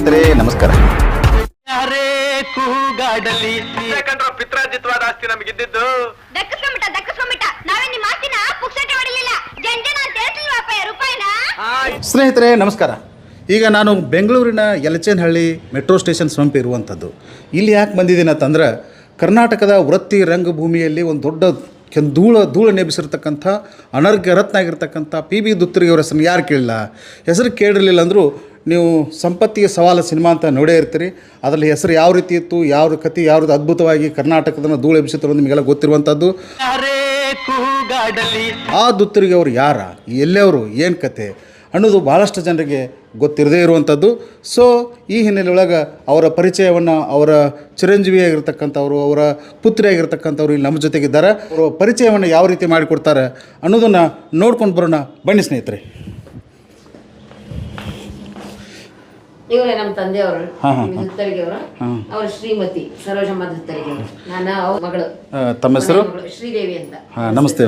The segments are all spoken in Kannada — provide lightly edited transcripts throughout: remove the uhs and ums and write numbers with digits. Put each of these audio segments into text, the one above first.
ಸ್ನೇಹಿತರೆ ನಮಸ್ಕಾರ. ಯಾರೇ ಕೂಗಾಡಲಿ ಪಿತ್ರಾಜಿತ್ವಾದ ಆಸ್ತಿ ನಮಗಿದ್ದಿದ್ದು ದಕ್ಕಸ್ಕೊಂಬಿಟ್ಟ ನಾವೇ ನಿಮ್ಮ ಆಸ್ತಿನ ಪುಕ್ಸಟೆ ಹೊಡಿಲಿಲ್ಲ ಜಂಜನ ಅಂತ ಹೇಳ್ತಿಲ್ವಪ್ಪ ರೂಪಾಯಿನ. ಸ್ನೇಹಿತರೆ ನಮಸ್ಕಾರ. ಈಗ ನಾನು ಬೆಂಗಳೂರಿನ ಯಲಚೇನಹಳ್ಳಿ ಮೆಟ್ರೋ ಸ್ಟೇಷನ್ ಸಮೀಪ ಇರುವಂಥದ್ದು. ಇಲ್ಲಿ ಯಾಕೆ ಬಂದಿದ್ದೀನಿ ಅಂತಂದ್ರೆ ಕರ್ನಾಟಕದ ವೃತ್ತಿ ರಂಗಭೂಮಿಯಲ್ಲಿ ಒಂದು ದೊಡ್ಡ ಧೂಳು ನೆಬಿಸಿರ್ತಕ್ಕಂಥ ಅನರ್ಘ್ಯ ರತ್ನ ಆಗಿರ್ತಕ್ಕಂಥ PB ದುತ್ತರಿಗೆ ಅವರ ಹೆಸರು ಯಾರು ಕೇಳಿಲ್ಲ. ಹೆಸರು ಕೇಳಿರಲಿಲ್ಲ ಅಂದರೂ ನೀವು ಸಂಪತ್ತಿಗೆ ಸವಾಲು ಸಿನಿಮಾ ಅಂತ ನೋಡೇ ಇರ್ತೀರಿ. ಅದರಲ್ಲಿ ಹೆಸರು ಯಾವ ರೀತಿ ಇತ್ತು, ಯಾವ ಕತೆ ಯಾವ್ದು ಅದ್ಭುತವಾಗಿ ಕರ್ನಾಟಕದನ್ನು ಧೂಳು ಎಬ್ಬಿಸುತ್ತಿರೋದು ನಿಮಗೆಲ್ಲ ಗೊತ್ತಿರುವಂಥದ್ದು. ಆ ದುತ್ತರಿಗೆ ಅವರು ಯಾರ, ಎಲ್ಲೆವರು, ಏನು ಕತೆ ಅನ್ನೋದು ಭಾಳಷ್ಟು ಜನರಿಗೆ ಗೊತ್ತಿರದೇ ಇರುವಂಥದ್ದು. ಸೊ ಈ ಹಿನ್ನೆಲೆಯೊಳಗೆ ಅವರ ಪರಿಚಯವನ್ನು ಅವರ ಚಿರಂಜೀವಿಯಾಗಿರ್ತಕ್ಕಂಥವ್ರು, ಅವರ ಪುತ್ರಿಯಾಗಿರ್ತಕ್ಕಂಥವ್ರು ಇಲ್ಲಿ ನಮ್ಮ ಜೊತೆಗಿದ್ದಾರೆ. ಅವರು ಪರಿಚಯವನ್ನು ಯಾವ ರೀತಿ ಮಾಡಿಕೊಡ್ತಾರೆ ಅನ್ನೋದನ್ನು ನೋಡ್ಕೊಂಡು ಬರೋಣ ಬನ್ನಿ ಸ್ನೇಹಿತರೆ. ಇವರೇ ನಮ್ಮ ತಂದೆಯವರು ದುತ್ತರಿಗೆ ಅವರು. ಅವರು ಶ್ರೀಮತಿ ಸರೋಜಮ್ಮ ದುತ್ತರಿಗೆ ಅವರು. ನಾನು ಅವ್ರ ಮಗಳು. ತಮ್ಮ ಹೆಸರು ಶ್ರೀದೇವಿ ಅಂತ. ನಮಸ್ತೆ.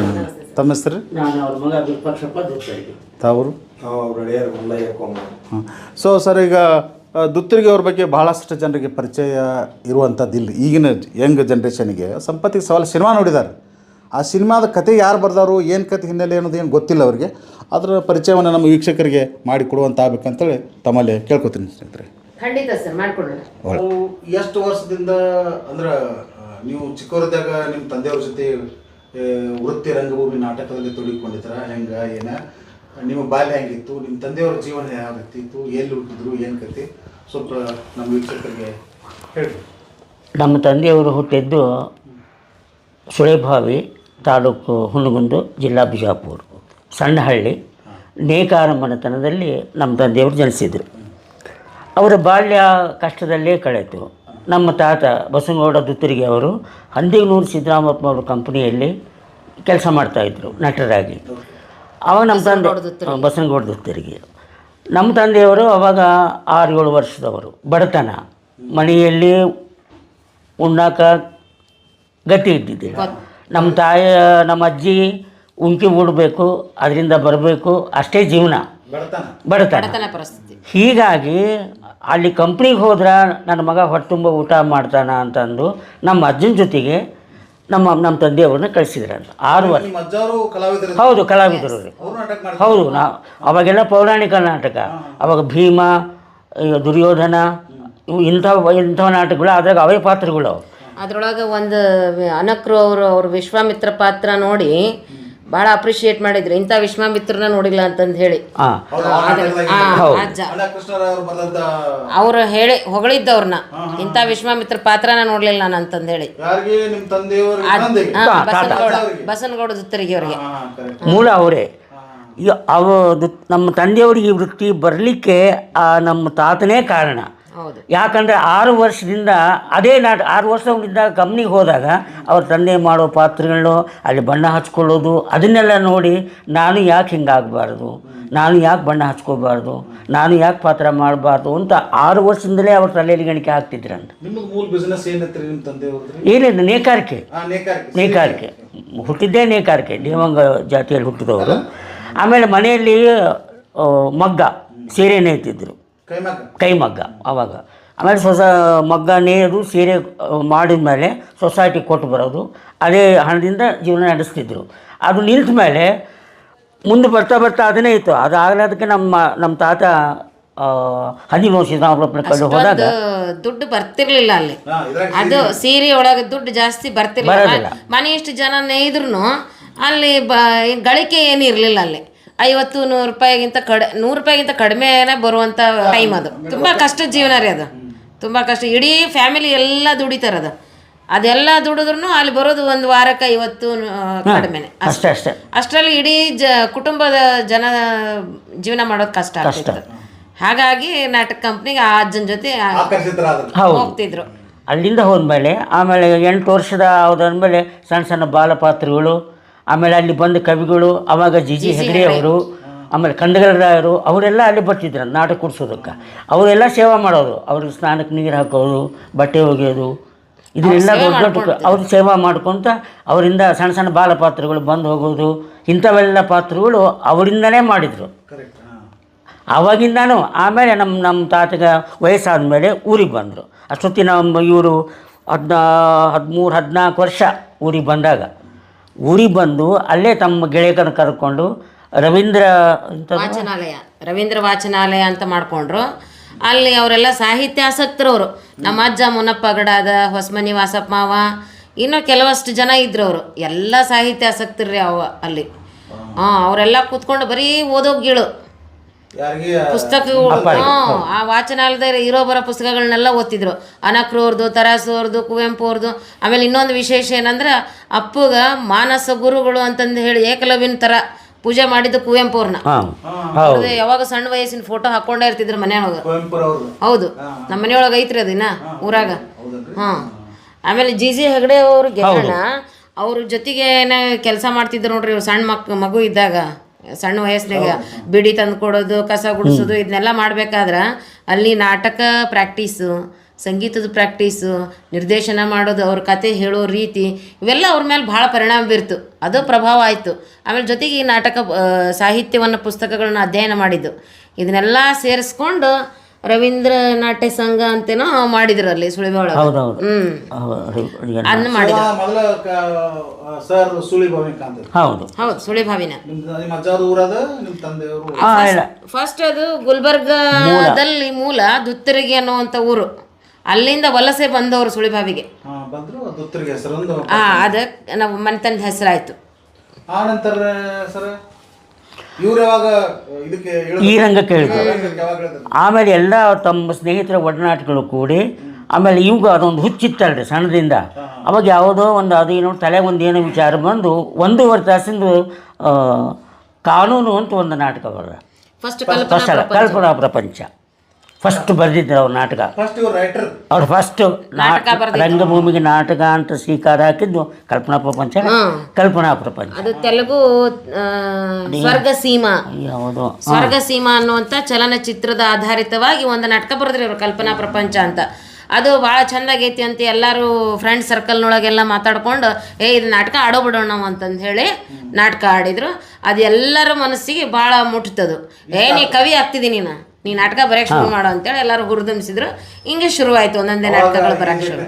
ತಮ್ಮ ಹೆಸರು? ನಾನು ಅವ್ರ ಮಗ ವಿರೂಪಾಕ್ಷಪ್ಪ ದುತ್ತರಿಗೆ. ತಾವರು? ಸೊ ಸರ್, ಈಗ ದುತ್ತರಿಗೆ ಅವ್ರ ಬಗ್ಗೆ ಭಾಳಷ್ಟು ಜನರಿಗೆ ಪರಿಚಯ ಇರುವಂಥದ್ದಿಲ್ಲ. ಈಗಿನ ಯಂಗ್ ಜನ್ರೇಷನ್ಗೆ ಸಂಪತ್ತಿಗೆ ಸವಾಲು ಸಿನಿಮಾ ನೋಡಿದ್ದಾರೆ. ಆ ಸಿನಿಮಾದ ಕತೆ ಯಾರು ಬರ್ದಾರು, ಏನು ಕತೆ ಹಿನ್ನೆಲೆ ಅನ್ನೋದು ಏನು ಗೊತ್ತಿಲ್ಲ ಅವರಿಗೆ. ಅದರ ಪರಿಚಯವನ್ನು ನಮ್ಮ ವೀಕ್ಷಕರಿಗೆ ಮಾಡಿಕೊಡುವಂತ ಆಗ್ಬೇಕಂತೇಳಿ ತಮ್ಮಲ್ಲಿ ಕೇಳ್ಕೊತೀನಿ ಸ್ನೇಹಿತರೆ. ಖಂಡಿತ ಸರ್, ಮಾಡಿಕೊಡೋಣ. ಎಷ್ಟು ವರ್ಷದಿಂದ ಅಂದ್ರೆ ನೀವು ಚಿಕ್ಕವರಿದ್ದಾಗ ನಿಮ್ಮ ತಂದೆಯವ್ರ ಜೊತೆ ವೃತ್ತಿ ರಂಗಭೂಮಿ ನಾಟಕದಲ್ಲಿ ತೊಡಗಿಕೊಂಡಿದ್ರ, ಹೆಂಗೆ ಏನ ನಿಮ್ಮ ಬಾಲ್ಯ ಹೆಂಗಿತ್ತು, ನಿಮ್ಮ ತಂದೆಯವ್ರ ಜೀವನ ಯಾವ ರೀತಿ ಇತ್ತು, ಎಲ್ಲಿ ಹುಟ್ಟಿದ್ರು, ಏನು ಕತೆ ಸ್ವಲ್ಪ ನಮ್ಮ ವೀಕ್ಷಕರಿಗೆ ಹೇಳಿ. ನಮ್ಮ ತಂದೆಯವರು ಹುಟ್ಟಿದ್ದು ಸುಳೆಭಾವಿ ತಾಲೂಕು ಹುನಗುಂದ, ಜಿಲ್ಲಾ ಬಿಜಾಪುರ, ಸಣ್ಣಹಳ್ಳಿ ನೇಕಾರ ಮನೆತನದಲ್ಲಿ ನಮ್ಮ ತಂದೆಯವರು ಜನಿಸಿದರು. ಅವರ ಬಾಲ್ಯ ಕಷ್ಟದಲ್ಲೇ ಕಳೆಯಿತು. ನಮ್ಮ ತಾತ ಬಸನಗೌಡ ದುತ್ತರಿಗೆ ಅವರು ಹಂದಿಗನೂರು ಸಿದ್ದರಾಮಪ್ಪ ಅವರ ಕಂಪನಿಯಲ್ಲಿ ಕೆಲಸ ಮಾಡ್ತಾಯಿದ್ರು ನಟರಾಗಿ. ಅವಾಗ ನಮ್ಮ ತಂದೆ ಬಸನಗೌಡ ದುತ್ತರಿಗೆ, ನಮ್ಮ ತಂದೆಯವರು ಅವಾಗ 6-7 ವರ್ಷದವರು. ಬಡತನ, ಮನೆಯಲ್ಲಿ ಉಣ್ಣಾಕ ಗತಿ ಇದ್ದಿದ್ದಿಲ್ಲ. ನಮ್ಮ ತಾಯಿ, ನಮ್ಮ ಅಜ್ಜಿ ಉಂಕಿ ಉಡಬೇಕು, ಅದರಿಂದ ಬರಬೇಕು, ಅಷ್ಟೇ ಜೀವನ, ಬಡತನ ಪರಿಸ್ಥಿತಿ. ಹೀಗಾಗಿ ಅಲ್ಲಿ ಕಂಪ್ನಿಗೆ ಹೋದ್ರೆ ನನ್ನ ಮಗ ಹೊಟ್ಟೆ ತುಂಬ ಊಟ ಮಾಡ್ತಾನ ಅಂತಂದು ನಮ್ಮ ಅಜ್ಜನ ಜೊತೆಗೆ ನಮ್ಮ ತಂದೆಯವ್ರನ್ನ ಕಳಿಸಿದ್ರಂತ. 6 ವರ್ಷ. ಹೌದು, ಕಲಾವಿದರು ರೀ. ಹೌದು, ಅವಾಗೆಲ್ಲ ಪೌರಾಣಿಕ ನಾಟಕ, ಅವಾಗ ಭೀಮ, ದುರ್ಯೋಧನ, ಇವು ಇಂಥ ನಾಟಕಗಳು, ಅದ್ರಾಗ ಅವೇ ಪಾತ್ರಗಳು ಅವು. ಅದ್ರೊಳಗೆ ಒಂದು ಅನಕ್ರು ಅವ್ರ ವಿಶ್ವಾಮಿತ್ರ ಪಾತ್ರ ನೋಡಿ ಭಾಳ ಅಪ್ರಿಷಿಯೇಟ್ ಮಾಡಿದ್ರು. ಇಂಥ ವಿಶ್ವಾಮಿತ್ರನ ನೋಡಿಲ್ಲ ಅಂತಂದು ಹೇಳಿ ಅಜ್ಜ ಅವ್ರು ಹೇಳಿ ಹೊಗಳಿದ್ದವ್ರನ್ನ, ಇಂಥ ವಿಶ್ವಾಮಿತ್ರ ಪಾತ್ರನ ನೋಡ್ಲಿಲ್ಲ ನಾನು ಅಂತಂದು ಹೇಳಿ. ಬಸನಗೌಡ ದುತ್ತರಿಗೆ ಅವರಿಗೆ ಮೂಲ ಅವರೇ. ನಮ್ಮ ತಂದೆಯವರಿಗೆ ಈ ವೃತ್ತಿ ಬರಲಿಕ್ಕೆ ನಮ್ಮ ತಾತನೇ ಕಾರಣ. ಯಾಕಂದರೆ 6 ವರ್ಷದಿಂದ ಅದೇ 6 ವರ್ಷದಿಂದ ಕಂಪ್ನಿಗೆ ಹೋದಾಗ ಅವ್ರ ತಂದೆ ಮಾಡೋ ಪಾತ್ರಗಳನ್ನು ಅಲ್ಲಿ ಬಣ್ಣ ಹಚ್ಕೊಳ್ಳೋದು, ಅದನ್ನೆಲ್ಲ ನೋಡಿ ನಾನು ಯಾಕೆ ಹಿಂಗಾಗಬಾರ್ದು, ನಾನು ಯಾಕೆ ಬಣ್ಣ ಹಚ್ಕೋಬಾರ್ದು, ನಾನು ಯಾಕೆ ಪಾತ್ರ ಮಾಡಬಾರ್ದು ಅಂತ 6 ವರ್ಷದಿಂದಲೇ ಅವ್ರ ತಲೆಯಲ್ಲಿ ಗಣಿಕೆ ಹಾಕ್ತಿದ್ರಂತ. ಏನಿಲ್ಲ, ನೇಕಾರಿಕೆ ಹುಟ್ಟಿದ್ದೇ ನೇಕಾರಿಕೆ, ದೇವಂಗ ಜಾತಿಯಲ್ಲಿ ಹುಟ್ಟಿದವರು. ಆಮೇಲೆ ಮನೆಯಲ್ಲಿ ಮಗ್ಗ, ಸೀರೆ ನೇಯ್ತಿದ್ರು, ಕೈಮಗ್ಗ ಅವಾಗ. ಆಮೇಲೆ ಮಗ್ಗ ನೇಯ್ದು ಸೀರೆ ಮಾಡಿದ ಮೇಲೆ ಸೊಸೈಟಿಗೆ ಕೊಟ್ಟು ಬರೋದು, ಅದೇ ಹಣದಿಂದ ಜೀವನ ನಡೆಸ್ತಿದ್ರು. ಅದು ನಿಲ್ತ ಮೇಲೆ ಮುಂದೆ ಬರ್ತಾ ಅದನ್ನೇ ಇತ್ತು. ಅದು ಆಗಲಾದಕ್ಕೆ ನಮ್ಮ ತಾತ ಹಂದಿಗನೂರು ಸಿದ್ದರಾಮಪ್ಪನ ಕಡೆ ಹೋದಾಗ ದುಡ್ಡು ಬರ್ತಿರ್ಲಿಲ್ಲ ಅಲ್ಲಿ. ಅದು ಸೀರೆ ಒಳಗೆ ದುಡ್ಡು ಜಾಸ್ತಿ ಬರ್ತಿರ್ಲಿಲ್ಲ. ಮನೆ ಇಷ್ಟು ಜನ ನೇಯ್ದ್ರು ಅಲ್ಲಿ ಗಳಿಕೆ ಏನು ಇರಲಿಲ್ಲ ಅಲ್ಲಿ. 50-100 ರೂಪಾಯಿಗಿಂತ 100 ರೂಪಾಯಿಗಿಂತ ಕಡಿಮೆನೇ ಬರುವಂಥ ಟೈಮ್ ಅದು. ತುಂಬ ಕಷ್ಟದ ಜೀವನ ರೀ ಅದು, ತುಂಬ ಕಷ್ಟ. ಇಡೀ ಫ್ಯಾಮಿಲಿ ಎಲ್ಲ ದುಡಿತಾರೆ. ಅದೆಲ್ಲ ದುಡಿದ್ರೂ ಅಲ್ಲಿ ಬರೋದು ಒಂದು ವಾರಕ್ಕೆ 50 ಕಡಿಮೆನೆ ಅಷ್ಟೇ. ಅಷ್ಟರಲ್ಲಿ ಇಡೀ ಕುಟುಂಬದ ಜನ ಜೀವನ ಮಾಡೋದು ಕಷ್ಟ ಆಗ್ತಿತ್ತು. ಹಾಗಾಗಿ ನಾಟಕ ಕಂಪ್ನಿಗೆ ಆ ಅಜ್ಜನ ಜೊತೆ ಹೋಗ್ತಿದ್ರು. ಅಲ್ಲಿಂದ ಹೋದ್ಮೇಲೆ ಆಮೇಲೆ 8 ವರ್ಷದ ಹೋದ್ಮೇಲೆ ಸಣ್ಣ ಬಾಲಪಾತ್ರಗಳು, ಆಮೇಲೆ ಅಲ್ಲಿ ಬಂದ ಕವಿಗಳು, ಅವಾಗ ಜಿ ಹೆಗಡೆ ಅವರು, ಆಮೇಲೆ ಖಂಡಗರಾಯರು, ಅವರೆಲ್ಲ ಅಲ್ಲಿ ಬರ್ತಿದ್ರು ನಾಟಕ ಕೊಡ್ಸೋದಕ್ಕೆ. ಅವರೆಲ್ಲ ಸೇವಾ ಮಾಡೋದು, ಅವ್ರಿಗೆ ಸ್ನಾನಕ್ಕೆ ನೀರು ಹಾಕೋದು, ಬಟ್ಟೆ ಒಗೆಯೋದು, ಇದನ್ನೆಲ್ಲ ದೊಡ್ಡ ಅವ್ರು ಸೇವಾ ಮಾಡ್ಕೊತ ಅವರಿಂದ ಸಣ್ಣ ಬಾಲಪಾತ್ರಗಳು ಬಂದು ಹೋಗೋದು, ಇಂಥವೆಲ್ಲ ಪಾತ್ರಗಳು ಅವರಿಂದನೇ ಮಾಡಿದರು. ಆವಾಗಿಂದನೂ ಆಮೇಲೆ ನಮ್ಮ ತಾತಗ ವಯಸ್ಸಾದ ಮೇಲೆ ಊರಿಗೆ ಬಂದರು. ಅಷ್ಟೊತ್ತಿಗೆ ಇವರು 13-14 ವರ್ಷ ಊರಿಗೆ ಬಂದಾಗ ಊರಿಗೆ ಬಂದು ಅಲ್ಲೇ ತಮ್ಮ ಗೆಳೆಯರನ್ನು ಕರ್ಕೊಂಡು ರವೀಂದ್ರ ವಾಚನಾಲಯ ಅಂತ ಮಾಡಿಕೊಂಡ್ರು. ಅಲ್ಲಿ ಅವರೆಲ್ಲ ಸಾಹಿತ್ಯ ಆಸಕ್ತರವರು. ನಮ್ಮ ಅಜ್ಜ ಮುನಪ್ಪ ಗಡಾದ, ಹೊಸಮನಿ ವಾಸಪ್ಪ ಮಾವ, ಇನ್ನೂ ಕೆಲವಷ್ಟು ಜನ ಇದ್ರು. ಅವರು ಎಲ್ಲ ಸಾಹಿತ್ಯ ಆಸಕ್ತರ್ರಿ ಅಲ್ಲಿ. ಅವರೆಲ್ಲ ಕೂತ್ಕೊಂಡು ಬರೀ ಓದೋಗಿಳು ಪುಸ್ತಕಗಳು. ಆ ವಾಚನಾಲಯದ ಇರೋ ಬರೋ ಪುಸ್ತಕಗಳನ್ನೆಲ್ಲ ಓದ್ತಿದ್ರು. ಅನಕ್ರು ಅವ್ರದ್ದು, ತರಾಸು ಅವ್ರದ್ದು, ಕುವೆಂಪು ಅವ್ರದ್ದು. ಆಮೇಲೆ ಇನ್ನೊಂದು ವಿಶೇಷ ಏನಂದ್ರೆ ಅಪ್ಪಗ ಮಾನಸ ಗುರುಗಳು ಅಂತಂದು ಹೇಳಿ ಏಕಲವ್ಯನ ಥರ ಪೂಜೆ ಮಾಡಿದ್ದು ಕುವೆಂಪು ಅವ್ರನ್ನ. ಅವ್ರದ್ದು ಯಾವಾಗ ಸಣ್ಣ ವಯಸ್ಸಿನ ಫೋಟೋ ಹಾಕೊಂಡೇ ಇರ್ತಿದ್ರು ಮನೆಯೊಳಗೆ. ಹೌದು, ನಮ್ಮ ಮನೆಯೊಳಗೆ ಐತ್ರಿ ಅದಿನ ಊರಾಗ. ಆಮೇಲೆ ಜಿ ಹೆಗಡೆ ಅವ್ರಿಗೆ ಅವ್ರ ಜೊತೆಗೆ ಕೆಲಸ ಮಾಡ್ತಿದ್ರು ನೋಡ್ರಿ. ಇವ್ರು ಸಣ್ಣ ಮಗು ಇದ್ದಾಗ, ಸಣ್ಣ ವಯಸ್ಸಿನಾಗ ಬಿಡಿ ತಂದು ಕೊಡೋದು, ಕಸ ಗುಡಿಸೋದು, ಇದನ್ನೆಲ್ಲ ಮಾಡ್ಬೇಕಾದ್ರೆ ಅಲ್ಲಿ ನಾಟಕ ಪ್ರಾಕ್ಟೀಸು, ಸಂಗೀತದ ಪ್ರಾಕ್ಟೀಸು, ನಿರ್ದೇಶನ ಮಾಡೋದು, ಅವ್ರ ಕತೆ ಹೇಳೋ ರೀತಿ, ಇವೆಲ್ಲ ಅವ್ರ ಮೇಲೆ ಭಾಳ ಪರಿಣಾಮ ಬೀರ್ತು. ಅದು ಪ್ರಭಾವ ಆಯಿತು. ಆಮೇಲೆ ಜೊತೆಗೆ ಈ ನಾಟಕ ಸಾಹಿತ್ಯವನ್ನು, ಪುಸ್ತಕಗಳನ್ನ ಅಧ್ಯಯನ ಮಾಡಿದ್ದು. ಇದನ್ನೆಲ್ಲ ಸೇರಿಸ್ಕೊಂಡು ರವೀಂದ್ರ ನಾಟ್ಯ ಸಂಘ ಅಂತೇನೋ ಮಾಡಿದ್ರು ಅಲ್ಲಿ ಸುಳಿಭ ಒಳಗೆ. ಅದನ್ನ ಮಾಡಿದ್ರು. ಹೌದು, ಸುಳಿಭಾವಿನ ಫಸ್ಟ್ ಅದು ಗುಲ್ಬರ್ಗದಲ್ಲಿ ಮೂಲ ದುತ್ತರಿಗೆ ಅನ್ನುವಂಥ ಊರು. ಅಲ್ಲಿಂದ ವಲಸೆ ಬಂದವರು ಸುಳಿಭಾವಿಗೆ. ಅದಕ್ಕೆ ನಾವು ಮನೆತನದ ಹೆಸರಾಯ್ತು. ಈ ರಂಗಕ್ಕೆ ಹೇಳಿದ್ರು. ಆಮೇಲೆ ಎಲ್ಲ ತಮ್ಮ ಸ್ನೇಹಿತರ ಒಡನಾಟಗಳು ಕೂಡಿ, ಆಮೇಲೆ ಇವಾಗ ಅದೊಂದು ಹುಚ್ಚಿತ್ತಲ್ರಿ ಸಣ್ಣದಿಂದ. ಅವಾಗ ಯಾವುದೋ ಒಂದು ಅದೇನೋ ತಲೆ ಒಂದೇನೋ ವಿಚಾರ ಬಂದು 1.5 ತಾಸಿಂದು ಕಾನೂನು ಅಂತ ಒಂದು ನಾಟಕ ಬರ ಕಲ್ಪನಾ ಪ್ರಪಂಚ ಫಸ್ಟ್ ಬರೆದಿದ್ರು ಅವ್ರ ನಾಟಕ. ಅವ್ರು ಫಸ್ಟ್ ರಂಗಭೂಮಿಗೆ ನಾಟಕ ಅಂತ ಶ್ರೀಕಾರ ಹಾಕಿದ್ದು ಕಲ್ಪನಾ ಪ್ರಪಂಚ. ಅದು ತೆಲುಗು ಸ್ವರ್ಗಸೀಮಾ. ಯಾವುದು ಸ್ವರ್ಗಸೀಮಾ ಅನ್ನುವಂಥ ಚಲನಚಿತ್ರದ ಆಧಾರಿತವಾಗಿ ಒಂದು ನಾಟಕ ಬರೆದ್ರಿ ಅವರು, ಕಲ್ಪನಾ ಪ್ರಪಂಚ ಅಂತ. ಅದು ಭಾಳ ಚೆಂದಾಗೈತಿ ಅಂತ ಎಲ್ಲರೂ ಫ್ರೆಂಡ್ ಸರ್ಕಲ್ನೊಳಗೆಲ್ಲ ಮಾತಾಡ್ಕೊಂಡು ಇದು ನಾಟಕ ಆಡೋಬಿಡೋಣ ನಾವು ಅಂತಂದು ಹೇಳಿ ನಾಟಕ ಆಡಿದ್ರು. ಅದು ಎಲ್ಲರ ಮನಸ್ಸಿಗೆ ಭಾಳ ಮುಟ್ತದು. ನೀ ಕವಿ ಆಗ್ತಿದ್ದೀನಿ, ನೀ ನಾಟಕ ಬರೆಯಕ್ಕೆ ಶುರು ಮಾಡೋ ಅಂತೇಳಿ ಎಲ್ಲರೂ ಹುರಿದುಂಬಿಸಿದ್ರು. ಹಿಂಗೆ ಶುರುವಾಯಿತು ಒಂದೊಂದೇ ನಾಟಕಗಳು ಬರೋಕ್ಕೆ ಶುರು.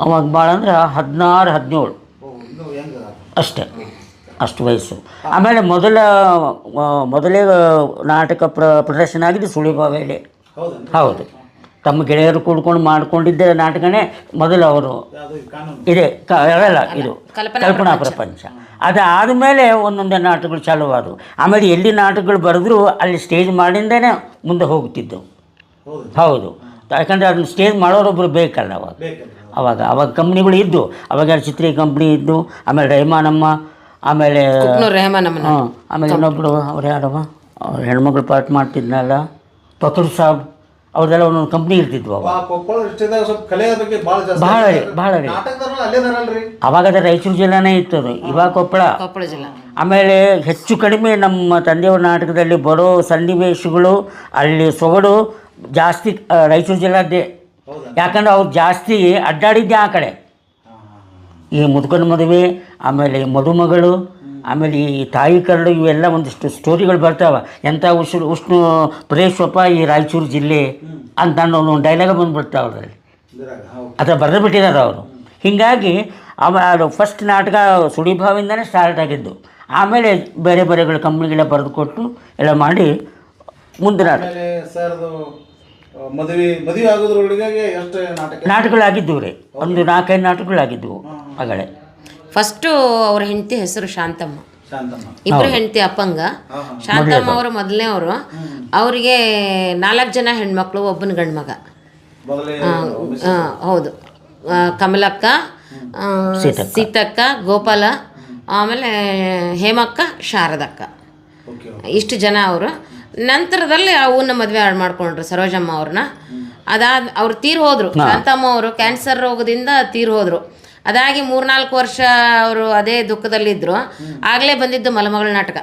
ಅವಾಗ ಭಾಳ ಅಂದ್ರೆ 16-17 ಅಷ್ಟೇ, ಅಷ್ಟು ವಯಸ್ಸು. ಆಮೇಲೆ ಮೊದಲೇ ನಾಟಕ ಪ್ರದರ್ಶನ ಆಗಿದ್ದು ಸುಳಿಭಾವಿಯಲ್ಲಿ. ಹೌದು, ತಮ್ಮ ಗೆಳೆಯರು ಕೂಡ್ಕೊಂಡು ಮಾಡ್ಕೊಂಡಿದ್ದ ನಾಟಕನೇ ಮೊದಲು ಅವರು ಇದೆ ಇದು ಕಲ್ಪನಾ ಪ್ರಪಂಚ. ಅದಾದಮೇಲೆ ಒಂದೊಂದೇ ನಾಟಕಗಳು ಚಾಲುವಾದವು. ಆಮೇಲೆ ಎಲ್ಲಿ ನಾಟಕಗಳು ಬರೆದ್ರು ಅಲ್ಲಿ ಸ್ಟೇಜ್ ಮಾಡಿಂದೇ ಮುಂದೆ ಹೋಗ್ತಿದ್ದವು. ಹೌದು, ಯಾಕಂದರೆ ಅದನ್ನು ಸ್ಟೇಜ್ ಮಾಡೋರೊಬ್ಬರು ಬೇಕಲ್ಲ ಅವಾಗ ಕಂಪ್ನಿಗಳು ಇದ್ದು. ಅವಾಗ ಚಿತ್ರೀ ಕಂಪ್ನಿ ಇದ್ದು, ಆಮೇಲೆ ರೆಹಮಾನಮ್ಮ, ಆಮೇಲೆ ಆಮೇಲೆ ಇನ್ನೊಬ್ಬರು ಅವ್ರು ಯಾರವ ಅವ್ರು ಹೆಣ್ಮಕ್ಳು ಪಾಠ ಮಾಡ್ತಿದ್ನಲ್ಲ ಪಕುರ್ ಸಾಬ್, ಅವ್ರದೆಲ್ಲ ಒಂದೊಂದು ಕಂಪ್ನಿ ಇರ್ತಿದ್ವು. ಭಾಳ ರೀ. ಅವಾಗ ಅದು ರಾಯಚೂರು ಜಿಲ್ಲಾನೇ ಇತ್ತು ಅದು, ಇವಾಗ ಕೊಪ್ಪಳ ಜಿಲ್ಲಾ. ಆಮೇಲೆ ಹೆಚ್ಚು ಕಡಿಮೆ ನಮ್ಮ ತಂದೆಯವ್ರ ನಾಟಕದಲ್ಲಿ ಬರೋ ಸನ್ನಿವೇಶಗಳು ಅಲ್ಲಿ ಸೊಗಡು ಜಾಸ್ತಿ ರಾಯಚೂರು ಜಿಲ್ಲಾದ್ದೇ. ಯಾಕಂದ್ರೆ ಅವ್ರು ಜಾಸ್ತಿ ಅಡ್ಡಾಡಿದ್ದೆ ಆ ಕಡೆ. ಈ ಮುದುಕನ ಮದುವೆ, ಆಮೇಲೆ ಮದುಮಗಳು, ಆಮೇಲೆ ಈ ತಾಯಿ ಕರಡು, ಇವೆಲ್ಲ ಒಂದಿಷ್ಟು ಸ್ಟೋರಿಗಳು ಬರ್ತಾವೆ. ಎಂಥ ಉಷ್ಣ ಪ್ರದೇಶಪ್ಪ ಈ ರಾಯಚೂರು ಜಿಲ್ಲೆ ಅಂತ ಒಂದು ಡೈಲಾಗ ಬಂದುಬಿಡ್ತಾವೆ ಅದರಲ್ಲಿ. ಅದರ ಬರೆದು ಬಿಟ್ಟಿದ್ದಾರೆ ಅವರು. ಹೀಗಾಗಿ ಅದು ಫಸ್ಟ್ ನಾಟಕ ಸುಳಿಭಾವಿಂದನೇ ಸ್ಟಾರ್ಟ್ ಆಗಿದ್ದು. ಆಮೇಲೆ ಬೇರೆ ಬೇರೆಗಳ ಕಂಪ್ನಿಗೆಲ್ಲ ಬರೆದು ಕೊಟ್ಟು ಎಲ್ಲ ಮಾಡಿ ಮುಂದೆ ನಾಟಕಗಳಾಗಿದ್ದವು ರೀ. ಒಂದು 4-5 ನಾಟಕಗಳಾಗಿದ್ದವು ಆಗಲೇ. ಫಸ್ಟು ಅವ್ರ ಹೆಂಡತಿ ಹೆಸರು ಶಾಂತಮ್ಮ, ಇಬ್ಬರು ಹೆಂಡತಿ ಅಪ್ಪಂಗ. ಶಾಂತಮ್ಮ ಅವರು ಮೊದಲನೇ ಅವರು. ಅವರಿಗೆ 4 ಜನ ಹೆಣ್ಮಕ್ಳು, ಒಬ್ಬನ ಗಂಡು ಮಗ. ಹೌದು, ಕಮಲಕ್ಕ, ಸೀತಕ್ಕ, ಗೋಪಾಲ, ಆಮೇಲೆ ಹೇಮಕ್ಕ, ಶಾರದಕ್ಕ, ಇಷ್ಟು ಜನ ಅವರು. ನಂತರದಲ್ಲಿ ಅವನ್ನ ಮದುವೆ ಮಾಡ್ಕೊಂಡ್ರು ಸರೋಜಮ್ಮ ಅವ್ರನ್ನ. ಅವ್ರು ತೀರ್ ಹೋದ್ರು. ಶಾಂತಮ್ಮ ಅವರು ಕ್ಯಾನ್ಸರ್ ರೋಗದಿಂದ ತೀರ್ ಹೋದ್ರು. ಅದಾಗಿ 3-4 ವರ್ಷ ಅವರು ಅದೇ ದುಃಖದಲ್ಲಿದ್ದರು. ಆಗಲೇ ಬಂದಿದ್ದು ಮಲಮಗಳ ನಾಟಕ.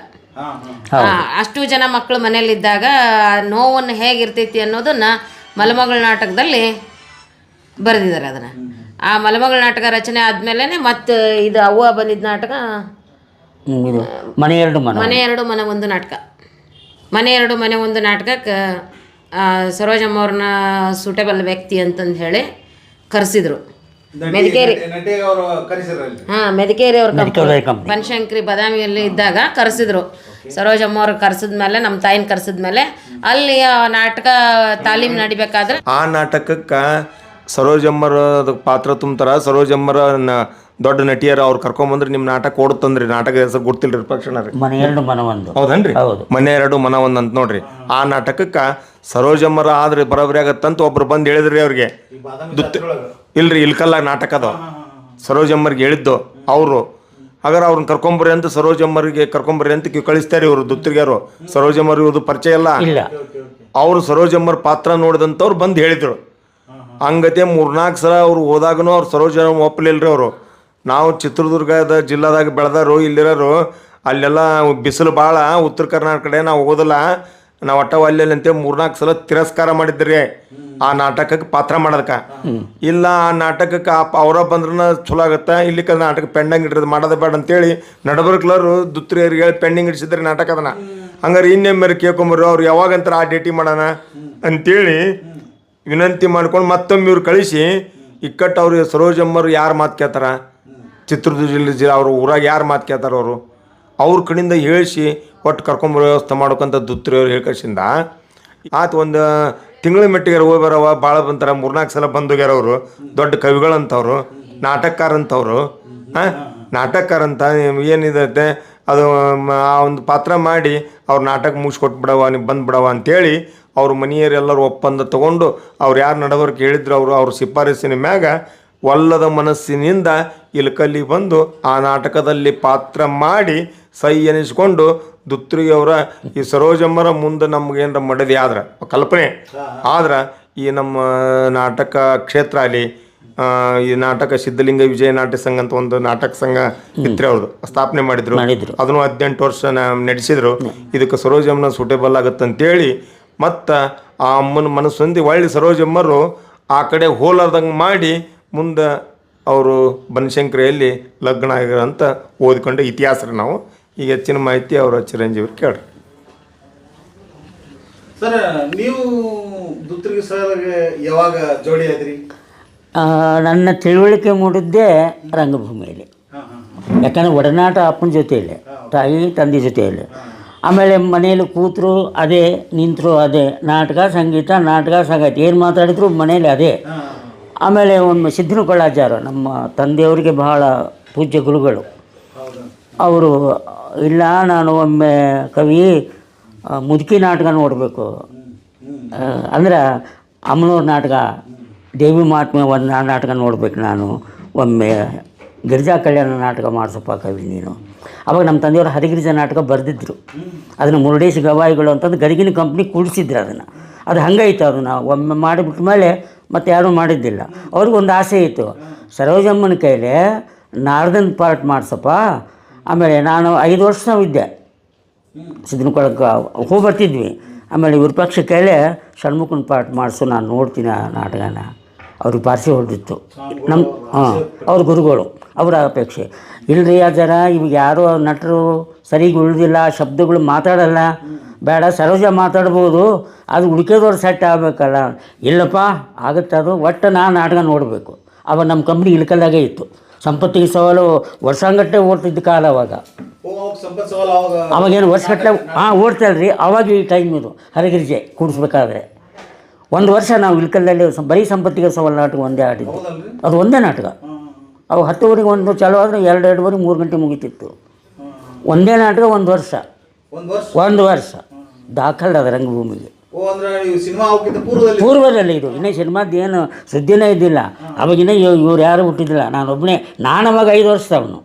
ಅಷ್ಟು ಜನ ಮಕ್ಕಳು ಮನೇಲಿದ್ದಾಗ ನೋವನ್ನು ಹೇಗಿರ್ತೈತಿ ಅನ್ನೋದನ್ನು ಮಲಮಗಳ ನಾಟಕದಲ್ಲಿ ಬರೆದಿದ್ದಾರೆ. ಅದನ್ನು ಆ ಮಲಮಗಳ ನಾಟಕ ರಚನೆ ಆದಮೇಲೆ ಮತ್ತು ಇದು ಅವ್ವ ಬಂದಿದ್ದ ನಾಟಕ ಮನೆ ಎರಡು ಮನ ಒಂದು ನಾಟಕ. ಮನೆ ಎರಡು ಮನೆ ಒಂದು ನಾಟಕಕ್ಕೆ ಸರೋಜಮ್ಮ ಅವ್ರನ್ನ ಸೂಟೇಬಲ್ ವ್ಯಕ್ತಿ ಅಂತಂದು ಹೇಳಿ ಕರೆಸಿದ್ರು. ಮೆದಿಕೇರಿ ಮೆದಿಕೇರಿ ಅವ್ರ ಬನಶಂಕರಿ ಬದಾಮಿಯಲ್ಲಿ ಇದ್ದಾಗ ಕರೆಸಿದ್ರು. ಸರೋಜಮ್ಮ ಅವ್ರು ಕರೆಸಿದ್ಮೇಲೆ ನಮ್ಮ ತಾಯಿನ ಕರೆಸಿದ್ಮೇಲೆ ಅಲ್ಲಿ ನಾಟಕ ತಾಲೀಮ್ ನಡಿಬೇಕಾದ್ರೆ ಆ ನಾಟಕಕ್ಕೆ ಸರೋಜಮ್ಮರ ಪಾತ್ರ ತುಂಬ್ತಾರ. ಸರೋಜಮ್ಮರ ದೊಡ್ಡ ನಟಿಯರ ಅವ್ರು ಕರ್ಕೊಂಬಂದ್ರೆ ನಿಮ್ಮ ನಾಟಕ ಓಡುತ್ತಂದ್ರಿ. ನಾಟಕದ ಹೆಸರು ಗೊತ್ತಿಲ್ರಿ ಪಕ್ಷಣ ರೀ. ಮನೆ ಎರಡು ಮನ ಒಂದು. ಹೌದನ್ರಿ? ಹೌದು. ಮನೆ ಎರಡು ಮನ ಒಂದು ಅಂತ ನೋಡ್ರಿ. ಆ ನಾಟಕಕ್ಕೆ ಸರೋಜಮ್ಮರ ಆದ್ರೆ ಬರೋಬ್ಬರಿ ಆಗತ್ತಂತ ಒಬ್ರು ಬಂದು ಹೇಳಿದ್ರಿ ಅವ್ರಿಗೆ. ಇಲ್ರಿ, ಇಲ್ಕಲ್ಲ ನಾಟಕ ಅದು ಸರೋಜಮ್ಮರಿಗೆ ಹೇಳಿದ್ದು ಅವರು. ಹಾಗಾದ್ರೆ ಅವ್ರನ್ನ ಕರ್ಕೊಂಬರ್ರಿ ಅಂತ ಸರೋಜಮ್ಮರಿಗೆ ಕರ್ಕೊಂಬರ್ರಿ ಅಂತ ಕಳಿಸ್ತಾರೆ ಇವರು ದುತ್ತರಿಗಾರು. ಸರೋಜಮ್ಮರಿಗೆ ಇವ್ರದ್ದು ಪರಿಚಯ ಇಲ್ಲ. ಅವರು ಸರೋಜಮ್ಮರ ಪಾತ್ರ ನೋಡಿದಂಥವ್ರು ಬಂದು ಹೇಳಿದ್ರು. ಹಂಗತೆ 3-4 ಸಲ ಅವ್ರು ಹೋದಾಗನು ಅವ್ರು ಸರೋಜಮ್ಮ ಒಪ್ಪಲಿಲ್ರಿ. ಅವರು ನಾವು ಚಿತ್ರದುರ್ಗದ ಜಿಲ್ಲಾದಾಗ ಬೆಳೆದಾರು, ಇಲ್ಲಿರೋರು ಅಲ್ಲೆಲ್ಲ ಬಿಸಿಲು ಭಾಳ, ಉತ್ತರ ಕರ್ನಾಟಕ ಕಡೆ ನಾವು ಹೋಗೋದಿಲ್ಲ, ನಾವು ಒಟ್ಟವಲ್ಲಿ ಅಂತ 3-4 ಸಲ ತಿರಸ್ಕಾರ ಮಾಡಿದ್ರಿ ಆ ನಾಟಕಕ್ಕೆ ಪಾತ್ರ ಮಾಡೋದಕ್ಕೆ. ಇಲ್ಲ ಆ ನಾಟಕಕ್ಕೆ ಅವರ ಬಂದ್ರನ ಚಲೋ ಆಗತ್ತೆ, ಇಲ್ಲಿ ನಾಟಕ ಪೆಂಡಿಂಗ್ ಇಟ್ಟಿರೋದು ಮಾಡೋದು ಬೇಡ ಅಂತೇಳಿ ನಡಬರ್ಕ್ಲರು ದುತ್ರಿಯರಿಗೆ ಹೇಳಿ ಪೆಂಡಿಂಗ್ ಇಡಿಸಿದ್ರಿ ನಾಟಕ. ಅದನ್ನ ಹಂಗಾರೆ ಇನ್ನೊಮ್ಮೆ ಕೇಳ್ಕೊಂಬರ್ರಿ ಅವ್ರು ಯಾವಾಗಂತಾರೆ ಆ ಡೇಟಿ ಮಾಡೋಣ ಅಂತೇಳಿ ವಿನಂತಿ ಮಾಡ್ಕೊಂಡು ಮತ್ತೊಮ್ಮೆ ಇವ್ರು ಕಳಿಸಿ ಇಕ್ಕಟ್ಟು ಅವ್ರಿಗೆ ಸರೋಜಮ್ಮರು ಯಾರು ಮಾತು ಕೇಳ್ತಾರ, ಚಿತ್ರದುರ್ಗ ಜಿಲ್ಲೆ ಅವ್ರ ಊರಾಗ ಯಾರು ಮಾತು ಕೇಳ್ತಾರ ಅವರು ಅವ್ರ ಕಡೆಯಿಂದ ಹೇಳಿಸಿ ಒಟ್ಟು ಕರ್ಕೊಂಬರೋ ವ್ಯವಸ್ಥೆ ಮಾಡ್ಬೇಕಂತ ದುತ್ರಿಯವ್ರು ಹೇಳ್ಕಸಿಂದ ಆತು. ಒಂದು ತಿಂಗಳ ಮೆಟ್ಟಿಗೆ ಹೋಗಿ ಬರವ ಭಾಳ ಬಂತಾರೆ. 3-4 ಸಲ ಬಂದೋಗ್ಯಾರ ಅವರು. ದೊಡ್ಡ ಕವಿಗಳಂತವ್ರು, ನಾಟಕಕಾರಂತವ್ರು. ನಾಟಕಕಾರಂತ ಏನಿದೆ ಅದು ಆ ಒಂದು ಪಾತ್ರ ಮಾಡಿ ಅವ್ರ ನಾಟಕ ಮುಗಿಸ್ಕೊಟ್ಬಿಡವ, ನೀವು ಬಂದುಬಿಡವ ಅಂತೇಳಿ ಅವ್ರ ಮನೆಯವರೆಲ್ಲರೂ ಒಪ್ಪಂದ ತೊಗೊಂಡು ಅವ್ರು ಯಾರು ನಡವರ್ಕೆ ಹೇಳಿದ್ರು ಅವ್ರ ಶಿಫಾರಸಿನ ಮ್ಯಾಗ ಒಲ್ಲದ ಮನಸ್ಸಿನಿಂದ ಇಲ್ಕಲ್ಲಿ ಬಂದು ಆ ನಾಟಕದಲ್ಲಿ ಪಾತ್ರ ಮಾಡಿ ಸೈ ಎನಿಸ್ಕೊಂಡು ದುತ್ರಿಯವರ ಈ ಸರೋಜಮ್ಮರ ಮುಂದೆ ನಮ್ಗೇನಾರ ಮಡದಿ ಆದ್ರೆ ಕಲ್ಪನೆ ಆದ್ರೆ ಈ ನಮ್ಮ ನಾಟಕ ಕ್ಷೇತ್ರ ಅಲ್ಲಿ ಈ ನಾಟಕ ಸಿದ್ಧಲಿಂಗ ವಿಜಯ ನಾಟ್ಯ ಸಂಘ ಅಂತ ಒಂದು ನಾಟಕ ಸಂಘ ಇತ್ತು, ಅವ್ರದ್ದು ಸ್ಥಾಪನೆ ಮಾಡಿದ್ರು. ಅದನ್ನು 18 ವರ್ಷ ನಡೆಸಿದ್ರು. ಇದಕ್ಕೆ ಸರೋಜಮ್ಮನ ಸೂಟೇಬಲ್ ಆಗುತ್ತಂತೇಳಿ ಮತ್ತು ಆ ಅಮ್ಮನ ಮನಸ್ಸು ಹೊಂದಿ ಒಳ್ಳೆ ಸರೋಜಮ್ಮರು ಆ ಕಡೆ ಹೋಲಾರ್ದಂಗೆ ಮಾಡಿ ಮುಂದೆ ಅವರು ಬನಶಂಕರಿಯಲ್ಲಿ ಲಗ್ನ ಆಗ್ಯಾರ ಅಂತ ಓದ್ಕೊಂಡೆ ಇತಿಹಾಸ ರೀ. ನಾವು ಈಗ ಹೆಚ್ಚಿನ ಮಾಹಿತಿ ಅವರ ಚಿರಂಜೀವಿ ಕೇಳ್ರಿ. ಸರ್, ನೀವು ದುತ್ರಿಗೆ ಸರ್ ಯಾವಾಗ ಜೋಡಿ ಆದ್ರಿ? ನನ್ನ ತಿಳುವಳಿಕೆ ಮೂಡಿದ್ದೇ ರಂಗಭೂಮಿಯಲ್ಲಿ. ಯಾಕಂದರೆ ಒಡನಾಟ ಅಪ್ಪನ ಜೊತೆಯಲ್ಲಿ, ತಾಯಿ ತಂದೆ ಜೊತೆಯಲ್ಲಿ. ಆಮೇಲೆ ಮನೆಯಲ್ಲಿ ಕೂತರು ಅದೇ, ನಿಂತರು ಅದೇ, ನಾಟಕ ಸಂಗೀತ ಏನು ಮಾತಾಡಿದ್ರು ಮನೇಲಿ ಅದೇ. ಆಮೇಲೆ ಒಂದು ಸಿದ್ದನಕೊಳ್ಳಾಚಾರ ನಮ್ಮ ತಂದೆಯವರಿಗೆ ಬಹಳ ಪೂಜ್ಯ ಗುರುಗಳು. ಅವರು ಇಲ್ಲ ನಾನು ಒಮ್ಮೆ ಕವಿ ಮುದುಕಿ ನಾಟಕ ನೋಡಬೇಕು ಅಂದ್ರೆ ಅಮ್ಮನವ್ರ ನಾಟಕ ದೇವಿ ಮಹಾತ್ಮೆ ಒಂದು ನಾಟಕ ನೋಡ್ಬೇಕು, ನಾನು ಒಮ್ಮೆ ಗಿರಿಜಾ ಕಲ್ಯಾಣ ನಾಟಕ ಮಾಡಿಸಪ್ಪ ಕವಿ ನೀನು. ಅವಾಗ ನಮ್ಮ ತಂದೆಯವರು ಹರಿಗಿರಿಜಾ ನಾಟಕ ಬರೆದಿದ್ರು. ಅದನ್ನು ಮುರುಡೇಶ್ ಗವಾಯಿಗಳು ಅಂತಂದು ಗದಗಿನ ಕಂಪ್ನಿ ಕೂಡಿಸಿದ್ರು. ಅದು ಹಂಗಾಯ್ತು. ಅದು ನಾವು ಒಮ್ಮೆ ಮಾಡಿಬಿಟ್ಟ ಮೇಲೆ ಮತ್ತೆ ಯಾರೂ ಮಾಡಿದ್ದಿಲ್ಲ. ಅವ್ರಿಗೊಂದು ಆಸೆ ಇತ್ತು, ಸರೋಜಮ್ಮನ ಕೈಲೇ ನಾರದನ್ ಪಾರ್ಟ್ ಮಾಡಿಸಪ್ಪ. ಆಮೇಲೆ ನಾನು 5 ವರ್ಷ ಇದ್ದೆ ಸಿದ್ದನಕೊಳಕ್ಕೆ ಹೋಗಿ ಬರ್ತಿದ್ವಿ. ಆಮೇಲೆ ವಿರೂಪಾಕ್ಷ ಕೈಲೇ ಷಣ್ಮುಖನ ಪಾರ್ಟ್ ಮಾಡಿಸು, ನಾನು ನೋಡ್ತೀನಿ ಆ ನಾಟಕನ. ಅವ್ರಿಗೆ ಪಾರ್ಸಿ ಹೊಡೆದಿತ್ತು ನಮ್ಮ ಅವ್ರ ಗುರುಗಳು, ಅವರ ಅಪೇಕ್ಷೆ. ಇಲ್ಲರಿ ಜರ ಇವಾಗ ಯಾರೋ ನಟರು ಸರಿಗೆ ಉಳಿದಿಲ್ಲ, ಶಬ್ದಗಳು ಮಾತಾಡಲ್ಲ, ಬೇಡ ಸರೋಜ ಮಾತಾಡ್ಬೋದು, ಅದು ಉಳಿಕೆದವ್ರು ಸೆಟ್ ಆಗಬೇಕಲ್ಲ. ಇಲ್ಲಪ್ಪ ಆಗುತ್ತೆ, ಅದು ಒಟ್ಟು ನಾನು ನಾಟಕ ನೋಡಬೇಕು. ಅವಾಗ ನಮ್ಮ ಕಂಪ್ನಿ ಇಳ್ಕಲ್ಲಾಗೇ ಇತ್ತು. ಸಂಪತ್ತಿಗೆ ಸವಾಲು ವರ್ಷಾಂಗಟ್ಟೆ ಓಡ್ತಿದ್ದ ಕಾಲ ಅವಾಗ. ಅವಾಗೇನು ವರ್ಷಗಟ್ಟಲೆ ಓಡ್ತಲ್ರಿ. ಅವಾಗ ಈ ಟೈಮ್ ಇದು ಹರಗಿರಿಜೆ ಕೂಡಿಸ್ಬೇಕಾದ್ರೆ 1 ವರ್ಷ ನಾವು ಇಳ್ಕಲ್ಲಲ್ಲಿ ಬರೀ ಸಂಪತ್ತಿಗೆ ಸವಾಲು ನಾಟಕ ಒಂದೇ ಆಡಿದ್ದು. ಅದು ಒಂದೇ ನಾಟಕ. ಅವು 10 ಒಂದು ಚಾಲು ಆದರೆ 2-2:30 3 ಗಂಟೆ ಮುಗಿತಿತ್ತು. ಒಂದೇ ನಾಟಕ 1 ವರ್ಷ. 1 ವರ್ಷ ದಾಖಲೆ ಅದು ರಂಗಭೂಮಿಗೆ. ಪೂರ್ವದಲ್ಲಿ ಇದು ಇನ್ನೇ ಸಿನಿಮಾದ ಏನು ಸುದ್ದಿನೇ ಇದ್ದಿಲ್ಲ. ಅವಾಗಿನ್ನ ಇವ್ರು ಯಾರು ಹುಟ್ಟಿದ್ದಿಲ್ಲ, ನಾನೊಬ್ಬನೇ. ನಾನು ಅವಾಗ 5 ವರ್ಷ ಅವನು.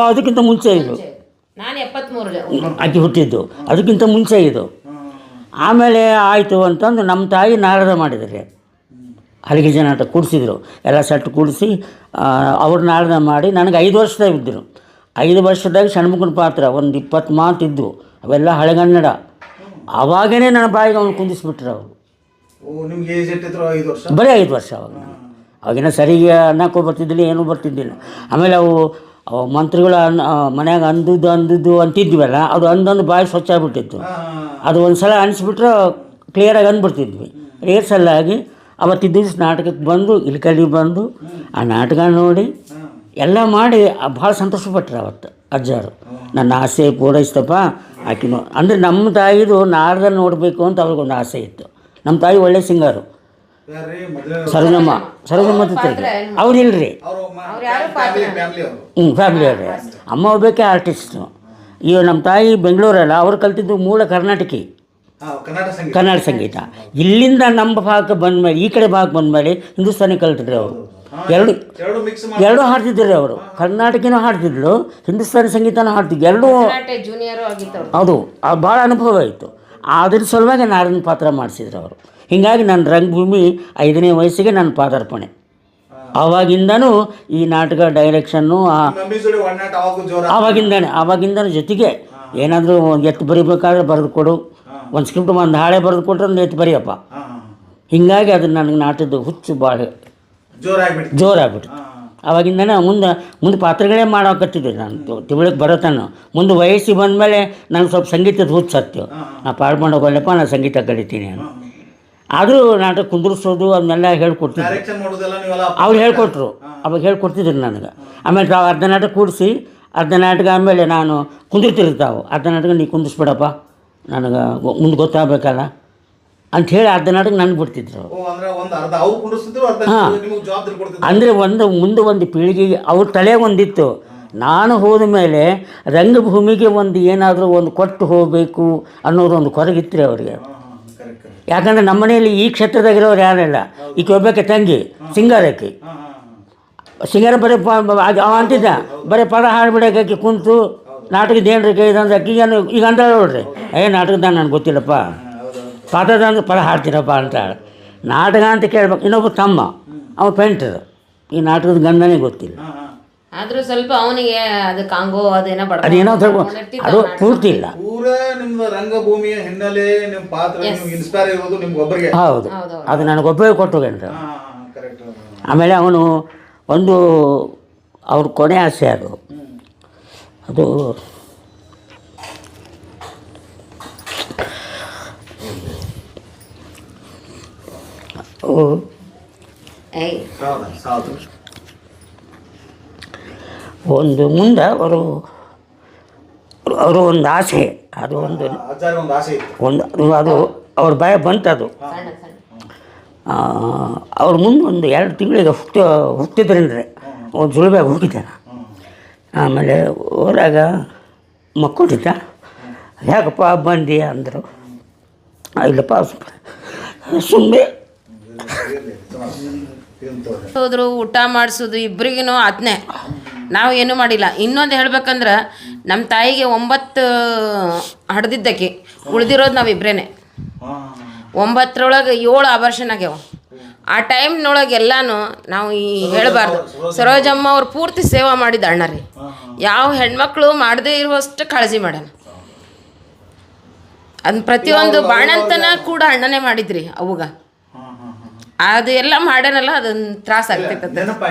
ಅದಕ್ಕಿಂತ ಮುಂಚೆ ಇದು ಆಕೆ ಹುಟ್ಟಿದ್ದು, ಅದಕ್ಕಿಂತ ಮುಂಚೆ ಇದು. ಆಮೇಲೆ ಆಯಿತು ಅಂತಂದು ನಮ್ಮ ತಾಯಿ ನಾರದ ಮಾಡಿದ್ದಾರೆ. ಹಲಗಿಜೆ ನಾಟಕ ಕೂಡಿಸಿದ್ರು, ಎಲ್ಲ ಸೆಟ್ ಕೂಡಿಸಿ ಅವ್ರು ನಾರದ ಮಾಡಿ ನನಗೆ 5 ವರ್ಷದಾಗ ಇದ್ದರು. 5 ವರ್ಷದಾಗ ಷಣ್ಮುಖನ ಪಾತ್ರ ಒಂದು 20 ಮಾತಿದ್ದು, ಅವೆಲ್ಲ ಹಳೆಗನ್ನಡ. ಅವಾಗೇ ನನ್ನ ಬಾಯಿಗೆ ಅವ್ನು ಕುಂದಿಸ್ಬಿಟ್ರು ಅವರು. ಬರೀ 5 ವರ್ಷ ಅವಾಗ. ಅವಾಗಿನ ಸರಿಗೆ ಅನ್ನಕ್ಕೂ ಬರ್ತಿದ್ದಿಲ್ಲ, ಏನೂ ಬರ್ತಿದ್ದಿಲ್ಲ. ಆಮೇಲೆ ಮಂತ್ರಿಗಳು ಮನ್ಯಾಗ ಅಂದುದು ಅಂತಿದ್ವಲ್ಲ ಅದು ಅಂದೊಂದು ಬಾಯಿ ಸ್ವಚ್ಛ ಆಗಿಬಿಟ್ಟಿತ್ತು. ಅದು ಒಂದು ಸಲ ಅನಿಸ್ಬಿಟ್ರೆ ಕ್ಲಿಯರಾಗಿ ಅಂದ್ಬಿಡ್ತಿದ್ವಿ. ರಿಹರ್ಸಲ್ಲಾಗಿ ಅವತ್ತಿದ್ದ ದಿವಸ ನಾಟಕಕ್ಕೆ ಬಂದು ಇಲ್ಕಲ್ಲಿ ಬಂದು ಆ ನಾಟಕ ನೋಡಿ ಎಲ್ಲ ಮಾಡಿ ಭಾಳ ಸಂತೋಷಪಟ್ರು ಅವತ್ತು ಅಜ್ಜಾರು. ನನ್ನ ಆಸೆ ಪೂರೈಸ್ತಪ್ಪ ಆಕಿನೂ ಅಂದರೆ ನಮ್ಮ ತಾಯಿದು ನಾಡ್ದಲ್ಲಿ ನೋಡಬೇಕು ಅಂತ ಅವ್ರಿಗೊಂದು ಆಸೆ ಇತ್ತು. ನಮ್ಮ ತಾಯಿ ಒಳ್ಳೆ ಸಿಂಗರು ಸರೋಜಮ್ಮ ತಿತ್ತರಿಗೆ ಅವ್ರು ಇಲ್ರಿ ಫ್ಯಾಮಿಲಿ ಅವ್ರೆ. ಅಮ್ಮ ಒಬ್ಬಕ್ಕೆ ಆರ್ಟಿಸ್ಟು. ಈಗ ನಮ್ಮ ತಾಯಿ ಬೆಂಗಳೂರಲ್ಲ, ಅವ್ರು ಕಲ್ತಿದ್ದು ಮೂಲ ಕರ್ನಾಟಕಿ ಕನ್ನಡ ಸಂಗೀತ. ಇಲ್ಲಿಂದ ನಮ್ಮ ಭಾಗಕ್ಕೆ ಬಂದಮೇಲೆ ಈ ಕಡೆ ಭಾಗಕ್ಕೆ ಬಂದಮೇಲೆ ಹಿಂದೂಸ್ತಾನಿ ಕಲ್ತಿದ್ರು ಅವರು. ಎರಡು ಹಾಡ್ತಿದ್ರು ಅವರು. ಕರ್ನಾಟಕಿನೂ ಹಾಡ್ತಿದ್ರು, ಹಿಂದೂಸ್ತಾನಿ ಸಂಗೀತನೂ ಹಾಡ್ತಿದ್ರು. ಎರಡೂ ಹೌದು. ಭಾಳ ಅನುಭವ ಇತ್ತು. ಅದ್ರ ಸಲುವಾಗಿ ನಾರನ ಪಾತ್ರ ಮಾಡಿಸಿದ್ರು ಅವರು. ಹೀಗಾಗಿ ನನ್ನ ರಂಗಭೂಮಿ 5ನೇ ವಯಸ್ಸಿಗೆ ನನ್ನ ಪಾದಾರ್ಪಣೆ. ಆವಾಗಿಂದನೂ ಈ ನಾಟಕ ಡೈರೆಕ್ಷನ್ನು ಆವಾಗಿಂದನೇ ಜೊತೆಗೆ ಏನಾದರೂ ಎತ್ತು ಬರೀಬೇಕಾದ್ರೆ ಬರೆದು ಕೊಡು, ಒಂದು ಸ್ಕ್ರಿಪ್ಟ್ ಒಂದು ಹಾಳೆ ಬರೆದು ಕೊಟ್ಟರೆ ಒಂದು ಎತ್ತು ಬರೆಯಪ್ಪ. ಹೀಗಾಗಿ ಅದು ನನಗೆ ನಾಟಕದ ಹುಚ್ಚು ಭಾಳ ಜೋರಾಗ್ಬಿಟ್ಟು ಆವಾಗಿಂದನೇ ಮುಂದೆ ಪಾತ್ರಗಳೇ ಮಾಡೋಕತ್ತಿದ್ದೆ ನಾನು ತಿಳುವಳಿಕೆ ಬರೋತನ. ಮುಂದೆ ವಯಸ್ಸಿಗೆ ಬಂದಮೇಲೆ ನನಗೆ ಸ್ವಲ್ಪ ಸಂಗೀತದ ಹುಚ್ಚು ಹತ್ತು. ನಾ ಪಾಡ್ಕೊಂಡು ಹೋಗಲ್ಲಪ್ಪ, ನಾನು ಸಂಗೀತ ಕಲಿತೀನಿ ನಾನು. ಆದರೂ ನಾಟಕ ಕುಂದ್ರಿಸೋದು ಅದನ್ನೆಲ್ಲ ಹೇಳ್ಕೊಡ್ತಿದ್ರು ಅವ್ರು. ಹೇಳ್ಕೊಟ್ರು, ಅವಾಗ ಹೇಳ್ಕೊಡ್ತಿದ್ರು ನನಗೆ. ಆಮೇಲೆ ಅರ್ಧ ನಾಟಕ ಕೂಡಿಸಿ ಅರ್ಧ ನಾಟಕ ಆದಮೇಲೆ ನಾನು ಕುಂದಿರ್ತಿರ್ತಾವೆ. ಅರ್ಧ ನಾಟಕ ನೀ ಕುಂದಿಸ್ಬಿಡಪ್ಪ, ನನಗೆ ಮುಂದೆ ಗೊತ್ತಾಗಬೇಕಲ್ಲ ಅಂಥೇಳಿ ಅರ್ಧ ನಾಟಕ ನನಗೆ ಬಿಡ್ತಿದ್ರು. ಹಾಂ, ಅಂದರೆ ಮುಂದೆ ಒಂದು ಪೀಳಿಗೆಗೆ ಅವ್ರ ತಲೆ ಒಂದಿತ್ತು. ನಾನು ಹೋದ ಮೇಲೆ ರಂಗಭೂಮಿಗೆ ಒಂದು ಏನಾದರೂ ಒಂದು ಕೊಟ್ಟು ಹೋಗಬೇಕು ಅನ್ನೋದು ಒಂದು ಕೊರಗಿತ್ತು ಅವರಿಗೆ. ಯಾಕಂದರೆ ನಮ್ಮ ಮನೆಯಲ್ಲಿ ಈ ಕ್ಷೇತ್ರದಾಗಿರೋರು ಯಾರಿಲ್ಲ. ಈಕೆ ಒಬ್ಬಕ್ಕೆ ತಂಗಿ ಸಿಂಗಾರಕ್ಕೆ ಬರೀ ಅವ ಅಂತಿದ್ದ ಬರೀ ಪದ ಹಾಡ್ಬಿಡೋಕೆ ಕುಂತು ನಾಟಕದ ಏನ್ರಿ ಕೇಳಿದಂದ್ರೆ ಅಕ್ಕಿಗೇನು ಈಗ ಅಂತ ನೋಡ್ರಿ, ನಾಟಕದ ನನಗೆ ಗೊತ್ತಿಲ್ಲಪ್ಪ, ಪಾತ್ರದ ಅಂದ್ರೆ ಪದ ಹಾಡ್ತೀನಪ್ಪ ಅಂತಾಳೆ. ನಾಟಕ ಅಂತ ಕೇಳ್ಬೇಕು. ಇನ್ನೊಬ್ಬ ತಮ್ಮ ಅವ ಪೇಂಟರ್, ಈ ನಾಟಕದ ಗಂಡನೇ ಗೊತ್ತಿಲ್ಲ. ಆದ್ರೂ ಸ್ವಲ್ಪ ಅವನಿಗೆ ಅದು ಕಾಂಗೋ ಅದೇನೋ ಅದು ಪೂರ್ತಿ ಇಲ್ಲ. ರಂಗಭೂಮಿಯ ಹಿನ್ನೆಲೆ ನಿಮ್ಮ ಪಾತ್ರ ಇನ್ಸ್ಪೈರ್ ಇರೋದು ನಿಮ್ಗೆ ಒಬ್ಬರಿಗೆ. ಹೌದು, ಅದು ನನಗೊಬ್ಬರೇ ಕೊಟ್ಟೋಗೇನ್ರ. ಆಮೇಲೆ ಅವನು ಒಂದು ಅವ್ರ ಕೊನೆ ಆಸೆ ಅದು ಒಂದು ಮುಂದೆ ಅವರು ಒಂದು ಆಸೆ, ಅದು ಒಂದು ಅದು ಅವ್ರ ಭಯ ಬಂತದು. ಅವ್ರ ಮುಂದೆ ಒಂದು 2 ತಿಂಗಳಿಗೆ ಹುಟ್ಟಿದ್ರೇನ್ರಿ ಒಂದು ಸುಲಭ ಹೋಗಿದ್ದೆ. ಆಮೇಲೆ ಊರಾಗ ಮಕ್ಕೊಂಡಿದ್ದ. ಯಾಕಪ್ಪ ಬಂದಿ ಅಂದರು. ಇಲ್ಲಪ್ಪ ಸುಮ್ಮನೆ ಹೋದ್ರು, ಊಟ ಮಾಡಿಸೋದು ಇಬ್ಬರಿಗೂ ಅದನ್ನೇ. ನಾವು ಏನೂ ಮಾಡಿಲ್ಲ. ಇನ್ನೊಂದು ಹೇಳ್ಬೇಕಂದ್ರೆ ನಮ್ಮ ತಾಯಿಗೆ 9 ಹಡ್ದಿದ್ದಕ್ಕೆ ಉಳ್ದಿರೋದು ನಾವಿಬ್ಬರೇ. 9ರೊಳಗೆ 7 ಆಭರ್ಷಣ ಆಗ್ಯಾವ. ಆ ಟೈಮ್ನೊಳಗೆ ಎಲ್ಲನೂ ನಾವು ಹೇಳಬಾರ್ದು. ಸರೋಜಮ್ಮ ಅವ್ರು ಪೂರ್ತಿ ಸೇವಾ ಮಾಡಿದ ಅಣ್ಣ ರೀ. ಯಾವ ಹೆಣ್ಮಕ್ಳು ಮಾಡದೇ ಇರುವಷ್ಟು ಕಾಳಜಿ ಮಾಡ್ಯಾನ. ಅದನ್ನ ಪ್ರತಿಯೊಂದು ಬಾಣಂತನ ಕೂಡ ಅಣ್ಣನೇ ಮಾಡಿದ್ರಿ ಅವಾಗ. ಅದು ಎಲ್ಲ ಮಾಡ್ಯಾನಲ್ಲ, ಅದೊಂದು ತ್ರಾಸ ಆಗ್ತೈತೆ.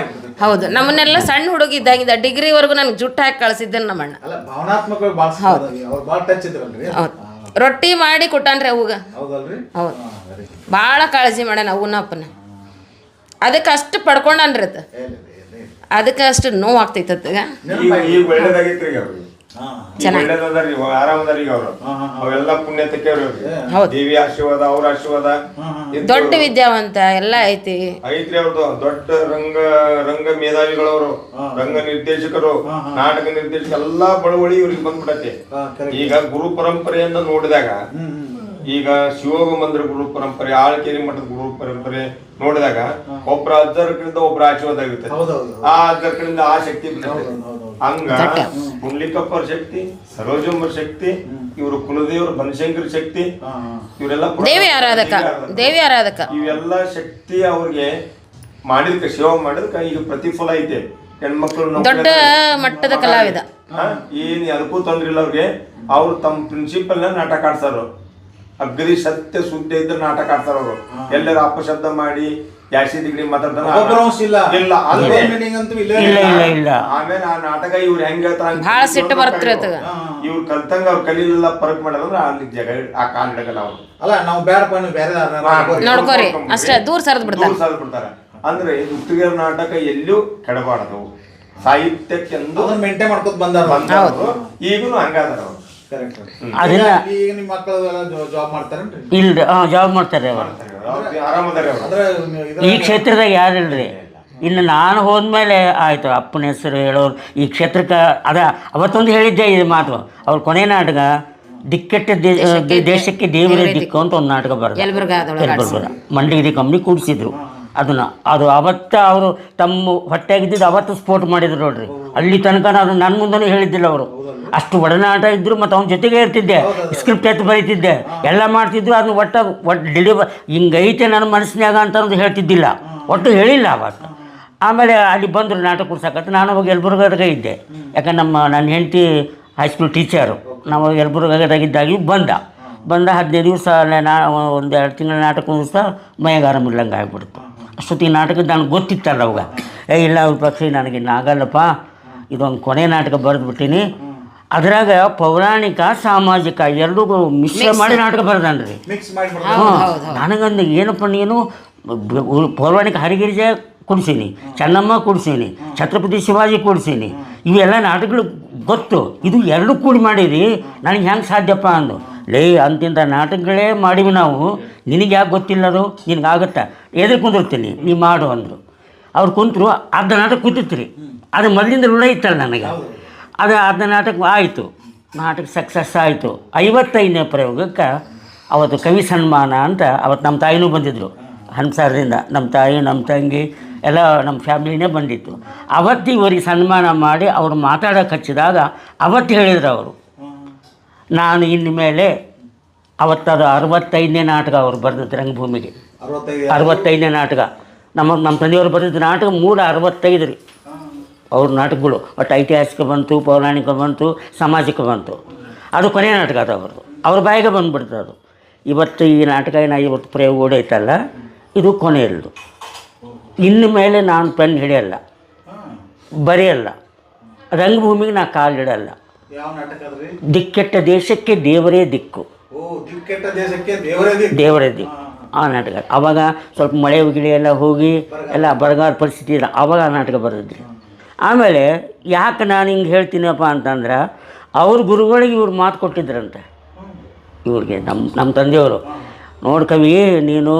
ಹೌದು, ನಮ್ಮನ್ನೆಲ್ಲ ಸಣ್ಣ ಹುಡುಗಿದ್ದಾಗಿದ್ದ ಡಿಗ್ರಿವರೆಗೂ ನನಗೆ ಜುಟ್ಟು ಹಾಕಿ ಕಳಿಸಿದ್ದೆ ನಮ್ಮ ಅಣ್ಣ. ಹೌದು, ರೊಟ್ಟಿ ಮಾಡಿ ಕೊಟ್ಟಾನ್ರಿ ಅವಾಗ. ಹೌದು, ಭಾಳ ಕಾಳಜಿ ಮಾಡ್ಯಾನ ಅವನ ಅಪ್ಪನ. ಅದಕ್ಕೆ ಅಷ್ಟು ಪಡ್ಕೊಂಡನ್ರಿ ಅದು. ಅದಕ್ಕೆ ಅಷ್ಟು ನೋವು ಆಗ್ತೈತಗ. ದೇವಿ ಆಶೀರ್ವಾದ, ಅವ್ರ ಆಶೀರ್ವಾದ, ದೊಡ್ಡ ವಿದ್ಯಾವಂತ ಎಲ್ಲ ಐತಿ ಅವ್ರದ್ದು. ದೊಡ್ಡ ರಂಗ ಮೇಧಾವಿಗಳವರು, ರಂಗ ನಿರ್ದೇಶಕರು, ನಾಟಕ ನಿರ್ದೇಶಕ ಎಲ್ಲಾ ಬಳುವಳಿ ಇವ್ರಿಗೆ ಬಂದ್ಬಿಡತ್ತೆ. ಈಗ ಗುರು ಪರಂಪರೆಯನ್ನ ನೋಡಿದಾಗ, ಈಗ ಶಿವೋಗ ಮಂದಿರ ಗುರು ಪರಂಪರೆ, ಆಳ್ಕೇರಿ ಮಠದ ಗುರು ಪರಂಪರೆ ನೋಡಿದಾಗ ಒಬ್ಬರ ಅಜ್ಜರ ಕಡೆಯಿಂದ ಒಬ್ಬರ ಆಶೀರ್ವಾದ ಆಗುತ್ತೆ. ಆ ಅಜ್ಜರ ಕಡೆಯಿಂದ ಆ ಶಕ್ತಿ ಬರುತ್ತೆ. ಹಂಗ ಪುಂಡ್ಲಿಕಪ್ಪರ ಶಕ್ತಿ, ಸರೋಜಮ್ಮರ ಶಕ್ತಿ, ಇವರು ಕುಲದೇವ್ರ ಬನಶಂಕರ ಶಕ್ತಿ, ಇವರೆಲ್ಲ ದೇವಿ ಆರಾಧಕ. ಇವೆಲ್ಲ ಶಕ್ತಿ ಅವ್ರಿಗೆ ಮಾಡಿದ್ಕ, ಸೇವಾ ಮಾಡಿದ್ಕ ಈಗ ಪ್ರತಿಫಲ ಐತೆ. ಹೆಣ್ಮಕ್ಳು ದೊಡ್ಡ ಮಟ್ಟದ ಕಲಾವಿದ. ಏನ್ ಅದಕ್ಕೂ ತೊಂದ್ರೆ ಇಲ್ಲ ಅವ್ರಿಗೆ. ಅವ್ರು ತಮ್ಮ ಪ್ರಿನ್ಸಿಪಲ್ ನಾಟಕ ಆಡ್ಸಾರು. ಅಗ್ರಿ ಸತ್ಯ ಸುದ್ದಿ ಇದ್ರೆ ನಾಟಕ ಆಡ್ತಾರ ಅವರು. ಎಲ್ಲರ ಅಪಶಬ್ದ ಮಾಡಿ ಜಾಸ್ತಿ ಡಿಗ್ರಿ ಮಾತಾಡ್ತಾರ ಇಲ್ಲ ಆಮೇಲೆ ಆ ನಾಟಕ ಇವ್ರು ಹೆಂಗ್ ಹೇಳ್ತಾರ ಭಾಳ ಸಿಟ್ಟು ಬರ್ತರಿ ಅದ. ಇವ್ರು ಕಲ್ತಂಗ ಅವ್ರು ಕಲೀಲೆಲ್ಲ ಪರಕ್ ಮಾಡದಂದ್ರ ಅಲ್ಲಿ ಜಗ ಆ ಕಾಲ್ ಹಿಡಗಲ್ಲ ಅವ್ರು. ಅಲ್ಲ ನಾವು ಬೇಡಪ್ಪ ಬೇರೆ ನೋಡ್ಕೋರಿ ಅಷ್ಟೇ ದೂರ ಸರಿದ್ ಬಿಡ್ತಾರೆ. ಅಂದ್ರೆ ಉತ್ತಿಗೆ ನಾಟಕ ಎಲ್ಲೂ ಕೆಡಬಾರ್ದು, ಸಾಹಿತ್ಯಕ್ಕೆಂದು ಮೇಂಟೈನ್ ಮಾಡ್ಕೊತ ಬಂದಾರ. ಈಗಲೂ ಹಂಗಾದಾರ ಅವ್ರು. ಅದನ್ನ ಈಗ ನಿಮ್ಮ ಮಕ್ಕಳು ಜಾಬ್ ಮಾಡ್ತಾರೇನ್ರಿ? ಇಲ್ರಿ ಜಾಬ್ ಮಾಡ್ತಾರೆ ಅವರು. ಆರಾಮದಾರೆ ಅವ್ರು. ಈ ಕ್ಷೇತ್ರದಾಗ ಯಾರಿಲ್ರಿ. ಇನ್ನು ನಾನು ಹೋದ್ಮೇಲೆ ಆಯಿತು ಅಪ್ಪನ ಹೆಸರು ಹೇಳೋರು ಈ ಕ್ಷೇತ್ರಕ್ಕೆ ಅವತ್ತೊಂದು ಹೇಳಿದ್ದೆ ಇದು ಮಾತು. ಅವ್ರ ಕೊನೆ ನಾಟಕ ದಿಕ್ಕೆಟ್ಟ ದೇಶಕ್ಕೆ ದೇವರೇ ದಿಕ್ಕು ಅಂತ ಒಂದು ನಾಟಕ ಬರೋದು ಯಲಬುರ್ಗದ ಮಂಡಿಗಿರಿ ಕಂಪ್ನಿ ಕೂಡಿಸಿದ್ರು ಅದನ್ನು. ಅದು ಅವತ್ತ ಅವರು ತಮ್ಮ ಹೊಟ್ಟೆಗಿದ್ದು ಅವತ್ತು ಸ್ಫೋಟ ಮಾಡಿದ್ರು ನೋಡ್ರಿ. ಅಲ್ಲಿ ತನಕ ನಾನು ನನ್ನ ಮುಂದೆನೂ ಹೇಳಿದ್ದಿಲ್ಲ ಅವರು. ಅಷ್ಟು ಒಡನಾಟ ಇದ್ದರು ಮತ್ತು ಅವನ ಜೊತೆಗೆ ಇರ್ತಿದ್ದೆ, ಸ್ಕ್ರಿಪ್ಟ್ ಎತ್ತು ಬರೀತಿದ್ದೆ, ಎಲ್ಲ ಮಾಡ್ತಿದ್ರು. ಅದನ್ನ ಒಟ್ಟು ಹಿಂಗೈತೆ ನನ್ನ ಮನಸ್ಸಿನಾಗ ಅಂತ ಹೇಳ್ತಿದ್ದಿಲ್ಲ, ಒಟ್ಟು ಹೇಳಿಲ್ಲ ಅವತ್ತು. ಆಮೇಲೆ ಅಲ್ಲಿ ಬಂದರು ನಾಟಕ ಕೊಡ್ಸಕತ್ತ. ನಾನು ಅವಾಗ ಯಲಬುರ್ಗದಾಗ ಇದ್ದೆ, ಯಾಕಂದ್ರೆ ನನ್ನ ಹೆಂಡತಿ ಹೈಸ್ಕೂಲ್ ಟೀಚರು. ನಾವು ಯಲಬುರ್ಗದಾಗಿದ್ದಾಗಿ ಬಂದ 15 ದಿವಸ ಒಂದು 2 ತಿಂಗಳ ನಾಟಕ ದಿವಸ ಮೈಗಾರ ಮುಲ್ಲಂಗೆ ಆಗಿಬಿಡ್ತು. ಅಷ್ಟೊತ್ತಿಗೆ ನಾಟಕದ ನನಗೆ ಗೊತ್ತಿತ್ತಲ್ಲ ಅವಾಗ. ಇಲ್ಲ ಅವ್ರ ಪಕ್ಷಿ ನನಗಿನ್ನು ಆಗಲ್ಲಪ್ಪ, ಇದೊಂದು ಕೊನೆ ನಾಟಕ ಬರೆದ್ಬಿಟ್ಟಿನಿ. ಅದ್ರಾಗ ಪೌರಾಣಿಕ ಸಾಮಾಜಿಕ ಎರಡೂ ಮಿಶ್ರ ಮಾಡಿ ನಾಟಕ ಬರೆದನ್ರಿ. ನನಗಂದು ಏನಪ್ಪ ನೀನು ಪೌರಾಣಿಕ ಹರಿಗಿರಿಜ ಕೊಡ್ಸೀನಿ, ಚೆನ್ನಮ್ಮ ಕೊಡ್ಸೀನಿ, ಛತ್ರಪತಿ ಶಿವಾಜಿ ಕೊಡ್ಸೀನಿ, ಇವೆಲ್ಲ ನಾಟಕಗಳು ಗೊತ್ತು. ಇದು ಎರಡು ಕೂಡಿ ಮಾಡಿರಿ, ನನಗೆ ಹೆಂಗೆ ಸಾಧ್ಯಪ್ಪ ಅಂದು. ಅಂತಿಂಥ ನಾಟಕಗಳೇ ಮಾಡಿವಿ ನಾವು, ನಿನಗೆ ಯಾಕೆ ಗೊತ್ತಿಲ್ಲ ಅದು, ನಿನಗಾಗತ್ತಾ ಎದುರು ಕುಂದಿರ್ತೀನಿ ನೀ ಮಾಡು ಅಂದರು. ಅವ್ರು ಕುಂತರು. ಅರ್ಧ ನಾಟಕ ಕೂತಿತ್ರಿ, ಅದು ಮೊದಲಿಂದ ರೂಢ ಇತ್ತಲ್ಲ ನನಗೆ. ಅದು ಅರ್ಧ ನಾಟಕ ಆಯಿತು, ನಾಟಕ ಸಕ್ಸಸ್ ಆಯಿತು. 55ನೇ ಪ್ರಯೋಗಕ್ಕೆ ಅವತ್ತು ಕವಿ ಸನ್ಮಾನ ಅಂತ ಅವತ್ತು ನಮ್ಮ ತಾಯಿನೂ ಬಂದಿದ್ದರು ಹಂಸಾರದಿಂದ. ನಮ್ಮ ತಾಯಿ ನಮ್ಮ ತಂಗಿ ಎಲ್ಲ ನಮ್ಮ ಫ್ಯಾಮಿಲಿನೇ ಬಂದಿತ್ತು. ಅವತ್ತು ಇವರಿಗೆ ಸನ್ಮಾನ ಮಾಡಿ ಅವರು ಮಾತಾಡೋಕೆ ಹಚ್ಚಿದಾಗ ಅವತ್ತು ಹೇಳಿದ್ರು ಅವರು, ನಾನು ಇನ್ಮೇಲೆ ಅವತ್ತದು 65ನೇ ನಾಟಕ ಅವ್ರು ಬರೆದಿದ್ದು ರಂಗಭೂಮಿಗೆ. 65ನೇ ನಾಟಕ ನಮ್ಮ ತಂದೆಯವರು ಬರೆದಿದ್ದ ನಾಟಕ 365 ರೀ ಅವ್ರ ನಾಟಕಗಳು. ಒಟ್ಟು ಐತಿಹಾಸಿಕ ಬಂತು, ಪೌರಾಣಿಕ ಬಂತು, ಸಾಮಾಜಿಕ ಬಂತು. ಅದು ಕೊನೆಯ ನಾಟಕ ಅದು ಅವ್ರದ್ದು, ಅವ್ರ ಬಾಯಿಗೆ ಬಂದುಬಿಡ್ತು ಅದು. ಇವತ್ತು ಈ ನಾಟಕ ಇವತ್ತು ಪ್ರಯೋಗ ಓಡೈತಲ್ಲ, ಇದು ಕೊನೆಯಲ್ದು. ಇನ್ನು ಮೇಲೆ ನಾನು ಪೆನ್ ಹಿಡಿಯಲ್ಲ, ಬರೆಯಲ್ಲ, ರಂಗಭೂಮಿಗೆ ನಾ ಕಾಲಿಡಲ್ಲ. ದಿಕ್ಕೆಟ್ಟ ದೇಶಕ್ಕೆ ದೇವರೇ ದಿಕ್ಕು, ದೇವರೇ ದಿಕ್ಕು ಆ ನಾಟಕ. ಆವಾಗ ಸ್ವಲ್ಪ ಮಳೆ ಗಿಳಿ ಎಲ್ಲ ಹೋಗಿ ಎಲ್ಲ ಬರಗಾಲ ಪರಿಸ್ಥಿತಿ ಇಲ್ಲ, ಆವಾಗ ಆ ನಾಟಕ ಬರೆದಿದ್ರಿ. ಆಮೇಲೆ ಯಾಕೆ ನಾನು ಹಿಂಗೆ ಹೇಳ್ತೀನಪ್ಪ ಅಂತಂದ್ರೆ, ಅವ್ರ ಗುರುಗಳಿಗೆ ಇವ್ರು ಮಾತು ಕೊಟ್ಟಿದ್ರಂತೆ ಇವ್ರಿಗೆ, ನಮ್ಮ ತಂದೆಯವರು. ನೋಡಿ ಕವಿ, ನೀನು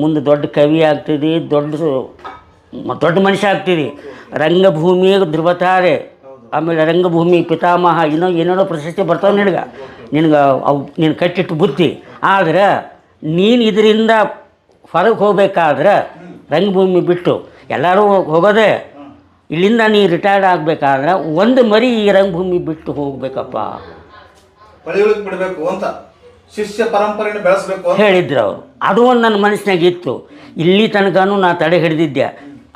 ಮುಂದೆ ದೊಡ್ಡ ಕವಿ ಆಗ್ತಿದ್ದಿ, ದೊಡ್ಡ ಮನುಷ್ಯ ಆಗ್ತಿದ್ದಿ, ರಂಗಭೂಮಿಯ ಧ್ರುವತಾರೆ, ಆಮೇಲೆ ರಂಗಭೂಮಿ ಪಿತಾಮಹ, ಏನೇನೋ ಪ್ರಶಸ್ತಿ ಬರ್ತಾವೆ ನಿನಗೆ ಅವು ನೀನು ಕಟ್ಟಿಟ್ಟು ಬುತ್ತಿ. ಆದರೆ ನೀನು ಇದರಿಂದ ಹೊರಗೆ ಹೋಗ್ಬೇಕಾದ್ರೆ ರಂಗಭೂಮಿ ಬಿಟ್ಟು ಎಲ್ಲರೂ ಹೋಗೋದೆ, ಇಲ್ಲಿಂದ ನೀ ರಿಟೈರ್ಡ್ ಆಗಬೇಕಾದ್ರೆ ಒಂದು ಮರಿ ಈ ರಂಗಭೂಮಿ ಬಿಟ್ಟು ಹೋಗ್ಬೇಕಪ್ಪ, ಬಿಡಬೇಕು ಅಂತ ಶಿಷ್ಯ ಪರಂಪರೆಯನ್ನು ಬೆಳೆಸಬೇಕು ಹೇಳಿದ್ರು ಅವರು. ಅದು ಒಂದು ನನ್ನ ಮನಸ್ಸಿನಾಗ ಇತ್ತು. ಇಲ್ಲಿ ತನಕನೂ ನಾ ತಡೆ ಹಿಡಿದಿದ್ದೆ,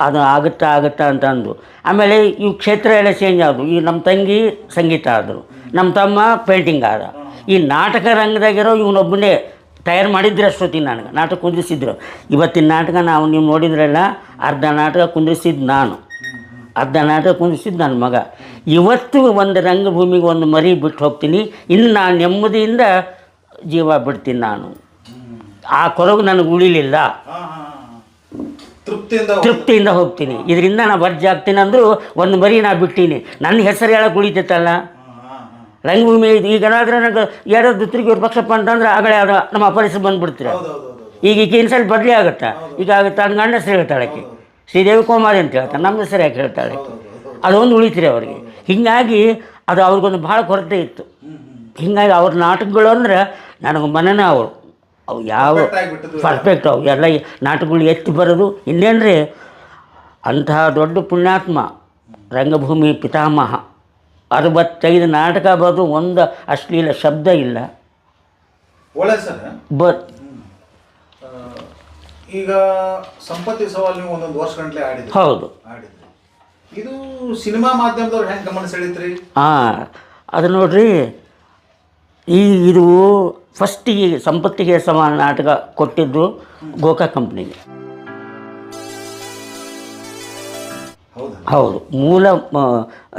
ಅದು ಆಗುತ್ತಾ ಅಂತಂದು. ಆಮೇಲೆ ಇವು ಕ್ಷೇತ್ರ ಎಲ್ಲ ಚೇಂಜ್ ಆದವು. ಈಗ ನಮ್ಮ ತಂಗಿ ಸಂಗೀತ ಆದರು, ನಮ್ಮ ತಮ್ಮ ಪೇಂಟಿಂಗ್ ಆದ. ಈ ನಾಟಕ ರಂಗದಾಗಿರೋ ಇವನೊಬ್ಬನೇ ತಯಾರು ಮಾಡಿದ್ರೆ ಅಷ್ಟೊತ್ತಿಗೆ ನನಗೆ ನಾಟಕ ಕುಂದಿಸಿದ್ರು. ಇವತ್ತಿನ ನಾಟಕ ನೀವು ನೋಡಿದ್ರಲ್ಲ, ಅರ್ಧ ನಾಟಕ ಕುಂದಿಸಿದ್ದು ನಾನು, ಅರ್ಧ ನಾಟಕ ಕುಂದಿಸಿದ್ದು ನನ್ನ ಮಗ. ಇವತ್ತು ಒಂದು ರಂಗಭೂಮಿಗೆ ಒಂದು ಮರಿ ಬಿಟ್ಟು ಹೋಗ್ತೀನಿ, ಇನ್ನು ನಾನು ನೆಮ್ಮದಿಯಿಂದ ಜೀವ ಬಿಡ್ತೀನಿ. ನಾನು ಆ ಕೊರಗು ನನಗೆ ಉಳಿಲಿಲ್ಲ, ತೃಪ್ತಿಯಿಂದ ಹೋಗ್ತೀನಿ. ಇದರಿಂದ ನಾನು ವರ್ಜೆ ಆಗ್ತೀನಿ ಅಂದರೂ ಒಂದು ಮರಿ ನಾ ಬಿಟ್ಟೀನಿ. ನನ್ನ ಹೆಸರು ಹೇಳಕ್ಕೆ ಉಳಿತೈತಲ್ಲ ರಂಗಭೂಮಿ. ಈಗೇನಾದ್ರೆ ನನಗೆ ಯಾರೋ ದುತ್ರಿಗೆ ಇವ್ರ ಪಕ್ಷಪ್ಪ ಅಂತಂದ್ರೆ ಆಗಲೇ ಅದು ನಮ್ಮ ಅಪರಿಸ ಬಂದುಬಿಡ್ತೀರ. ಈಗ ಇನ್ಸಲ್ ಬದಲಿ ಆಗುತ್ತಾ, ಈಗ ಆಗುತ್ತೆ ಅದು ಗಂಡ ಹೆಸರು ಹೇಳ್ತಾಳೆ ಆಕೆ, ಶ್ರೀದೇವಿ ಕುಮಾರಿ ಅಂತ ಹೇಳ್ತಾಳೆ, ನಮ್ಮ ಹೆಸರು ಯಾಕೆ ಹೇಳ್ತಾಳೆ ಆಕೆ, ಅದೊಂದು ಉಳಿತೀರಿ ಅವ್ರಿಗೆ. ಹೀಗಾಗಿ ಅದು ಅವ್ರಿಗೊಂದು ಭಾಳ ಕೊರತೆ ಇತ್ತು. ಹೀಗಾಗಿ ಅವ್ರ ನಾಟಕಗಳು ಅಂದ್ರೆ ನನಗೆ ಮನನ ಅವು ಯಾವ ಪರ್ಫೆಕ್ಟ್, ಅವು ಎಲ್ಲ ನಾಟಕಗಳು ಎತ್ತಿ ಬರೋದು. ಇನ್ನೇನ್ರಿ ಅಂತಹ ದೊಡ್ಡ ಪುಣ್ಯಾತ್ಮ ರಂಗಭೂಮಿ ಪಿತಾಮಹ, 65 ನಾಟಕ ಬರೋದು, ಒಂದು ಅಶ್ಲೀಲ ಶಬ್ದ ಇಲ್ಲ. ಒಳ್ಳೆ ಸರ್. ಈಗ ಸಂಪತ್ತಿ ಸವಾಲು ನೀವು ಒಂದೊಂದು ವರ್ಷ ಗಂಟಲೆ ಆಡಿದ್ರಿ. ಹೌದು, ಇದು ಸಿನಿಮಾ ಮಾಧ್ಯಮದವ್ರು ಹೆಂಗೆ ಗಮನ ಸೆಳೀತ್ರಿ? ಅದು ನೋಡ್ರಿ, ಇದು ಫಸ್ಟಿಗೆ ಸಂಪತ್ತಿಗೆ ಸಮಾನ ನಾಟಕ ಕೊಟ್ಟಿದ್ದು ಗೋಕಾಕ್ ಕಂಪ್ನಿಗೆ. ಹೌದು, ಮೂಲ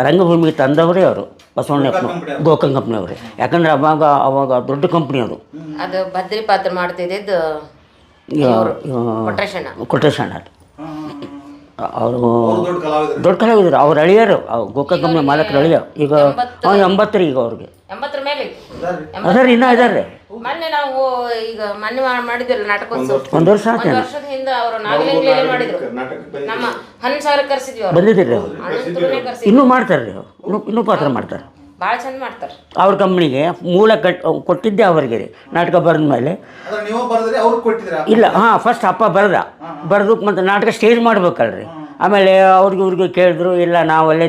ರಂಗಭೂಮಿಗೆ ತಂದವರೇ ಅವರು ಬಸವಣ್ಣಪ್ಪ ಗೋಕಾಕ್ ಕಂಪ್ನಿಯವರೇ. ಯಾಕಂದರೆ ಅವಾಗ ದೊಡ್ಡ ಕಂಪ್ನಿ ಅದು. ಅದು ಭದ್ರಿ ಪಾತ್ರ ಮಾಡ್ತಿದ್ದು ಕೊಟ್ರೇಶಣ್ಣ ಅವರು ದೊಡ್ಡ ಕಲಾವಿದರು. ಅವ್ರು ಅಳಿಯರು, ಗೋಕಾಕ್ ಕಂಪ್ನಿ ಮಾಲಕರು ಅಳಿಯ. ಈಗ 80 ಈಗ ಅವ್ರಿಗೆ 80 ಮೇಲೆ ಅದಾರೆ, ಇನ್ನೂ ಇದಾರೆ. ಮೊನ್ನೆ ನಾವು ಈಗ ಮೊನ್ನೆ ಮಾಡಿದ್ವಲ್ಲ ನಾಟಕೋತ್ಸವ, 1 ವರ್ಷ ಆಯ್ತು. 1 ವರ್ಷದ ಹಿಂದೆ ಅವರು ನಾಗಲಿಂಗ್ಲೇ ಮಾಡಿದ್ರು. ನಮ್ಮ 11,000 ಕರ್ಸಿದ್ವಿ ಅವ್ರು. ಬಂದಿದ್ದೀರಿ ಅವರು, ಇನ್ನೂ ಮಾಡ್ತಾರೆ ರೀ. ಇನ್ನೂ ಪಾತ್ರ ಮಾಡ್ತಾರೆ, ಭಾಳ ಚಂದ ಮಾಡ್ತಾರೆ. ಅವ್ರ ಕಂಪ್ನಿಗೆ ಮೂಲ ಕೊಟ್ಟಿದ್ದೆ ಅವರಿಗೆ ರೀ. ನಾಟಕ ಬರೆದ ಮೇಲೆ ಇಲ್ಲ, ಫಸ್ಟ್ ಅಪ್ಪ ಬರೆದು ಮತ್ತು ನಾಟಕ ಸ್ಟೇಜ್ ಮಾಡ್ಬೇಕಲ್ರಿ. ಆಮೇಲೆ ಇವ್ರಿಗೆ ಕೇಳಿದ್ರು, ಇಲ್ಲ ನಾವಲ್ಲೇ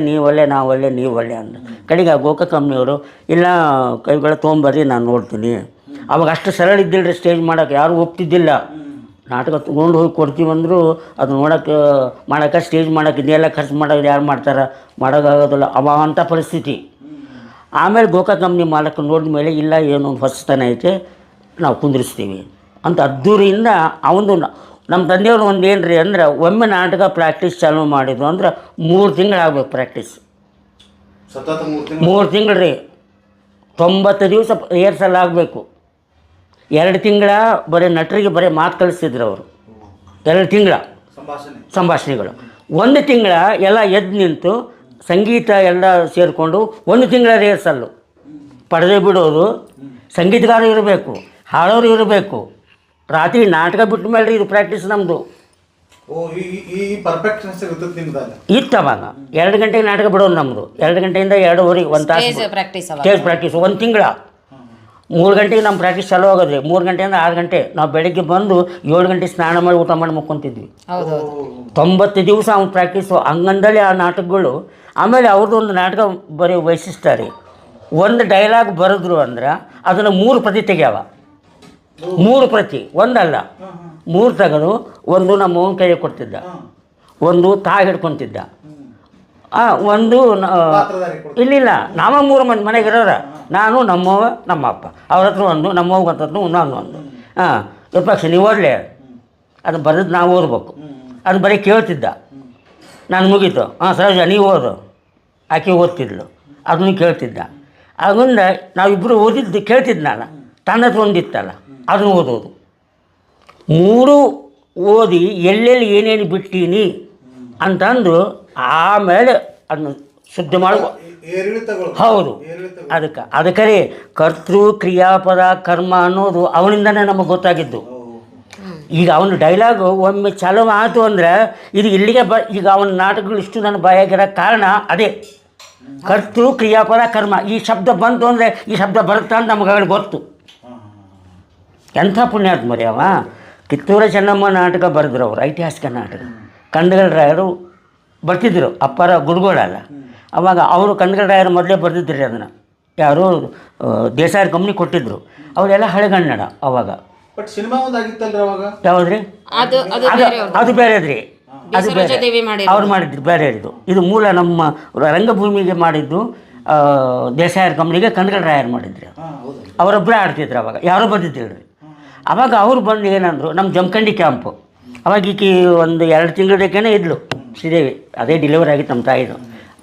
ನೀವಲ್ಲೇ ಅಂದ. ಕಡೆಗೆ ಗೋಕಾಕ್ ಕಂಪ್ನಿಯವರು ಇಲ್ಲ ಕೈಗಳ ತೊಗೊಂಬರ್ರಿ ನಾನು ನೋಡ್ತೀನಿ. ಅವಾಗ ಅಷ್ಟು ಸರಳ ಇದ್ದಿಲ್ಲ ರೀ ಸ್ಟೇಜ್ ಮಾಡೋಕೆ, ಯಾರೂ ಒಪ್ತಿದ್ದಿಲ್ಲ. ನಾಟಕ ತೊಗೊಂಡು ಹೋಗಿ ಕೊಡ್ತೀವಂದ್ರು ಅದು ಮಾಡೋಕೆ ಸ್ಟೇಜ್ ಮಾಡೋಕೆ ಇದೆಲ್ಲ ಖರ್ಚು ಮಾಡೋದು ಯಾರು ಮಾಡ್ತಾರೆ, ಮಾಡೋಕ್ಕಾಗೋದಿಲ್ಲ ಅಂಥ ಪರಿಸ್ಥಿತಿ. ಆಮೇಲೆ ಗೋಕಾಕ್ ಕಂಪ್ನಿ ಮಾಲಕ ನೋಡಿದ ಮೇಲೆ ಇಲ್ಲ ಏನೋ ಹೊಸತನ ಐತೆ, ನಾವು ಕುಂದಿರಿಸ್ತೀವಿ ಅಂತ ಅದ್ದೂರಿಯಿಂದ ಅವನು. ನಮ್ಮ ತಂದೆಯವರು ಒಂದು ಏನು ರೀ ಅಂದ್ರೆ, ಒಮ್ಮೆ ನಾಟಕ ಪ್ರಾಕ್ಟೀಸ್ ಚಾಲೂ ಮಾಡಿದ್ರು ಅಂದ್ರೆ 3 ತಿಂಗಳು ಆಗ್ಬೇಕು ಪ್ರಾಕ್ಟೀಸ್. 3 ತಿಂಗಳು ರೀ, 90 ದಿವಸ ರಿಹರ್ಸಲ್ ಆಗಬೇಕು. 2 ತಿಂಗಳ ಬರೀ ನಟರಿಗೆ ಬರೀ ಮಾತು ಕಳಿಸ್ತಿದ್ರು ಅವರು. 2 ತಿಂಗಳ ಸಂಭಾಷಣೆಗಳು. 1 ತಿಂಗಳ ಎಲ್ಲ ಎದ್ದು ನಿಂತು ಸಂಗೀತ ಎಲ್ಲ ಸೇರಿಕೊಂಡು 1 ತಿಂಗಳ ರಿಹರ್ಸಲ್ಲು. ಪಡೆದೇ ಬಿಡೋದು, ಸಂಗೀತಗಾರ ಇರಬೇಕು, ಹಾಡೋರು ಇರಬೇಕು. ರಾತ್ರಿ ನಾಟಕ ಬಿಟ್ಟ ಮೇಲೆ ಇದು ಪ್ರಾಕ್ಟೀಸ್ ನಮ್ಮದು ಇತ್ತು. ಅವಾಗ 2 ಗಂಟೆಗೆ ನಾಟಕ ಬಿಡೋದು ನಮ್ಮದು. 2 ಗಂಟೆಯಿಂದ 2:30 1 ತಾಸು ಸ್ಟೇಜ್ ಪ್ರಾಕ್ಟೀಸ್. 1 ತಿಂಗಳ 3 ಗಂಟೆಗೆ ನಮ್ಮ ಪ್ರಾಕ್ಟೀಸ್ ಚಾಲೂ ಆಗೋದ್ರಿ. 3 ಗಂಟೆಯಿಂದ 6 ಗಂಟೆ ನಾವು ಬೆಳಗ್ಗೆ ಬಂದು 7 ಗಂಟೆ ಸ್ನಾನ ಮಾಡಿ ಊಟ ಮಾಡಿ ಮುಕ್ಕೊಂತಿದ್ವಿ. 90 ದಿವಸ ಅವ್ನು ಪ್ರಾಕ್ಟೀಸು. ಹಂಗಂದಲ್ಲಿ ಆ ನಾಟಕಗಳು. ಆಮೇಲೆ ಅವ್ರದ್ದು ಒಂದು ನಾಟಕ ಬರೀ ವೈಶಿಷ್ಟ್ಯ ರೀ, ಒಂದು ಡೈಲಾಗ್ ಬರೆದ್ರು ಅಂದ್ರೆ ಅದನ್ನು 3 ಪ್ರತಿ ತೆಗ್ಯಾವ. 3 ಪ್ರತಿ, ಒಂದಲ್ಲ 3 ತೆಗೆದು, ಒಂದು ನಮ್ಮ ಅವನ ಕೈಗೆ ಕೊಡ್ತಿದ್ದ, ಒಂದು ಹಿಡ್ಕೊತಿದ್ದ, ಒಂದು ಇಲ್ಲಿಲ್ಲ ನಾವ 3 ಮಂದಿ ಮನೆಗಿರೋರ, ನಾನು ನಮ್ಮವ್ವ ನಮ್ಮ ಅಪ್ಪ. ಅವ್ರ ಹತ್ರ ಒಂದು, ನಮ್ಮವ್ವ ಹತ್ರ ಒಂದು. ವಿಪಕ್ಷ ನೀವು ಓದಲೇ ಅದು ಬರೆದು ನಾವು ಓದ್ಬೇಕು. ಅದು ಬರೀ ಕೇಳ್ತಿದ್ದ. ನಾನು ಮುಗೀತು, ಸರೋಜ ನೀವು ಓದು, ಆಕೆ ಓದ್ತಿದ್ಲು, ಅದನ್ನು ಕೇಳ್ತಿದ್ದ. ಅದರಿಂದ ನಾವಿಬ್ಬರು ಓದಿದ್ದು ಕೇಳ್ತಿದ್ದು. ನಾನು ತನ್ನ ಹತ್ರ ಒಂದಿತ್ತಲ್ಲ ಅದನ್ನು ಓದೋದು. 3 ಓದಿ ಎಲ್ಲೆಲ್ಲಿ ಏನೇನು ಬಿಟ್ಟೀನಿ ಅಂತಂದು ಆಮೇಲೆ ಅದನ್ನು ಶುದ್ಧ ಮಾಡುವ. ಹೌದು, ಅದಕ್ಕೆ ಕರ್ತೃ ಕ್ರಿಯಾಪದ ಕರ್ಮ ಅನ್ನೋದು ಅವನಿಂದನೇ ನಮಗೆ ಗೊತ್ತಾಗಿದ್ದು. ಈಗ ಅವನ ಡೈಲಾಗು ಒಮ್ಮೆ ಚಾಲೂ ಆಯಿತು ಅಂದರೆ ಇದು ಇಲ್ಲಿಗೆ ಈಗ ಅವನ ನಾಟಕಗಳು ಇಷ್ಟು ನನ್ನ ಬಾಯಾಗಿರೋ ಕಾರಣ ಅದೇ. ಕರ್ತೃ ಕ್ರಿಯಾಪದ ಕರ್ಮ ಈ ಶಬ್ದ ಬಂತು ಅಂದರೆ ಈ ಶಬ್ದ ಬರುತ್ತಾ ಅಂತ ನಮಗೆ ಗೊತ್ತು. ಎಂಥ ಪುಣ್ಯಾತ್ಮ ರೀ ಅವ. ಕಿತ್ತೂರ ಚೆನ್ನಮ್ಮ ನಾಟಕ ಬರೆದ್ರು ಅವರು, ಐತಿಹಾಸಿಕ ನಾಟಕ. ಕಂದಗಲ್ ರಾಯರು ಬರ್ತಿದ್ದರು, ಅಪ್ಪರ ಗುರುಗಳಲ್ಲ. ಅವಾಗ ಅವರು ಕಂದಗಲ್ ರಾಯರು ಮೊದಲೇ ಬರ್ತಿದ್ರಿ ಅದನ್ನು. ಯಾರು ದೇಸಾಯರ್ ಕಂಪ್ನಿ ಕೊಟ್ಟಿದ್ದರು. ಅವರೆಲ್ಲ ಹಳೆಗನ್ನಡ ಅವಾಗ. ಬಟ್ ಸಿನಿಮಾ ಒಂದಾಗಿತ್ತಲ್ರಿ ಅವಾಗ. ಯಾವುದ್ರಿ? ಅದು ಬೇರೆದ್ರಿ, ಅದು ಬೇರೆ ಅವ್ರು ಮಾಡಿದ್ರು, ಬೇರೆ ಇದು ಮೂಲ ನಮ್ಮ ರಂಗಭೂಮಿಗೆ ಮಾಡಿದ್ದು ದೇಸಾಯರ್ ಕಂಪ್ನಿಗೆ ಕಂದಗಲ್ ರಾಯರು ಮಾಡಿದ್ರು. ಅವರೊಬ್ಬರೇ ಆಡ್ತಿದ್ರು ಅವಾಗ, ಯಾರೂ ಬಂದಿದ್ದಿಲ್ರಿ. ಅವಾಗ ಅವ್ರು ಬಂದು ಏನಂದರು, ನಮ್ಮ ಜಮಖಂಡಿ ಕ್ಯಾಂಪು ಅವಾಗ ಈಕಿ ಒಂದು 2 ತಿಂಗಳದಕ್ಕೇನೆ ಇದ್ಲು ಶ್ರೀದೇವಿ, ಅದೇ ಡೆಲಿವರಿ ಆಗಿತ್ತು ನಮ್ಮ ತಾಯಿದು.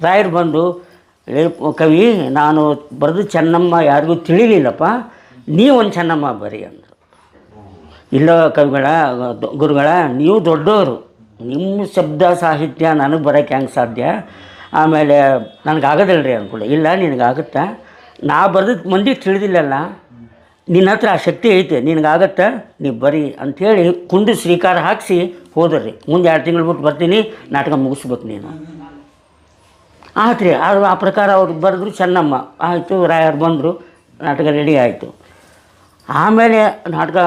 ರಾಯರು ಬಂದು, ಕವಿ ನಾನು ಬರೆದು ಚೆನ್ನಮ್ಮ ಯಾರಿಗೂ ತಿಳಿಲಿಲ್ಲಪ್ಪ, ನೀವೊಂದು ಚೆನ್ನಮ್ಮ ಬರೀ ಅಂದರು. ಇಲ್ಲ ಕವಿಗಳ ಗುರುಗಳ, ನೀವು ದೊಡ್ಡವರು, ನಿಮ್ಮ ಶಬ್ದ ಸಾಹಿತ್ಯ ನನಗೆ ಬರೋಕ್ಕೆ ಹೆಂಗೆ ಸಾಧ್ಯ? ಆಮೇಲೆ ನನಗಾಗೋದಿಲ್ಲ ರೀ ಅಂದ್ಕೊಳ್ಳಿ. ಇಲ್ಲ ನಿನಗಾಗುತ್ತಾ, ನಾ ಬರೆದು ಮಂದಿಗೆ ತಿಳಿದಿಲ್ಲಲ್ಲ, ನಿನ್ನ ಹತ್ರ ಆ ಶಕ್ತಿ ಐತೆ, ನಿನಗಾಗತ್ತಾ, ನೀವು ಬರೀ ಅಂಥೇಳಿ ಕುಂಡು ಶ್ರೀಕಾರ ಹಾಕಿಸಿ ಹೋದ್ರಿ. ಮುಂದೆ 2 ತಿಂಗಳು ಬಿಟ್ಟು ಬರ್ತೀನಿ, ನಾಟಕ ಮುಗಿಸ್ಬೇಕು ನೀನು. ಆಯ್ತು ರೀ. ಆ ಪ್ರಕಾರ ಅವ್ರು ಬರೆದ್ರು. ಚೆನ್ನಮ್ಮ ಆಯಿತು, ರಾಯರು ಬಂದರು, ನಾಟಕ ರೆಡಿ ಆಯಿತು. ಆಮೇಲೆ ನಾಟಕ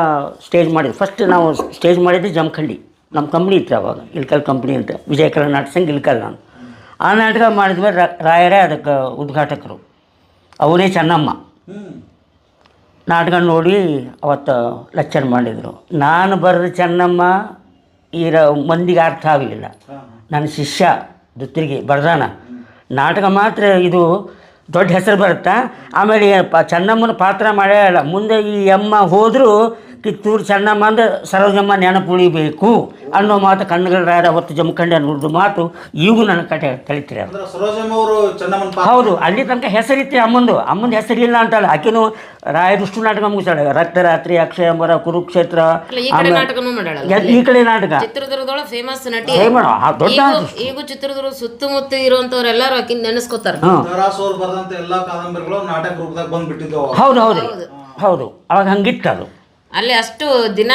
ಸ್ಟೇಜ್ ಮಾಡಿದ್ವಿ. ಫಸ್ಟ್ ನಾವು ಸ್ಟೇಜ್ ಮಾಡಿದ್ದು ಜಮಖಂಡಿ, ನಮ್ಮ ಕಂಪ್ನಿ ಇತ್ತು ಅವಾಗ, ಇಲ್ಕಲ್ ಕಂಪ್ನಿ ಅಂತ, ವಿಜಯ ಕಲಾ ನಾಟಕ ಸಂಘ ಇಲ್ಕಲ್. ನಾನು ಆ ನಾಟಕ ಮಾಡಿದ್ಮೇಲೆ ರಾಯರೇ ಅದಕ್ಕೆ ಉದ್ಘಾಟಕರು, ಅವರೇ ಚೆನ್ನಮ್ಮ. ನಾಟಕ ನೋಡಿ ಅವತ್ತು ಲೆಕ್ಚರ್ ಮಾಡಿದರು. ನಾನು ಬರೆದ ಚೆನ್ನಮ್ಮ ಮಂದಿಗೆ ಅರ್ಥ ಆಗಲಿಲ್ಲ. ನನ್ನ ಶಿಷ್ಯ ದುತ್ತಿರಿಗೆ ಬರ್ದಾನ ನಾಟಕ ಮಾತ್ರ ಇದು ದೊಡ್ಡ ಹೆಸರು ಬರುತ್ತಾ. ಆಮೇಲೆ ಚೆನ್ನಮ್ಮನ ಪಾತ್ರ ಮಾಡ್ಯಾಳ. ಮುಂದೆ ಈ ಅಮ್ಮ ಹೋದರೂ ಕಿತ್ತೂರು ಚೆನ್ನಮ್ಮ ಅಂದ್ರೆ ಸರೋಜಮ್ಮ ನೆನಪು ಉಳಿಬೇಕು ಅನ್ನೋ ಮಾತು ಕಣ್ಣುಗಳ ರಾಯರ ಅವತ್ತು ಜಮಖಂಡಿ ಅನ್ನೋದು ಮಾತು ಈಗೂ ನನ್ನ ಕಡೆ ತಳಿತೀರ. ಸರೋಜಮ್ಮ ಅವರು ಚೆನ್ನಮ್ಮನ ಹೌದು, ಅಲ್ಲಿ ತನಕ ಹೆಸರಿತ್ತೆ ಅಮ್ಮಂದು ಹೆಸರಿಲ್ಲ ಅಂತಲ್ಲ. ಆಕೆನು ರಾಯರುಷ್ಟು ನಾಟಕ ಮುಗಿಸಾಳೆ. ರಕ್ತರಾತ್ರಿ, ಅಕ್ಷಯಂಬರ, ಕುರುಕ್ಷೇತ್ರ, ಈ ಕಡೆ ನಾಟಕನೂ ಮಾಡಾಳ. ಈ ಕಡೆ ನಾಟಕ. ಚಿತ್ರದುರ್ಗದೊಳಗೆ ಫೇಮಸ್ ನಟಿ. ದೊಡ್ಡ ಈಗ ಚಿತ್ರದುರ್ಗ ಸುತ್ತಮುತ್ತ ಇರುವಂತವ್ರೆಲ್ಲಾರು ಆಕಿನ ನೆನೆಸ್ಕೋತಾರ. ತರಾಸು ಅವ್ರು ಬರೆದಂತ ಎಲ್ಲಾ ಕಾದಂಬರಿಗಳು ನಾಟಕ ರೂಪದಾಗ ಬಂದ್ಬಿಟ್ಟಿದ್ದವು. ಹೌದು ಹೌದು ಹೌದು, ಅವಾಗ ಹಂಗಿತ್ತು ಅದು. ಅಲ್ಲಿ ಅಷ್ಟು ದಿನ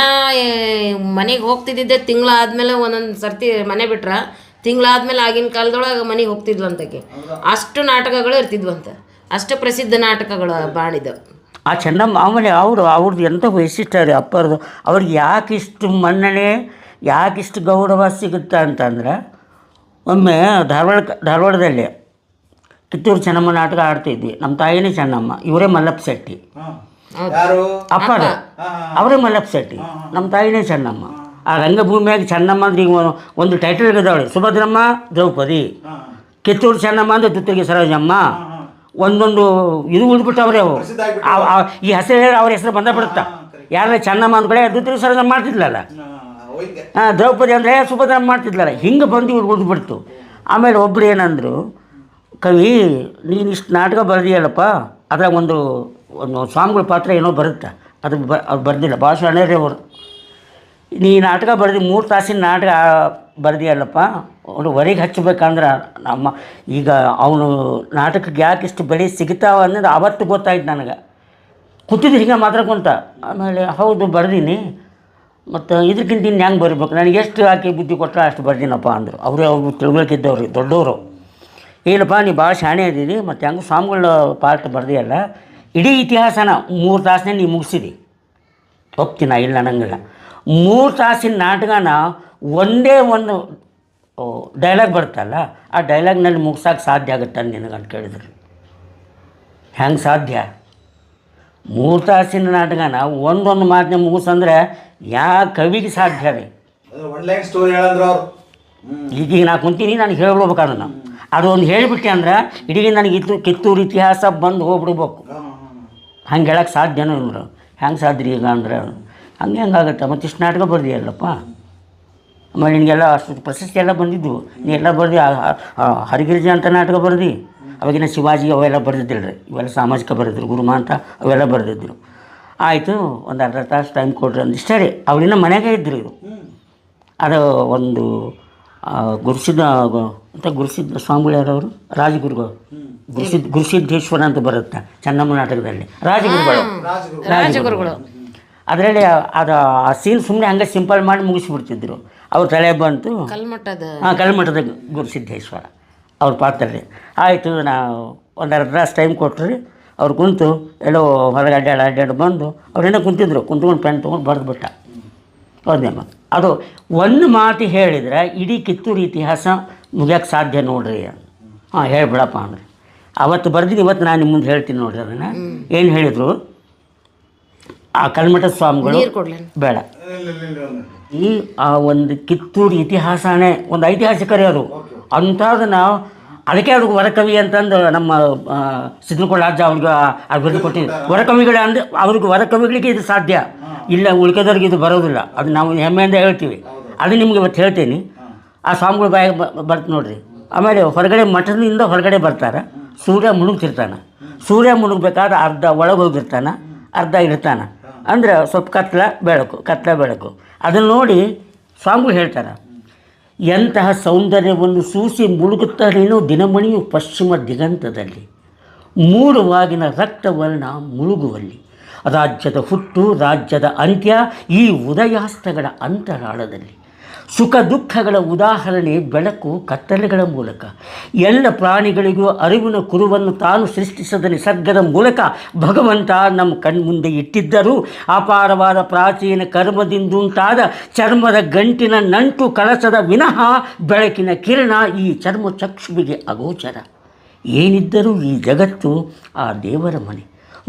ಮನೆಗೆ ಹೋಗ್ತಿದ್ದಿದ್ದೆ ತಿಂಗಳಾದ್ಮೇಲೆ ಒಂದೊಂದು ಸರ್ತಿ ಮನೆ ಬಿಟ್ರ ತಿಂಗಳಾದ್ಮೇಲೆ ಆಗಿನ ಕಾಲದೊಳಗೆ ಮನೆಗೆ ಹೋಗ್ತಿದ್ವಂತಕ್ಕೆ. ಅಷ್ಟು ನಾಟಕಗಳು ಇರ್ತಿದ್ವಂತ. ಅಷ್ಟು ಪ್ರಸಿದ್ಧ ನಾಟಕಗಳು ಮಾಡಿದ್ದವು ಆ ಚೆನ್ನಮ್ಮ. ಆಮೇಲೆ ಅವ್ರದ್ದು ಎಂಥ ವೈಶಿಷ್ಟ್ಯ ರೀ ಅಪ್ಪರದು. ಅವ್ರಿಗೆ ಯಾಕಿಷ್ಟು ಮನ್ನಣೆ, ಯಾಕಿಷ್ಟು ಗೌರವ ಸಿಗುತ್ತೆ ಅಂತಂದ್ರೆ, ಒಮ್ಮೆ ಧಾರವಾಡದಲ್ಲಿ ಕಿತ್ತೂರು ಚೆನ್ನಮ್ಮ ನಾಟಕ ಆಡ್ತಿದ್ವಿ. ನಮ್ಮ ತಾಯಿನೇ ಚೆನ್ನಮ್ಮ, ಇವರೇ ಮಲ್ಲಪ್ಪ ಶೆಟ್ಟಿ. ಅಪ್ಪರ ಅವರೇ ಮಲ್ಲಪ್ಪ ಶೆಟ್ಟಿ, ನಮ್ಮ ತಾಯಿನೇ ಚೆನ್ನಮ್ಮ. ಆ ರಂಗಭೂಮಿಯಾಗಿ ಚೆನ್ನಮ್ಮ ಅಂದ್ರೆ ಈಗ ಒಂದು ಟೈಟಲ್ ಇದ್ದಾವಳೆ, ಸುಭದ್ರಮ್ಮ ದ್ರೌಪದಿ, ಕಿತ್ತೂರು ಚೆನ್ನಮ್ಮ ಅಂದ್ರೆ ತುತ್ತೂರಿಗೆ ಸರೋಜಮ್ಮ. ಒಂದೊಂದು ಇದು ಉಳಿದ್ಬಿಟ್ಟವ್ರೆ ಅವು. ಈ ಹೆಸರು ಹೇಳಿ ಅವ್ರ ಹೆಸರು ಬಂದ ಬಿಡುತ್ತಾ. ಯಾರೇ ಚೆನ್ನಮ್ಮ ಅಂದ ಕಡೆ ತುತ್ತೂರಿಗೆ ಸರೋಜಮ್ಮ ಮಾಡ್ತಿದ್ಲಲ್ಲ, ದ್ರೌಪದಿ ಅಂದರೆ ಸುಭದ್ರಮ್ಮ ಮಾಡ್ತಿದ್ಲಲ್ಲ. ಹಿಂಗೆ ಬಂದು ಇವ್ರು ಉಳಿದ್ಬಿಡ್ತು. ಆಮೇಲೆ ಒಬ್ರು ಏನಂದರು, ಕವಿ ನೀನು ಇಷ್ಟು ನಾಟಕ ಬರೆದಿಯಲ್ಲಪ್ಪ, ಅದ್ರಾಗ ಒಂದು ಸ್ವಾಮಿಗಳ ಪಾತ್ರ ಏನೋ ಬರುತ್ತೆ, ಅದು ಬರ್ದಿಲ್ಲ. ಭಾಷೆ ಅಣ್ಣರೇ ಅವರು, ನೀ ನಾಟಕ ಬರೆದು 3 ತಾಸಿನ ನಾಟಕ ಬರೆದಿಯಲ್ಲಪ್ಪ, ಅವನು ಹೊರಗೆ ಹಚ್ಚಬೇಕಂದ್ರೆ ನಮ್ಮ ಈಗ ಅವನು ನಾಟಕಕ್ಕೆ ಯಾಕೆ ಇಷ್ಟು ಬೆಲೆ ಸಿಗ್ತಾವ ಅನ್ನೋದು ಆವತ್ತು ಗೊತ್ತಾಯ್ತು ನನಗೆ. ಕೂತಿದ್ದು ಹಿಂಗೆ ಮಾತಾಡ್ಕೊಂತ. ಆಮೇಲೆ ಹೌದು ಬರ್ದೀನಿ, ಮತ್ತು ಇದಕ್ಕಿಂತ ಇನ್ನು ಹೆಂಗೆ ಬರೀಬೇಕು, ನನಗೆ ಎಷ್ಟು ಹಾಕಿ ಬುದ್ಧಿ ಕೊಟ್ಟರೆ ಅಷ್ಟು ಬರ್ದೀನಪ್ಪ ಅಂದರು. ಅವ್ರು ತಿಳ್ಬೇಕಿದ್ದವ್ರಿ ದೊಡ್ಡವರು. ಇಲ್ಲಪ್ಪ ನೀ ಭಾಳ ಶಾಣೆ ಇದ್ದೀರಿ, ಮತ್ತು ಹೆಂಗೆ ಸ್ವಾಮಿಗಳ ಪಾಠ ಬರ್ದಿಯಲ್ಲ, ಇಡೀ ಇತಿಹಾಸನ 3 ತಾಸನೇ ನೀವು ಮುಗಿಸಿದಿ, ಹೋಗ್ತೀನ ಇಲ್ಲ ಅನ್ನಂಗಿಲ್ಲ. 3 ತಾಸಿನ ನಾಟಕನ ಒಂದೇ ಒಂದು ಡೈಲಾಗ್ ಬರುತ್ತಲ್ಲ, ಆ ಡೈಲಾಗ್ನಲ್ಲಿ ಮುಗ್ಸೋಕೆ ಸಾಧ್ಯ ಆಗುತ್ತೆ ನಿನಗಂತ ಕೇಳಿದ್ರು. ಹೆಂಗೆ ಸಾಧ್ಯ? 3 ತಾಸಿನ ನಾಟಕನ ಒಂದೊಂದು ಮಾತನ್ನ ಮುಗಿಸಂದ್ರೆ ಯಾವ ಕವಿಗೆ ಸಾಧ್ಯ ರೀ? ಈಗ ನಾ ಕುಂತೀನಿ, ನನಗೆ ಹೇಳ್ಬಿಡ್ಬೇಕಾದ್ರೆ ಅದು ಒಂದು ಹೇಳಿಬಿಟ್ಟೆ ಅಂದ್ರೆ ಇಡೀ ನನಗೆ ಕಿತ್ತೂರು ಇತಿಹಾಸ ಬಂದು ಹೋಗ್ಬಿಡ್ಬೇಕು. ಹಂಗೆ ಹೇಳಕ್ಕೆ ಸಾಧ್ಯನೂ ಇಲ್ಲ. ಹೆಂಗೆ ಸಾಧ್ಯ ಈಗ ಅಂದ್ರೆ ಹಂಗಾಗತ್ತೆ. ಮತ್ತು ಇಷ್ಟು ನಾಟಕ ಬರ್ದಿಯಲ್ಲಪ್ಪ, ಆಮೇಲೆ ನಿನಗೆಲ್ಲ ಅಷ್ಟು ಪ್ರಶಸ್ತಿ ಎಲ್ಲ ಬಂದಿದ್ದು, ನೀ ಎಲ್ಲ ಬರ್ದು. ಹರಿಗಿರಿಜ ಅಂತ ನಾಟಕ ಬರ್ದು, ಅವಾಗಿನ ಶಿವಾಜಿ ಅವೆಲ್ಲ ಬರೆದಿದ್ದಿಲ್ಲ ರೀ, ಇವೆಲ್ಲ ಸಾಮಾಜಿಕ ಬರೆದಿದ್ರು, ಗುರುಮ ಅಂತ ಅವೆಲ್ಲ ಬರೆದಿದ್ರು. ಆಯಿತು, ಒಂದು ಅರ್ಧ ತಾಸು ಟೈಮ್ ಕೊಡ್ರಿ ಅಂದಿಷ್ಟೇ ರೀ. ಅವಳಿನ ಮನೆಗೆ ಇದ್ರು. ಇದು ಅದು ಒಂದು ಗುರುಸಿದ್ಧ ಸ್ವಾಮಿಗಳು ಯಾರವರು, ರಾಜಗುರುಗಳು, ಗುರುಸಿದ್ದೇಶ್ವರ ಅಂತ ಬರುತ್ತೆ ಚೆನ್ನಮ್ಮ ನಾಟಕದಲ್ಲಿ, ರಾಜಗುರುಗಳು. ಅದರಲ್ಲಿ ಅದು ಆ ಸೀನ್ ಸುಮ್ಮನೆ ಹಂಗೆ ಸಿಂಪಲ್ ಮಾಡಿ ಮುಗಿಸ್ಬಿಡ್ತಿದ್ರು. ಅವ್ರ ತಲೆ ಬಂತು ಕಲ್ಮಠದ ಗುರುಸಿದ್ದೇಶ್ವರ ಅವ್ರ ಪಾತ್ರದಲ್ಲಿ. ಆಯಿತು, ನಾವು ಒಂದು ಅರ್ಧ ತಾಸು ಟೈಮ್ ಕೊಟ್ರಿ. ಅವ್ರು ಕುಂತು ಎಲ್ಲೋ ಹೊರಗೆ ಅಡ್ಡಾಡಿ ಬಂದು ಅವ್ರೇನೋ ಕುಂತಿದ್ರು, ಕುಂತ್ಕೊಂಡು ಪೆನ್ ತೊಗೊಂಡು ಬರೆದ್ಬಿಟ್ಟ. ಹೌದೇಮ್ಮ, ಅದು ಒಂದು ಮಾತು ಹೇಳಿದರೆ ಇಡೀ ಕಿತ್ತೂರು ಇತಿಹಾಸ ಮುಗಿಯೋಕ್ಕೆ ಸಾಧ್ಯ ನೋಡ್ರಿ. ಹಾಂ ಹೇಳ್ಬಿಡಪ್ಪ ಅಂದರೆ ಅವತ್ತು ಬರ್ದಿದ್ದು ಇವತ್ತು ನಾನು ನಿಮ್ಮ ಮುಂದೆ ಹೇಳ್ತೀನಿ ನೋಡ್ರಿ. ಅದನ್ನು ಏನು ಹೇಳಿದರು ಆ ಕಲ್ಮಠ ಸ್ವಾಮಿಗಳು, ಬೇಡ ಈ ಆ ಒಂದು ಕಿತ್ತೂರು ಇತಿಹಾಸನೇ ಒಂದು ಐತಿಹಾಸಿಕರೇ ಅದು. ಅಂಥದನ್ನು ಅದಕ್ಕೆ ಅವ್ರಿಗೆ ವರಕವಿ ಅಂತಂದು ನಮ್ಮ ಸಿದ್ಧನಕೋಳ ರಾಜ ಅವ್ರಿಗೆ ಬರೆದು ಕೊಟ್ಟಿದ್ದು. ವರಕವಿಗಳೇ ಅಂದರೆ ಅವ್ರಿಗೆ ವರಕವಿಗಳಿಗೆ ಇದು ಸಾಧ್ಯ ಇಲ್ಲ, ಉಳ್ಕೆದವ್ರಿಗೆ ಇದು ಬರೋದಿಲ್ಲ. ಅದು ನಾವು ಹೆಮ್ಮೆಯಿಂದ ಹೇಳ್ತೀವಿ. ಅದು ನಿಮ್ಗೆ ಇವತ್ತು ಹೇಳ್ತೀನಿ. ಆ ಸ್ವಾಮಿಗಳು ಬಾಯಿ ಬರ್ತು ನೋಡ್ರಿ. ಆಮೇಲೆ ಹೊರಗಡೆ ಮಠದಿಂದ ಹೊರಗಡೆ ಬರ್ತಾರೆ. ಸೂರ್ಯ ಮುಳುಗ್ತಿರ್ತಾನೆ. ಸೂರ್ಯ ಮುಳುಗಬೇಕಾದ್ರೆ ಅರ್ಧ ಒಳಗೆ ಹೋಗಿರ್ತಾನೆ, ಅರ್ಧ ಇರ್ತಾನೆ. ಅಂದರೆ ಸ್ವಲ್ಪ ಕತ್ಲ ಬೆಳಕು ಅದನ್ನು ನೋಡಿ ಸ್ವಾಮಿಗಳು ಹೇಳ್ತಾರೆ, ಎಂತಹ ಸೌಂದರ್ಯವನ್ನು ಸೂಸಿ ಮುಳುಗುತ್ತಾರೇನೋ ದಿನಮಣಿಯು ಪಶ್ಚಿಮ ದಿಗಂತದಲ್ಲಿ, ಮೂಡುವಾಗಿನ ರಕ್ತವರ್ಣ ಮುಳುಗುವಲ್ಲಿ, ರಾಜ್ಯದ ಹುಟ್ಟು ರಾಜ್ಯದ ಅಂತ್ಯ ಈ ಉದಯಾಸ್ತಗಳ ಅಂತರಾಳದಲ್ಲಿ, ಸುಖ ದುಃಖಗಳ ಉದಾಹರಣೆ ಬೆಳಕು ಕತ್ತಲೆಗಳ ಮೂಲಕ, ಎಲ್ಲ ಪ್ರಾಣಿಗಳಿಗೂ ಅರಿವಿನ ಕುರುವನ್ನು ತಾನು ಸೃಷ್ಟಿಸಿದ ನಿಸರ್ಗದ ಮೂಲಕ ಭಗವಂತ ನಮ್ಮ ಕಣ್ಮುಂದೆ ಇಟ್ಟಿದ್ದರೂ ಅಪಾರವಾದ ಪ್ರಾಚೀನ ಕರ್ಮದಿಂದುಂಟಾದ ಚರ್ಮದ ಗಂಟಿನ ನಂಟು ಕಳಸದ ವಿನಃ ಬೆಳಕಿನ ಕಿರಣ ಈ ಚರ್ಮ ಚಕ್ಷುವಿಗೆ ಅಗೋಚರ. ಏನಿದ್ದರೂ ಈ ಜಗತ್ತು ಆ ದೇವರ ಮನೆ.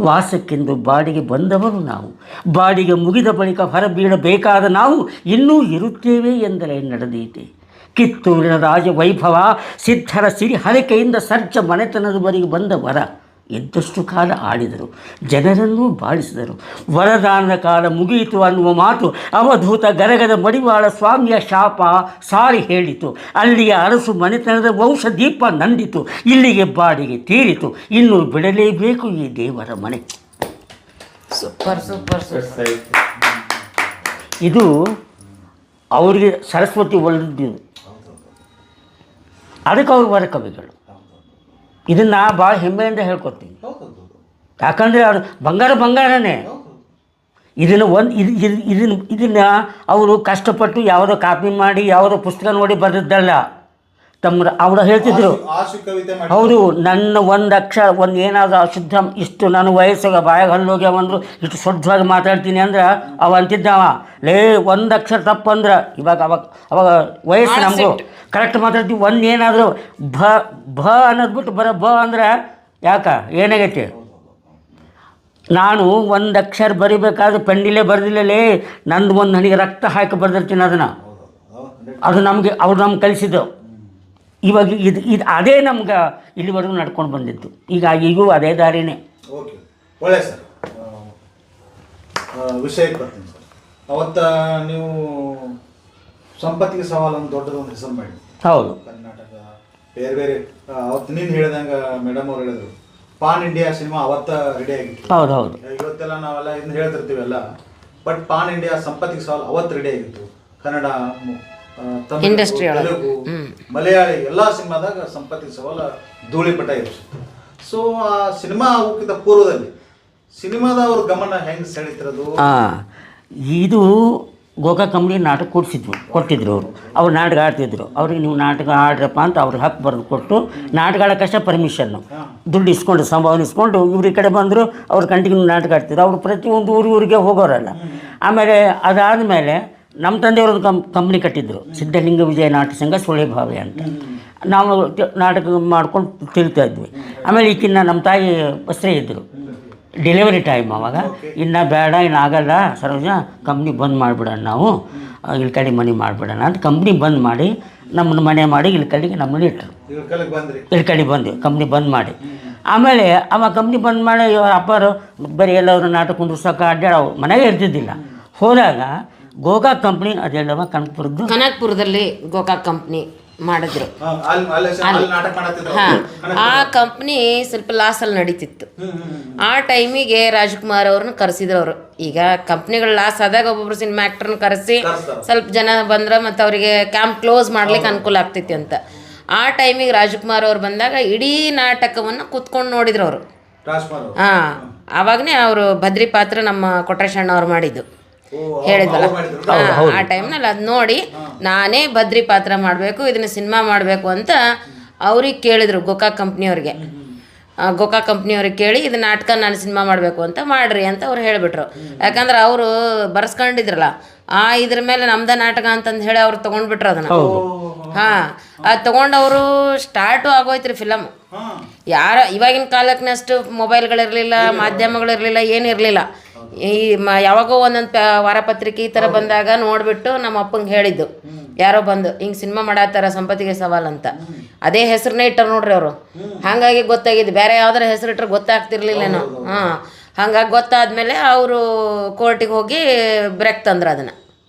ವಾಸಕ್ಕೆಂದು ಬಾಡಿಗೆ ಬಂದವರು ನಾವು, ಬಾಡಿಗೆ ಮುಗಿದ ಬಳಿಕ ಹೊರಬೀಳಬೇಕಾದ ನಾವು ಇನ್ನೂ ಇರುತ್ತೇವೆ ಎಂದರೆ ನಡೆದೀತೆ. ಕಿತ್ತೂರಿನ ರಾಜ ವೈಭವ, ಸಿದ್ಧರ ಸಿರಿ ಹರಕೆಯಿಂದ ಸರ್ಜ ಮನೆತನದವರೆಗೆ ಬಂದ ವರ. ಇದ್ದಷ್ಟು ಕಾಲ ಆಡಿದರು, ಜನರನ್ನೂ ಬಾಳಿಸಿದರು. ವರದಾನದ ಕಾಲ ಮುಗಿಯಿತು ಅನ್ನುವ ಮಾತು ಅವಧೂತ ಗರಗದ ಮಡಿವಾಳ ಸ್ವಾಮಿಯ ಶಾಪ ಸಾರಿ ಹೇಳಿತು. ಅಲ್ಲಿಯ ಅರಸು ಮನೆತನದ ವಂಶ ದೀಪ ನಂದಿತು. ಇಲ್ಲಿಗೆ ಬಾಡಿಗೆ ತೀರಿತು, ಇನ್ನು ಬಿಡಲೇಬೇಕು ಈ ದೇವರ ಮನೆ. Super super super. ಇದು ಅವರಿಗೆ ಸರಸ್ವತಿ ಒಳ್ಳೆದ್ದು, ಅದಕ್ಕೆ ಅವ್ರು ವರಕವಿಗಳು. ಇದನ್ನು ಭಾಳ ಹೆಮ್ಮೆಯಿಂದ ಹೇಳ್ಕೊತೀನಿ. ಯಾಕಂದರೆ ಅವರು ಬಂಗಾರನೇ. ಇದನ್ನು ಅವರು ಕಷ್ಟಪಟ್ಟು ಯಾವುದೋ ಕಾಪಿ ಮಾಡಿ ಯಾವುದೋ ಪುಸ್ತಕ ನೋಡಿ ಬರೆದದ್ದಲ್ಲ. ಅವರು ಹೇಳ್ತಿದ್ರು, ಹೌದು, ನನ್ನ ಒಂದು ಅಕ್ಷರ ಒಂದು ಏನಾದರೂ ಅಶುದ್ಧ ಇಷ್ಟು ನನ್ನ ವಯಸ್ಸಾಗ ಬಾಯಾಗ ಹಲ್ಲೋಗ್ಯಾವಂದ್ರು ಇಷ್ಟು ಶುದ್ಧವಾಗಿ ಮಾತಾಡ್ತೀನಿ ಅಂದ್ರೆ ಅವ ಅಂತಿದ್ದವ, ಲೇ ಒಂದು ಅಕ್ಷರ ತಪ್ಪಂದ್ರೆ ಅವಾಗ ವಯಸ್ಸು ನಮಗೂ ಕರೆಕ್ಟ್ ಮಾತಾಡ್ತೀವಿ. ಒಂದು ಏನಾದರೂ ಭ ಅನ್ನೋದು ಬಿಟ್ಟು ಬ ಅಂದ್ರೆ ಏನಾಗೈತಿ, ನಾನು ಒಂದು ಅಕ್ಷರ ಬರಿಬೇಕಾದ್ರೆ ಪೆಂಡಿಲೇ ಬರೆದಿಲ್ಲಲೇ, ನಂದು ಒಂದು ಹನಿಗೆ ರಕ್ತ ಹಾಕಿ ಬರೆದಿರ್ತೀನಿ. ಅದು ನಮ್ಗೆ ಕಲಿಸಿದ್ದು. ಇವಾಗ ಇದು ಅದೇ ನಮ್ಗೆ ಇಲ್ಲಿವರೆಗೂ ನಡ್ಕೊಂಡು ಬಂದಿತ್ತು. ಈಗೂ ಅದೇ ದಾರಿನೇ. ಓಕೆ, ಒಳ್ಳೆ ಸರ್. ವಿಷಯಕ್ಕೆ ಬರ್ತೀನಿ ಸರ್. ಅವತ್ತ ನೀವು ಸಂಪತ್ತಿಗೆ ಸವಾಲು ಒಂದು ದೊಡ್ಡದೊಂದು ಹೆಸರು ಮಾಡಿ. ಹೌದು, ಕರ್ನಾಟಕ ಬೇರೆ ಬೇರೆ ಅವತ್ತು ನೀನು ಹೇಳಿದಂಗೆ ಮೇಡಮ್ ಅವ್ರು ಹೇಳಿದ್ರು, ಪಾನ್ ಇಂಡಿಯಾ ಸಿನಿಮಾ ಅವತ್ತ ರೆಡಿ ಆಗಿತ್ತು. ಹೌದು. ಇವತ್ತೆಲ್ಲ ನಾವೆಲ್ಲ ಇದನ್ನ ಹೇಳ್ತಿರ್ತೀವೆಲ್ಲ, ಬಟ್ ಪಾನ್ ಇಂಡಿಯಾ ಸಂಪತ್ತಿಗೆ ಸವಾಲು ಅವತ್ತು ರೆಡಿ ಆಗಿತ್ತು. ಕನ್ನಡ, ಇಂಡಸ್ಟ್ರಿ, ತೆಲುಗು, ಮಲಯಾಳಿ ಎಲ್ಲ ಸಿನಿಮಾದಾಗ ಸಂಪತ್ತಿಗೆ ಸವಾಲ ಧೂಳಿಪಟ ಇತ್ತು. ಸೊ ಆ ಸಿನಿಮಾ ಹೋಗಿದ್ದ ಪೂರ್ವದಲ್ಲಿ ಸಿನಿಮಾದವ್ರ ಗಮನ ಹೆಂಗೆ ಸೆಳೀತಿರೋದು? ಇದು ಗೋಕಾಕ್ ಕಂಪ್ನಿ ನಾಟಕ ಕೊಟ್ಟಿದ್ರು. ಅವ್ರು ನಾಟಕ ಆಡ್ತಿದ್ರು. ಅವ್ರಿಗೆ ನೀವು ನಾಟಕ ಆಡ್ರಪ್ಪ ಅಂತ ಅವ್ರಿಗೆ ಹಕ್ಕು ಬರೆದು ಕೊಟ್ಟು ನಾಟಕ ಆಡೋಕ್ಕಷ್ಟೇ ಪರ್ಮಿಷನ್ನು, ದುಡ್ಡು ಇಸ್ಕೊಂಡು ಸಂಭಾವನೆ ಇಸ್ಕೊಂಡು ಇವ್ರ ಈ ಕಡೆ ಬಂದರು. ಅವ್ರು ಕಂಟಿನ್ಯೂ ನಾಟಕ ಆಡ್ತಿದ್ರು. ಅವರು ಪ್ರತಿಯೊಂದು ಊರಿಗೆ ಹೋಗೋರಲ್ಲ. ಆಮೇಲೆ ಅದಾದಮೇಲೆ ನಮ್ಮ ತಂದೆಯವ್ರದ್ದು ಕಂಪ್ನಿ ಕಟ್ಟಿದ್ರು, ಸಿದ್ಧಲಿಂಗ ವಿಜಯ ನಾಟಕ ಸಂಘ ಸುಳೆಭಾವಿ ಅಂತ. ನಾವು ನಾಟಕ ಮಾಡ್ಕೊಂಡು ತಿಳ್ತಾ ಇದ್ವಿ. ಆಮೇಲೆ ಈಗಿನ್ನ ನಮ್ಮ ತಾಯಿ ಬಸ್ರೇ ಇದ್ದರು. ಡೆಲಿವರಿ ಟೈಮ್ ಅವಾಗ, ಇನ್ನು ಬೇಡ, ಇನ್ನು ಆಗಲ್ಲ ಸರೋಜ, ಕಂಪ್ನಿ ಬಂದ್ ಮಾಡಿಬಿಡೋಣ, ನಾವು ಇಲ್ಲಿ ಕಡೆ ಮನೆ ಮಾಡಿಬಿಡೋಣ ಅಂತ ಕಂಪ್ನಿ ಬಂದ್ ಮಾಡಿ ನಮ್ಮನ್ನು ಮನೆ ಮಾಡಿ ಇಲ್ಲಿ ಕಡೆಗೆ ನಮ್ಮನ್ನು ಇಟ್ಟರು. ಇಲ್ಲಿ ಕಡೆ ಬಂದ್ವಿ ಕಂಪ್ನಿ ಬಂದ್ ಮಾಡಿ. ಆಮೇಲೆ ಅವ ಕಂಪ್ನಿ ಬಂದ್ ಮಾಡಿ ಅಪ್ಪರು ಬರೀ ಎಲ್ಲರೂ ನಾಟಕ ಕುಂದ್ರಸೋಕೆ ಅಡ್ಡಾಡ ಮನೆಗೆ ಇರ್ತಿದ್ದಿಲ್ಲ. ಹೋದಾಗ ಗೋಕಾಕ್ ಕಂಪ್ನಿ ಅದೆಲ್ಲವ ಕನಕಪುರದಲ್ಲಿ ಗೋಕಾಕ್ ಕಂಪ್ನಿ ಮಾಡಿದ್ರು. ಆ ಕಂಪ್ನಿ ಸ್ವಲ್ಪ ಲಾಸಲ್ಲಿ ನಡೀತಿತ್ತು. ಆ ಟೈಮಿಗೆ ರಾಜ್ಕುಮಾರ್ ಅವ್ರನ್ನ ಕರೆಸಿದ್ರು ಅವರು. ಈಗ ಕಂಪ್ನಿಗಳು ಲಾಸ್ ಆದಾಗ ಒಬ್ಬೊಬ್ರು ಸಿನಿಮಾ ಆ್ಯಕ್ಟ್ರನ್ನ ಕರೆಸಿ ಸ್ವಲ್ಪ ಜನ ಬಂದ್ರೆ ಮತ್ತು ಅವರಿಗೆ ಕ್ಯಾಂಪ್ ಕ್ಲೋಸ್ ಮಾಡ್ಲಿಕ್ಕೆ ಅನುಕೂಲ ಆಗ್ತೈತಿ ಅಂತ. ಆ ಟೈಮಿಗೆ ರಾಜ್ಕುಮಾರ್ ಅವ್ರು ಬಂದಾಗ ಇಡೀ ನಾಟಕವನ್ನು ಕೂತ್ಕೊಂಡು ನೋಡಿದ್ರು ಅವರು. ಆವಾಗನೇ ಅವರು ಭದ್ರಿ ಪಾತ್ರ ನಮ್ಮ ಕೊಟ್ರೇಶಣ್ಣ ಅವ್ರು ಮಾಡಿದ್ದು ಹೇಳಿದ್ವಲ್ಲ. ಆ ಟೈಮ್ನಲ್ಲಿ ಅದು ನೋಡಿ ನಾನೇ ಭದ್ರಿ ಪಾತ್ರ ಮಾಡಬೇಕು, ಇದನ್ನ ಸಿನಿಮಾ ಮಾಡಬೇಕು ಅಂತ ಅವ್ರಿಗೆ ಕೇಳಿದರು. ಗೋಕಾಕ್ ಕಂಪ್ನಿಯವ್ರಿಗೆ ಕೇಳಿ ಇದು ನಾಟಕ ನಾನು ಸಿನಿಮಾ ಮಾಡಬೇಕು ಅಂತ ಮಾಡ್ರಿ ಅಂತ ಅವ್ರು ಹೇಳಿಬಿಟ್ರು. ಯಾಕಂದ್ರೆ ಅವರು ಬರ್ಸ್ಕೊಂಡಿದ್ರಲ್ಲ ಇದ್ರ ಮೇಲೆ ನಮ್ದ ನಾಟಕ ಅಂತಂದು ಹೇಳಿ ಅವ್ರು ತೊಗೊಂಡ್ಬಿಟ್ರು ಅದನ್ನು. ಅದು ತೊಗೊಂಡವರು ಸ್ಟಾರ್ಟು ಆಗೋಯ್ತು ರೀ ಫಿಲಮ್. ಇವಾಗಿನ ಕಾಲಕ್ಕಿನಷ್ಟು ಮೊಬೈಲ್ಗಳಿರಲಿಲ್ಲ, ಮಾಧ್ಯಮಗಳಿರಲಿಲ್ಲ, ಏನಿರಲಿಲ್ಲ. ಯಾವಾಗೋ ಒಂದೊಂದು ವಾರಪತ್ರಿಕೆ ಈ ಥರ ಬಂದಾಗ ನೋಡಿಬಿಟ್ಟು ನಮ್ಮ ಅಪ್ಪಂಗೆ ಹೇಳಿದ್ದು, ಯಾರೋ ಬಂದು ಹಿಂಗೆ ಸಿನಿಮಾ ಮಾಡತ್ತಾರ ಸಂಪತ್ತಿಗೆ ಸವಾಲ್ ಅಂತ. ಅದೇ ಹೆಸರನ್ನೇ ಇಟ್ಟರು ನೋಡ್ರಿ ಅವರು. ಹಾಗಾಗಿ ಗೊತ್ತಾಗಿದ್ದು. ಬೇರೆ ಯಾವ್ದಾರ ಹೆಸರಿಟ್ರೆ ಗೊತ್ತಾಗ್ತಿರ್ಲಿಲ್ಲೇನೋ. ಹಾಗಾಗಿ ಗೊತ್ತಾದ್ಮೇಲೆ ಅವರು ಕೋರ್ಟಿಗೆ ಹೋಗಿ ಬ್ರೇಕ್ ತಂದ್ರು. ಅದನ್ನು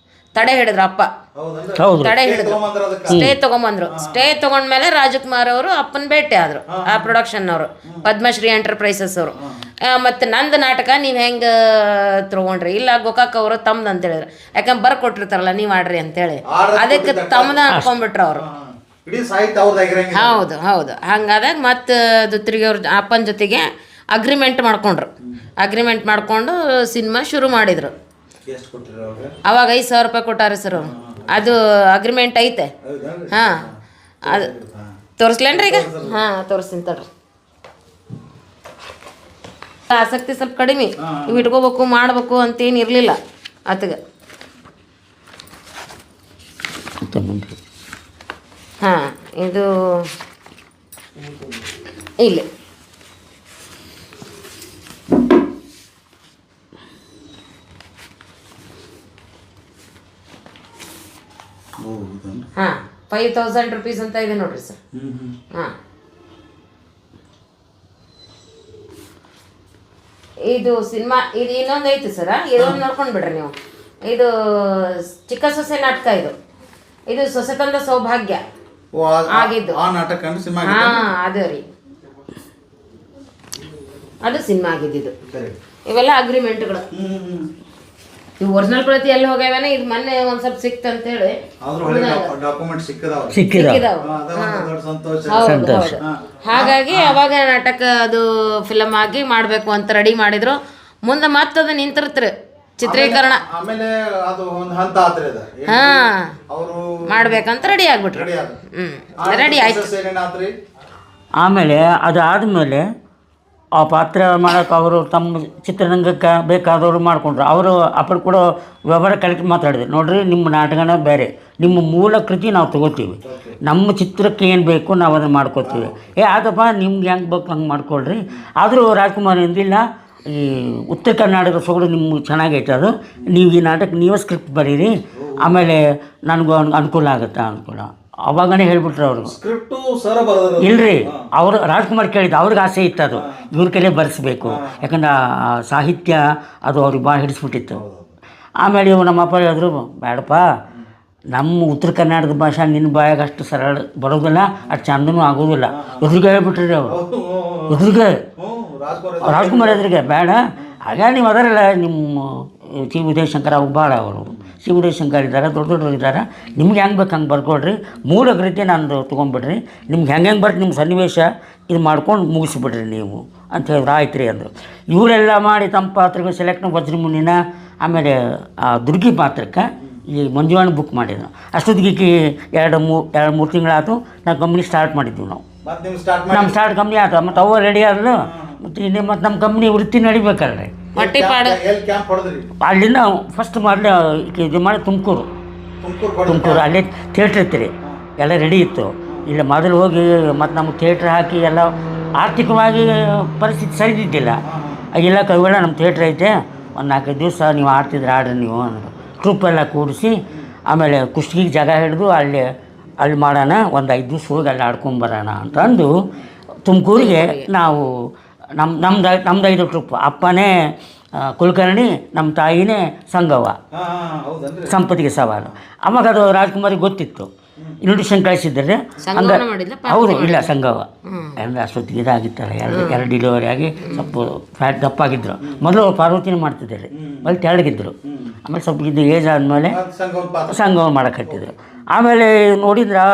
ತಡೆ ಹಿಡಿದ್ರು ಅಪ್ಪ. ತಡೆ ಹಿಡಿದ್ರು, ಸ್ಟೇ ತೊಗೊಂಬಂದ್ರು. ಸ್ಟೇ ತೊಗೊಂಡ್ಮೇಲೆ ರಾಜ್ಕುಮಾರ್ ಅವರು ಅಪ್ಪನ ಭೇಟಿ ಆದರು. ಆ ಪ್ರೊಡಕ್ಷನ್ ಅವರು ಪದ್ಮಶ್ರೀ ಎಂಟರ್ಪ್ರೈಸಸ್ ಅವರು. ಮತ್ತು ನಂದು ನಾಟಕ ನೀವು ಹೆಂಗೆ ತೊಗೊಂಡ್ರಿ? ಇಲ್ಲ, ಗೋಕಾಕ್ ಅವರು ತಮ್ದು ಅಂತ ಹೇಳಿದ್ರು. ಯಾಕಂದ್ರೆ ಬರ್ಕೊಟ್ಟಿರ್ತಾರಲ್ಲ ನೀವು ಆಡ್ರಿ ಅಂತೇಳಿ, ಅದಕ್ಕೆ ತಮ್ಮದ ಹಾಕೊಂಡ್ಬಿಟ್ರು ಅವರು. ಹೌದು. ಹಂಗಾದಾಗ ಮತ್ತು ದುತ್ರಿಗೆ ಅವ್ರ ಅಪ್ಪನ ಜೊತೆಗೆ ಅಗ್ರಿಮೆಂಟ್ ಮಾಡ್ಕೊಂಡು ಸಿನಿಮಾ ಶುರು ಮಾಡಿದರು. ಅವಾಗ 5,000 ರೂಪಾಯಿ ಕೊಟ್ಟಾರೆ ಸರ್ ಅವರು. ಅದು ಅಗ್ರಿಮೆಂಟ್ ಐತೆ. ಅದು ತೋರಿಸ್ಲೇನ್ರಿ ಈಗ? ತೋರಿಸ್ತೀನಿ ತಡ್ರಿ. ಆಸಕ್ತಿ ಸ್ವಲ್ಪ ಕಡಿಮೆ, ಇವು ಇಟ್ಕೋಬೇಕು ಮಾಡಬೇಕು ಅಂತೇನು ಇರಲಿಲ್ಲ ಆತಗೆ. ಇದು ಇಲ್ಲಿ 5000 rupees ಅಂತ ಇದೆ ನೋಡ್ರಿ ಸರ್. ಹಾಂ, ಇದು ಸಿನಿಮಾ ಇದು ಇನ್ನೊಂದು ಐತಿ ಸರ, ಇದೊಂದು ನೋಡ್ಕೊಂಡು ಬಿಡ್ರಿ ನೀವು. ಇದು ಚಿಕ್ಕ ಸೊಸೆ ನಾಟಕ. ಇದು ಸೊಸೆ ತಂದ ಸೌಭಾಗ್ಯ ಆಗಿದ್ದು. ಆ ನಾಟಕ ಅದು ರೀ, ಅದು ಸಿನಿಮಾ ಆಗಿದ್ದು. ಇವೆಲ್ಲ ಅಗ್ರಿಮೆಂಟ್ಗಳು. ಇವು ಒರಿಜಿನಲ್ ಪ್ರತಿ ಎಲ್ಲಿ ಹೋಗ್ಯಾವೇನೆ, ಇದು ಮೊನ್ನೆ ಒಂದ್ ಸ್ವಲ್ಪ ಸಿಕ್ತು ಅಂತ ಹೇಳಿ ಸಿಕ್ಕಿದಾವ. ಹೌದು. ಹಾಗಾಗಿ ಅವಾಗ ನಾಟಕ ಅದು ಫಿಲಮ್ ಆಗಿ ಮಾಡ್ಬೇಕು ಅಂತ ರೆಡಿ ಮಾಡಿದ್ರು. ಮುಂದೆ ಮತ್ತದು ನಿಂತಿರ್ತ್ರಿ ಚಿತ್ರೀಕರಣ. ಹಾ, ಮಾಡ್ಬೇಕಂತ ರೆಡಿ ಆಗ್ಬಿಟ್ರು. ರೆಡಿ ಆಯ್ತು. ಆಮೇಲೆ ಅದಾದಮೇಲೆ ಆ ಪಾತ್ರ ಮಾಡೋಕೆ ಅವರು ತಮ್ಮ ಚಿತ್ರರಂಗಕ್ಕೆ ಬೇಕಾದವರು ಮಾಡಿಕೊಂಡ್ರು. ಅವರು ಅಪ್ಪರು ಕೂಡ ವ್ಯವಹಾರ ಕಲೆಕ್ಟ್ ಮಾತಾಡಿದ್ರು, ನೋಡ್ರಿ ನಿಮ್ಮ ನಾಟಕನ ಬೇರೆ, ನಿಮ್ಮ ಮೂಲ ಕೃತಿ ನಾವು ತೊಗೋತೀವಿ, ನಮ್ಮ ಚಿತ್ರಕ್ಕೆ ಏನು ಬೇಕು ನಾವು ಅದನ್ನು ಮಾಡ್ಕೋತೀವಿ. ಆಗಪ್ಪ ನಿಮ್ಗೆ ಹೆಂಗೆ ಬೇಕು ಹಂಗೆ ಮಾಡ್ಕೊಳ್ರಿ. ಆದರೂ ರಾಜ್ಕುಮಾರ್ ಎಂದಿಲ್ಲ, ಈ ಉತ್ತರ ಕರ್ನಾಟಕದ ಸೊಗಡು ನಿಮ್ಗೆ ಚೆನ್ನಾಗೈತೆ, ಅದು ನೀವು ಈ ನಾಟಕ ನೀವೇ ಸ್ಕ್ರಿಪ್ಟ್ ಬರೀರಿ, ಆಮೇಲೆ ನನಗೂ ಅನುಕೂಲ ಆಗುತ್ತೆ ಅನುಕೂಲ. ಅವಾಗನೇ ಹೇಳ್ಬಿಟ್ರು ಅವರು. ಇಲ್ರಿ, ಅವರು ರಾಜ್ಕುಮಾರ್ ಕೇಳಿದ್ದು, ಅವ್ರಿಗೆ ಆಸೆ ಇತ್ತು ಅದು ಇವ್ರ ಕೈಲೇ ಬರೆಸ್ಬೇಕು, ಯಾಕಂದ್ರೆ ಸಾಹಿತ್ಯ ಅದು ಅವ್ರಿಗೆ ಭಾಳ ಹಿಡಿಸ್ಬಿಟ್ಟಿತ್ತು. ಆಮೇಲೆ ಇವು ನಮ್ಮ ಅಪ್ಪ ಹೇಳಿದ್ರು, ಬೇಡಪ್ಪ ನಮ್ಮ ಉತ್ತರ ಕರ್ನಾಟಕದ ಭಾಷೆ ನಿನ್ನ ಬಾಯಾಗ ಅಷ್ಟು ಸರಳ ಬರೋದಿಲ್ಲ, ಅಷ್ಟು ಚಂದನೂ ಆಗೋದಿಲ್ಲ. ಎದುರಿಗೆ ಹೇಳ್ಬಿಟ್ರಿ ಅವರು, ಎದುರಿಗೆ ರಾಜ್ಕುಮಾರ್ ಎದುರಿಗೆ ಬೇಡ. ಆಗ ನೀವು ಅದರಲ್ಲ ನಿಮ್ಮ ಸಿ ಉದಯಶಂಕರ್ ಅವಾಗ ಭಾಳ ಅವರು ಸಿ ಉದಯಶಂಕರ್ ಇದ್ದಾರೆ, ದೊಡ್ಡ ದೊಡ್ಡವ್ರು ಇದ್ದಾರೆ, ನಿಮ್ಗೆ ಹೆಂಗೆ ಬೇಕು ಹಂಗೆ ಬರ್ಕೊಳ್ರಿ, ಮೂಲ ಕೃತಿ ನಂದು ತೊಗೊಂಡ್ಬಿಡ್ರಿ, ನಿಮ್ಗೆ ಹೆಂಗೆ ಬರ್ತದೆ ನಿಮ್ಮ ಸನ್ನಿವೇಶ ಇದು ಮಾಡ್ಕೊಂಡು ಮುಗಿಸ್ಬಿಡ್ರಿ ನೀವು ಅಂತ ಹೇಳಿದ್ರು. ಆಯ್ತು ರೀ ಅಂದರು. ಇವರೆಲ್ಲ ಮಾಡಿ ತಮ್ಮ ಪಾತ್ರಗಳು ಸೆಲೆಕ್ಟ್ ವಜ್ರಮುನಿನ, ಆಮೇಲೆ ಆ ದುರ್ಗಿ ಪಾತ್ರಕ್ಕೆ ಈ ಮಂಜುವಾಣ ಬುಕ್ ಮಾಡಿದ್ರು. ಅಷ್ಟೊತ್ತಿಗೆ 2-3 ತಿಂಗಳಾಯ್ತು ನಾವು ಕಂಪ್ನಿ ಸ್ಟಾರ್ಟ್ ಮಾಡಿದ್ವಿ. ನಾವು ನಮ್ಮ ಸ್ಟಾರ್ಟ್ ಕಂಪ್ನಿ ಆಯ್ತು, ಮತ್ತು ಅವ ರೆಡಿ ಆದ್ರು. ಮತ್ತು ಇನ್ನೇ ಮತ್ತು ನಮ್ಮ ಕಂಪ್ನಿ ವೃತ್ತಿ ನಡಿಬೇಕಲ್ರಿ. ಅಲ್ಲಿಂದ ಫಸ್ಟ್ ಮಾಡಲಿ ಇದು ಮಾಡಿ ತುಮಕೂರು ಅಲ್ಲೇ ಥಿಯೇಟ್ರ್ ಇತ್ತು ರೀ, ಎಲ್ಲ ರೆಡಿ ಇತ್ತು. ಇಲ್ಲ ಮೊದಲು ಹೋಗಿ ಮತ್ತು ನಮ್ಗೆ ಥಿಯೇಟ್ರ್ ಹಾಕಿ ಎಲ್ಲ ಆರ್ಥಿಕವಾಗಿ ಪರಿಸ್ಥಿತಿ ಸರಿದಿದ್ದಿಲ್ಲ. ಇಲ್ಲ ಕೈಗಳ ನಮ್ಮ ಥಿಯೇಟ್ರ್ ಐತೆ, ಒಂದು 4-5 ದಿವಸ ನೀವು ಆಡ್ತಿದ್ರೆ ಆಡ್ರಿ ನೀವು ಅಂದರು. ಟ್ರೂಪೆಲ್ಲ ಕೂಡಿಸಿ ಆಮೇಲೆ ಕುಷ್ಟಗಿಗೆ ಜಾಗ ಹಿಡಿದು ಅಲ್ಲಿ ಮಾಡೋಣ, ಒಂದು 5 ದಿವಸ ಹೋಗಿ ಅಲ್ಲಿ ಆಡ್ಕೊಂಬರೋಣ ಅಂತಂದು ತುಮಕೂರಿಗೆ ನಾವು ನಮ್ದು 5 ಟ್ರೂಪ್. ಅಪ್ಪನೇ ಕುಲಕರ್ಣಿ, ನಮ್ಮ ತಾಯಿನೇ ಸಂಗವ್ವ, ಸಂಪತ್ತಿಗೆ ಸವಾಲು. ಅವಾಗ ಅದು ರಾಜ್ಕುಮಾರಿಗೆ ಗೊತ್ತಿತ್ತು, ಇನ್ವಿಟೇಷನ್ ಕಳಿಸಿದ್ದಾರೆ. ಹೌದು, ಇಲ್ಲ ಸಂಗವ್ವ ಅಂದರೆ ಅಷ್ಟೊತ್ತಿಗೆ ಇದಾಗಿತ್ತಲ್ಲ, ಎರಡು ಡಿಲಿವರಿ ಆಗಿ ಸ್ವಲ್ಪ ಫ್ಯಾಟ್ ದಪ್ಪಾಗಿದ್ದರು. ಮೊದಲು ಅವ್ರು ಪಾರ್ವತಿನೇ ಮಾಡ್ತಿದ್ದಾರೆ, ಅಲ್ಲಿ ತೆಳಗಿದ್ರು. ಆಮೇಲೆ ಸ್ವಲ್ಪ ಇದು ಏಜ್ ಆದಮೇಲೆ ಸಂಗವ್ವ ಮಾಡೋಕೆ ಹತ್ತಿದ್ರು. ಆಮೇಲೆ ನೋಡಿದ್ರೆ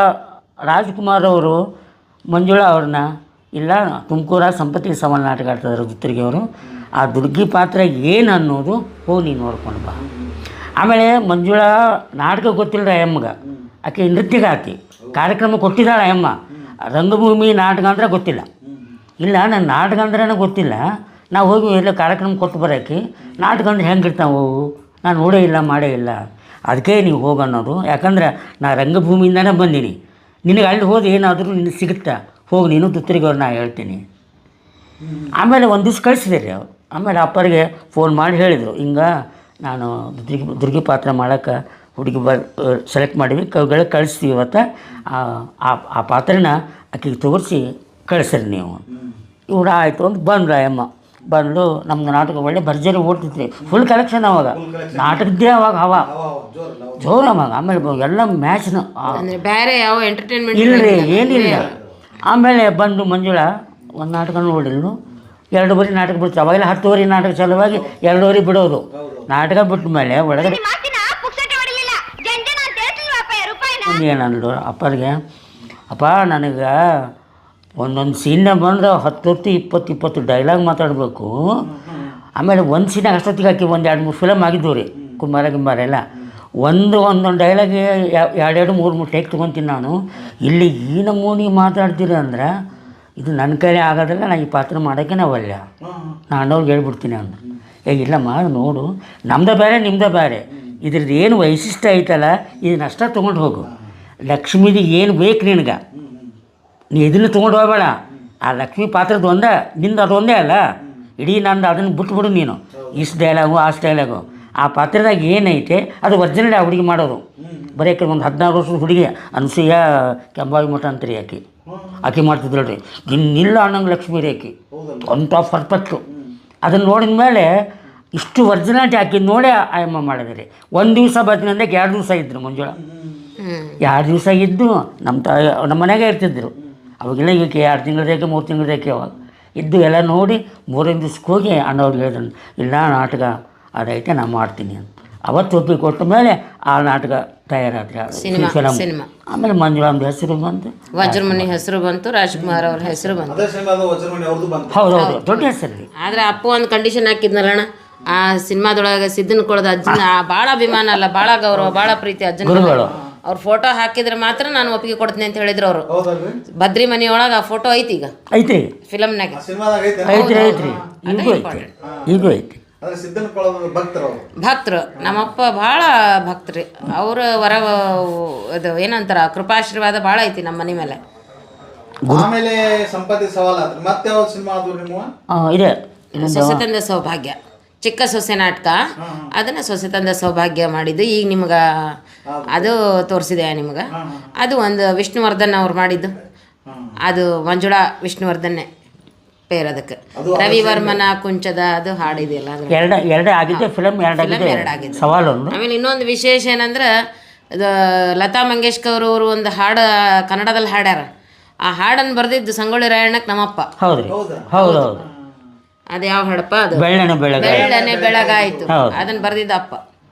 ರಾಜ್ಕುಮಾರ್ ಅವರು ಮಂಜುಳಾ ಅವ್ರನ್ನ ಇಲ್ಲ ತುಮಕೂರ ಸಂಪತ್ತಿಗೆ ಸವಾಲು ನಾಟಕ ಆಡ್ತಿದ್ದಾರೆ ಜೊತೆಗೆ ಅವರು. ಆ ದುರ್ಗಿ ಪಾತ್ರ ಏನು ಅನ್ನೋದು ಹೋಗಿ ನೀನು ನೋಡ್ಕೊಂಡು ಬಾ. ಆಮೇಲೆ ಮಂಜುಳಾ ನಾಟಕ ಗೊತ್ತಿಲ್ಲ ಅಮ್ಮಗೆ, ಆಕೆ ನೃತ್ಯಗಾತಿ, ಕಾರ್ಯಕ್ರಮ ಕೊಟ್ಟಿದ್ದಾಳೆ ಅಮ್ಮ. ರಂಗಭೂಮಿ ನಾಟಕ ಅಂದ್ರೆ ಗೊತ್ತಿಲ್ಲ. ಇಲ್ಲ ನನ್ನ ನಾಟಕ ಅಂದ್ರೇ ಗೊತ್ತಿಲ್ಲ. ನಾವು ಹೋಗಿ ಎಲ್ಲ ಕಾರ್ಯಕ್ರಮ ಕೊಟ್ಟು ಬರೋಕ್ಕೆ ನಾಟಕ ಅಂದ್ರೆ ಹೆಂಗಿರ್ತಾವೆ ನಾನು ನೋಡೇ ಇಲ್ಲ ಮಾಡೇ ಇಲ್ಲ. ಅದಕ್ಕೆ ನೀವು ಹೋಗನ್ನೋದು. ಯಾಕಂದ್ರೆ ನಾ ರಂಗಭೂಮಿಯಿಂದನೇ ಬಂದೀನಿ, ನಿನಗೆ ಅಲ್ಲಿ ಹೋದ ಏನಾದರೂ ನಿನಗೆ ಸಿಗುತ್ತಾ, ಹೋಗಿ ನೀನು ತುತ್ತೂರಿಗೆ ಅವ್ರು ನಾ ಹೇಳ್ತೀನಿ. ಆಮೇಲೆ ಒಂದು ದಿವ್ಸ ಕಳಿಸಿದೆ ರೀ ಅವ್ರು. ಆಮೇಲೆ ಅಪ್ಪರಿಗೆ ಫೋನ್ ಮಾಡಿ ಹೇಳಿದರು, ಹಿಂಗೆ ನಾನು ದುರ್ಗಿ ಪಾತ್ರ ಮಾಡೋಕ್ಕೆ ಹುಡುಗಿ ಸೆಲೆಕ್ಟ್ ಮಾಡಿವಿ, ಕೈಗಳಿಗೆ ಕಳಿಸ್ತೀವಿ ಇವತ್ತು, ಆ ಪಾತ್ರನ ಆಕೆಗೆ ತೋರಿಸಿ ಕಳಿಸ್ರಿ ನೀವು. ಇವ್ರು ಆಯಿತು ಅಂತ ಬಂದ್ರು. ಅಮ್ಮ ಬಂದು ನಮ್ದು ನಾಟಕ ಒಳ್ಳೆ ಭರ್ಜರಿ ಓಡ್ತಿದ್ರಿ, ಫುಲ್ ಕಲೆಕ್ಷನ್ ಅವಾಗ ನಾಟಕದ್ದೇ ಅವಾಗ ಹವಾ ಜೋರು ಅವಾಗ. ಆಮೇಲೆ ಎಲ್ಲ ಮ್ಯಾಚ್ನ ಬೇರೆ ಯಾವ ಎಂಟರ್ಟೈನ್ಮೆಂಟ್ ಇಲ್ಲರಿ ಏನಿಲ್ಲ. ಆಮೇಲೆ ಬಂದು ಮಂಜುಳಾ ಒಂದು ನಾಟಕ ನೋಡಿದ್ರು, 2 ಬರಿ ನಾಟಕ ಬಿಡ್ತು. ಅವಾಗೆಲ್ಲ 10 ಬರಿ ನಾಟಕ ಸಲುವಾಗಿ 2 ಬರಿ ಬಿಡೋದು. ನಾಟಕ ಬಿಟ್ಟ ಮೇಲೆ ಒಳಗಡೆ ಏನಂದ್ರು ಅಪ್ಪರಿಗೆ, ಅಪ್ಪ ನನಗೆ ಒಂದೊಂದು ಸೀನ್ನ ಬಂದ್ರೆ 10-20 ಡೈಲಾಗ್ ಮಾತಾಡಬೇಕು. ಆಮೇಲೆ ಒಂದು ಸೀನಾಗ ಅಷ್ಟೊತ್ತಿಗೆ ಹಾಕಿ 1-2-3 ಫಿಲಮ್ ಆಗಿದ್ದವು ರೀ, ಕುಮಾರ ಎಲ್ಲ. ಒಂದೊಂದು ಡೈಲಾಗೆ 2-3 ಟೇಕ್ ತೊಗೊತೀನಿ ನಾನು. ಇಲ್ಲಿ ಈ ನಮೂನಿ ಮಾತಾಡ್ತೀರಿ ಅಂದ್ರೆ ಇದು ನನ್ನ ಕೈಲೇ ಆಗೋದಿಲ್ಲ, ನಾನು ಈ ಪಾತ್ರ ಮಾಡೋಕ್ಕೆ ನಾವಲ್ಲ, ನಾನು ಅವ್ರಿಗೆ ಹೇಳ್ಬಿಡ್ತೀನಿ ಅಂದ್ರೆ. ಇಲ್ಲಮ್ಮ ನೋಡು, ನಮ್ಮದೇ ಬೇರೆ ನಿಮ್ಮದೇ ಬೇರೆ, ಇದ್ರದ್ದು ಏನು ವೈಶಿಷ್ಟ್ಯ ಐತಲ್ಲ ಇದನ್ನಷ್ಟ ತೊಗೊಂಡು ಹೋಗು. ಲಕ್ಷ್ಮೀದು ಏನು ಬೇಕು ನಿನಗೆ, ನೀ ಇದನ್ನು ತೊಗೊಂಡು ಹೋಗಬೇಡ. ಆ ಲಕ್ಷ್ಮೀ ಪಾತ್ರದ ಒಂದೇ ನಿಂದು ಅದೊಂದೇ ಅಲ್ಲ, ಇಡೀ ನಂದು ಅದನ್ನು ಬಿಟ್ಬಿಡು ನೀನು. ಇಷ್ಟು ಡೈಲಾಗು ಅಷ್ಟು ಡೈಲಾಗು ಆ ಪಾತ್ರದಾಗ ಏನೈತೆ ಅದು ಒರಿಜಿನಲ್ ಆ ಹುಡುಗಿ ಮಾಡೋದು. ಬರೀ ಒಂದು 16 ವರ್ಷದ ಹುಡುಗಿ ಅನ್ಸೂಯ ಕೆಂಬಾವಿ ಮಠ ಅಂತ್ರಿ ಆಕೆ ಮಾಡ್ತಿದ್ಳು ರೀ. ಇನ್ನಿಲ್ಲ ಅನ್ನಂಗೆ ಲಕ್ಷ್ಮೀ ರೀ ಆಕೆ ಅಂಥ ಪರ್ಫೆಕ್ಟು. ಅದನ್ನು ನೋಡಿದ ಮೇಲೆ ಇಷ್ಟು ಒರಿಜಿನಾಲಿಟಿ ಹಾಕಿದ್ದು ನೋಡಿ ಆಯಮ್ಮ ಮಾಡಿದ್ರಿ. ಒಂದು ದಿವಸ ಬರ್ತೀನಿ ಅಂದಕ್ಕೆ 2 ದಿವಸ ಇದ್ರು ಮಂಜುಳಾ. 2 ದಿವಸ ಇದ್ದು ನಮ್ಮ ಮನೆಗೆ ಇರ್ತಿದ್ರು. ಅವಾಗೆಲ್ಲ ಈಗ 2 ತಿಂಗಳದಕ್ಕೆ 3 ತಿಂಗಳದಕ್ಕೆ ಅವಾಗ ಇದ್ದು ಎಲ್ಲ ನೋಡಿ 3ನೇ ದಿವ್ಸಕ್ಕೆ ಹೋಗಿ ಅಣ್ಣವ್ರಿಗೆ ಹೇಳಿದ್ರು, ಇಲ್ಲ ನಾಟಕ ಅದೈತೆ ನಾನು ಮಾಡ್ತೀನಿ ಅಂತ. ಅವತ್ತು ಒಪ್ಪಿಗೆ ಕೊಟ್ಟ ಮೇಲೆ ಆ ನಾಟಕ ತಯಾರಾದ್ರೆ ಸಿನಿಮಾ. ಆಮೇಲೆ ಮಂಜುಳಾಂದು ಹೆಸರು ಬಂತು, ವಜ್ರಮುನಿ ಹೆಸರು ಬಂತು, ರಾಜ್ಕುಮಾರ್ ಅವ್ರ ಹೆಸರು ಬಂತು. ಹೌದೌದು, ದೊಡ್ಡ ಹೆಸರು ರೀ. ಆದ್ರೆ ಅಪ್ಪು ಒಂದು ಕಂಡೀಷನ್ ಹಾಕಿದ್ನಲ್ಲಣ್ಣ ಆ ಸಿನಿಮಾದೊಳಗೆ ಸಿದ್ದನ ಕೊಳದ ಅಜ್ಜನ ಭಾಳ ಅಭಿಮಾನ ಅಲ್ಲ, ಭಾಳ ಗೌರವ, ಭಾಳ ಪ್ರೀತಿ ಅಜ್ಜನ. ಗುರುಗಳು ಅವ್ರ ಫೋಟೋ ಹಾಕಿದ್ರೆ ಮಾತ್ರ ನಾನು ಒಪ್ಪಿಗೆ ಕೊಡ್ತೀನಿ ಅಂತ ಹೇಳಿದ್ರು ಅವರು. ಬದ್ರಿ ಮನಿ ಒಳಗೆ ಆ ಫೋಟೋ ಐತಿ, ಈಗ ಐತಿ ಫಿಲಮ್ನಾಗ ಐತ್ರಿ ಐತ್ರಿ ಈಗೂ ಐತಿ. ಭಕ್ತರು ನಮ್ಮಪ್ಪ ಭಾಳ ಭಕ್ತರಿ ಅವರು. ಇದು ಏನಂತಾರ ಕೃಪಾಶೀರ್ವಾದ ಭಾಳ ಐತಿ ನಮ್ಮ ಮನೆ ಮೇಲೆ. ಆಮೇಲೆ ಸಂಪತ್ತಿ ಸವಾಲ ಮತ್ತೆ ಯಾವ ಸಿನಿಮಾ ಇದೆ ಸೊಸೆ ತಂದ ಸೌಭಾಗ್ಯ, ಚಿಕ್ಕ ಸೊಸೆ ನಾಟಕ, ಅದನ್ನ ಸೊಸೆ ತಂದ ಸೌಭಾಗ್ಯ ಮಾಡಿದ್ದು. ಈಗ ನಿಮ್ಗೆ ಅದು ತೋರಿಸಿದೆ ನಿಮ್ಗೆ. ಅದು ಒಂದು ವಿಷ್ಣುವರ್ಧನ್ ಅವ್ರು ಮಾಡಿದ್ದು, ಅದು ಮಂಜುಳಾ ವಿಷ್ಣುವರ್ಧನ್ನೇ ಪೇರ್. ಅದಕ್ಕೆ ರವಿವರ್ಮನ ಕುಂಚದ ಅದು ಹಾಡಿದೆಯಲ್ಲ, ಎರಡೇ ಆಗಿದೆ ಫಿಲಮ್, ಎರಡಾಗಿದೆ ಸವಾಲು. ಆಮೇಲೆ ಇನ್ನೊಂದು ವಿಶೇಷ ಏನಂದ್ರೆ ಅದು ಲತಾ ಮಂಗೇಶ್ಕರ್ ಅವರು ಒಂದು ಹಾಡು ಕನ್ನಡದಲ್ಲಿ ಹಾಡ್ಯಾರ. ಆ ಹಾಡನ್ನು ಬರೆದಿದ್ದು ಸಂಗೊಳ್ಳಿ ರಾಯಣ್ಣಕ್ಕೆ ನಮ್ಮಪ್ಪ. ಹೌದ್ರಿ, ಹೌದೌದು. ಅದು ಯಾವ ಹಾಡಪ್ಪ? ಅದು ಬೆಳ್ಳನೆ ಬೆಳಗಾಯಿತು. ಅದನ್ನ ಬರೆದಿದ್ದ ಅಪ್ಪ,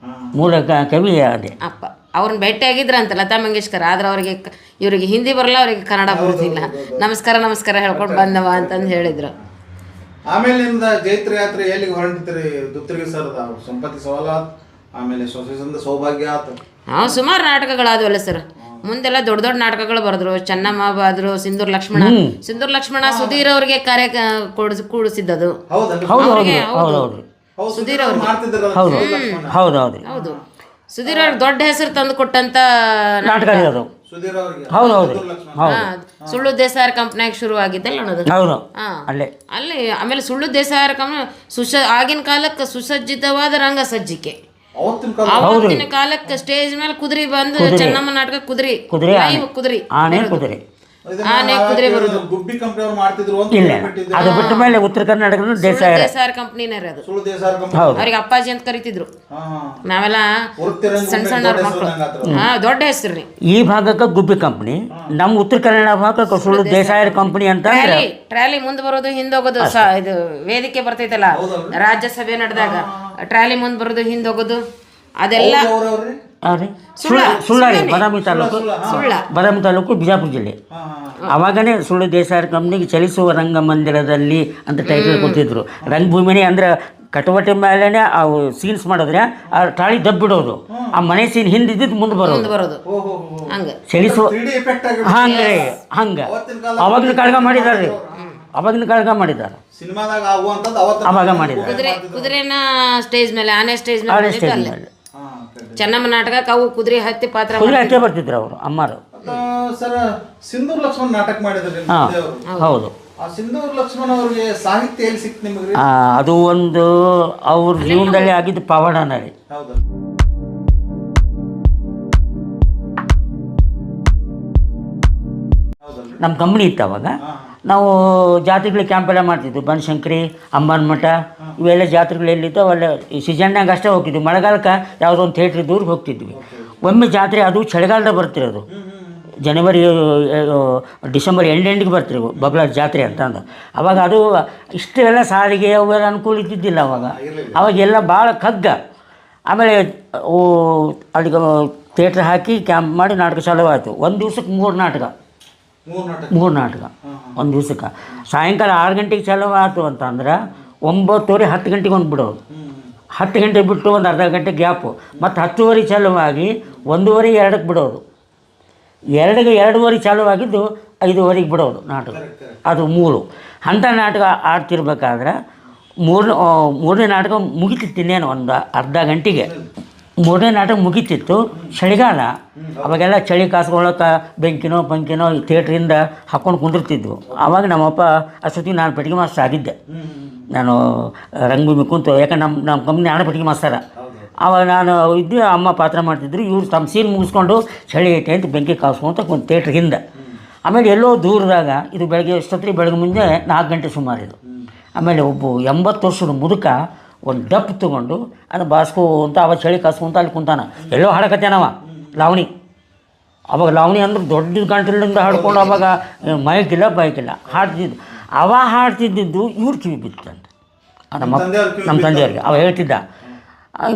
ಮೂಲ ಕವಿ ಅದೇ ಅಪ್ಪ. ಅವ್ರನ್ನ ಭೇಟಿಯಾಗಿದ್ರಂತ ಲತಾ ಮಂಗೇಶ್ಕರ್. ಆದ್ರೆ ಅವ್ರಿಗೆ ಇವ್ರಿಗೆ ಹಿಂದಿ ಬರಲ್ಲ, ಅವ್ರಿಗೆ ಕನ್ನಡ ಬರೋದಿಲ್ಲ. ನಮಸ್ಕಾರ ಹೇಳ್ಕೊಂಡು ಬಂದವ ಅಂತಂದು ಹೇಳಿದ್ರು. ಆಮೇಲೆ ನಿಮ್ದ ಜೈತ್ರ ಯಾತ್ರೆ ಎಲ್ಲಿಗೆ ಹೊರಟಿದ್ರಿ? ದುತ್ತರಿಗೆ ಸರ್ ಸಂಪತ್ತಿ ಸವಾಲ, ಆಮೇಲೆ ಸೊಸೆಸಂದ ಸೌಭಾಗ್ಯ ಆತು. ಸುಮಾರು ನಾಟಕಗಳಾದವಲ್ಲ ಸರ್. ಮುಂದೆಲ್ಲ ದೊಡ್ಡ ದೊಡ್ಡ ನಾಟಕಗಳು ಬರೆದ್ರು. ಚೆನ್ನಮ್ಮ ಬಾದ್ರು, ಸಿಂಧೂರ್ ಲಕ್ಷ್ಮಣ ಸುಧೀರ್ ಅವ್ರಿಗೆ ಕಾರ್ಯ ಕೂಡಿಸಿದ್ದದು. ಸುಧೀರ್ ಅವ್ರಿಗೆ ಹೌದು, ಸುಧೀರ್ ಅವ್ರಿಗೆ ದೊಡ್ಡ ಹೆಸರು ತಂದು ಕೊಟ್ಟಂತ ನಾಟಕ ಅದು. ಸುಳ್ಳು ದೇಸಾಯರ್ ಕಂಪ್ನಿಯಾಗ ಶುರು ಆಗಿದ್ದಲ್ಲ ಅನ್ನೋದು. ಅಲ್ಲಿ ಆಮೇಲೆ ಸುಳ್ಳು ದೇಸಾಯರ್ ಕಂಪ್ನಿ ಆಗಿನ ಕಾಲಕ್ಕೆ ಸುಸಜ್ಜಿತವಾದ ರಂಗ ಸಜ್ಜಿಕೆ. ಆವತ್ತಿನ ಕಾಲಕ್ಕೆ ಸ್ಟೇಜ್ ಮೇಲೆ ಕುದುರೆ ಬಂದು ಚೆನ್ನಮ್ಮ ನಾಟಕ ಕುದುರೆ ಆನೆ ಕುದುರೆ ಬರುದು. ಗುಬ್ಬಿ ಕಂಪನಿ ಅವರು ಮಾಡ್ತಿದ್ರು. ಅದು ಬಿಟ್ಟ ಮೇಲೆ ಉತ್ತರ ಕರ್ನಾಟಕದ ದೇಸಾಯರ್ ಕಂಪ್ನಿನೇ ಅದು. ಅವ್ರಿಗೆ ಅಪ್ಪಾಜಿ ಅಂತ ಕರಿತಿದ್ರು. ನಾವೆಲ್ಲ ಸಣ್ಣ ಸಣ್ಣ ಮಕ್ಕಳು. ದೊಡ್ಡ ಹೆಸರು ರೀ. ಈ ಭಾಗಕ್ಕೆ ಗುಬ್ಬಿ ಕಂಪ್ನಿ, ನಮ್ಮ ಉತ್ತರ ಕನ್ನಡ ಭಾಗಕ್ಕೆ ಸುಳ್ಳು ದೇಸಾಯರ್ ಕಂಪ್ನಿ ಅಂತ. ಟ್ರಾಲಿ ಮುಂದೆ ಬರೋದು ಹಿಂದೋಗೋದು. ಇದು ವೇದಿಕೆ ಬರ್ತೈತಲ್ಲ ರಾಜ್ಯಸಭೆ ನಡೆದಾಗ, ಟ್ರಾಲಿ ಮುಂದೆ ಬರೋದು ಹಿಂದೋಗೋದು ಅದೆಲ್ಲ ಸುಳ್ಳಾರಿ ಬದಾಮಿ ತಾಲೂಕು ಬಿಜಾಪುರ ಜಿಲ್ಲೆ. ಅವಾಗನೇ ಸುಳ್ಳು ದೇಸಾಯರ್ ಕಂಪ್ನಿಗೆ ಚಲಿಸುವ ರಂಗಮಂದಿರದಲ್ಲಿ ಅಂತ ಟೈಟಲ್ ಕೊಡ್ತಿದ್ರು. ರಂಗಭೂಮಿನೇ ಅಂದ್ರೆ ಕಟವಟೆ ಮೇಲೆನೆ ಅವು ಸೀನ್ಸ್ ಮಾಡಿದ್ರೆ ಆ ಟ್ರಾಳಿ ದಬ್ಬಿಡೋದು, ಆ ಮನೆ ಸೀನ್ ಹಿಂದಿದ್ದು ಮುಂದೆ ಬರೋದು, ಚಲಿಸುವ ಹಂಗೆ ಅವಾಗಿನ ಕಾಳಗ ಮಾಡಿದ್ದಾರೆ. ಅವಾಗ ಮಾಡಿದ್ದಾರೆ. ಕುದುರೆನ ಸ್ಟೇಜ್ ಮೇಲೆ, ಆನೆ ಸ್ಟೇಜ್ ಮೇಲೆ. ಚೆನ್ನಮ್ಮ ನಾಟಕಕ್ಕೆ ಅವು ಕುದುರೆ ಹತ್ತಿ ಪಾತ್ರ ಬರ್ತಿದ್ರು ಅವರು ಅಮ್ಮಾರು. ಸರ್ ಸಿಂಧೂರ್ ಲಕ್ಷ್ಮಣ ನಾಟಕ ಮಾಡಿದ್ರಿ. ಹೌದು. ಸಿಂಧೂರ್ ಲಕ್ಷ್ಮಣ ಅವ್ರಿಗೆ ಸಾಹಿತ್ಯ ಎಲ್ಲಿ ಸಿಕ್ತು ನಿಮಗೆ? ಅದು ಒಂದು ಅವ್ರ ಜೀವನದಲ್ಲಿ ಆಗಿದ್ದು ಪವಾಡನ ರೀ. ನಮ್ಮ ಕಂಪ್ನಿ ಇತ್ತು ಅವಾಗ. ನಾವು ಜಾತ್ರೆಗಳಿಗೆ ಕ್ಯಾಂಪೆಲ್ಲ ಮಾಡ್ತಿದ್ವಿ. ಬನಶಂಕರಿ, ಅಂಬಾನ್ ಮಠ ಇವೆಲ್ಲ ಜಾತ್ರೆಗಳು ಎಲ್ಲಿತ್ತು ಅವೆಲ್ಲ ಈ ಸೀಸನ್ನಾಗ ಅಷ್ಟೇ ಹೋಗ್ತಿದ್ವಿ. ಮಳೆಗಾಲಕ್ಕೆ ಯಾವುದೋ ಒಂದು ಥಿಯೇಟ್ರ್ ದೂರ ಹೋಗ್ತಿದ್ವಿ. ಒಮ್ಮೆ ಜಾತ್ರೆ ಅದು ಚಳಿಗಾಲದಾಗ ಬರ್ತಿರೋದು, ಜನವರಿ ಡಿಸೆಂಬರ್ ಎಂಡಿಗೆ ಬರ್ತಿರು ಬಬ್ಲಾ ಜಾತ್ರೆ ಅಂತಂದು. ಅವಾಗ ಅದು ಇಷ್ಟೆಲ್ಲ ಸಾರಿಗೆ ಅವೆಲ್ಲ ಅನುಕೂಲ ಇದ್ದಿದ್ದಿಲ್ಲ ಅವಾಗೆಲ್ಲ ಭಾಳ ಕಗ್ಗ. ಆಮೇಲೆ ಅಲ್ಲಿಗೆ ಥಿಯೇಟ್ರ್ ಹಾಕಿ ಕ್ಯಾಂಪ್ ಮಾಡಿ ನಾಟಕ ಚಾಲೂ ಆಯಿತು. ಒಂದು ದಿವ್ಸಕ್ಕೆ 3 ನಾಟಕ ಒಂದು ದಿವ್ಸಕ್ಕೆ. ಸಾಯಂಕಾಲ 6 ಗಂಟೆಗೆ ಚಾಲೂ ಆಯ್ತು ಅಂತಂದ್ರೆ 9:30 10 ಗಂಟೆಗೆ ಒಂದು ಬಿಡೋದು. 10 ಗಂಟೆ ಬಿಟ್ಟು ಒಂದು ಅರ್ಧ ಗಂಟೆ ಗ್ಯಾಪು, ಮತ್ತು 10:30 ಚಾಲುವಾಗಿ 1:30 2ಕ್ಕೆ ಬಿಡೋದು. 2:30 ಚಾಲುವಾಗಿದ್ದು 5:30 ಬಿಡೋದು ನಾಟಕ. ಅದು 3 ಅಂಥ ನಾಟಕ ಆಡ್ತಿರ್ಬೇಕಾದ್ರೆ ಮೂರನೇ ನಾಟಕ ಮುಗಿತಿತ್ತು. ಇನ್ನೇನು ಒಂದು ಅರ್ಧ ಗಂಟೆಗೆ 3ನೇ ನಾಟಕ ಮುಗಿತಿತ್ತು. ಚಳಿಗಾಲ, ಅವಾಗೆಲ್ಲ ಚಳಿ ಕಾಸ್ಕೊಳ್ಳೋಕೆ ಬೆಂಕಿನೋ ಪಂಕಿನೋ ಥಿಯೇಟ್ರಿಂದ ಹಾಕ್ಕೊಂಡು ಕುಂದಿರ್ತಿದ್ವು. ಆವಾಗ ನಮ್ಮಪ್ಪ ಅಷ್ಟೊತ್ತಿಗೆ ನಾನು ಪೆಟ್ಟಿಗೆ ಮಾಸ್ಟರ್ ಆಗಿದ್ದೆ. ನಾನು ರಂಗಭೂಮಿ ಕುಂತು, ಯಾಕಂದ್ರೆ ನಮ್ಮ ಕಂಪ್ನಿ ನಾನು ಪೆಟ್ಟಿಗೆ ಮಾಸ್ತರ. ಅವಾಗ ನಾನು ಇದ್ದೆ, ಅಮ್ಮ ಪಾತ್ರ ಮಾಡ್ತಿದ್ರು. ಇವ್ರು ತಮ್ಮ ಸೀನ್ ಮುಗಿಸ್ಕೊಂಡು ಚಳಿ ಐತೆ ಅಂತ ಬೆಂಕಿ ಕಾಸ್ಕೊಂತ ಒಂದು ಥಿಯೇಟ್ರ್ ಹಿಂದೆ. ಆಮೇಲೆ ಎಲ್ಲೋ ದೂರದಾಗ ಇದು ಬೆಳಗ್ಗೆ ಎಷ್ಟೊತ್ತಿಗೆ ಬೆಳಗ್ಗೆ ಮುಂಜೆ 4 ಗಂಟೆ ಸುಮಾರು ಇದು. ಆಮೇಲೆ ಒಬ್ಬ 80 ವರ್ಷದ ಮುದುಕ ಒಂದು ಡಪ್ ತೊಗೊಂಡು ಅದು ಬಾಸ್ಕೋ ಅಂತ ಅವ ಚಳಿ ಕಾಸ್ಕೊಂತ ಅಲ್ಲಿ ಕುಂತಾನ. ಎಲ್ಲೋ ಹಾಡಕತ್ತೇನವ ಲಾವಣಿ. ಅವಾಗ ಲಾವಣಿ ಅಂದ್ರೆ ದೊಡ್ಡ ಗಂಟಲಿಂದ ಹಾಡ್ಕೊಂಡು ಅವಾಗ ಮೈಕಿಲ್ಲ ಬೈಕಿಲ್ಲ ಹಾಡ್ತಿದ್ದು. ಅವ ಹಾಡ್ತಿದ್ದು ಇವ್ರು ಕಿವಿ ಬಿತ್ತಂತ ನಮ್ಮ ತಂದೆಯವ್ರಿಗೆ. ಅವ ಹೇಳ್ತಿದ್ದ,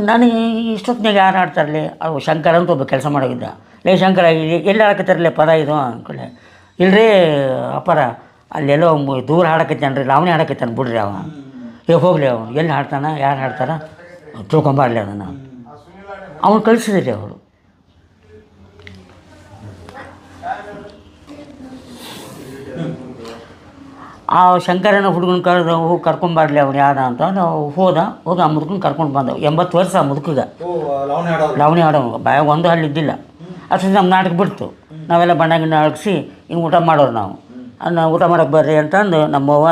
ನನಗೆ ಇಷ್ಟೊತ್ತಿನಾಗ ಯಾರು ಹಾಡ್ತಾರಲಿ, ಅವು ಶಂಕರ ಅಂತ ಒಬ್ಬ ಕೆಲಸ ಮಾಡೋಗಿದ್ದ. ಲೇ ಶಂಕರ ಎಲ್ಲಿ ಹಾಡಕತ್ತಾರಲ್ಲೇ ಪದ ಇದು ಅಂದ್ಕೊಳ್ಳೆ. ಇಲ್ರಿ ಅಪ್ಪರ ಅಲ್ಲೆಲ್ಲೋ ದೂರ ಹಾಡಕತ್ತಾನ ರೀ, ಲಾವಣಿ ಹಾಡಕತ್ತಾನ ಬಿಡ್ರಿ ಅವ. ಹೋಗ್ಲಿ ಅವನು ಎಲ್ಲಿ ಹಾಡ್ತಾನ, ಯಾರು ಹಾಡ್ತಾರ ತಿಳ್ಕೊಂಬಾರ್ಲಿ ಅದನ್ನು. ಅವನು ಕಳಿಸಿದ್ರಿ ಅವರು. ಆ ಶಂಕರನ ಹುಡುಗನ ಹೋಗಿ ಕರ್ಕೊಂಬರ್ಲಿ ಅವ್ನು ಯಾರ ಅಂತ ನಾವು ಹೋಗಿ ಆ ಮುದುಕನ ಕರ್ಕೊಂಡು ಬಂದವು. 80 ವರ್ಷ ಆ ಮುದುಕಿಗೆ ಲಾವಣಿ ಆಡೋನು. ಬಾಯಾಗ ಒಂದು ಹಲ್ಲು ಇದ್ದಿಲ್ಲ. ಅಷ್ಟು ನಮ್ಮ ನಾಟಕ ಬಿಡ್ತು. ನಾವೆಲ್ಲ ಬಣ್ಣ ಗಿಣ್ಣ ಅಳಗಿಸಿ ಹಿಂಗೆ ಊಟ ಮಾಡೋರು. ನಾವು ಊಟ ಮಾಡೋಕ್ಕೆ ಬರ್ರಿ ಅಂತಂದು ನಮ್ಮವ್ವ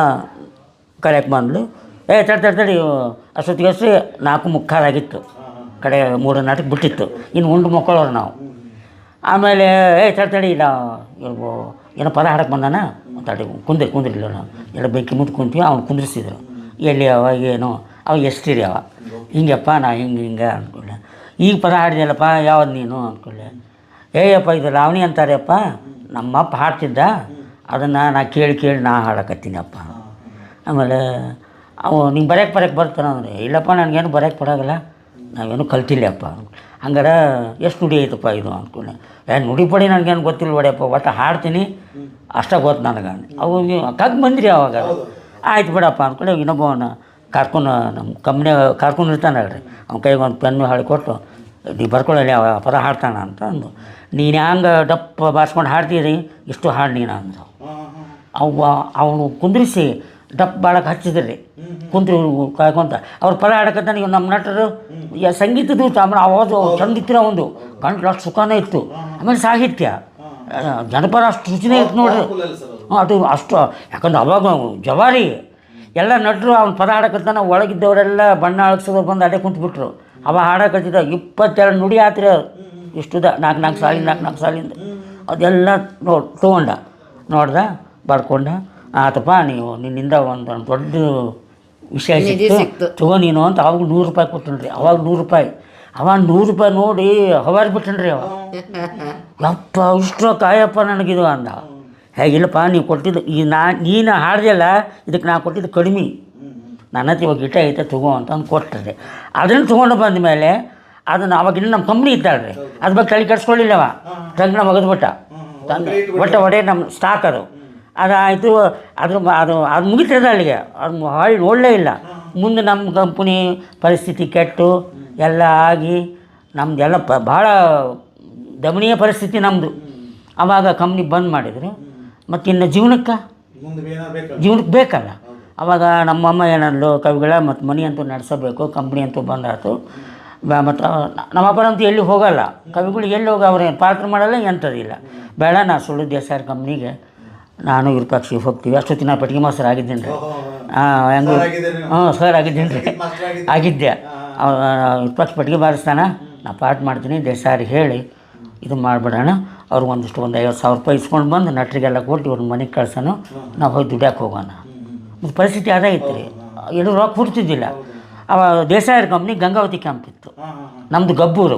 ಕರೆಯಕ್ಕೆ ಬಂದ್ಲು. ತಡಿ ಅಷ್ಟೊತ್ತಿಗೆ 4:45 ಆಗಿತ್ತು. ಕಡೆ 3 ನಾಟಕ ಬಿಟ್ಟಿತ್ತು. ಇನ್ನು ಉಂಡು ಮಕ್ಕಳವ್ರು ನಾವು. ಆಮೇಲೆ ತಡಿ ಇಲ್ಲ ಏನೋ ಪದ ಹಾಡಕ್ಕೆ ಬಂದಾನ ತಡಿ ಕುಂದ್ರಿಲ್ಲ. ನಾವು ಎಲ್ಲ ಬೆಂಕಿ ಮುಂದೆ ಕುಂತೀವಿ. ಅವ್ನು ಕುಂದ್ರಿಸಿದ್ರು. ಎಲ್ಲಿ ಅವಾಗ ಏನೋ ಅವ ಎಷ್ಟಿರಿ ಅವ ಹಿಂಗೆಪ್ಪ ನಾ ಹಿಂಗೆ ಅಂದ್ಕೊಳ್ಳೆ. ಈಗ ಪದ ಹಾಡಿದೆಯಲ್ಲಪ್ಪ ಯಾವ್ದು ನೀನು ಅಂದ್ಕೊಳ್ಳೆ. ಏಯಪ್ಪ ಇದು ಲಾವಣಿ ಅಂತಾರೆಪ್ಪ, ನಮ್ಮಪ್ಪ ಹಾಡ್ತಿದ್ದ, ಅದನ್ನು ನಾ ಕೇಳಿ ನಾ ಹಾಡಕತ್ತೀನಪ್ಪ. ಆಮೇಲೆ ಅವು ನಿಂಗೆ ಬರೆಯಕ್ಕೆ ಬರ್ತಾನೆ ಅಂದರೆ, ಇಲ್ಲಪ್ಪ ನನಗೇನು ಬರೆಯಕ್ಕೆ ಬರೋಲ್ಲ, ನಾವೇನು ಕಲ್ತಿಲ್ಲಪ್ಪ. ಹಂಗಾರೆ ಎಷ್ಟು ನುಡಿ ಐತಪ್ಪ ಇದು ಅಂದ್ಕೊಂಡೆ. ನುಡಿ ಪಡಿ ನನಗೇನು ಗೊತ್ತಿಲ್ಲ ಹೊಡೆಯಪ್ಪ, ಒಟ್ಟು ಹಾಡ್ತೀನಿ ಅಷ್ಟೇ ಗೊತ್ತು ನನಗೆ. ಅವು ಕಗ್ ಬಂದ್ರಿ ಅವಾಗ. ಆಯ್ತು ಬಿಡಪ್ಪ ಅಂದ್ಕೊಂಡು ಇನ್ನೊಬ್ಬವನ್ನ ಕರ್ಕೊಂಡು ನಮ್ಮ ಕಂಪ್ನಿಯಾಗ ಕರ್ಕೊಂಡಿರ್ತಾನೆ ಹೇಳ್ರಿ. ಅವ್ನ ಕೈಗೆ ಒಂದು ಪೆನ್ನು ಹಾಳಿಕೊಟ್ಟು ನೀವು ಬರ್ಕೊಳ್ಳಿ ಅವ ಪದ ಹಾಡ್ತಾನೆ ಅಂತ ಅಂದು. ನೀನು ಹ್ಯಾಂಗೆ ಡಪ್ಪ ಬಾರ್ಸ್ಕೊಂಡು ಹಾಡ್ತೀರಿ ಇಷ್ಟು ಹಾಡು ನೀನು ಅಂದ. ಅವನು ಕುಂದ್ರಿಸಿ ಡಪ್ ಬಾಳಕ್ಕೆ ಹಚ್ಚಿದ್ರಿ. ಕುಂತ್ರಿ ಕಾಯ್ಕೊಂತ ಅವ್ರು ಪದ ಹಾಡಕತ್ತಾನೆ. ಇವ್ ನಮ್ಮ ನಟರು ಸಂಗೀತದ್ದು ಆಮೇಲೆ ಆವಾಜು ಚಂದ ಇತ್ತು. ಒಂದು ಗಂಟ್ಲು ಅಷ್ಟು ಸುಖನೇ ಇತ್ತು. ಆಮೇಲೆ ಸಾಹಿತ್ಯ ಜನಪದ ಅಷ್ಟು ರುಚಿನೇ ಇತ್ತು ನೋಡ್ರಿ. ಅದು ಅಷ್ಟು ಯಾಕಂದ್ರೆ ಅವಾಗ ಜವಾರಿ ಎಲ್ಲ ನಟರು ಅವ್ನು ಪದ ಹಾಡಕತ್ತಾನ. ಒಳಗಿದ್ದವರೆಲ್ಲ ಬಣ್ಣ ಅಳಗ್ಸೋದು ಬಂದು ಅದೇ ಕುಂತ್ಬಿಟ್ರು. ಅವ ಹಾಡಕತ್ತಿದ್ದ 22 ನುಡಿ ಆತ್ರಿ. ಇಷ್ಟುದ 4 ಸಾಲಿಂದ ಅದೆಲ್ಲ ತೊಗೊಂಡ ಬರ್ಕೊಂಡ. ಆತಪ್ಪ ನೀವು ನಿನ್ನಿಂದ ಒಂದು ದೊಡ್ಡ ವಿಷಯ ಸಿಕ್ತು ತಗೋ ನೀನು ಅಂತ. ಅವಾಗ 100 ರೂಪಾಯಿ ಕೊಟ್ಟನ್ರಿ. ಅವಾಗ 100 ರೂಪಾಯಿ. ಅವ 100 ರೂಪಾಯಿ ನೋಡಿ ಹವಾರ್ಬಿಟ್ಟನ್ರಿ ಅವ. ಯಪ್ಪ ಇಷ್ಟು ಕಾಯಪ್ಪ ನನಗಿದು ಅಂದ. ಹೇಗಿಲ್ಲಪ್ಪ ನೀವು ಕೊಟ್ಟಿದ್ದು ಈ ನೀನು ಹಾಡ್ದಲ್ಲ, ಇದಕ್ಕೆ ನಾ ಕೊಟ್ಟಿದ್ದು ಕಡಿಮೆ. ನನ್ನ ಹತ್ರ ಇವಾಗ ಗಿಟ ಐತೆ ತಗೋ ಅಂತಂದು ಕೊಟ್ಟರೆ. ಅದನ್ನು ತೊಗೊಂಡು ಬಂದ ಮೇಲೆ ಅದನ್ನು ಅವಾಗಿನ್ನ ನಮ್ಮ ಕಂಪ್ನಿ ಇದ್ದಾಳ್ರಿ, ಅದ್ರ ಬಗ್ಗೆ ತಲೆ ಕೆಡ್ಸ್ಕೊಳ್ಳಿಲ್ಲವ. ತಂಗನ ಒಗೆದ್ಬಿಟ್ಟ ಒಟ್ಟ ಒಡೆ ನಮ್ಮ ಸ್ಟಾಕ್ ಅದಾಯಿತು. ಅದು ಮುಗಿತದೆ ಅಲ್ಲಿಗೆ. ಅದು ಹಾಳು ನೋಡಲೇ ಇಲ್ಲ. ಮುಂದೆ ನಮ್ಮ ಕಂಪ್ನಿ ಪರಿಸ್ಥಿತಿ ಕೆಟ್ಟು ಎಲ್ಲ ಆಗಿ ನಮ್ಮದೆಲ್ಲ ಭಾಳ ದಮನೀಯ ಪರಿಸ್ಥಿತಿ ನಮ್ಮದು. ಆವಾಗ ಕಂಪ್ನಿ ಬಂದ್ ಮಾಡಿದರು. ಮತ್ತು ಇನ್ನು ಜೀವನಕ್ಕೆ ಬೇಕಲ್ಲ. ಆವಾಗ ನಮ್ಮಮ್ಮ ಏನಂದ್ಲು, ಕವಿಗಳ ಮತ್ತು ಮನೆ ಅಂತೂ ನಡೆಸಬೇಕು, ಕಂಪ್ನಿ ಅಂತೂ ಬಂದಾಯ್ತು. ಮತ್ತು ನಮ್ಮಪ್ಪನಂತೂ ಎಲ್ಲಿ ಹೋಗಲ್ಲ, ಕವಿಗಳು ಎಲ್ಲಿ ಹೋಗಿ ಅವ್ರೇನು ಪಾತ್ರ ಮಾಡಲ್ಲ, ಎಂಥದಿಲ್ಲ. ಬೇಡ ನಾ ಸುಳ್ಳು ದೇಸಾಯಿ ಕಂಪ್ನಿಗೆ ನಾನು ವಿರೂಪಾಕ್ಷಿ ಹೋಗ್ತೀವಿ. ಅಷ್ಟೊತ್ತಿನ ನಾ ಪೆಟ್ಟಿಗೆ ಮಾಸ್ತರ್ ಆಗಿದ್ದೀನಿ ರೀ. ಹೆಂಗೆ ಸರ್ ಆಗಿದ್ದೀನಿ ರೀ, ಆಗಿದ್ದೆ. ವಿರೂಪಾಕ್ಷಿ ಪೆಟ್ಟಿಗೆ ಬಾರಿಸ್ತಾನ, ನಾ ಪಾಠ ಮಾಡ್ತೀನಿ ದೇಸಾಯಿಗೆ ಹೇಳಿ ಇದು ಮಾಡಿಬಿಡೋಣ. ಅವ್ರಿಗೆ ಒಂದು 50,000 ರೂಪಾಯಿ ಇಸ್ಕೊಂಡು ಬಂದು ನಟರಿಗೆಲ್ಲ ಕೊಟ್ಟು ಇವ್ರ ಮನೆಗೆ ಕಳ್ಸೋಣ, ನಾವು ಹೋಗಿ ದುಡ್ಯಾಕೆ ಹೋಗೋಣ. ಮತ್ತು ಪರಿಸ್ಥಿತಿ ಅದೇ ಇತ್ತು ರೀ. ಎಲ್ಲೂ ರೊಕ್ಕ ಕೊಡ್ತಿದ್ದಿಲ್ಲ. ಅವಾಗ ದೇಸಾಯರ ಕಂಪ್ನಿ ಗಂಗಾವತಿ ಕ್ಯಾಂಪ್ ಇತ್ತು, ನಮ್ಮದು ಗಬ್ಬೂರು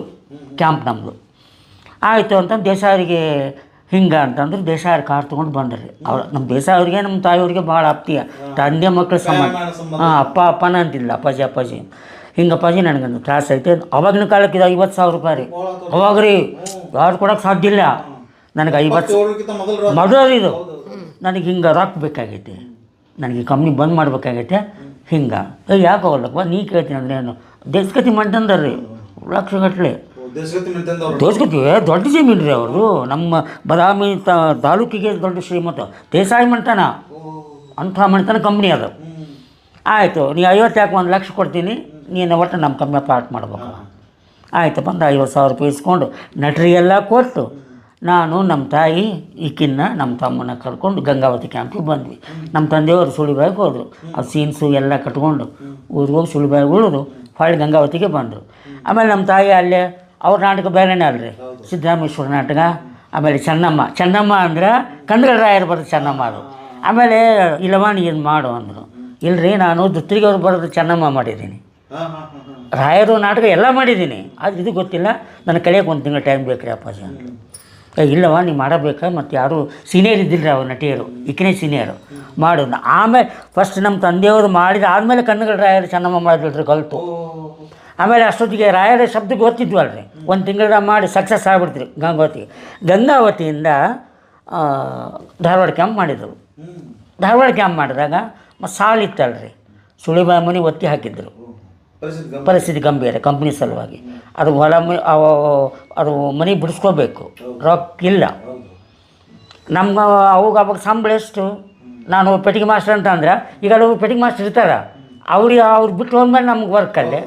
ಕ್ಯಾಂಪ್ ನಮ್ಮದು. ಆಯಿತು ಅಂತಂದು ದೇಸಾಯರಿಗೆ ಹಿಂಗೆ ಅಂತಂದ್ರೆ ದೇಸಾಯರ ಕಾರ್ ತೊಗೊಂಡು ಬಂದ್ರಿ. ಅವ್ರು ನಮ್ಮ ದೇಸಾಯವ್ರಿಗೆ ನಮ್ಮ ತಾಯಿಯವ್ರಿಗೆ ಭಾಳ ಆಪ್ತಿಯ, ತಂದೆ ಮಕ್ಕಳು ಸಮಾನ. ಅಪ್ಪನ ಅಂತಿಲ್ಲ, ಅಪ್ಪಾಜಿ ಹಿಂಗೆ ಅಪ್ಪಾಜಿ ನನಗೊಂದು ತ್ರಾಸ ಐತೆ. ಅವಾಗಿನ ಕಾಲಕ್ಕೆ ಇದು 50,000 ರೂಪಾಯಿ ರೀ. ಅವಾಗ ರೀ ಯಾರು ಕೊಡೋಕ್ಕೆ ಸಾಧ್ಯ ಇಲ್ಲ. ನನಗೆ 50 ಮೊದಲು ಇದು ನನಗೆ ಹಿಂಗೆ ರೊಕ್ಕ ಬೇಕಾಗೈತೆ, ನನಗೆ ಕಂಪ್ನಿ ಬಂದ್ ಮಾಡಬೇಕಾಗೈತೆ. ಹಿಂಗೆ ಯಾಕೆ ಹೋಗ್ಲಕ್ಕ ನೀ ಕೇಳ್ತೀನಿ ಅಂದ್ರೆ ಏನು ದೇಶಗತಿ ಮಂಟಂದಾರ ರೀ, ಲಕ್ಷಗಟ್ಟಲೆ ದೇಶಗತಿ ದೊಡ್ಡ ಜಮೀನು ರೀ ಅವರು. ನಮ್ಮ ಬದಾಮಿ ತಾಲೂಕಿಗೆ ದೊಡ್ಡ ಶ್ರೀಮಂತ ದೇಸಾಯಿ ಮಂಟನ ಅಂಥ ಮಂಟನ ಕಂಪ್ನಿ ಅದು. ಆಯಿತು, ನೀ 50 ಯಾಕೆ 1 ಲಕ್ಷ ಕೊಡ್ತೀನಿ, ನೀನು ಒಟ್ಟು ನಮ್ಮ ಕಂಪ್ನಿ ಪಾರ್ಟ್ ಮಾಡ್ಬೇಕು. ಆಯಿತು, ಬಂದು 50,000 ರೂಪಾಯಿ ಇಸ್ಕೊಂಡು ನಟರಿಗೆಲ್ಲ ಕೊಟ್ಟು ನಾನು ನಮ್ಮ ತಾಯಿ ಈಕಿನ್ನ ನಮ್ಮ ತಮ್ಮನ ಕರ್ಕೊಂಡು ಗಂಗಾವತಿ ಕ್ಯಾಂಪಿಗೆ ಬಂದ್ವಿ. ನಮ್ಮ ತಂದೆಯವರು ಸುಳಿಬಾಯಿಗೆ ಹೋದರು. ಆ ಸೀನ್ಸು ಎಲ್ಲ ಕಟ್ಕೊಂಡು ಊರಿಗೆ ಹೋಗಿ ಸುಳಿಬಾಯಿಗೆ ಉಳಿದು ಹೊಳ್ಳಿ ಗಂಗಾವತಿಗೆ ಬಂದರು. ಆಮೇಲೆ ನಮ್ಮ ತಾಯಿ ಅಲ್ಲೇ ಅವ್ರ ನಾಟಕ ಬೇರೆನೇ ಅಲ್ರಿ, ಸಿದ್ದರಾಮೇಶ್ವರ ನಾಟಕ. ಆಮೇಲೆ ಚೆನ್ನಮ್ಮ ಅಂದ್ರೆ ಕಂದಗಡ ರಾಯರು ಬರೋದು ಚೆನ್ನಮ್ಮ ಅದು. ಆಮೇಲೆ ಇಲ್ಲವ ಏನು ಮಾಡು ಅಂದರು. ಇಲ್ಲರಿ ನಾನು ದುತ್ರಿಗೆ ಅವ್ರು ಬರೋದು ಚೆನ್ನಮ್ಮ ಮಾಡಿದ್ದೀನಿ, ರಾಯರು ನಾಟಕ ಎಲ್ಲ ಮಾಡಿದ್ದೀನಿ, ಅದು ಇದು ಗೊತ್ತಿಲ್ಲ, ನನಗೆ ಕಲಿಯೋಕೆ 1 ತಿಂಗಳು ಟೈಮ್ ಬೇಕು ರೀ ಅಪ್ಪಾಜಿ ಅಂದರು. ಇಲ್ಲವ ನೀವು ಮಾಡಬೇಕಾ, ಮತ್ತು ಯಾರು ಸೀನಿಯರ್ ಇದ್ದಿಲ್ಲ ಅವ್ರು ನಟಿಯರು, ಈಕಿನೇ ಸೀನಿಯರು ಮಾಡು. ಆಮೇಲೆ ಫಸ್ಟ್ ನಮ್ಮ ತಂದೆಯವರು ಮಾಡಿದ ಆದಮೇಲೆ ಕನ್ನಡ ರಾಯರು ಚೆನ್ನಮ್ಮ ಮಾಡಿಬಿಟ್ರಿ ಕಲಿತು. ಆಮೇಲೆ ಅಷ್ಟೊತ್ತಿಗೆ ರಾಯರ ಶಬ್ದ ಗೊತ್ತಿದ್ವಲ್ರಿ, 1 ತಿಂಗಳ ಮಾಡಿ ಸಕ್ಸಸ್ ಆಗಿಬಿಡ್ತೀರಿ ಗಂಗಾವತಿಯಿಂದ ಧಾರವಾಡ ಕ್ಯಾಂಪ್ ಮಾಡಿದರು. ಧಾರವಾಡ ಕ್ಯಾಂಪ್ ಮಾಡಿದಾಗ ಮತ್ತು ಸಾಲಿತ್ತಲ್ರಿ, ಸುಳಿಬಾಯಿ ಮನೆ ಒತ್ತಿ ಹಾಕಿದ್ರು. ಪರಿಸ್ಥಿತಿ ಗಂಭೀರ ಕಂಪ್ನಿ ಸಲುವಾಗಿ ಅದು ಅದು ಮನೆ ಬಿಡಿಸ್ಕೋಬೇಕು, ರೊಕ್ಕ ಇಲ್ಲ ನಮ್ಗೆ. ಅವಾಗ ಸಂಬಳ ಎಷ್ಟು, ನಾನು ಪೆಟ್ಟಿಗೆ ಮಾಸ್ಟರ್ ಅಂತ ಅಂದ್ರೆ ಈಗ ಪೆಟ್ಟಿಗೆ ಮಾಸ್ಟರ್ ಇರ್ತಾರೆ, ಅವ್ರು ಬಿಟ್ಟು ಹೋದ್ಮೇಲೆ ನಮ್ಗೆ ವರ್ಕಲ್ಲೇ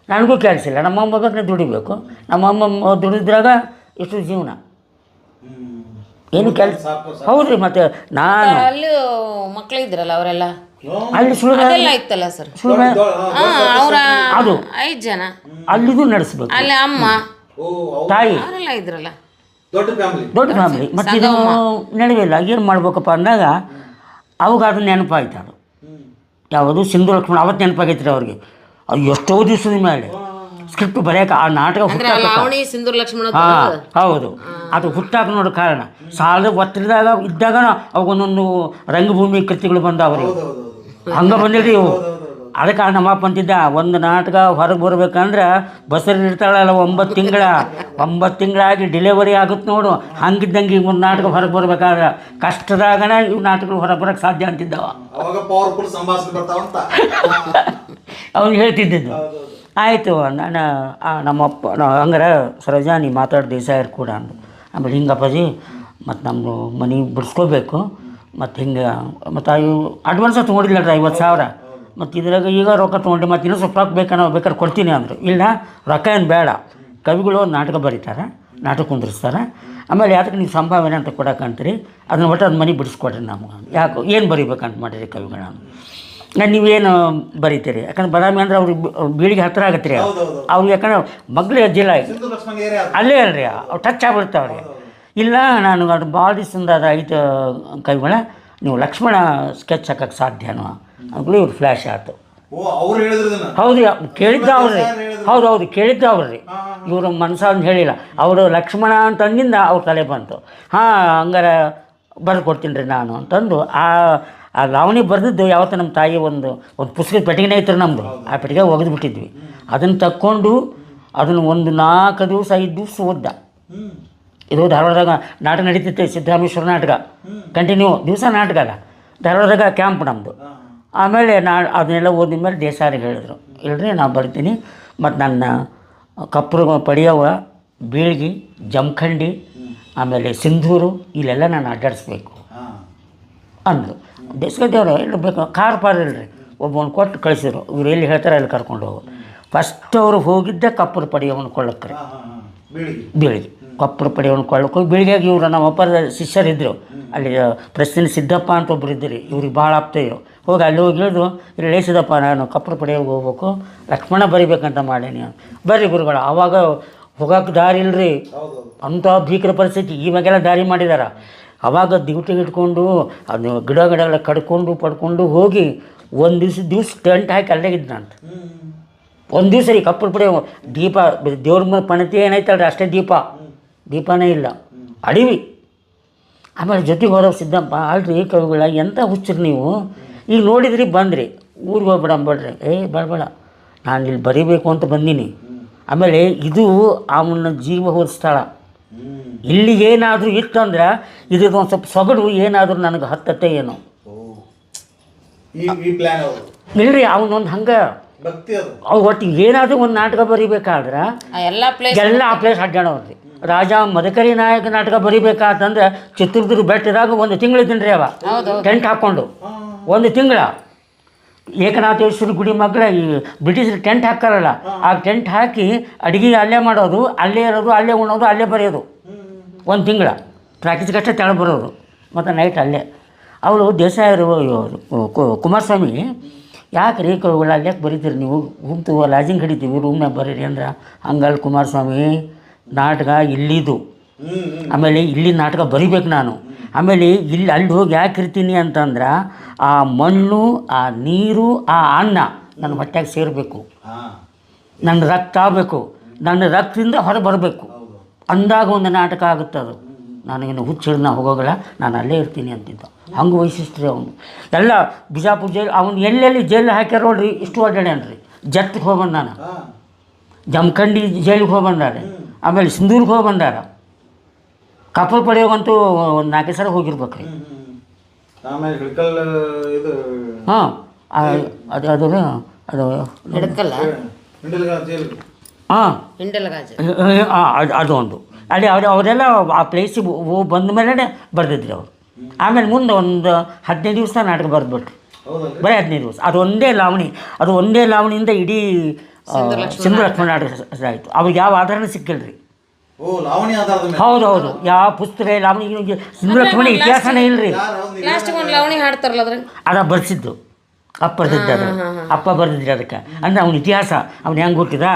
ನನಗೂ ಕೆಲಸ ಇಲ್ಲ. ನಮ್ಮಮ್ಮ ಬೇಕಾದ್ರೆ ದುಡಿಬೇಕು, ನಮ್ಮಮ್ಮ ದುಡಿದ್ರಾಗ ಇಷ್ಟು ಜೀವನ ಏನು ಕೆಲಸ. ಹೌದ್ರಿ, ಮತ್ತು ನಾನು ಅಲ್ಲೂ ಮಕ್ಕಳಿದ್ರಲ್ಲ ಅವರೆಲ್ಲ ಅಲ್ಲಿ ಅದೆಲ್ಲ ಇತ್ತಲ್ಲ ಸರ್, ಅವರ ಅದು 5 ಜನ ಅಲ್ಲಿಗೂ ನಡೆಸ್ಬೇಕು. ಅಲ್ಲಿ ಅಮ್ಮ ತಾಯಿ ಅವರೆಲ್ಲ ಇದ್ರಲ್ಲ, ದೊಡ್ಡ ಫ್ಯಾಮಿಲಿ. ಮತ್ತು ಇದು ನಡೆವಿಲ್ಲ, ಏನು ಮಾಡ್ಬೇಕಪ್ಪ ಅಂದಾಗ ಅವಾಗ ಅದು ನೆನಪಾಯ್ತು. ಅದು ಯಾವುದು ಸಿಂಧು ಲಕ್ಷ್ಮಣ ಅವತ್ತು ನೆನಪಾಗೈತ್ರಿ ಅವ್ರಿಗೆ. ಅದು ಎಷ್ಟೋ ದಿವಸದ ಮೇಲೆ ಸ್ಕ್ರಿಪ್ಟ್ ಬರೆಯೋಕೆ ಆ ನಾಟಕ ಸಿಂಧೂರ್ ಲಕ್ಷ್ಮಣ. ಹಾಂ ಹೌದು, ಅದು ಹುಟ್ಟಾಕ ನೋಡೋ ಕಾರಣ ಸಾಲದ ಒತ್ತಡದಾಗ ಇದ್ದಾಗ ಅವಾಗ ಒಂದೊಂದು ರಂಗಭೂಮಿ ಕೃತಿಗಳು ಬಂದಾವ್ರಿ, ಹಂಗೆ ಬಂದಿರಿ ಇವು. ಅದಕ್ಕೆ ನಮ್ಮಪ್ಪ ಅಂತಿದ್ದ, ಒಂದು ನಾಟಕ ಹೊರಗೆ ಬರ್ಬೇಕಂದ್ರೆ ಬಸರಿ ಇರ್ತಾಳಲ್ಲ 9 ತಿಂಗಳಾಗಿ ಡೆಲಿವರಿ ಆಗುತ್ತೆ ನೋಡು, ಹಂಗಿದ್ದಂಗೆ ಈ 3 ನಾಟಕ ಹೊರಗೆ ಬರ್ಬೇಕಾದ್ರೆ ಕಷ್ಟದಾಗನ ಇವು ನಾಟಕಗಳು ಹೊರಗೆ ಬರೋಕ್ಕೆ ಸಾಧ್ಯ ಅಂತಿದ್ದವ. ಅವ್ನು ಹೇಳ್ತಿದ್ದಿದ್ದು. ಆಯಿತು, ನಾನು ನಮ್ಮಪ್ಪ ಹಂಗಾರೆ ಸರೋಜಾ ನೀ ಮಾತಾಡಿ ದೇಸಾಯರು ಕೂಡ ಅಂದು. ಆಮೇಲೆ ಹಿಂಗಪ್ಪಾಜಿ ಮತ್ತು ನಮ್ಮದು ಮನೆ ಬಿಡಿಸ್ಕೋಬೇಕು, ಮತ್ತು ಹಿಂಗೆ ಮತ್ತು ಇವು ಅಡ್ವಾನ್ಸ ತೊಗೊಂಡಿಲ್ಲ 50,000, ಮತ್ತು ಇದ್ರಾಗ ಈಗ ರೊಕ್ಕ ತೊಗೊಂಡು ಮತ್ತು ಇನ್ನೂ ಸ್ವಲ್ಪ ರೊಕ್ಕ ಬೇಕಾದ್ರೆ ಕೊಡ್ತೀನಿ ಅಂದರು. ಇಲ್ಲ ರೊಕ್ಕ ಏನು ಬೇಡ, ಕವಿಗಳು ನಾಟಕ ಬರೀತಾರೆ, ನಾಟಕ ಕುಂದಿರ್ಸ್ತಾರೆ, ಆಮೇಲೆ ಯಾತಕ್ಕೆ ನೀವು ಸಂಭಾವನೆ ಅಂತ ಕೊಡೋಕಂತೀರಿ, ಅದನ್ನ ಒಟ್ಟು ಅದು ಮನೆ ಬಿಡಿಸ್ಕೊಡ್ರಿ ನಮ್ಗೆ. ಯಾಕೆ ಏನು ಬರೀಬೇಕಂತ ಮಾಡಿರಿ ಕವಿಗಳನ್ನ, ನೀವೇನು ಬರೀತೀರಿ, ಯಾಕಂದ್ರೆ ಬದಾಮಿ ಅಂದ್ರೆ ಅವ್ರಿಗೆ ಬೀಳಿಗೆ ಹತ್ತಿರ ಆಗತ್ತೆ ರೀ, ಅವ್ರಿಗೆ ಯಾಕಂದ್ರೆ ಮಗ್ಳು ಜಿಲ್ಲ ಅಲ್ಲೇ ಅಲ್ರಿ, ಅವ್ರು ಟಚ್ ಆಗ್ಬಿಡ್ತಾವ್ರಿ. ಇಲ್ಲ ನಾನು ಅದು ಭಾಳ ದಿವಸದಿಂದ ಅದು 5 ಕವಿಗಳ ನೀವು ಲಕ್ಷ್ಮಣ ಸ್ಕೆಚ್ ಹಾಕಕ್ಕೆ ಸಾಧ್ಯನೋ ಅಂದ್ಗಳು ಇವ್ರು ಫ್ಲ್ಯಾಶ್ ಆಯ್ತು. ಹೌದು, ಕೇಳಿದ್ದ ಅವ್ರಿ, ಹೌದು ಕೇಳಿದ್ದ ಅವ್ರಿ, ಇವರು ಮನಸ್ಸನ್ನು ಹೇಳಿಲ್ಲ. ಅವರು ಲಕ್ಷ್ಮಣ ಅಂತಂದಿಂದ ಅವ್ರ ತಲೆ ಬಂತು. ಹಾಂ ಹಂಗಾರೆ ಬರೆದು ಕೊಡ್ತೀನಿ ರೀ ನಾನು ಅಂತಂದು ಆ ಲಾವಣಿ ಬರೆದಿದ್ದು ಯಾವತ್ತೂ ನಮ್ಮ ತಾಯಿ ಒಂದು ಪುಸ್ತಕದ ಪೆಟ್ಟಿಗೆನೇ ಐತ್ರಿ ನಮ್ಮದು, ಆ ಪೆಟ್ಟಿಗೆ ಒಗೆದ್ಬಿಟ್ಟಿದ್ವಿ. ಅದನ್ನು ತಕ್ಕೊಂಡು ಅದನ್ನು ಒಂದು 4 ದಿವಸ 5 ದಿವಸ ಓದ್ದ. ಇದು ಧಾರವಾಡದಾಗ ನಾಟಕ ನಡೀತಿತ್ತು, ಸಿದ್ದರಾಮೇಶ್ವರ ನಾಟಕ ಕಂಟಿನ್ಯೂ ದಿವಸ ನಾಟಕ ಅಲ್ಲ, ಧಾರವಾಡದಾಗ ಕ್ಯಾಂಪ್ ನಮ್ಮದು. ಆಮೇಲೆ ಅದನ್ನೆಲ್ಲ ಓದಿದ ಮೇಲೆ ದೇಸಾರಿಗೆ ಹೇಳಿದ್ರು, ಇಲ್ರಿ ನಾವು ಬರ್ತೀನಿ, ಮತ್ತು ನನ್ನ ಕಪ್ಪರು ಪಡೆಯವ ಬೀಳ್ಗಿ ಜಮಖಂಡಿ ಆಮೇಲೆ ಸಿಂಧೂರು ಇಲ್ಲೆಲ್ಲ ನಾನು ಅಡ್ಡಾಡಿಸ್ಬೇಕು ಅಂದರು. ದೇಶಗದ್ದವ್ರು ಬೇಕು ಕಾರ್ ಇಲ್ರಿ, ಒಬ್ಬನು ಕೊಟ್ಟು ಕಳಿಸಿದ್ರು, ಇವ್ರು ಎಲ್ಲಿ ಹೇಳ್ತಾರೆ ಅಲ್ಲಿ ಕರ್ಕೊಂಡು ಹೋಗು. ಫಸ್ಟ್ ಅವರು ಹೋಗಿದ್ದೆ ಕಪ್ಪರು ಪಡೆಯವನು ಕೊಳ್ಳಕ್ಕೆ, ಬೀಳಿಗೆ ಕಪ್ಪರು ಪಡೆಯವನು ಕೊಳ್ಳಕ್ಕೆ ಹೋಗಿ ಬೀಳಿಗೆಗೆ ಇವರು ನಮ್ಮ ಅಪ್ಪರ ಶಿಷ್ಯರಿದ್ದರು, ಅಲ್ಲಿ ಪ್ರಶ್ನೆ ಸಿದ್ದಪ್ಪ ಅಂತ ಒಬ್ಬರು ಇದ್ದರು, ಇವ್ರಿಗೆ ಭಾಳ ಆಪ್ತೇವು. ಹೋಗಿ ಅಲ್ಲಿ ಹೋಗಿ ಹೇಳಿದ್ರು, ಇಲ್ಲಿ ಲೇಸಿದಪ್ಪ ನಾನು ಕಪ್ಪರು ಪಡೆಯೋಗಿ ಹೋಗ್ಬೇಕು, ಲಕ್ಷ್ಮಣ ಬರಿಬೇಕಂತ ಮಾಡೀನಿ. ಬರ್ರಿ ಗುರುಗಳು, ಆವಾಗ ಹೋಗೋಕೆ ದಾರಿ ಇಲ್ಲರಿ, ಅಂಥ ಭೀಕರ ಪರಿಸ್ಥಿತಿ. ಇವಾಗೆಲ್ಲ ದಾರಿ ಮಾಡಿದಾರ. ಆವಾಗ ಡ್ಯೂಟಿಗೆ ಇಟ್ಕೊಂಡು ಅದು ಗಿಡಗಳೆಲ್ಲ ಪಡ್ಕೊಂಡು ಹೋಗಿ ಒಂದು ದಿವ್ಸ ಟೆಂಟ್ ಹಾಕಿ ಅಲ್ಲೇ ಇದ್ದಂತ. ಒಂದು ದಿವಸ ರೀ ಕಪ್ಪು ಪಡೆ ದೀಪ ದೇವ್ರ ಪಣತಿ ಏನಾಯ್ತಲ್ರಿ ಅಷ್ಟೇ, ದೀಪನೇ ಇಲ್ಲ, ಅಡಿವಿ. ಆಮೇಲೆ ಜೊತೆಗೆ ಹೊರ ಸಿದ್ದಪ್ಪ, ಅಲ್ರಿ ಕವಿಗಳ ಎಂಥ ಹುಚ್ಚರಿ ನೀವು, ಈಗ ನೋಡಿದ್ರಿ ಬಂದ್ರಿ ಊರಿಗೆ ಹೋಗ್ಬಿಡಂಬೇಡ್ರಿ. ಬೇಡ ನಾನು ಇಲ್ಲಿ ಬರೀಬೇಕು ಅಂತ ಬಂದೀನಿ. ಆಮೇಲೆ ಇದು ಅವನ ಜೀವ ಹೋದ ಸ್ಥಳ, ಇಲ್ಲಿ ಏನಾದರೂ ಇತ್ತಂದ್ರೆ ಇದ್ರದ್ದು ಒಂದು ಸ್ವಲ್ಪ ಸೊಗಡು ಏನಾದರೂ ನನಗೆ ಹತ್ತತ್ತೆ ಏನೋ ಇಲ್ರಿ. ಅವನೊಂದು ಹಂಗೆ ಅವ್ರು ಒಟ್ಟಿಗೆ ಏನಾದರೂ ಒಂದು ನಾಟಕ ಬರಿಬೇಕಾದ್ರೆ ಎಲ್ಲ ಪ್ಲೇಸ್ ಅಡ್ಡಾಡವ್ರಿ. ರಾಜ ಮದಕರಿ ನಾಯಕ ನಾಟಕ ಬರಿಬೇಕಾತಂದ್ರೆ ಚಿತ್ರದುರ್ಗ ಬೆಟ್ಟದಾಗ 1 ತಿಂಗಳಿದ್ದೀನಿ ರೀ ಅವ, ಟೆಂಟ್ ಹಾಕ್ಕೊಂಡು 1 ತಿಂಗಳ. ಏಕನಾಥೇಶ್ವರಿ ಗುಡಿ ಮಕ್ಕಳ ಈ ಬ್ರಿಟಿಷರು ಟೆಂಟ್ ಹಾಕ್ತಾರಲ್ಲ, ಆ ಟೆಂಟ್ ಹಾಕಿ ಅಡುಗೆ ಅಲ್ಲೇ ಮಾಡೋದು, ಅಲ್ಲೇ ಇರೋದು, ಅಲ್ಲೇ ಉಣ್ಣೋದು, ಅಲ್ಲೇ ಬರೆಯೋದು 1 ತಿಂಗಳ. ಪ್ರಾಕ್ಟೀಸ್ಗಷ್ಟೇ ತೆಳ ಬರೋದು, ಮತ್ತು ನೈಟ್ ಅಲ್ಲೇ. ಅವಳು ದೇಸಾಯರು ಕುಮಾರಸ್ವಾಮಿ ಯಾಕೆ ರೀ ಕವಿಗಳು ಅಲ್ಲಿ ಯಾಕೆ ಬರೀತೀರಿ ನೀವು ಗುಂಪು ಲಾಜಿಂಗ್ ಹಿಡಿತೀವಿ ರೂಮ್ನಾಗ ಬರೀರಿ ಅಂದ್ರೆ ಹಂಗಲ್ ಕುಮಾರಸ್ವಾಮಿ ನಾಟಕ ಇಲ್ಲಿದು, ಆಮೇಲೆ ಇಲ್ಲಿ ನಾಟಕ ಬರಿಬೇಕು ನಾನು, ಆಮೇಲೆ ಇಲ್ಲಿ ಅಲ್ಲಿ ಹೋಗಿ ಯಾಕೆ ಇರ್ತೀನಿ ಅಂತಂದ್ರೆ ಆ ಮಣ್ಣು, ಆ ನೀರು, ಆ ಅನ್ನ ನನ್ನ ಹೊಟ್ಟೆಗೆ ಸೇರಬೇಕು, ನನ್ನ ರಕ್ತ ಆಗಬೇಕು, ನನ್ನ ರಕ್ತದಿಂದ ಹೊರ ಬರಬೇಕು, ಅಂದಾಗ ಒಂದು ನಾಟಕ ಆಗುತ್ತೆ ಅದು. ನನಗೇನು ಹುಚ್ಚಿಡ್ದು ನಾ ಹೋಗೋಗಲ್ಲ, ನಾನು ಅಲ್ಲೇ ಇರ್ತೀನಿ ಅಂತಿದ್ದ. ಹಂಗೆ ವೈಶಿಷ್ಟ್ರಿ ಅವನು. ಎಲ್ಲ ಬಿಜಾಪುರ ಜೈಲು ಅವನು ಎಲ್ಲೆಲ್ಲಿ ಜೈಲು ಹಾಕ್ಯಾರ ನೋಡ್ರಿ, ಇಷ್ಟು ಒಡ್ಡಾಡ್ಯಾನ್ರಿ. ಜತ್ತಿಗೆ ಹೋಗಿ ಬಂದಾನ, ಜಮಖಂಡಿ ಜೈಲಿಗೆ ಹೋಗಿ ಬಂದಾರ, ಆಮೇಲೆ ಸಿಂಧೂರ್ಗೆ ಹೋಗಿ ಬಂದಾರ, ಕಪಲ್ ಪಡೆಯೋಗಂತೂ ಒಂದು 4 ಸಲ ಹೋಗಿರ್ಬೇಕು ರೀ. ಹಾಂ ಅದು ಅದು ಅದು ಹಿಡ್ಕಲ್ಲ ಹಾಂ ಹಿಂಡಲಗಾಜ ಅದು ಒಂದು ಅಲ್ಲಿ ಅವರೆಲ್ಲ ಆ ಪ್ಲೇಸಿಗೆ ಬಂದ ಮೇಲೆ ಬರೆದಿದ್ರಿ ಅವರು. ಆಮೇಲೆ ಮುಂದೆ ಒಂದು 15 ದಿವಸ ನಾಟಕ ಬರೆದ್ಬಿಟ್ರು, ಬರೀ 15 ದಿವಸ. ಅದು ಒಂದೇ ಲಾವಣಿ, ಅದು ಒಂದೇ ಲಾವಣಿಯಿಂದ ಇಡೀ ಸಿಂಧು ಲಕ್ಷ್ಮಣ ನಾಟಕ ಆಯಿತು. ಅವ್ರಿಗೆ ಯಾವ ಆಧಾರನೂ ಸಿಕ್ಕಿಲ್ಲ ರೀ. ಹೌದು ಹೌದು, ಯಾವ ಪುಸ್ತಕ ಲಾವಣಿ ಸಿಂಧು ಲಕ್ಷ್ಮಣ ಇತಿಹಾಸನೇ ಇಲ್ಲ ರೀ. ಲಾಸ್ಟಿಗೆ ಒಂದು ಲವಣಿ ಹಾಡ್ತಾರಲ್ಲ ಅದ್ರಾಗ ಅದ ಬರ್ಸಿದ್ದು ಅಪ್ಪ ಬರ್ದಿದ್ದ, ಅದು ಅಪ್ಪ ಬರ್ದಿದ್ರಿ ಅದಕ್ಕೆ. ಅಂದರೆ ಅವ್ನ ಇತಿಹಾಸ, ಅವ್ನು ಹೆಂಗೆ ಹುಟ್ಟಿದ,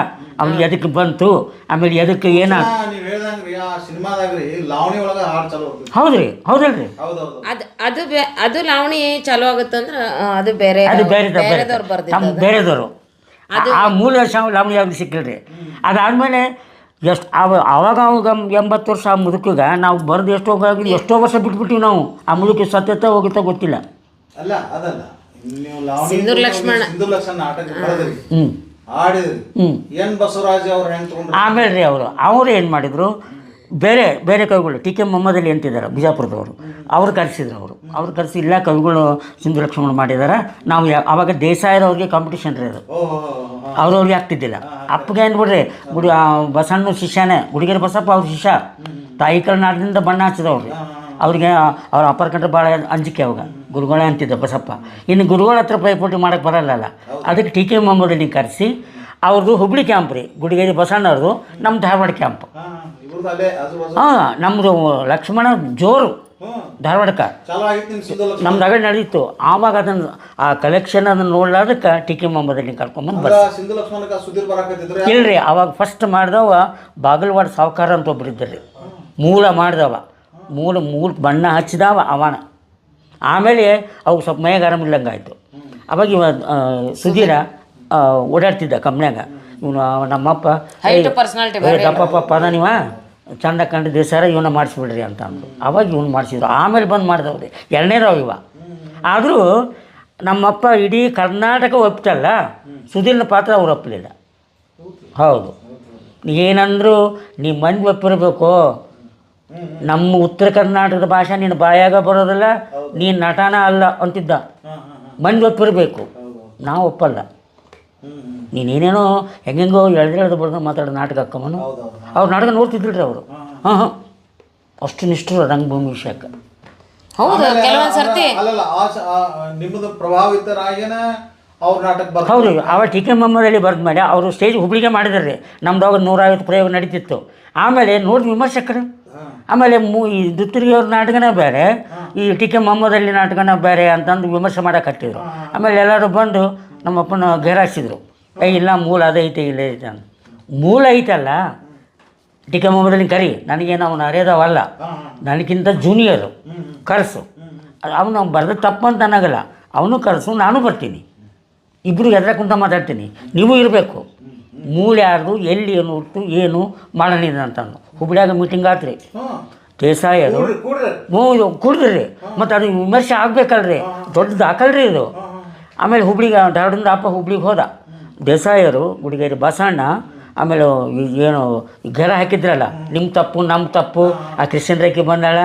ಅವ್ನಿಗೆ ಎದಕ್ಕೆ ಬಂತು, ಆಮೇಲೆ ಎದಕ್ಕೆ ಏನ. ಹೌದು ರೀ, ಹೌದಲ್ರಿ, ಅದು ಲಾವಣಿ ಚಾಲು ಆಗುತ್ತಂದ್ರೆ ಅದು ಬೇರೆ ಅದು ಬೇರೆದವ್ರು ಬರ್ದಿದ್ದು ನಮ್ಮ ಬೇರೆದವರು. ಆ ಮೂಲ ಲಾವಣಿ ಯಾವ್ದು ಸಿಕ್ಕಿಲ್ರಿ. ಅದಾದಮೇಲೆ ಎಷ್ಟು ಅವಾಗ 80 ವರ್ಷ ಆ ಮುದುಕಿಗ ನಾವು ಬರೆದು ಎಷ್ಟೋ ವರ್ಷ ಬಿಟ್ಬಿಟ್ಟಿವಿ ನಾವು. ಆ ಮುದುಕಿ ಸತ್ಯತೆ ಹೋಗುತ್ತಾ ಗೊತ್ತಿಲ್ಲ. ಸಿಂಧೂರ್ ಲಕ್ಷ್ಮಣ ಆಮೇಲೆ ರೀ ಅವರು ಏನು ಮಾಡಿದರು, ಬೇರೆ ಬೇರೆ ಕವಿಗಳು ಟಿ ಕೆ ಮೊಹಮ್ಮದ್ ಅಲಿ ಅಂತಿದ್ದಾರೆ ಬಿಜಾಪುರದವರು, ಅವ್ರು ಕರೆಸಿದ್ರು. ಅವ್ರು ಕರೆಸಿ ಇಲ್ಲ ಕವಿಗಳು ಸಿಂಧು ಲಕ್ಷ್ಮಣ ಮಾಡಿದ್ದಾರೆ. ನಾವು ಅವಾಗ ದೇಸಾಯರವ್ರಿಗೆ ಕಾಂಪಿಟೇಷನ್ ರೀ ಅದು, ಅವ್ರವ್ರಿಗೆ ಆಗ್ತಿದ್ದಿಲ್ಲ. ಅಪ್ಪಗೆ ಏನು ಬಿಡ್ರಿ, ಬಸಣ್ಣ ಶಿಷ್ಯನೇ, ಗುಡಿಗೆರೆ ಬಸಪ್ಪ ಅವ್ರ ಶಿಷ್ಯ, ತಾಯಿ ಕರ್ನಾಟಕದಿಂದ ಬಣ್ಣ ಹಚ್ಚಿದವ್ರು. ಅವ್ರಿಗೆ ಅವ್ರು ಅಪ್ಪರ್ಕಂಡ್ರೆ ಭಾಳ ಅಂಜಿಕೆ ಅವಾಗ, ಗುರುಗಳೇ ಅಂತಿದ್ದ ಬಸಪ್ಪ. ಇನ್ನು ಗುರುಗಳ ಹತ್ರ ಪೈಪೋಟಿ ಮಾಡೋಕ್ಕೆ ಬರಲ್ಲಲ್ಲ, ಅದಕ್ಕೆ ಟಿ ಕೆ ಮೊಹಮ್ಮದ್ ಅಲಿ ಕರೆಸಿ ಅವ್ರದ್ದು ಹುಬ್ಳಿ ಕ್ಯಾಂಪ್ ರೀ, ಗುಡಿಗೇರಿ ಬಸಣ್ಣವ್ರದ್ದು, ನಮ್ಮ ಧಾರವಾಡ ಕ್ಯಾಂಪ್. ಹಾಂ, ನಮ್ಮದು ಲಕ್ಷ್ಮಣ ಜೋರು ಧಾರವಾಡಕ್ಕೆ ನಮ್ದು ಅಗಡೆ ನಡೀತು. ಆವಾಗ ಅದನ್ನು ಆ ಕಲೆಕ್ಷನ್ ಅದನ್ನು ನೋಡ್ಲಾದಕ್ಕೆ ಟಿ ಕೆ ಮೊಹಮ್ಮದ್ ಅಲಿ ಕರ್ಕೊಂಬಂದು ಇಲ್ರಿ. ಅವಾಗ ಫಸ್ಟ್ ಮಾಡಿದವ ಬಾಗಲವಾಡ ಸಾವ್ಕಾರ ಅಂತ ಒಬ್ರು ಇದ್ದರು, ಮೂಲ ಮಾಡಿದವ, ಮೂಲ ಬಣ್ಣ ಹಚ್ಚಿದವ ಅವನ. ಆಮೇಲೆ ಅವು ಸ್ವಲ್ಪ ಮೈಯಾಗ ಆರಾಮಿಲ್ಲಂಗೆ ಆಯಿತು. ಅವಾಗ ಇವ ಸುಧೀರ ಓಡಾಡ್ತಿದ್ದ ಕಂಪ್ನ್ಯಾಗ. ಇವನು ನಮ್ಮಪ್ಪ ದಪ್ಪಪ್ಪ ಅದ ನೀವ ಚಂದ ಕಂಡು ದೇಸಾರ ಇವನ್ನ ಮಾಡಿಸ್ಬಿಡ್ರಿ ಅಂತ ಅಂದರು. ಅವಾಗ ಇವನು ಮಾಡಿಸಿದ್ರು. ಆಮೇಲೆ ಬಂದು ಮಾಡಿದವ್ರಿ, ಎರಡನೇದವ ಇವ. ಆದರೂ ನಮ್ಮಪ್ಪ ಇಡೀ ಕರ್ನಾಟಕ ಒಪ್ತಲ್ಲ, ಸುಧೀರ್ನ ಪಾತ್ರ ಅವ್ರು ಒಪ್ಪಲಿಲ್ಲ. ಹೌದು, ಏನಂದ್ರು ನೀ ಮಂದಿ ಒಪ್ಪಿರಬೇಕು, ನಮ್ಮ ಉತ್ತರ ಕರ್ನಾಟಕದ ಭಾಷೆ ನಿನ್ನ ಬಾಯಾಗ ಬರೋದಿಲ್ಲ, ನೀನು ನಟನ ಅಲ್ಲ ಅಂತಿದ್ದ. ಮಂದಿ ಒಪ್ಪಿರಬೇಕು, ನಾವು ಒಪ್ಪಲ್ಲ. ನೀನೇನೇನೋ ಹೆಂಗೆಂಗೋ ಎಳ್ದು ಬರ್ದು ಮಾತಾಡೋ ನಾಟಕ ಹಾಕೊಂಬನು. ಅವ್ರು ನಾಟಕ ನೋಡ್ತಿದ್ರಿ ಅವರು. ಹಾಂ, ಅಷ್ಟು ನಿಷ್ಠರು ರಂಗಭೂಮಿ ವಿಷಯಕ್ಕೆ. ಹೌದು, ಕೆಲವೊಂದು ಸರ್ತಿ ಹೌದು. ಅವಾಗ ಟಿ ಕೆ ಮೊಹಮ್ಮದ್ ಅಲಿ ಬರೆದ ಮೇಲೆ ಅವರು ಸ್ಟೇಜ್ ಹುಬ್ಳಿಗೆ ಮಾಡಿದ್ರಿ. ನಮ್ದು ಅವಾಗ 150 ಪ್ರಯೋಗ ನಡೀತಿತ್ತು. ಆಮೇಲೆ ನೋಡಿ ವಿಮರ್ಶಕರು, ಆಮೇಲೆ ಈ ದುತ್ತರಿಯವ್ರ ನಾಟಕನೇ ಬೇರೆ, ಈ ಟಿ ಕೆ ಮೊಹಮ್ಮದ್ ಅಲಿ ನಾಟಕನೇ ಬೇರೆ ಅಂತಂದು ವಿಮರ್ಶೆ ಮಾಡಕ್ಕೆ ಹತ್ತಿದ್ರು. ಆಮೇಲೆ ಎಲ್ಲರೂ ಬಂದು ನಮ್ಮಪ್ಪನ ಗೇರಾಕ್ಸಿದ್ರು, ಇಲ್ಲ ಮೂಲ ಅದೈತೆ ಇಲ್ಲ ಐತೆ ಅಂತ. ಮೂಲ ಐತಲ್ಲ, ಟಿ ಕೆ ಮೊಹಮ್ಮದ್ ಅಲಿ ಕರಿ, ನನಗೇನು ಅವನು ಅರಿಯೋದವಲ್ಲ, ನನಗಿಂತ ಜೂನಿಯರು, ಕರೆಸು. ಅವನು ಬರೆದ ತಪ್ಪು ಅಂತ ಅನ್ನೋಗಲ್ಲ, ಅವನು ಕರೆಸು, ನಾನು ಬರ್ತೀನಿ, ಇಬ್ಬರು ಎದ್ರ ಕುಂತ ಮಾತಾಡ್ತೀನಿ, ನೀವು ಇರಬೇಕು. ಮೂಲ ಯಾರ್ದು, ಎಲ್ಲಿ ಏನು ಹುಟ್ಟು ಏನು ಮಾಡೋಣಿದೆ ಅಂತಂದು ಹುಬ್ಳ್ಯಾಗ ಮೀಟಿಂಗ್ ಆತ್ರಿ. ದೇಸಾಯರು ಕುಡ್ದ್ರಿ, ಮತ್ತು ಅದು ವಿಮರ್ಶೆ ಆಗಬೇಕಲ್ರಿ, ದೊಡ್ಡ ದಾಖಲ್ರಿ ಇದು. ಆಮೇಲೆ ಹುಬ್ಳಿಗೆ ಧಾರವಾಡದಿಂದ ಅಪ್ಪ ಹುಬ್ಳಿಗೆ ಹೋದ. ದೇಸಾಯರು, ಗುಡಿಗೇರಿ ಬಸಣ್ಣ, ಆಮೇಲೆ ಏನು ಗೆರ ಹಾಕಿದ್ರಲ್ಲ, ನಿಮ್ಮ ತಪ್ಪು ನಮ್ಮ ತಪ್ಪು, ಆ ಕ್ರಿಶ್ಚಿಯನ್ ರೇಖೆ ಬಂದಾಳ,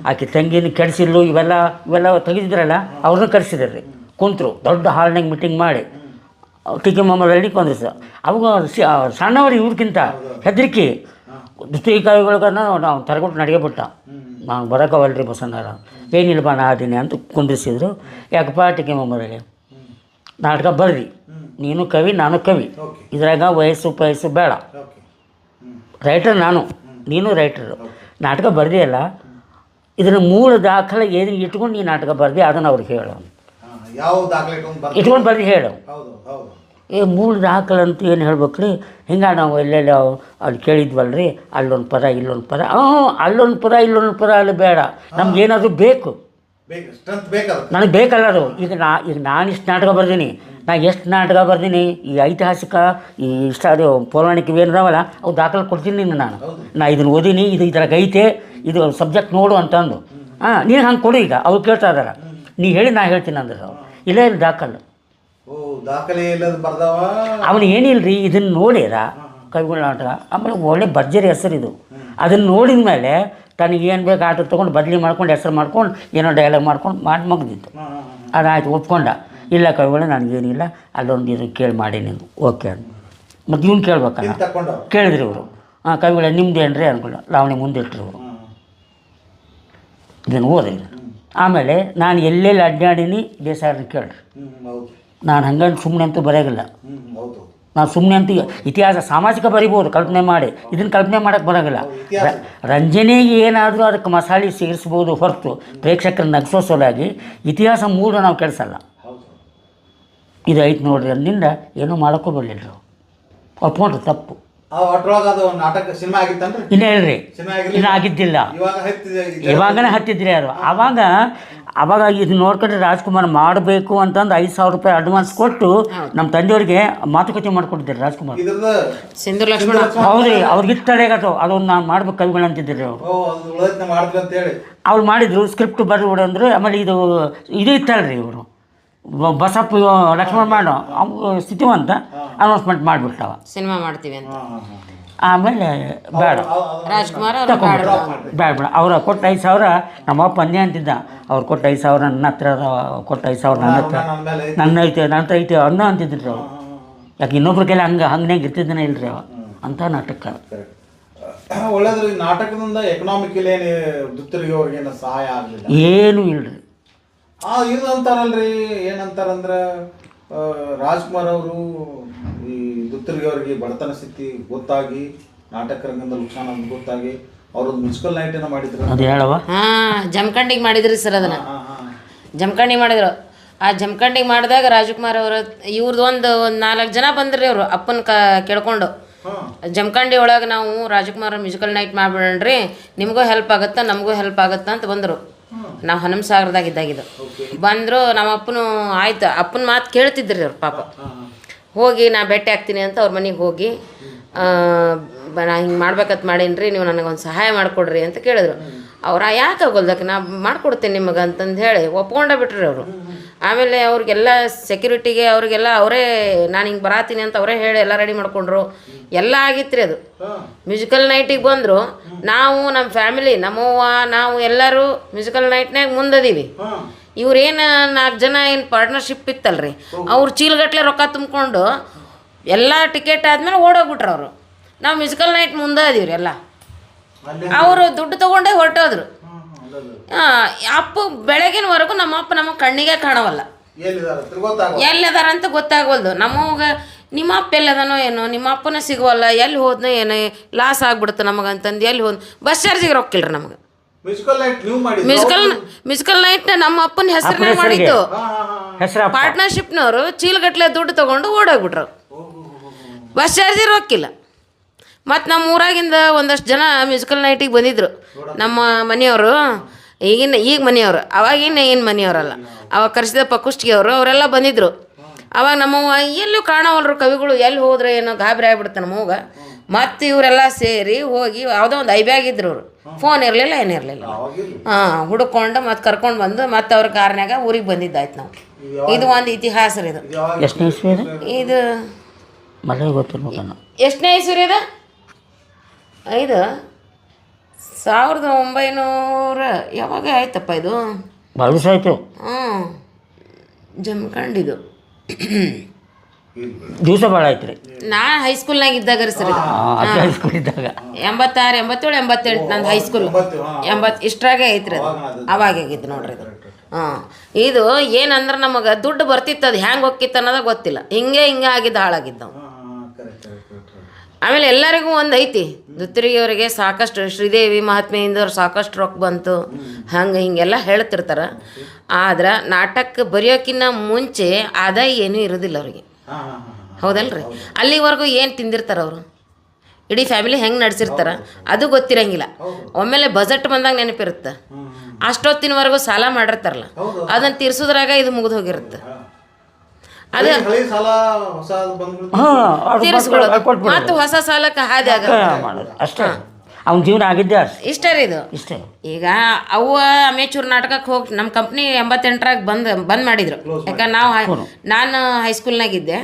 ಆಕೆ ತಂಗಿನ ಕೆಡಿಸಿಲ್ಲು, ಇವೆಲ್ಲ ತೆಗೆದಿದ್ರಲ್ಲ, ಅವ್ರನ್ನ ಕರೆಸಿದ್ರಿ. ಕುಂತರು ದೊಡ್ಡ ಹಾಲ್ನಾಗ ಮೀಟಿಂಗ್ ಮಾಡಿ ಟಿ ಕೆ ಮೊಹಮ್ಮದ್ ಅಲಿ ಕೊಂದಿಸ. ಅವಾಗ ಸಣ್ಣವ್ರು ಇವ್ರಿಗಿಂತ ಹೆದರಿಕೆ ದುಸ್ತಿಕಾಯಿಗಳ್ಗೆ ನಾವು ತರಗೊಟ್ಟು ನಡೆಯಬಿಟ್ಟ. ನಾನು ಬರೋಕ್ಕವಲ್ರಿ ಬಸಣ್ಣರ, ಏನಿಲ್ಲ ಬಾ ನಾ ಅದೀನಿ ಅಂತ ಕುಂದಿಸಿದ್ರು. ಯಾಕಪ್ಪ ಟಿ ಕೆ ಮೊಹಮ್ಮದ್ ಅಲಿ ನಾಟಕ ಬರ್ರಿ, ನೀನು ಕವಿ ನಾನು ಕವಿ, ಇದ್ರಾಗ ವಯಸ್ಸು ಪಯಸ್ಸು ಬೇಡ, ರೈಟರ್ ನಾನು, ನೀನು ರೈಟರು, ನಾಟಕ ಬರ್ದಿಯಲ್ಲ, ಇದನ್ನು ಮೂಲ ದಾಖಲೆ ಏನು ಇಟ್ಕೊಂಡು ನೀನು ನಾಟಕ ಬರ್ದಿ ಅದನ್ನು ಅವ್ರಿಗೆ ಹೇಳೋ. ಯಾವ ದಾಖಲೆ ಇಟ್ಕೊಂಡು ಬರ್ರಿ ಹೇಳು. ಹೌದು ಹೌದು. ಮೂಲ ದಾಖಲಂತ ಏನು ಹೇಳ್ಬೇಕು ರೀ, ಹಿಂಗೆ ನಾವು ಎಲ್ಲೆಲ್ಲ ಅಲ್ಲಿ ಕೇಳಿದ್ವಲ್ರಿ, ಅಲ್ಲೊಂದು ಪದ ಇಲ್ಲೊಂದು ಪದ, ಅಲ್ಲೊಂದು ಪದ ಇಲ್ಲೊಂದು ಪದ ಅಲ್ಲಿ ಬೇಡ, ನಮ್ಗೆ ಏನಾದರೂ ಬೇಕು, ನನಗೆ ಬೇಕಲ್ಲ ಅದು. ಈಗ ನಾನು ಇಷ್ಟು ನಾಟಕ ಬರ್ದೀನಿ, ನಾ ಎಷ್ಟು ನಾಟಕ ಬರ್ದೀನಿ, ಈ ಐತಿಹಾಸಿಕ ಈ ಇಷ್ಟ ಅದು ಪೌರಾಣಿಕ ಏನದಾವಲ್ಲ ಅವು ದಾಖಲೆ ಕೊಡ್ತೀನಿ ನಾನು ಇದನ್ನು ಓದೀನಿ, ಇದು ಇದ್ರಾಗ ಐತೆ, ಇದು ಸಬ್ಜೆಕ್ಟ್ ನೋಡು ಅಂತಂದು. ನೀನು ಹಂಗೆ ಕೊಡು. ಈಗ ಅವ್ರು ಕೇಳ್ತಾ ಇದಾರೆ, ನೀ ಹೇಳಿ ನಾ ಹೇಳ್ತೀನಿ ಅಂದ್ರೆ ಅವ್ರು ಇಲ್ಲೇ ಇಲ್ಲ ದಾಖಲೆ. ಅವನು ಏನಿಲ್ರಿ, ಇದನ್ನು ನೋಡ್ಯಾರ ಕವಿಗಳ ನಾಟಕ, ಆಮೇಲೆ ಒಳ್ಳೆ ಭರ್ಜರಿ ಹೆಸರು ಇದು. ಅದನ್ನು ನೋಡಿದ ಮೇಲೆ ತನಗೇನು ಬೇಕು ಆಟ ತೊಗೊಂಡು ಬದಲಿ ಮಾಡ್ಕೊಂಡು ಹೆಸರು ಮಾಡ್ಕೊಂಡು ಏನೋ ಡೈಲಾಗ್ ಮಾಡ್ಕೊಂಡು ಮಾಡಿ ಮುಗ್ದಿತ್ತು. ಅದಾಯ್ತು, ಒಪ್ಕೊಂಡ. ಇಲ್ಲ ಕವಿಗಳು ನನಗೇನಿಲ್ಲ, ಅಲ್ಲೊಂದು ಇದು ಕೇಳಿ ಮಾಡೀನಿ ಅಂದು. ಓಕೆ ಅಂತ ಮತ್ತು ಇವ್ನು ಕೇಳ್ಬೇಕಲ್ಲ, ಕೇಳಿದ್ರಿ ಇವರು. ಕವಿಗಳ ನಿಮ್ದು ಏನ್ರಿ ಅಂದ್ಕೊಂಡು ಲಾವಣಿ ಮುಂದೆ ಇಟ್ಟರು ಅವರು. ಇದನ್ನು ಓದ್ರಿ. ಆಮೇಲೆ ನಾನು ಎಲ್ಲೆಲ್ಲಿ ಅಡ್ಡಾಡೀನಿ ದೇಸಾಯರನ್ನ ಕೇಳ್ರಿ. ನಾನು ಹಂಗಂತ ಸುಮ್ಮನೆ ಅಂತೂ ಬರೆಯೋಗಿಲ್ಲ. ನಾನು ಸುಮ್ಮನೆ ಅಂತೂ ಇತಿಹಾಸ ಸಾಮಾಜಿಕ ಬರಿಬೋದು ಕಲ್ಪನೆ ಮಾಡಿ, ಇದನ್ನು ಕಲ್ಪನೆ ಮಾಡೋಕ್ಕೆ ಬರೋಂಗಿಲ್ಲ. ರಂಜನೆಗೆ ಏನಾದರೂ ಅದಕ್ಕೆ ಮಸಾಲೆ ಸೇರಿಸ್ಬೋದು ಹೊರತು ಪ್ರೇಕ್ಷಕರನ್ನ ನಗಿಸೋ ಸಲುವಾಗಿ ಇತಿಹಾಸ ಮೂಢ ನಾವು ಕೆಡಿಸಲ್ಲ. ಇದು ಐತೆ ನೋಡ್ರಿ, ಅಲ್ಲಿಂದ ಏನೂ ಮಾಡೋಕ್ಕೂ ಬರಲಿಲ್ಲ. ಒಪ್ಕೊಂಡ್ರು ತಪ್ಪು. ಇನ್ನೇ ಹೇಳ್ರಿ, ಇನ್ನೂ ಆಗಿದ್ದಿಲ್ಲ, ಇವಾಗನೇ ಹತ್ತಿದ್ರಿ ಅದು. ಅವಾಗ ಇದು ನೋಡ್ಕೊಂಡ್ರೆ ರಾಜ್ಕುಮಾರ್ ಮಾಡಬೇಕು ಅಂತಂದು 5,000 ರೂಪಾಯಿ ಅಡ್ವಾನ್ಸ್ ಕೊಟ್ಟು ನಮ್ಮ ತಂದೆಯವ್ರಿಗೆ ಮಾತುಕತೆ ಮಾಡಿಕೊಟ್ಟಿದ್ದಾರೆ ರಾಜ್ಕುಮಾರ್. ಸಿಂಧೂರ್ ಲಕ್ಷ್ಮಣ ಹೌದ್ರಿ, ಅವ್ರಿಗೆ ಇತ್ತಡೆಗತ್ತು ಅದೊಂದು ನಾನು ಮಾಡ್ಬೇಕು ಕವಿಗಳು ಅಂತಿದ್ರಿ ಅವರು. ಅವ್ರು ಮಾಡಿದ್ರು, ಸ್ಕ್ರಿಪ್ಟ್ ಬರ್ಬಿಡು ಅಂದರು. ಆಮೇಲೆ ಇದು ಇತ್ತಲ್ರಿ, ಇವರು ಬಸಪ್ಪ ಲಕ್ಷ್ಮಣ ಮಾಡೋ ಸ್ಥಿತಿವಂತ ಅನೌನ್ಸ್ಮೆಂಟ್ ಮಾಡಿಬಿಡ್ತಾವ ಸಿನಿಮಾ ಮಾಡ್ತೀವಿ ಅಂತ. ಆಮೇಲೆ ಬೇಡ ರಾಜ್ಕುಮಾರ್ ಬೇಡ ಅವ್ರು ಕೊಟ್ಟು 5,000 ನಮ್ಮಪ್ಪ ಅಂದೇ ಅಂತಿದ್ದ. ಅವ್ರು ಕೊಟ್ಟು 5,000 ನನ್ನ ಹತ್ರ ಕೊಟ್ಟು 5,000 ನನ್ನ ಹತ್ರ ನನ್ನ ಹತ್ರ ಐತೆ ಅನ್ನೋ ಅಂತಿದ್ರಿ ಅವ್ರು. ಯಾಕೆ ಇನ್ನೊಬ್ರ ಕೈಲಿ ಹಂಗೆ ಇರ್ತಿದ್ದಾನೆ ಇಲ್ರಿ ಅವ ಅಂತ ನಾಟಕ. ಒಳ್ಳೇದ್ರಿ. ನಾಟಕದಿಂದ ಎಕನಾಮಿಕಲಿ ದುತ್ತರಿಗೆ ಸಹಾಯ ಆಗಲಿಲ್ಲ, ಏನೂ ಇಲ್ರಿ. ಇದು ಅಂತಾರಲ್ರಿ, ಏನಂತಾರಂದ್ರೆ ರಾಜ್ಕುಮಾರ್ ಅವರು ಈ ದುತ್ತರಿಗೆ ಅವ್ರಿಗೆ ಬಡತನ ಸ್ಥಿತಿ ಗೊತ್ತಾಗಿ ನಾಟಕ ರಂಗದ ಲುಕ್ಷಾನ ಅಂತ ಗೊತ್ತಾಗಿ ಅವ್ರೊಂದು ಮ್ಯೂಸಿಕಲ್ ನೈಟ್ ಏನೋ ಮಾಡಿದ್ರು. ಅದು ಹೇಳವ ಜಮಖಂಡಿಗೆ ಮಾಡಿದ್ರಿ ಸರ್. ಅದನ್ನ ಜಮಖಂಡಿ ಮಾಡಿದ್ರು. ಆ ಜಮಖಂಡಿಗೆ ಮಾಡಿದಾಗ ರಾಜ್ಕುಮಾರ್ ಅವರು ಇವ್ರದ್ದು ಒಂದು 4 ಜನ ಬಂದ್ರಿ. ಅವರು ಅಪ್ಪನ ಕೇಳ್ಕೊಂಡು ಜಮಖಂಡಿ ಒಳಗೆ ನಾವು ರಾಜ್ಕುಮಾರ್ ಮ್ಯೂಸಿಕಲ್ ನೈಟ್ ಮಾಡ್ಬಿಡ್ರಿ, ನಿಮಗೂ ಹೆಲ್ಪ್ ಆಗುತ್ತಾ ನಮಗೂ ಹೆಲ್ಪ್ ಆಗುತ್ತಾ ಅಂತ ಬಂದರು. ನಾವು ಹನುಮಸಾಗರದಾಗ ಇದ್ದಾಗಿದ್ದು ಬಂದರು. ನಮ್ಮ ಅಪ್ಪನು ಆಯ್ತು, ಅಪ್ಪನ ಮಾತು ಕೇಳ್ತಿದ್ರಿ ಅವ್ರು ಪಾಪ. ಹೋಗಿ ನಾ ಭೇಟಿ ಆಗ್ತೀನಿ ಅಂತ ಅವ್ರ ಮನೆಗೆ ಹೋಗಿ ನಾ ಹಿಂಗೆ ಮಾಡ್ಬೇಕಂತ ಮಾಡೀನಿ, ನೀವು ನನಗೊಂದು ಸಹಾಯ ಮಾಡಿಕೊಡ್ರಿ ಅಂತ ಕೇಳಿದ್ರು. ಅವ್ರು ಯಾಕೆ ಆಗೋಲ್ದಕ್ಕೆ ನಾ ಮಾಡಿಕೊಡ್ತೀನಿ ನಿಮಗೆ ಅಂತಂದು ಹೇಳಿ ಒಪ್ಕೊಂಡೇ ಬಿಟ್ರಿ ಅವರು. ಆಮೇಲೆ ಅವ್ರಿಗೆಲ್ಲ ಸೆಕ್ಯೂರಿಟಿಗೆ ಅವ್ರಿಗೆಲ್ಲ ಅವರೇ ನಾನು ಹಿಂಗೆ ಬರಾತೀನಿ ಅಂತ ಅವರೇ ಹೇಳಿ ಎಲ್ಲ ರೆಡಿ ಮಾಡ್ಕೊಂಡ್ರು. ಎಲ್ಲ ಆಗಿತ್ತು ರೀ. ಅದು ಮ್ಯೂಸಿಕಲ್ ನೈಟಿಗೆ ಬಂದರು. ನಾವು ನಮ್ಮ ಫ್ಯಾಮಿಲಿ ನಮ್ಮವ್ವ ನಾವು ಎಲ್ಲರೂ ಮ್ಯೂಸಿಕಲ್ ನೈಟ್ನಾಗ ಮುಂದದೀವಿ. ಇವ್ರೇನು 4 ಜನ ಏನು ಪಾರ್ಟ್ನರ್ಶಿಪ್ ಇತ್ತಲ್ರಿ, ಅವ್ರು ಚೀಲಗಟ್ಟಲೆ ರೊಕ್ಕ ತುಂಬಿಕೊಂಡು ಎಲ್ಲ ಟಿಕೆಟ್ ಆದಮೇಲೆ ಓಡೋಗ್ಬಿಟ್ರು ಅವರು. ನಾವು ಮ್ಯೂಸಿಕಲ್ ನೈಟ್ ಮುಂದೆ ಅದೀವಿ ರೀ ಎಲ್ಲ. ಅವರು ದುಡ್ಡು ತೊಗೊಂಡೇ ಹೊರಟೋದ್ರು. ಅಪ್ಪ ಬೆಳಗಿನವರೆಗೂ ನಮ್ಮಪ್ಪ ನಮ್ಮ ಕಣ್ಣಿಗೆ ಕಾಣವಲ್ಲ, ಎಲ್ಲಿದಾರ ಅಂತ ಗೊತ್ತಾಗವಲ್ದು. ನಮಗೆ ನಿಮ್ಮ ಅಪ್ಪ ಎಲ್ಲದನೋ ಏನೋ, ನಿಮ್ಮ ಅಪ್ಪನ ಸಿಗುವಲ್ಲ, ಎಲ್ಲಿ ಹೋದ್ನೋ ಏನೋ, ಲಾಸ್ ಆಗ್ಬಿಡುತ್ತೆ ನಮಗಂತಂದು. ಎಲ್ಲಿ ಹೋದ್ ಬಸ್ ಚಾರ್ಜಿಗೆ ರೊಕ್ಕಿಲ್ರಿ ನಮಗೆ. ಮ್ಯೂಸಿಕಲ್ ನೈಟ್ ನಮ್ಮ ಅಪ್ಪನ ಹೆಸರನ್ನೇ ಮಾಡಿತ್ತು. ಪಾರ್ಟ್ನರ್ಶಿಪ್ನವರು ಚೀಲಗಟ್ಟಲೆ ದುಡ್ಡು ತೊಗೊಂಡು ಓಡೋಗ್ಬಿಟ್ರು. ಬಸ್ ಚಾರ್ಜಿ ರೊಕ್ಕಿಲ್ಲ. ಮತ್ತು ನಮ್ಮ ಊರಾಗಿಂದ ಒಂದಷ್ಟು ಜನ ಮ್ಯೂಸಿಕಲ್ ನೈಟಿಗೆ ಬಂದಿದ್ದರು. ನಮ್ಮ ಮನೆಯವರು, ಈಗ ಮನೆಯವರು, ಅವಾಗಿನ ಏನು ಮನೆಯವರಲ್ಲ, ಅವಾಗ ಕರೆಸಿದ ಪಕ್ಕುಷ್ಟಿಗೆ ಅವರೆಲ್ಲ ಬಂದಿದ್ದರು. ಅವಾಗ ನಮ್ಮವ್ವ ಎಲ್ಲೂ ಕಾಣವಲ್ರು ಕವಿಗಳು, ಎಲ್ಲಿ ಹೋದ್ರೆ ಏನೋ ಗಾಬರಿ ಆಗ್ಬಿಡುತ್ತೆ ನಮ್ಮವ್ಗ. ಮತ್ತು ಇವರೆಲ್ಲ ಸೇರಿ ಹೋಗಿ ಯಾವುದೋ ಒಂದು ಐಬ್ಯಾಗ್ ಇದ್ರು ಅವರು. ಫೋನ್ ಇರಲಿಲ್ಲ, ಏನಿರಲಿಲ್ಲ. ಹುಡ್ಕೊಂಡು ಮತ್ತು ಕರ್ಕೊಂಡು ಬಂದು ಮತ್ತು ಅವ್ರ ಕಾರ್ನಾಗ ಊರಿಗೆ ಬಂದಿದ್ದಾಯ್ತು ನಾವು. ಇದು ಒಂದು ಇತಿಹಾಸ ರೀ. ಇದು ಎಷ್ಟನೇ ಇಸ್ವಿ ಇದು ಎಷ್ಟನೇ ಇಸ್ವಿ ರೀ? ಇದು 1900 ಯಾವಾಗ ಆಯ್ತಪ್ಪ ಇದು? ಭಾಳ ದಿವಸ ಆಯಿತು. ಜಮಖಂಡಿದು ದಿವಸ ಭಾಳ ಆಯ್ತು ರೀ. ನಾನು ಹೈಸ್ಕೂಲ್ನಾಗ ಇದ್ದಾಗ ರೀ ಸರ್. ಹೈಸ್ಕೂಲ್ ಇದ್ದಾಗ 86, 87, 88 ನಂದು ಹೈಸ್ಕೂಲ್ 80 ಇಷ್ಟ್ರಾಗೆ ಐತ್ರಿ. ಅದು ಅವಾಗಾಗಿದ್ದು ನೋಡ್ರಿ ಇದು. ಇದು ಏನಂದ್ರೆ ನಮಗೆ ದುಡ್ಡು ಬರ್ತಿತ್ತು, ಅದು ಹೆಂಗೆ ಹೋಗಿತ್ತು ಅನ್ನೋದು ಗೊತ್ತಿಲ್ಲ. ಹಿಂಗೆ ಆಗಿದ್ದು ಹಾಳಾಗಿದ್ದು ನಾವು. ಆಮೇಲೆ ಎಲ್ಲರಿಗೂ ಒಂದು ಐತಿ ದುತ್ತರಿಯವರಿಗೆ ಸಾಕಷ್ಟು ಶ್ರೀದೇವಿ ಮಹಾತ್ಮೆಯಿಂದ ಅವ್ರು ಸಾಕಷ್ಟು ರೊಕ್ಕ ಬಂತು ಹಂಗೆ ಹಿಂಗೆಲ್ಲ ಹೇಳ್ತಿರ್ತಾರೆ. ಆದ್ರೆ ನಾಟಕ ಬರೆಯೋಕ್ಕಿಂತ ಮುಂಚೆ ಆದಾಯ ಏನೂ ಇರೋದಿಲ್ಲ ಅವ್ರಿಗೆ, ಹೌದಲ್ರಿ? ಅಲ್ಲಿವರೆಗೂ ಏನು ತಿಂದಿರ್ತಾರೆ ಅವರು, ಇಡೀ ಫ್ಯಾಮಿಲಿ ಹೆಂಗೆ ನಡೆಸಿರ್ತಾರೆ ಅದು ಗೊತ್ತಿರಂಗಿಲ್ಲ. ಒಮ್ಮೆಲೆ ಬಜೆಟ್ ಬಂದಾಗ ನೆನಪಿರುತ್ತೆ. ಅಷ್ಟೊತ್ತಿನವರೆಗೂ ಸಾಲ ಮಾಡಿರ್ತಾರಲ್ಲ, ಅದನ್ನು ತೀರ್ಸೋದ್ರಾಗ ಇದು ಮುಗಿದು ಹೋಗಿರುತ್ತೆ. ಅದು ತೀರಿಸ್ಕೊಳ್ಳೋದು ಮತ್ತು ಹೊಸ ಸಾಲಕ್ಕೆ ಹಾದಿ ಮಾಡೋದು ಅಷ್ಟೇ. ಅವ್ನ ಜೀವನ ಆಗಿದ್ದೆ ಇಷ್ಟೇ ರೀ ಇದು. ಇಷ್ಟೇ. ಈಗ ಅವ್ವ ಅಮೇಚೂರ್ ನಾಟಕಕ್ಕೆ ಹೋಗಿ ನಮ್ಮ ಕಂಪ್ನಿ 88ರಾಗ ಬಂದ್ ಮಾಡಿದ್ರು. ಯಾಕಂದ್ರೆ ನಾನು ಹೈಸ್ಕೂಲ್ನಾಗಿದ್ದೆ,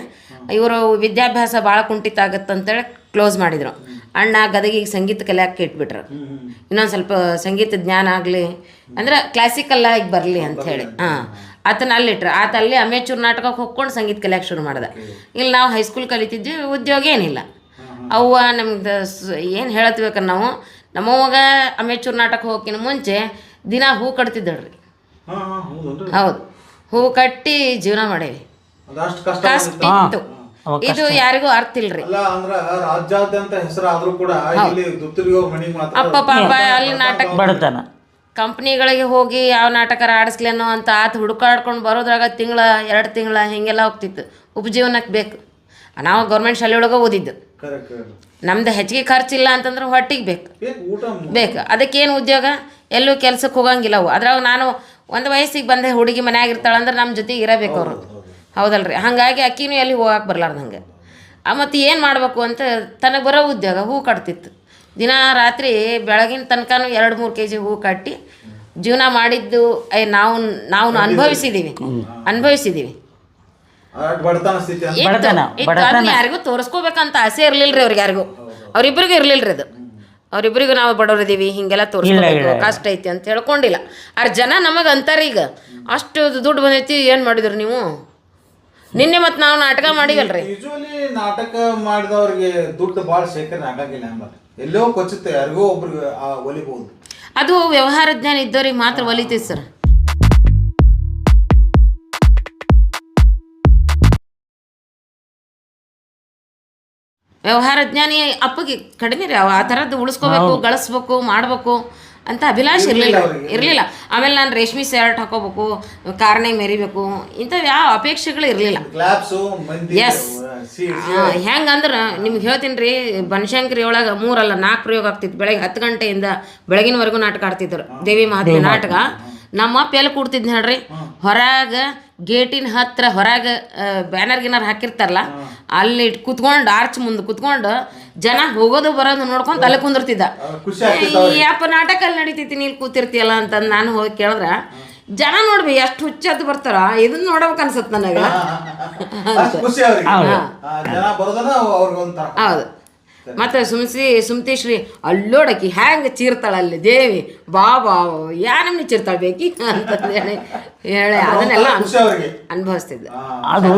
ಇವರು ವಿದ್ಯಾಭ್ಯಾಸ ಭಾಳ ಕುಂಠಿತ ಆಗತ್ತಂತೇಳಿ ಕ್ಲೋಸ್ ಮಾಡಿದರು. ಅಣ್ಣ ಗದಗಿಗೆ ಸಂಗೀತ ಕಲಿಯಾಕೆ ಇಟ್ಬಿಟ್ರು, ಇನ್ನೊಂದು ಸ್ವಲ್ಪ ಸಂಗೀತ ಜ್ಞಾನ ಆಗಲಿ ಅಂದ್ರೆ ಕ್ಲಾಸಿಕಲ್ ಆಗಿ ಬರಲಿ ಅಂಥೇಳಿ. ಆತನ ಅಲ್ಲಿಟ್ರು. ಆತ ಅಲ್ಲಿ ಅಮೇಚೂರ್ ನಾಟಕಕ್ಕೆ ಹೋಗ್ಕೊಂಡು ಸಂಗೀತ ಕಲಿಯಾಕೆ ಶುರು ಮಾಡ್ದೆ. ಇಲ್ಲಿ ನಾವು ಹೈಸ್ಕೂಲ್ ಕಲಿತಿದ್ವಿ, ಉದ್ಯೋಗ ಏನಿಲ್ಲ. ಅವ್ವ ನಮ್ದು ಏನು ಹೇಳತ್ಬೇಕ, ನಾವು ನಮ್ಮವ್ವಾಗ ಅಮೇಚೂರ್ ನಾಟಕ ಹೋಗಿನ ಮುಂಚೆ ದಿನ ಹೂ ಕಟ್ತಿದ್ದಳ್ರಿ. ಹೌದು, ಹೂ ಕಟ್ಟಿ ಜೀವನ ಮಾಡೇವಿ. ಕಷ್ಟ ಇತ್ತು, ಇದು ಯಾರಿಗೂ ಅರ್ಥ ಇಲ್ರಿ. ರಾಜ್ಯಾದ್ಯಂತ ಹೆಸರಾದ್ರೂ ಕೂಡ ಅಪ್ಪ ಪಾಪ ಅಲ್ಲಿ ನಾಟಕ ಬಡತನ ಕಂಪ್ನಿಗಳಿಗೆ ಹೋಗಿ ಯಾವ ನಾಟಕರ ಆಡಿಸ್ಲೇನೋ ಅಂತ ಆತ ಹುಡುಕಾಡ್ಕೊಂಡು ಬರೋದ್ರಾಗ ತಿಂಗಳ 2 ತಿಂಗಳ ಹೀಗೆಲ್ಲ ಹೋಗ್ತಿತ್ತು. ಉಪಜೀವನಕ್ಕೆ ಬೇಕು. ನಾವು ಗೌರ್ಮೆಂಟ್ ಶಾಲೆ ಒಳಗೆ ಓದಿದ್ದು, ನಮ್ದು ಹೆಚ್ಚಿಗೆ ಖರ್ಚಿಲ್ಲ ಅಂತಂದ್ರೆ ಹೊಟ್ಟಿಗೆ ಬೇಕು. ಅದಕ್ಕೇನು ಉದ್ಯೋಗ, ಎಲ್ಲೂ ಕೆಲ್ಸಕ್ಕೆ ಹೋಗಂಗಿಲ್ಲ ಅವು. ಅದ್ರಾಗ ನಾನು ಒಂದು ವಯಸ್ಸಿಗೆ ಬಂದೆ, ಹುಡುಗಿ ಮನ್ಯಾಗ ಇರ್ತಾಳಂದ್ರೆ ನಮ್ಮ ಜೊತೆಗೆ ಇರಬೇಕು ಅವರು, ಹೌದಲ್ರಿ? ಹಾಗಾಗಿ ಅಕ್ಕಿನೂ ಎಲ್ಲಿ ಹೋಗಕ್ಕೆ ಬರ್ಲಾರ್ದಂಗೆ. ಮತ್ತು ಏನು ಮಾಡಬೇಕು ಅಂತ ತನಗೆ ಬರೋ ಉದ್ಯೋಗ ಹೂ ಕಟ್ತಿತ್ತು. ದಿನ ರಾತ್ರಿ ಬೆಳಗಿನ ತನಕನೂ 2-3 kg ಹೂ ಕಟ್ಟಿ ಜೀವನ ಮಾಡಿದ್ದು ನಾವು ಅನುಭವಿಸಿದ್ದೀವಿ. ಯಾರಿಗೂ ತೋರಿಸ್ಕೋಬೇಕಂತ ಆಸೆ ಇರ್ಲಿಲ್ರಿ ಅವ್ರಿಗೆ, ಯಾರಿಗೂ. ಅವ್ರಿಬ್ರಿಗೂ ಇರ್ಲಿಲ್ರಿ ಅದು. ಅವರಿಬ್ಬರಿಗೂ ನಾವು ಬಡವರಿದ್ದೀವಿ ಹಿಂಗೆಲ್ಲ ತೋರಿಸ್ಕೋಬೇಕು, ಕಷ್ಟ ಐತಿ ಅಂತ ಹೇಳ್ಕೊಂಡಿಲ್ಲ. ಜನ ನಮಗೆ ಅಂತಾರೆ ಈಗ ಅಷ್ಟು ದುಡ್ಡು ಬಂದೈತಿ ಏನು ಮಾಡಿದ್ರು ನೀವು. ನಿನ್ನೆ ಮತ್ತು ನಾವು ನಾಟಕ ಮಾಡಿವಲ್ರಿ. ಯೂಶುವಲಿ ನಾಟಕ ಮಾಡಿದವ್ರಿಗೆ ದುಡ್ಡು ಭಾಳ ಶೇಖರಣೆ ಆಗಂಗಿಲ್ಲ, ಎಲ್ಲೋ ಕೊಚ್ಚುತ್ತೆ, ಯಾರಿಗೋ ಒಬ್ರಿಗೆ ಒಲಿಬಹುದು. ಅದು ವ್ಯವಹಾರ ಜ್ಞಾನ ಇದ್ದವ್ರಿಗೆ ಮಾತ್ರ ಒಲಿತೈತಿ ಸರ್. ವ್ಯವಹಾರ ಜ್ಞಾನಿ ಅಪ್ಪಗೆ ಕಡಿಮೆ ರೀ. ಆ ಥರದ್ದು ಉಳಿಸ್ಕೋಬೇಕು, ಗಳಿಸ್ಬೇಕು, ಮಾಡಬೇಕು ಅಂತ ಅಭಿಲಾಷೆ ಇರಲಿಲ್ಲ. ಆಮೇಲೆ ನಾನು ರೇಷ್ಮೆ ಶರ್ಟ್ ಹಾಕೋಬೇಕು, ಕಾರ್ನಾಗ ಮೆರಿಬೇಕು, ಇಂಥವು ಯಾವ ಅಪೇಕ್ಷೆಗಳು ಇರಲಿಲ್ಲ. ಎಸ್, ಹೆಂಗಂದ್ರೆ ನಿಮ್ಗೆ ಹೇಳ್ತೀನಿ ರೀ, ಬನಶಂಕರಿ ಒಳಗೆ 3 ಅಲ್ಲ 4 ಪ್ರಯೋಗ ಆಗ್ತಿತ್ತು. ಬೆಳಗ್ಗೆ 10 ಗಂಟೆಯಿಂದ ಬೆಳಗಿನವರೆಗೂ ನಾಟಕ ಆಡ್ತಿದ್ರು, ದೇವಿ ಮಹಾತ್ಮೆ ನಾಟಕ. ನಮ್ಮ ಅಪ್ಪ ಎಲ್ಲಿ ಕೂಡ್ತಿದ್ನ ಹೇಳ್ರಿ, ಹೊರಗೆ ಗೇಟಿನ ಹತ್ರ ಹೊರಗೆ ಬ್ಯಾನರ್ ಗಿನರ್ ಹಾಕಿರ್ತಾರಲ್ಲ, ಅಲ್ಲಿ ಕುತ್ಕೊಂಡು ಆರ್ಚ್ ಮುಂದೆ ಕುತ್ಕೊಂಡು ಜನ ಹೋಗೋದು ಬರೋದು ನೋಡ್ಕೊಂಡು ತಲೆ ಕುಂದಿರ್ತಿದ್ದ. ಯಪ್ಪ ನಾಟಕ ಅಲ್ಲಿ ನಡೀತೈತಿ, ನೀನು ಕೂತಿರ್ತೀಯಲ್ಲ ಅಂತಂದು ನಾನು ಹೋಗಿ ಕೇಳಿದ್ರೆ, ಜನ ನೋಡ್ಬಿ ಎಷ್ಟು ಹುಚ್ಚದ್ದು ಬರ್ತಾರ, ಇದನ್ನ ನೋಡ್ಬೇಕು ಅನ್ಸತ್ ನನಗೆ. ಹೌದು. ಮತ್ತು ಸುಮ್ತೇಶ್ರೀ ಅಲ್ಲೋಡಕಿ ಹ್ಯಾಂಗೆ ಚೀರ್ತಾಳಲ್ಲಿ ದೇವಿ, ಬಾಬಾ ಯಾ ನಮ್ನಿ ಚೀರ್ತಾಳೆ ಬೇಕಿ ಅಂತಂದು ಹೇಳಿ ಅದನ್ನೆಲ್ಲ ಅನುಭವಿಸ್ತಿದ್ದೆ. ಅದು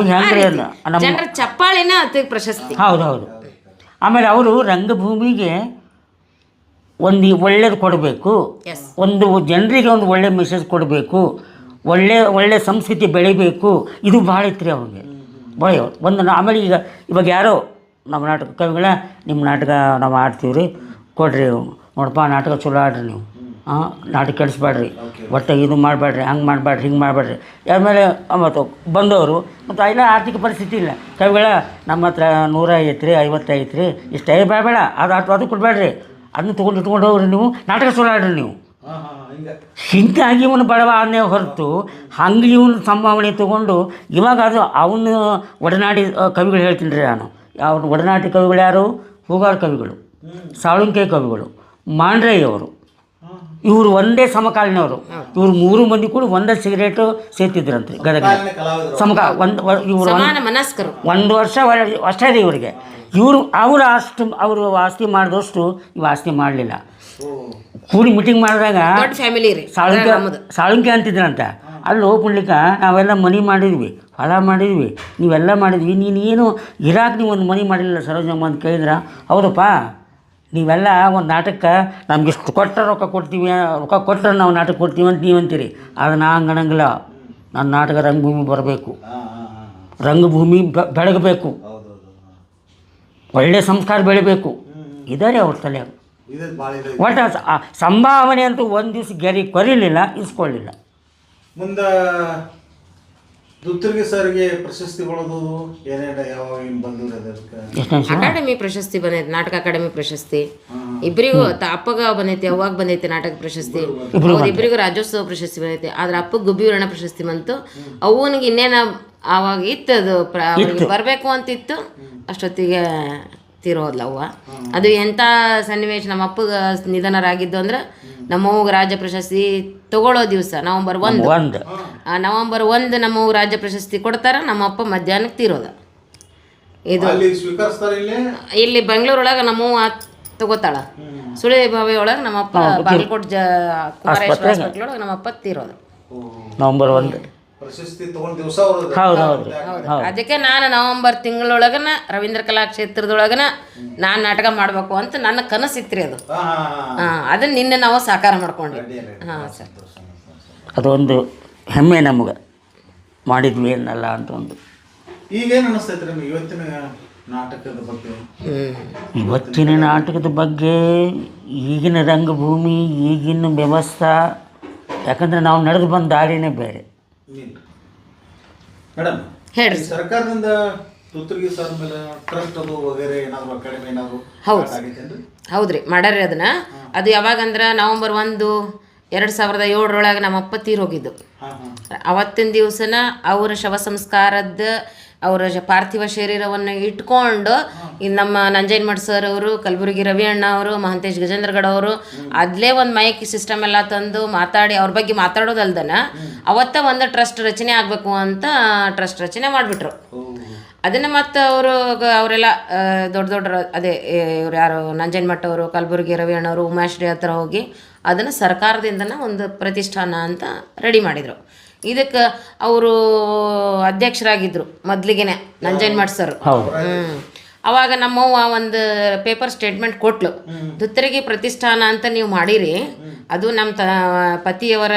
ಜನರ ಚಪ್ಪಾಳಿನ ಅದಕ್ಕೆ ಪ್ರಶಸ್ತಿ. ಹೌದೌದು. ಆಮೇಲೆ ಅವರು ರಂಗಭೂಮಿಗೆ ಒಂದು ಒಳ್ಳೇದು ಕೊಡಬೇಕು, ಒಂದು ಜನರಿಗೆ ಒಂದು ಒಳ್ಳೆ ಮೆಸೇಜ್ ಕೊಡಬೇಕು, ಒಳ್ಳೆ ಸಂಸ್ಕೃತಿ ಬೆಳಿಬೇಕು, ಇದು ಭಾಳ ಇತ್ತು ರೀ ಅವ್ರಿಗೆ. ಭಾಳ ಆಮೇಲೆ ಇವಾಗ ಯಾರೋ ನಮ್ಮ ನಾಟಕ ಕವಿಗಳ ನಿಮ್ಮ ನಾಟಕ ನಾವು ಆಡ್ತೀವಿ ರೀ, ಕೊಡ್ರಿ ನೋಡಪ್ಪ ನಾಟಕ ಚಲೋ ಆಡ್ರಿ ನೀವು, ನಾಟಕ ಕೆಡಿಸ್ಬೇಡ್ರಿ, ಒಟ್ಟು ಇದು ಮಾಡಬೇಡ್ರಿ, ಹಂಗೆ ಮಾಡಬೇಡ್ರಿ, ಹಿಂಗೆ ಮಾಡಬೇಡ್ರಿ. ಆಮೇಲೆ ಮತ್ತು ಬಂದವರು ಮತ್ತು ಇಲ್ಲ ಆರ್ಥಿಕ ಪರಿಸ್ಥಿತಿ ಇಲ್ಲ, ಕವಿಗಳ ನಮ್ಮ ಹತ್ರ 100 ಐತ್ರಿ, 50 ಐತ್ರಿ, ಇಷ್ಟೇ ಬೇಡ ಅದು ಕೊಡಬೇಡ್ರಿ, ಅದನ್ನ ಇಟ್ಕೊಂಡು ಹೋಗ್ರಿ, ನೀವು ನಾಟಕ ಚಲೋ ಆಡ್ರಿ ನೀವು. ಹಿಂಗಾಗಿ ಇವನು ಬಡವ ಅನ್ನೇ ಹೊರತು ಹಂಗೆ ಇವನು ಸಂಭಾವನೆ ತೊಗೊಂಡು ಇವಾಗ ಅದು ಅವನು ಒಡನಾಡಿ ಕವಿಗಳು ಹೇಳ್ತೀನಿ ರೀ ನಾನು. ಅವ್ರ ಒಡನಾಟಿ ಕವಿಗಳು ಯಾರು? ಹೂಗಾರ ಕವಿಗಳು, ಸಾಳುಂಕೆ ಕವಿಗಳು, ಮಾಂಡ್ರೆಯವರು, ಇವರು ಒಂದೇ ಸಮಕಾಲೀನವರು. ಇವರು 3 ಮಂದಿ ಕೂಡ ಒಂದೇ ಸಿಗರೇಟು ಸೇರ್ತಿದ್ರಂತೆ ಗದಗ ಇವರು 1 ವರ್ಷ ಅಷ್ಟೇ ರೀ ಇವರಿಗೆ. ಅವರು ಆಸ್ತಿ ಮಾಡಿದಷ್ಟು ಇವು ಆಸ್ತಿ ಮಾಡಲಿಲ್ಲ. ಕೂಡಿ ಮೀಟಿಂಗ್ ಮಾಡಿದಾಗ ಸಾಳುಂಕೆ ಅಂತಿದ್ರಂತ. ಅಲ್ಲಿ ಹೋಗ್ಬಿಡ್ಲಿಕ್ಕೆ ನಾವೆಲ್ಲ ಮನೆ ಮಾಡಿದ್ವಿ, ಹೊಲ ಮಾಡಿದ್ವಿ, ನೀವೆಲ್ಲ ಮಾಡಿದ್ವಿ, ನೀನೇನು ಇರಾಕ್ ನೀವು ಒಂದು ಮನೆ ಮಾಡಿಲ್ಲ ಸರೋಜಮ್ಮ ಅಂತ ಕೇಳಿದ್ರೆ, ಹೌದಪ್ಪ ನೀವೆಲ್ಲ ಒಂದು ನಾಟಕಕ್ಕೆ ನಮ್ಗೆ ಇಷ್ಟು ಕೊಟ್ಟರೆ ರೊಕ್ಕ ಕೊಡ್ತೀವಿ, ರೊಕ್ಕ ಕೊಟ್ಟರೆ ನಾವು ನಾಟಕ ಕೊಡ್ತೀವಿ ಅಂತ ನೀವಂತೀರಿ. ಆದರೆ ನಾ ಹಂಗೆ ಅನ್ನಂಗಿಲ್ಲ. ನನ್ನ ನಾಟಕ ರಂಗಭೂಮಿ ಬರಬೇಕು, ರಂಗಭೂಮಿ ಬೆಳಗಬೇಕು. ಒಳ್ಳೆಯ ಸಂಸ್ಕಾರ ಬೆಳಿಬೇಕು ಇದ್ದಾರೆ ಅವ್ರ ತಲೆ. ಇದು ಭಾಳ ಇದೆ. ಒಟ್ಟು ಸಂಭಾವನೆ ಅಂತೂ ಒಂದು ದಿವಸ ಕೊರಿಲಿಲ್ಲ, ಇಸ್ಕೊಳ್ಳಿಲ್ಲ. ಮುಂದೆ ದುತ್ತರ್ಗಿ ಸರ್ಗೆ ಪ್ರಶಸ್ತಿಗಳದು ಏನೇನು ಯಾವಾಗ ಏನು ಬಂದಿದೆ ಅದಕ್ಕೆ? ಅಕಾಡೆಮಿ ಪ್ರಶಸ್ತಿ ಬಂದೈತೆ, ನಾಟಕ ಅಕಾಡೆಮಿ ಪ್ರಶಸ್ತಿ ಇಬ್ಬರಿಗೂ. ಅಪ್ಪಗ ಬಂದೈತಿ, ಅವಾಗ ಬಂದೈತಿ ನಾಟಕ ಪ್ರಶಸ್ತಿ. ಇಬ್ಬರಿಗೂ ರಾಜ್ಯೋತ್ಸವ ಪ್ರಶಸ್ತಿ ಬಂದೈತಿ. ಆದ್ರೆ ಅಪ್ಪ ಗುಬ್ಬಿವರ್ಣ ಪ್ರಶಸ್ತಿ ಬಂತು. ಅವನಿಗೆ ಇನ್ನೇನ ಆವಾಗ ಇತ್ತು, ಅದು ಬರಬೇಕು ಅಂತಿತ್ತು, ಅಷ್ಟೊತ್ತಿಗೆ ತೀರೋದ್ಲ ಅವ್ವ. ಅದು ಎಂಥ ಸನ್ನಿವೇಶ, ನಮ್ಮ ಅಪ್ಪಗ ನಿಧನರಾಗಿದ್ದು ಅಂದ್ರೆ ನಮ್ಮವ್ಗೆ ರಾಜ್ಯ ಪ್ರಶಸ್ತಿ ತಗೊಳ್ಳೋ ದಿವಸ ನವಂಬರ್ 1 ನಮ್ಮವ್ಗೆ ರಾಜ್ಯ ಪ್ರಶಸ್ತಿ ಕೊಡ್ತಾರ. ನಮ್ಮಪ್ಪ ಮಧ್ಯಾಹ್ನಕ್ಕೆ ತೀರೋದ. ಇದು ಇಲ್ಲಿ ಬೆಂಗಳೂರೊಳಗೆ ನಮ್ಮವ್ವ ತಗೋತಾಳ. ಸುಳಿ ಬಾವಿ ಒಳಗೆ ನಮ್ಮಪ್ಪ ಬಾಗಲಕೋಟೆ ಕುಮಾರೇಶ್ವರ ಹಾಸ್ಪಿಟ್ಲ್ ಒಳಗೆ ನಮ್ಮಪ್ಪ ತೀರೋದು ನವಂಬರ್ 1. ಪ್ರಶಸ್ತಿ ತಗೊಂಡ ದಿವಸ ಅದಕ್ಕೆ ನಾನು ನವಂಬರ್ ತಿಂಗಳೊಳಗನ ರವೀಂದ್ರ ಕಲಾಕ್ಷೇತ್ರದೊಳಗನ ನಾನು ನಾಟಕ ಮಾಡಬೇಕು ಅಂತ ನನ್ನ ಕನಸಿತ್ರಿ. ಅದು ಅದನ್ನ ನಿನ್ನೆ ನಾವು ಸಾಕಾರ ಮಾಡ್ಕೊಂಡ್ವಿ. ಹಾಂ ಸರ್, ಅದೊಂದು ಹೆಮ್ಮೆ ನಮಗೆ, ಮಾಡಿದ್ವಿ ಏನಲ್ಲ ಅಂತ ಒಂದು. ಈಗೇನು ಅನ್ನಿಸ್ತೈತೆ ನಿಮಗೆ ಇವತ್ತಿನ ನಾಟಕದ ಬಗ್ಗೆ? ಇವತ್ತಿನ ನಾಟಕದ ಬಗ್ಗೆ ಈಗಿನ ರಂಗಭೂಮಿ, ಈಗಿನ ವ್ಯವಸ್ಥೆ, ಯಾಕಂದರೆ ನಾವು ನಡೆದು ಬಂದ ದಾರಿನೇ ಬೇರೆ. ಮೇಡಮ್ ಹೇಳ್ರಿ. ಸರ್ಕಾರದಿಂದ ದುತ್ತರ್ಗಿ ಸರ್ ಮೇಲೆ ಟ್ರಸ್ಟ್ ಅದು ವಗೇರೆ ಏನಾದ್ರು ಅಕಾಡೆಮಿ ಏನಾದ್ರು ಹೌದ್ರಿ ಮಾಡ್ಯಾರ್ರಿ ಅದನ್ನ. ಅದು ಯಾವಾಗಂದ್ರೆ ನವಂಬರ್ 1, 2007 ನಮ್ಮಪ್ಪ ತೀರೋಗಿದ್ದು. ಅವತ್ತಿನ ದಿವಸನ ಅವರ ಶವ ಸಂಸ್ಕಾರದ ಅವರ ಪಾರ್ಥಿವ ಶರೀರವನ್ನು ಇಟ್ಕೊಂಡು ನಮ್ಮ ನಂಜನಮಠ ಸರ್ ಅವರು, ಕಲಬುರಗಿ ರವಿ ಅಣ್ಣ ಅವರು, ಮಹಂತೇಶ್ ಗಜೇಂದ್ರಗಡ ಅವರು ಅಲ್ಲೇ ಒಂದು ಮೈಕ್ ಸಿಸ್ಟಮ್ ಎಲ್ಲ ತಂದು ಮಾತಾಡಿ ಅವ್ರ ಬಗ್ಗೆ ಮಾತಾಡೋದಲ್ದನ ಅವತ್ತ ಒಂದು ಟ್ರಸ್ಟ್ ರಚನೆ ಆಗಬೇಕು ಅಂತ ಟ್ರಸ್ಟ್ ರಚನೆ ಮಾಡಿಬಿಟ್ರು. ಅದನ್ನು ಮತ್ತು ಅವರೆಲ್ಲ ದೊಡ್ಡ ಅದೇ ಇವ್ರು ಯಾರು ನಂಜನಮಠ ಅವರು, ಕಲಬುರಗಿ ರವಿ ಅಣ್ಣವರು, ಉಮಾಶ್ರೀ ಹತ್ರ ಹೋಗಿ ಅದನ್ನು ಸರ್ಕಾರದಿಂದನ ಒಂದು ಪ್ರತಿಷ್ಠಾನ ಅಂತ ರೆಡಿ ಮಾಡಿದರು. ಇದಕ್ಕೆ ಅವರು ಅಧ್ಯಕ್ಷರಾಗಿದ್ದರು ಮೊದಲಿಗೆನೆ, ನಂಜನಮಠ ಸರ್. ಅವಾಗ ನಮ್ಮವ್ವ ಒಂದು ಪೇಪರ್ ಸ್ಟೇಟ್ಮೆಂಟ್ ಕೊಟ್ಲು, ದುತ್ತರಿಗೆ ಪ್ರತಿಷ್ಠಾನ ಅಂತ ನೀವು ಮಾಡಿರಿ, ಅದು ನಮ್ಮ ಪತಿಯವರ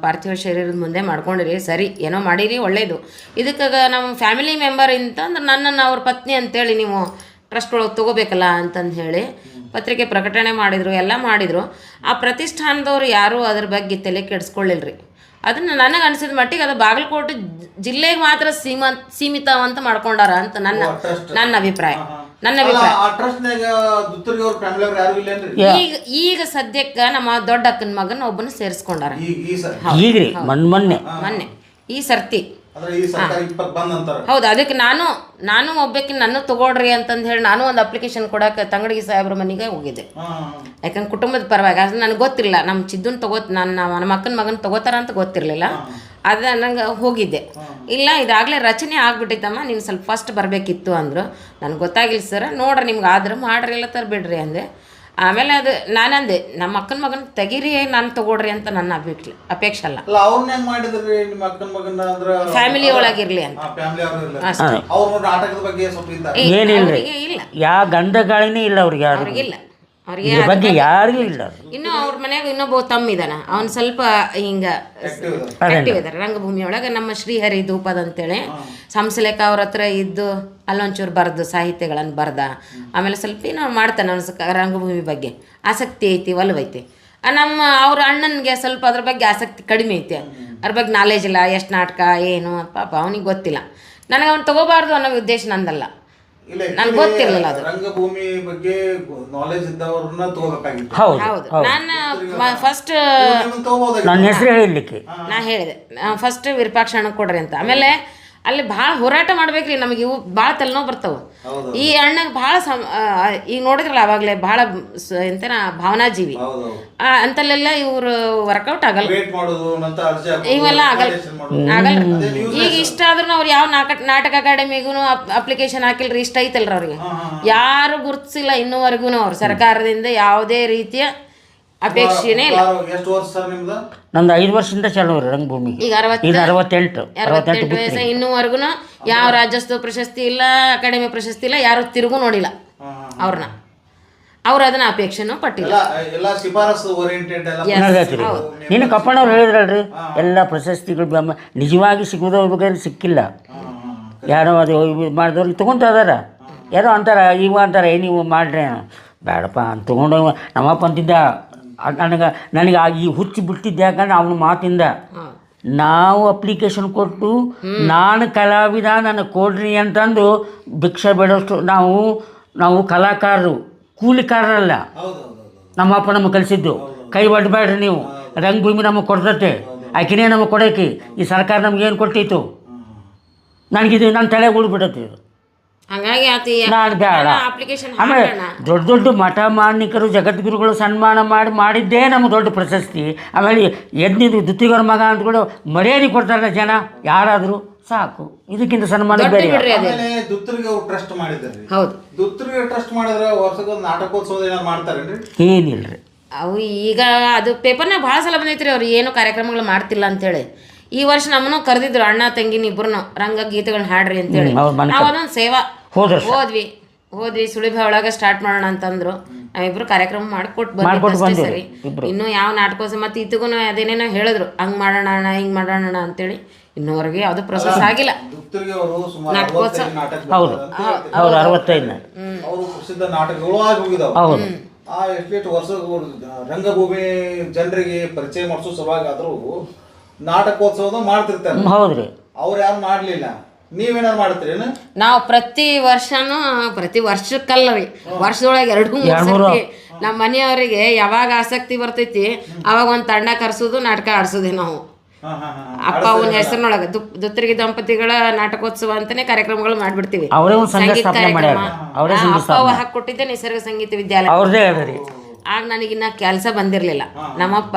ಪಾರ್ಥಿವ ಶರೀರದ ಮುಂದೆ ಮಾಡ್ಕೊಂಡಿರಿ, ಸರಿ ಏನೋ ಮಾಡಿರಿ ಒಳ್ಳೇದು. ಇದಕ್ಕೆ ನಮ್ಮ ಫ್ಯಾಮಿಲಿ ಮೆಂಬರ್ ಅಂತಂದ್ರೆ ನನ್ನನ್ನು ಅವ್ರ ಪತ್ನಿ ಅಂತೇಳಿ ನೀವು ಟ್ರಸ್ಟ್ ಒಳಗೆ ತೊಗೋಬೇಕಲ್ಲ ಅಂತಂದು ಹೇಳಿ ಪತ್ರಿಕೆ ಪ್ರಕಟಣೆ ಮಾಡಿದರು, ಎಲ್ಲ ಮಾಡಿದರು. ಆ ಪ್ರತಿಷ್ಠಾನದವ್ರು ಯಾರೂ ಅದ್ರ ಬಗ್ಗೆ ತಲೆ ಕೆಡಿಸ್ಕೊಳ್ಳಿಲ್ರಿ. ಅದನ್ನು ನನಗೆ ಅನಿಸಿದ ಮಟ್ಟಿಗೆ ಅದು ಬಾಗಲಕೋಟೆ ಜಿಲ್ಲೆಗೆ ಮಾತ್ರ ಸೀಮಿತ ಅಂತ ಮಾಡ್ಕೊಂಡಾರ ಅಂತ ನನ್ನ ಅಭಿಪ್ರಾಯ. ಈಗ ಸದ್ಯಕ್ಕೆ ನಮ್ಮ ದೊಡ್ಡ ಅಕ್ಕನ ಮಗನ ಒಬ್ಬನ ಸೇರಿಸ್ಕೊಂಡಾರ ಈಗ್ರಿ ಮೊನ್ನೆ ಈ ಸರ್ತಿ. ಹೌದು, ಅದಕ್ಕೆ ನಾನು ಒಬ್ಬಕ್ಕೆ ನನ್ನ ತಗೊಳ್ರಿ ಅಂತಂದು ಹೇಳಿ ನಾನು ಒಂದು ಅಪ್ಲಿಕೇಶನ್ ಕೊಡಕ್ಕೆ ತಂಗಡಿಗೆ ಸಾಹೇಬ್ರ ಮನೆಗೆ ಹೋಗಿದ್ದೆ. ಯಾಕಂದ್ರೆ ಕುಟುಂಬದ ಪರವಾಗಿ ಅದು ನನಗೆ ಗೊತ್ತಿರಲಿಲ್ಲ, ನಮ್ಮ ಚಿದ್ದನ್ ನಮ್ಮ ಅಕ್ಕನ ಮಗನ ತಗೋತಾರ ಅಂತ ಗೊತ್ತಿರಲಿಲ್ಲ. ಅದು ನಂಗೆ ಹೋಗಿದ್ದೆ. ಇಲ್ಲ ಇದಾಗಲೇ ರಚನೆ ಆಗ್ಬಿಟ್ಟಿತ್ತಮ್ಮ, ನೀನು ಸ್ವಲ್ಪ ಫಸ್ಟ್ ಬರಬೇಕಿತ್ತು ಅಂದರು. ನನಗೆ ಗೊತ್ತಾಗಿಲ್ಲ ಸರ್, ನೋಡ್ರಿ ನಿಮ್ಗೆ ಆದ್ರೆ ಮಾಡ್ರಿ ಇಲ್ಲ ತರ ಬಿಡ್ರಿ ಅಂದೆ. ಆಮೇಲೆ ಅದು ನಾನಂದೆ ನಮ್ಮ ಅಕ್ಕನ ಮಗನ ತೆಗೀರಿ, ನಾನು ತಗೊಳ್ರಿ ಅಂತ ನನ್ನ ಅಪೇಕ್ಷೆ ಅಲ್ಲ. ಫ್ಯಾಮಿಲಿ ಒಳಗಿರ್ಲಿ ಅಂತ ಏನಿಲ್ಲ, ಯಾವ ಗಂಧಗಾಳಿನೇ ಇಲ್ಲ ಅವ್ರಿಗೆ, ಅವ್ರಿಗಿಲ್ಲ. ಅವ್ರಿಗೆ ಬಗ್ಗೆ ಯಾರಿಗೂ ಇಲ್ಲ. ಇನ್ನು ಅವ್ರ ಮನ್ಯಾಗ ಇನ್ನೊಬ್ಬ ತಮ್ಮ ಇದಾನ, ಅವ್ನು ಸ್ವಲ್ಪ ಹಿಂಗ ಆಕ್ಟಿವ್ ಇದಾರೆ ರಂಗಭೂಮಿ ಒಳಗೆ. ನಮ್ಮ ಶ್ರೀಹರಿ ಧೂಪದ್ ಅಂತೇಳಿ ಸಂಸಲೇಖ ಅವ್ರ ಹತ್ರ ಇದ್ದು ಅಲ್ಲೊಂಚೂರು ಬರ್ದು ಸಾಹಿತ್ಯಗಳನ್ನು ಬರ್ದ. ಆಮೇಲೆ ಸ್ವಲ್ಪ ನಾವು ಮಾಡ್ತಾನೆ ಅವ್ನು ರಂಗಭೂಮಿ ಬಗ್ಗೆ ಆಸಕ್ತಿ ಐತಿ, ಒಲವೈತಿ. ಅವ್ರ ಅಣ್ಣನಿಗೆ ಸ್ವಲ್ಪ ಅದ್ರ ಬಗ್ಗೆ ಆಸಕ್ತಿ ಕಡಿಮೆ ಐತಿ, ಅದ್ರ ಬಗ್ಗೆ ನಾಲೆಜ್ ಇಲ್ಲ, ಎಷ್ಟು ನಾಟಕ ಏನು ಪಾಪ ಅವನಿಗೆ ಗೊತ್ತಿಲ್ಲ. ನನಗೆ ಅವ್ನು ತಗೋಬಾರ್ದು ಅನ್ನೋ ಉದ್ದೇಶ ನಂದಲ್ಲ, ನನ್ಗೆ ಗೊತ್ತಿರಲಿಲ್ಲ ಅದು. ರಂಗಭೂಮಿ ಬಗ್ಗೆ ನಾಲೆಜ್ ಇದ್ದವ್ರನ್ನ ತಗೋಬೇಕಾಗಿತ್ತು. ಹೌದು, ನಾನು ಫಸ್ಟ್ ನನ್ನ ಹೆಸರು ಹೇಳಲಿಕ್ಕೆ ನಾ ಹೇಳಿದೆ ಫಸ್ಟ್ ವಿರೂಪಾಕ್ಷಣ್ಣ ಕೊಡ್ರಿ ಅಂತ. ಆಮೇಲೆ ಅಲ್ಲಿ ಭಾಳ ಹೋರಾಟ ಮಾಡ್ಬೇಕ್ರಿ, ನಮಗೆ ಇವು ಭಾಳ ತಲೆನೋವು ಬರ್ತಾವೆ. ಈ ಅಣ್ಣಗೆ ಭಾಳ ಈಗ ನೋಡಿದ್ರಲ್ಲ ಅವಾಗಲೇ ಭಾಳ ಎಂತನ ಭಾವನಾಜೀವಿ ಅಂತಲ್ಲೆಲ್ಲ ಇವರು ವರ್ಕೌಟ್ ಆಗಲ್ಲ, ಇವೆಲ್ಲ ಆಗಲ್ಲ. ಈಗ ಇಷ್ಟ ಆದ್ರೂ ಅವ್ರು ಯಾವ ನಾಟಕ ಅಕಾಡೆಮಿಗೂ ಅಪ್ಲಿಕೇಶನ್ ಹಾಕಿಲ್ರಿ, ಇಷ್ಟ ಐತಲ್ರಿ ಅವ್ರಿಗೆ, ಯಾರು ಗುರುತಿಸಿಲ್ಲ ಇನ್ನೂವರೆಗೂ. ಅವ್ರು ಸರ್ಕಾರದಿಂದ ಯಾವುದೇ ರೀತಿಯ ಅಪೇಕ್ಷೆನೇ ಇಲ್ಲ. ನಂದು 5 ವರ್ಷದಿಂದ ಚಾಲು ರಂಗಭೂಮಿಗೆ. ಈಗ 68 ವಯಸ್ಸು, ಇನ್ನೂವರೆಗೂ ಯಾವ ರಾಜ್ಯೋತ್ಸವ ಪ್ರಶಸ್ತಿ ಇಲ್ಲ, ಅಕಾಡೆಮಿ ಪ್ರಶಸ್ತಿ ಇಲ್ಲ, ಯಾರು ತಿರುಗೂ ನೋಡಿಲ್ಲ ಅವ್ರನ್ನ. ಅವ್ರು ಅದನ್ನ ಅಪೇಕ್ಷೆನೂ ಪಟ್ಟಿಲ್ಲ. ನೀನು ಕಪ್ಪಣ್ಣವ್ರು ಹೇಳಿದ್ರಲ್ರಿ, ಎಲ್ಲ ಪ್ರಶಸ್ತಿಗಳು ನಿಜವಾಗಿ ಸಿಗೋದ್ರ ಸಿಕ್ಕಿಲ್ಲ, ಯಾರೋ ಅದು ಮಾಡಿದವ್ರಿಗೆ ತೊಗೊತಾ ಇದಾರ. ಏನೋ ಅಂತಾರೆ ಇವ ಅಂತಾರೆ ನೀವು ಮಾಡ್ರಿ ಬೇಡಪ್ಪ ಅಂತ ತೊಗೊಂಡು ನಮ್ಮಪ್ಪ ಅಂತಿದ್ದ ನನಗೆ ಈ ಹುಚ್ಚಿ ಬಿಟ್ಟಿದ್ದೆ ಯಾಕಂದ್ರೆ ಅವನ ಮಾತಿಂದ ನಾವು ಅಪ್ಲಿಕೇಶನ್ ಕೊಟ್ಟು ನಾನು ಕಲಾವಿದ ನನಗೆ ಕೊಡ್ರಿ ಅಂತಂದು ಭಿಕ್ಷೆ ಬೇಡಷ್ಟು ನಾವು ಕಲಾಕಾರರು ಕೂಲಿಕಾರರಲ್ಲ. ನಮ್ಮಪ್ಪ ನಮಗೆ ಕಲಿಸಿದ್ದು ಕೈ ಒಡ್ಬೇಡ್ರಿ ನೀವು, ರಂಗಭೂಮಿ ನಮಗೆ ಕೊಡ್ತತೆ, ಆಕಿನೇ ನಮಗೆ ಕೊಡೋಕೆ, ಈ ಸರ್ಕಾರ ನಮಗೇನು ಕೊಟ್ಟಿತ್ತು, ನನಗಿದು ನನ್ನ ತಲೆ ಉಳ್ಬಿಡತ್ತೆ ಇದು. ಹಂಗಾಗಿ ನಾನು ಬೇಡ. ಆಮೇಲೆ ದೊಡ್ಡ ದೊಡ್ಡ ಮಠ ಮಾನ್ನಿಕರು ಜಗದ್ಗುರುಗಳು ಸನ್ಮಾನ ಮಾಡಿದ್ದೇ ನಮಗೆ ದೊಡ್ಡ ಪ್ರಶಸ್ತಿ. ಆಮೇಲೆ ಎದ್ನಿದ್ದು ದುತ್ತಿಗರ ಮಗ ಅಂದ್ಕೊಂಡು ಮರ್ಯಾದೆ ಕೊಡ್ತಾರಲ್ಲ ಜನ ಯಾರಾದರೂ ಸಾಕು, ಇದಕ್ಕಿಂತ ಸನ್ಮಾನ ಬೇರೆ. ದುತ್ತರಿಗೆ ಅವ್ರು ಟ್ರಸ್ಟ್ ಮಾಡಿದ್ದಾರೆ. ಹೌದು, ದುತ್ತರಿಗೆ ಟ್ರಸ್ಟ್ ಮಾಡಿದ್ರೆ ವರ್ಷಕ್ಕೊಂದು ನಾಟಕೋತ್ಸವ ಏನಾದ್ರು ಮಾಡ್ತಾರೇನ್ರಿ? ಏನಿಲ್ಲರಿ. ಅವು ಈಗ ಅದು ಪೇಪರ್ನಾಗ ಭಾಳ ಸಲ ಬಂದೈತ್ರಿ, ಅವ್ರು ಏನು ಕಾರ್ಯಕ್ರಮಗಳು ಮಾಡ್ತಿಲ್ಲ ಅಂತೇಳಿ. ಈ ವರ್ಷ ನಮ್ಮನ್ನು ಕರೆದಿದ್ರು, ಅಣ್ಣ ತಂಗಿನ ಇಬ್ಬರನ್ನು ರಂಗ ಗೀತೆಗಳನ್ನ ಹಾಡ್ರಿ ಅಂತೇಳಿ. ನಾವು ಅದೊಂದು ಸೇವಾ ಹೋದ್ವಿ ಸುಳಿಭ ಒಳಗೆ ಸ್ಟಾರ್ಟ್ ಮಾಡೋಣ ಅಂತಂದ್ರು. ನಾವಿಬ್ರು ಕಾರ್ಯಕ್ರಮ ಮಾಡ್ಕೊಟ್ಟು ಬಂದ್ವಿ ಸರಿ. ಇನ್ನೂ ಯಾವ ನಾಟಕೋತ್ಸವ ಮತ್ತು ಇತ್ತಿಗೂ ಅದೇನೇನೋ ಹೇಳಿದ್ರು, ಹಂಗೆ ಮಾಡೋಣ ಅಣ್ಣ ಹಿಂಗೆ ಮಾಡೋಣ ಅಂತೇಳಿ. ಇನ್ನೂವರೆಗೆ ಯಾವುದು ಪ್ರೊಸೆಸ್ ಆಗಿಲ್ಲ. ನಾಟಕೋತ್ಸವ ಹೌದು, ಅವ್ರು 65 ಅವರು ಪ್ರಸಿದ್ಧ ನಾಟಕಗಳು ಆಗಿ ಹೋಗಿದಾವೆ. ಆ ಎಷ್ಟು ವರ್ಷ ರಂಗಭೂಮಿ ಜನರಿಗೆ ಪರಿಚಯ ಮಾಡಿಸೋ ಸಲುವಾಗಿ ನಾಟಕೋತ್ಸವದ ಮಾಡ್ತಿರ್ತಾರೆ. ಹೌದ್ರಿ, ಅವ್ರು ಯಾರು ಮಾಡ್ಲಿಲ್ಲ, ನೀವೇನಾರು ಮಾಡ್ತೀರೇನು? ನಾವು ಪ್ರತಿ ವರ್ಷಕ್ಕಲ್ಲ ರೀ, ವರ್ಷದೊಳಗೆ 2-3 ಸರ್ತಿ ನಮ್ಮ ಮನೆಯವರಿಗೆ ಯಾವಾಗ ಆಸಕ್ತಿ ಬರ್ತೈತಿ ಅವಾಗ ಒಂದು ತಂಡ ಕರ್ಸೋದು, ನಾಟಕ ಆಡ್ಸೋದೇ ನಾವು. ಅಪ್ಪ ಅವನ ಹೆಸರಿನೊಳಗೆ ದುತ್ತರಿಗೆ ದಂಪತಿಗಳ ನಾಟಕೋತ್ಸವ ಅಂತಾನೆ ಕಾರ್ಯಕ್ರಮಗಳು ಮಾಡ್ಬಿಡ್ತೀವಿ. ಸಂಗೀತ ಕಾರ್ಯಕ್ರಮ ಅಪ್ಪ ಹಾಕೊಟ್ಟಿದ್ದೆ ನಿಸರ್ಗ ಸಂಗೀತ ವಿದ್ಯಾಲಯ. ಆಗ ನನಗಿನ್ನ ಕೆಲಸ ಬಂದಿರಲಿಲ್ಲ. ನಮ್ಮಪ್ಪ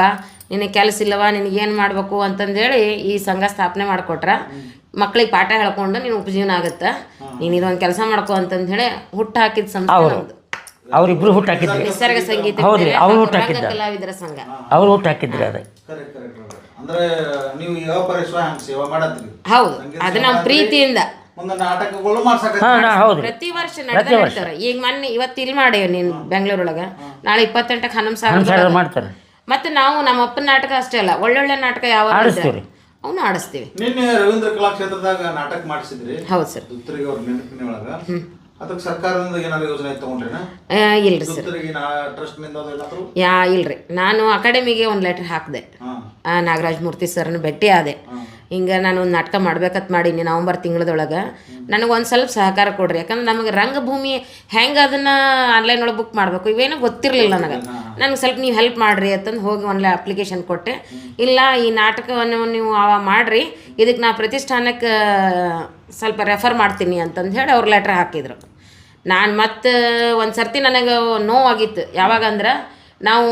ನಿನಗೆ ಕೆಲಸ ಇಲ್ಲವಾ, ನಿನಗೇನು ಮಾಡಬೇಕು ಅಂತಂದೇಳಿ ಈ ಸಂಘ ಸ್ಥಾಪನೆ ಮಾಡಿಕೊಟ್ರ. ಮಕ್ಳಿಗೆ ಪಾಠ ಹೇಳ್ಕೊಂಡು ನೀನು ಉಪಜೀವನ ಆಗುತ್ತೆ, ನೀನು ಇದೊಂದು ಕೆಲಸ ಮಾಡ್ಕೊ ಅಂತಂದು ಹೇಳಿ ಹುಟ್ಟು ಹಾಕಿದ ಸಂಸ್ಥೆ ನಮ್ಮದು. ಅವರಿಬ್ರು ಹುಟ್ಟು ಹಾಕಿದ್ರು, ನಿಸರ್ಗ ಸಂಗೀತ ಕಲಾವಿದರ ಸಂಘ ಅವ್ರು ಹುಟ್ಟು ಹಾಕಿದ್ರಿ. ಅದೇ ಅಂದ್ರೆ ನೀವು ಸೇವಾ ಮಾಡತ್ತೀರಿ. ಹೌದು, ಅದು ನಮ್ಮ ಪ್ರೀತಿಯಿಂದ ನಾಟಕಗಳು ಪ್ರತಿ ವರ್ಷ ನಡೆದಾಡ್ತಾರೆ. ಈಗ ಮೊನ್ನೆ ಇವತ್ತು ಇಲ್ಲಿ ಮಾಡೇವಿ ನೀನು ಬೆಂಗಳೂರೊಳಗೆ, ನಾಳೆ 28ಕ್ಕೆ 11,000 ಮಾಡ್ತಾರೆ. ಮತ್ತೆ ನಾವು ನಮ್ಮ ಅಪ್ಪನ ನಾಟಕ ಅಷ್ಟೇ ಅಲ್ಲ, ಒಳ್ಳೊಳ್ಳೆ ನಾಟಕ ಯಾವ ಅವನು ಆಡಿಸ್ತೀವಿ. ನಿನ್ನೆ ರವೀಂದ್ರ ಕಲಾಕ್ಷೇತ್ರದಾಗ ನಾಟಕ ಮಾಡಿಸಿದ್ರಿ. ಹೌದು ಸರ್. ದುತ್ತರಿಗೆ ಅವ್ರ ನೆನಪಿನ ಒಳಗ ಅದಕ್ಕೆ ಸರ್ಕಾರದಿಂದ ಏನಾದ್ರು ಯೋಜನೆ ತಗೊಂಡ್ರೇನ? ಇಲ್ರಿ ಸರ್, ಇಲ್ರಿ. ನಾನು ಅಕಾಡೆಮಿಗೆ ಒಂದು ಲೆಟರ್ ಹಾಕಿದೆ, ನಾಗರಾಜ್ ಮೂರ್ತಿ ಸರ್ನ ಭೇಟಿ ಆದೆ. ಹಿಂಗೆ ನಾನು ಒಂದು ನಾಟಕ ಮಾಡ್ಬೇಕಂತ ಮಾಡೀನಿ ನವಂಬರ್ ತಿಂಗಳದೊಳಗೆ, ನನಗೊಂದು ಸ್ವಲ್ಪ ಸಹಕಾರ ಕೊಡ್ರಿ. ಯಾಕಂದ್ರೆ ನಮಗೆ ರಂಗಭೂಮಿ ಹೆಂಗೆ ಅದನ್ನು ಆನ್ಲೈನ್ ಒಳಗೆ ಬುಕ್ ಮಾಡಬೇಕು ಇವೇನೋ ಗೊತ್ತಿರಲಿಲ್ಲ ನನಗೆ ಸ್ವಲ್ಪ ನೀವು ಹೆಲ್ಪ್ ಮಾಡಿರಿ ಅಂತಂದು ಹೋಗಿ ಒಂದು ಅಪ್ಲಿಕೇಶನ್ ಕೊಟ್ಟೆ. ಇಲ್ಲ, ಈ ನಾಟಕವನ್ನು ನೀವು ಮಾಡಿರಿ, ಇದಕ್ಕೆ ನಾ ಪ್ರತಿಷ್ಠಾನಕ್ಕೆ ಸ್ವಲ್ಪ ರೆಫರ್ ಮಾಡ್ತೀನಿ ಅಂತಂದು ಹೇಳಿ ಅವ್ರು ಲೆಟ್ರ್ ಹಾಕಿದ್ರು. ನಾನು ಮತ್ತೆ ಒಂದು ಸರ್ತಿ ನನಗೆ ನೋವಾಗಿತ್ತು. ಯಾವಾಗಂದ್ರೆ ನಾವು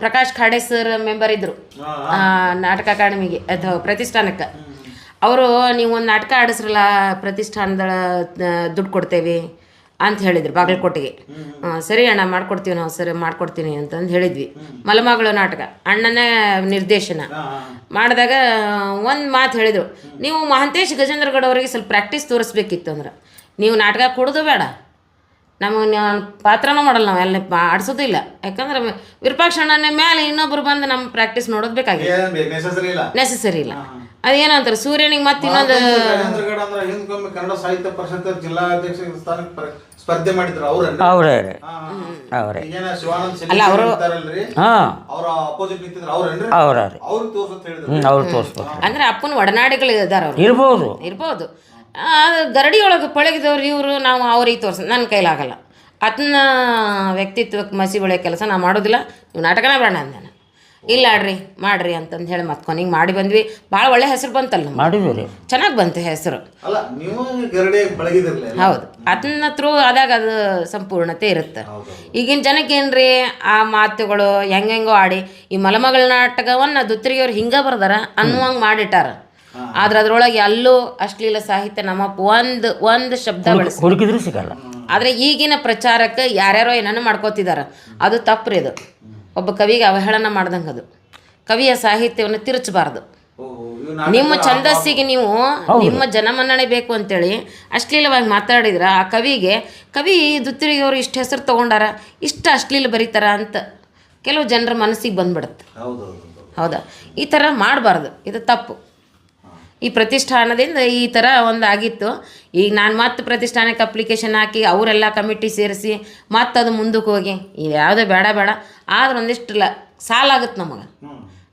ಪ್ರಕಾಶ್ ಖಾಡೆ ಸರ್ ಮೆಂಬರ್ ಇದ್ದರು ನಾಟಕ ಅಕಾಡೆಮಿಗೆ ಅಥವಾ ಪ್ರತಿಷ್ಠಾನಕ್ಕೆ. ಅವರು ನೀವು ಒಂದು ನಾಟಕ ಆಡಿಸ್ರಲ್ಲ ಪ್ರತಿಷ್ಠಾನದ ದುಡ್ಡು ಕೊಡ್ತೇವೆ ಅಂತ ಹೇಳಿದ್ರು ಬಾಗಲಕೋಟೆಗೆ. ಸರಿ ಅಣ್ಣ ಮಾಡ್ಕೊಡ್ತೀವಿ ನಾವು, ಸರಿ ಮಾಡ್ಕೊಡ್ತೀನಿ ಅಂತಂದು ಹೇಳಿದ್ವಿ. ಮಲಮಗಳು ನಾಟಕ ಅಣ್ಣನ ನಿರ್ದೇಶನ ಮಾಡಿದಾಗ ಒಂದು ಮಾತು ಹೇಳಿದರು, ನೀವು ಮಹಾಂತೇಶ್ ಗಜೇಂದ್ರಗೌಡ ಅವರಿಗೆ ಸ್ವಲ್ಪ ಪ್ರಾಕ್ಟೀಸ್ ತೋರಿಸ್ಬೇಕಿತ್ತು. ಅಂದ್ರೆ ನೀವು ನಾಟಕ ಕೊಡೋದು ಬೇಡ, ನಮಗೆ ಪಾತ್ರನೂ ಮಾಡಲ್ಲ, ನಾವು ಎಲ್ಲ ಆಡಿಸೋದು ಇಲ್ಲ. ಯಾಕಂದ್ರೆ ವಿರೂಪಾಕ್ಷ ಅಣ್ಣನ ಮೇಲೆ ಇನ್ನೊಬ್ರು ಬಂದು ನಮ್ಮ ಪ್ರಾಕ್ಟೀಸ್ ನೋಡೋದು ಬೇಕಾಗಿದೆ, ನೆಸೆಸರಿ ಇಲ್ಲ. ಅದೇನೋ ಅಂತಾರೆ ಸೂರ್ಯನಿಗೆ ಮತ್ತೆ ಇನ್ನೊಂದು ಕನ್ನಡ ಸಾಹಿತ್ಯ ಪರಿಷತ್ ಜಿಲ್ಲಾಧ್ಯಕ್ಷ ಸ್ಥಾನಕ್ಕೆ ಸ್ಪರ್ಧೆ ಮಾಡಿದ್ರು ಅವರೇ ಅಲ್ಲ, ಅವರು ಅಂದ್ರೆ ಅಪ್ಪನ ಒಡನಾಡಿಗಳು ಇದ್ದಾರೆ, ಅವ್ರು ಇರ್ಬೋದು. ಗರಡಿ ಒಳಗೆ ಪಳಗಿದವ್ರು ಇವರು, ನಾವು ಅವ್ರಿಗೆ ತೋರಿಸ್ ನನ್ನ ಕೈಲಾಗಲ್ಲ. ಅದನ್ನ ವ್ಯಕ್ತಿತ್ವಕ್ಕೆ ಮಸಿ ಬೆಳೆಯೋ ಕೆಲಸ ನಾವು ಮಾಡೋದಿಲ್ಲ, ನೀವು ನಾಟಕನೇ ಬೇಡ ಅಂದಾನೆ. ಇಲ್ಲ ಆಡ್ರಿ ಮಾಡ್ರಿ ಅಂತಂದು ಹೇಳಿ ಮತ್ತೆ ಕೊನೆಗೆ ಮಾಡಿ ಬಂದ್ವಿ. ಭಾಳ ಒಳ್ಳೆ ಹೆಸರು ಬಂತಲ್ಲ, ಚೆನ್ನಾಗಿ ಬಂತು ಹೆಸರು. ಹೌದು, ಅದನ್ನ ಥ್ರೂ ಆದಾಗ ಅದು ಸಂಪೂರ್ಣತೆ ಇರುತ್ತೆ. ಈಗಿನ ಜನಕ್ಕೇನ್ರಿ ಆ ಮಾತುಗಳು ಹೆಂಗೆಂಗೋ ಆಡಿ ಈ ಮಲಮಗಳ ನಾಟಕವನ್ನು ದುತ್ತರಿಗೆಯವ್ರು ಹಿಂಗೆ ಬರ್ದಾರ ಅನ್ನುವಂಗೆ ಮಾಡಿಟ್ಟಾರ. ಆದ್ರೆ ಅದ್ರೊಳಗೆ ಎಲ್ಲೂ ಅಶ್ಲೀಲ ಸಾಹಿತ್ಯ ನಮ್ಮಪ್ಪ ಒಂದು ಶಬ್ದ ಹುಡುಕಿದ್ರು ಸಿಗಲ್ಲ. ಆದರೆ ಈಗಿನ ಪ್ರಚಾರಕ್ಕೆ ಯಾರ್ಯಾರೋ ಏನನ್ನು ಮಾಡ್ಕೋತಿದ್ದಾರೆ, ಅದು ತಪ್ಪ್ರಿ. ಅದು ಒಬ್ಬ ಕವಿಗೆ ಅವಹೇಳನ ಮಾಡ್ದಂಗೆ, ಅದು ಕವಿಯ ಸಾಹಿತ್ಯವನ್ನು ತಿರುಚಬಾರ್ದು. ನಿಮ್ಮ ಛಂದಸ್ಸಿಗೆ ನೀವು ನಿಮ್ಮ ಜನಮನ್ನಣೆ ಬೇಕು ಅಂತೇಳಿ ಅಶ್ಲೀಲವಾಗಿ ಮಾತಾಡಿದ್ರೆ ಆ ಕವಿ ದುತ್ತರಿಗೆಯವರು ಇಷ್ಟು ಹೆಸರು ತೊಗೊಂಡಾರ, ಇಷ್ಟು ಅಶ್ಲೀಲ ಬರೀತಾರ ಅಂತ ಕೆಲವು ಜನರ ಮನಸ್ಸಿಗೆ ಬಂದ್ಬಿಡುತ್ತೆ. ಹೌದಾ, ಈ ಥರ ಮಾಡಬಾರ್ದು, ಇದು ತಪ್ಪು. ಈ ಪ್ರತಿಷ್ಠಾನದಿಂದ ಈ ಥರ ಒಂದು ಆಗಿತ್ತು. ಈಗ ನಾನು ಮತ್ತೆ ಪ್ರತಿಷ್ಠಾನಕ್ಕೆ ಅಪ್ಲಿಕೇಶನ್ ಹಾಕಿ ಅವರೆಲ್ಲ ಕಮಿಟಿ ಸೇರಿಸಿ ಮತ್ತೆ ಅದು ಮುಂದಕ್ಕೆ ಹೋಗಿ ಇದು ಯಾವುದೇ ಬೇಡ ಆದ್ರೆ ಒಂದಿಷ್ಟು ಸಾಲ ಆಗುತ್ತೆ ನಮಗೆ.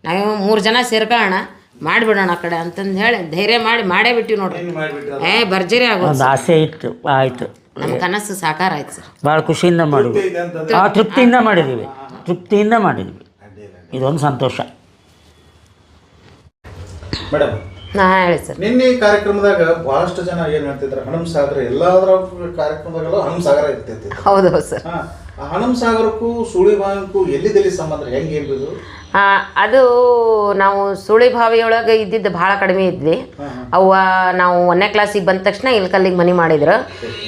ನಾವು 3 ಜನ ಸೇರ್ಕೊಳ್ಳೋಣ ಮಾಡಿಬಿಡೋಣ ಆ ಕಡೆ ಅಂತಂದು ಹೇಳಿ ಧೈರ್ಯ ಮಾಡೇ ಬಿಟ್ಟಿವಿ ನೋಡ್ರಿ. ಭರ್ಜರಿ ಆಗೋದು. ಒಂದು ಆಸೆ ಇತ್ತು, ಆಯಿತು, ನಮ್ಮ ಕನಸು ಸಾಕಾರ ಆಯ್ತು ಸರ್. ಭಾಳ ಖುಷಿಯಿಂದ ಮಾಡಿದ್ವಿ, ತೃಪ್ತಿಯಿಂದ ಮಾಡಿದ್ವಿ. ಇದೊಂದು ಸಂತೋಷ. ಮೇಡಮ್ ಹೇಳಿ ಸರ್. ನಿನ್ನೆ ಕಾರ್ಯಕ್ರಮದಾಗ ಬಹಳಷ್ಟು ಜನ ಏನ್ ಹೇಳ್ತಿದ್ರು, ಹನುಮಸಾಗರ ಎಲ್ಲಾದ್ರ ಕಾರ್ಯಕ್ರಮದಾಗೆಲ್ಲ ಹನುಮಸಾಗರ ಇರ್ತೈತಿ. ಹೌದು ಸರ್. ಆ ಹನುಮಸಾಗರಕ್ಕೂ ಸುಳಿಭಾಗಕ್ಕೂ ಎಲ್ಲಿದೆಲ್ಲಿ ಸಂಬಂಧ ಹೆಂಗೆ ಇರ್ಬೋದು? ಅದು ನಾವು ಸುಳಿಭಾವಿಯೊಳಗೆ ಇದ್ದಿದ್ದು ಭಾಳ ಕಡಿಮೆ ಇದ್ವಿ. ನಾವು 1ನೇ ಕ್ಲಾಸಿಗೆ ಬಂದ ತಕ್ಷಣ ಇಲ್ಕಲ್ಲಿಗೆ ಮನೆ ಮಾಡಿದ್ರು.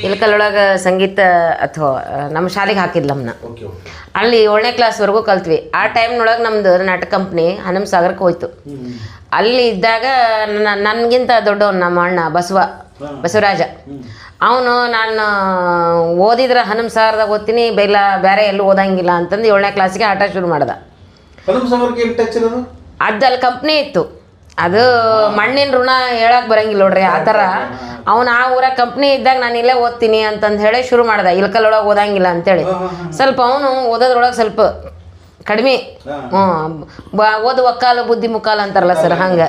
ಇಲ್ಕಲ್ಲೊಳಗೆ ಸಂಗೀತ ಅಥವಾ ನಮ್ಮ ಶಾಲೆಗೆ ಹಾಕಿದ್ಲು ನಮ್ಮನ್ನ. ಅಲ್ಲಿ 7ನೇ ಕ್ಲಾಸ್ವರೆಗೂ ಕಲ್ತ್ವಿ. ಆ ಟೈಮ್ನೊಳಗೆ ನಮ್ಮದು ನಾಟಕ ಕಂಪ್ನಿ ಹನುಮಸಾಗರಕ್ಕೆ ಹೋಯ್ತು. ಅಲ್ಲಿ ಇದ್ದಾಗ ನನಗಿಂತ ದೊಡ್ಡವನು ನಮ್ಮ ಅಣ್ಣ ಬಸವರಾಜ. ಅವನು ನಾನು ಓದಿದ್ರೆ ಹನುಮಸಾಗರದಾಗ ಓದ್ತೀನಿ, ಬೇರೆ ಎಲ್ಲೂ ಓದಂಗಿಲ್ಲ ಅಂತಂದು 7ನೇ ಕ್ಲಾಸಿಗೆ ಆಟ ಶುರು ಮಾಡ್ದೆ. ಅಲ್ಲಿ ಕಂಪ್ನಿ ಇತ್ತು. ಅದು ಮಣ್ಣಿನ ಋಣ ಹೇಳಕ್ಕೆ ಬರಂಗಿಲ್ಲ ನೋಡ್ರಿ, ಆ ಥರ. ಅವನು ಆ ಊರಾಗ ಕಂಪ್ನಿ ಇದ್ದಾಗ ನಾನು ಇಲ್ಲೇ ಓದ್ತೀನಿ ಅಂತಂದು ಹೇಳಿ ಶುರು ಮಾಡ್ದೆ. ಇಲ್ಕಲ್ಲೊಳಗೆ ಓದಂಗಿಲ್ಲ ಅಂತೇಳಿ ಸ್ವಲ್ಪ ಅವನು ಓದೋದ್ರೊಳಗೆ ಸ್ವಲ್ಪ ಕಡಿಮೆ. ಓದು ಒಕ್ಕಾಲು ಬುದ್ಧಿ ಮುಕ್ಕಾಲು ಅಂತಾರಲ್ಲ ಸರ್, ಹಂಗೆ.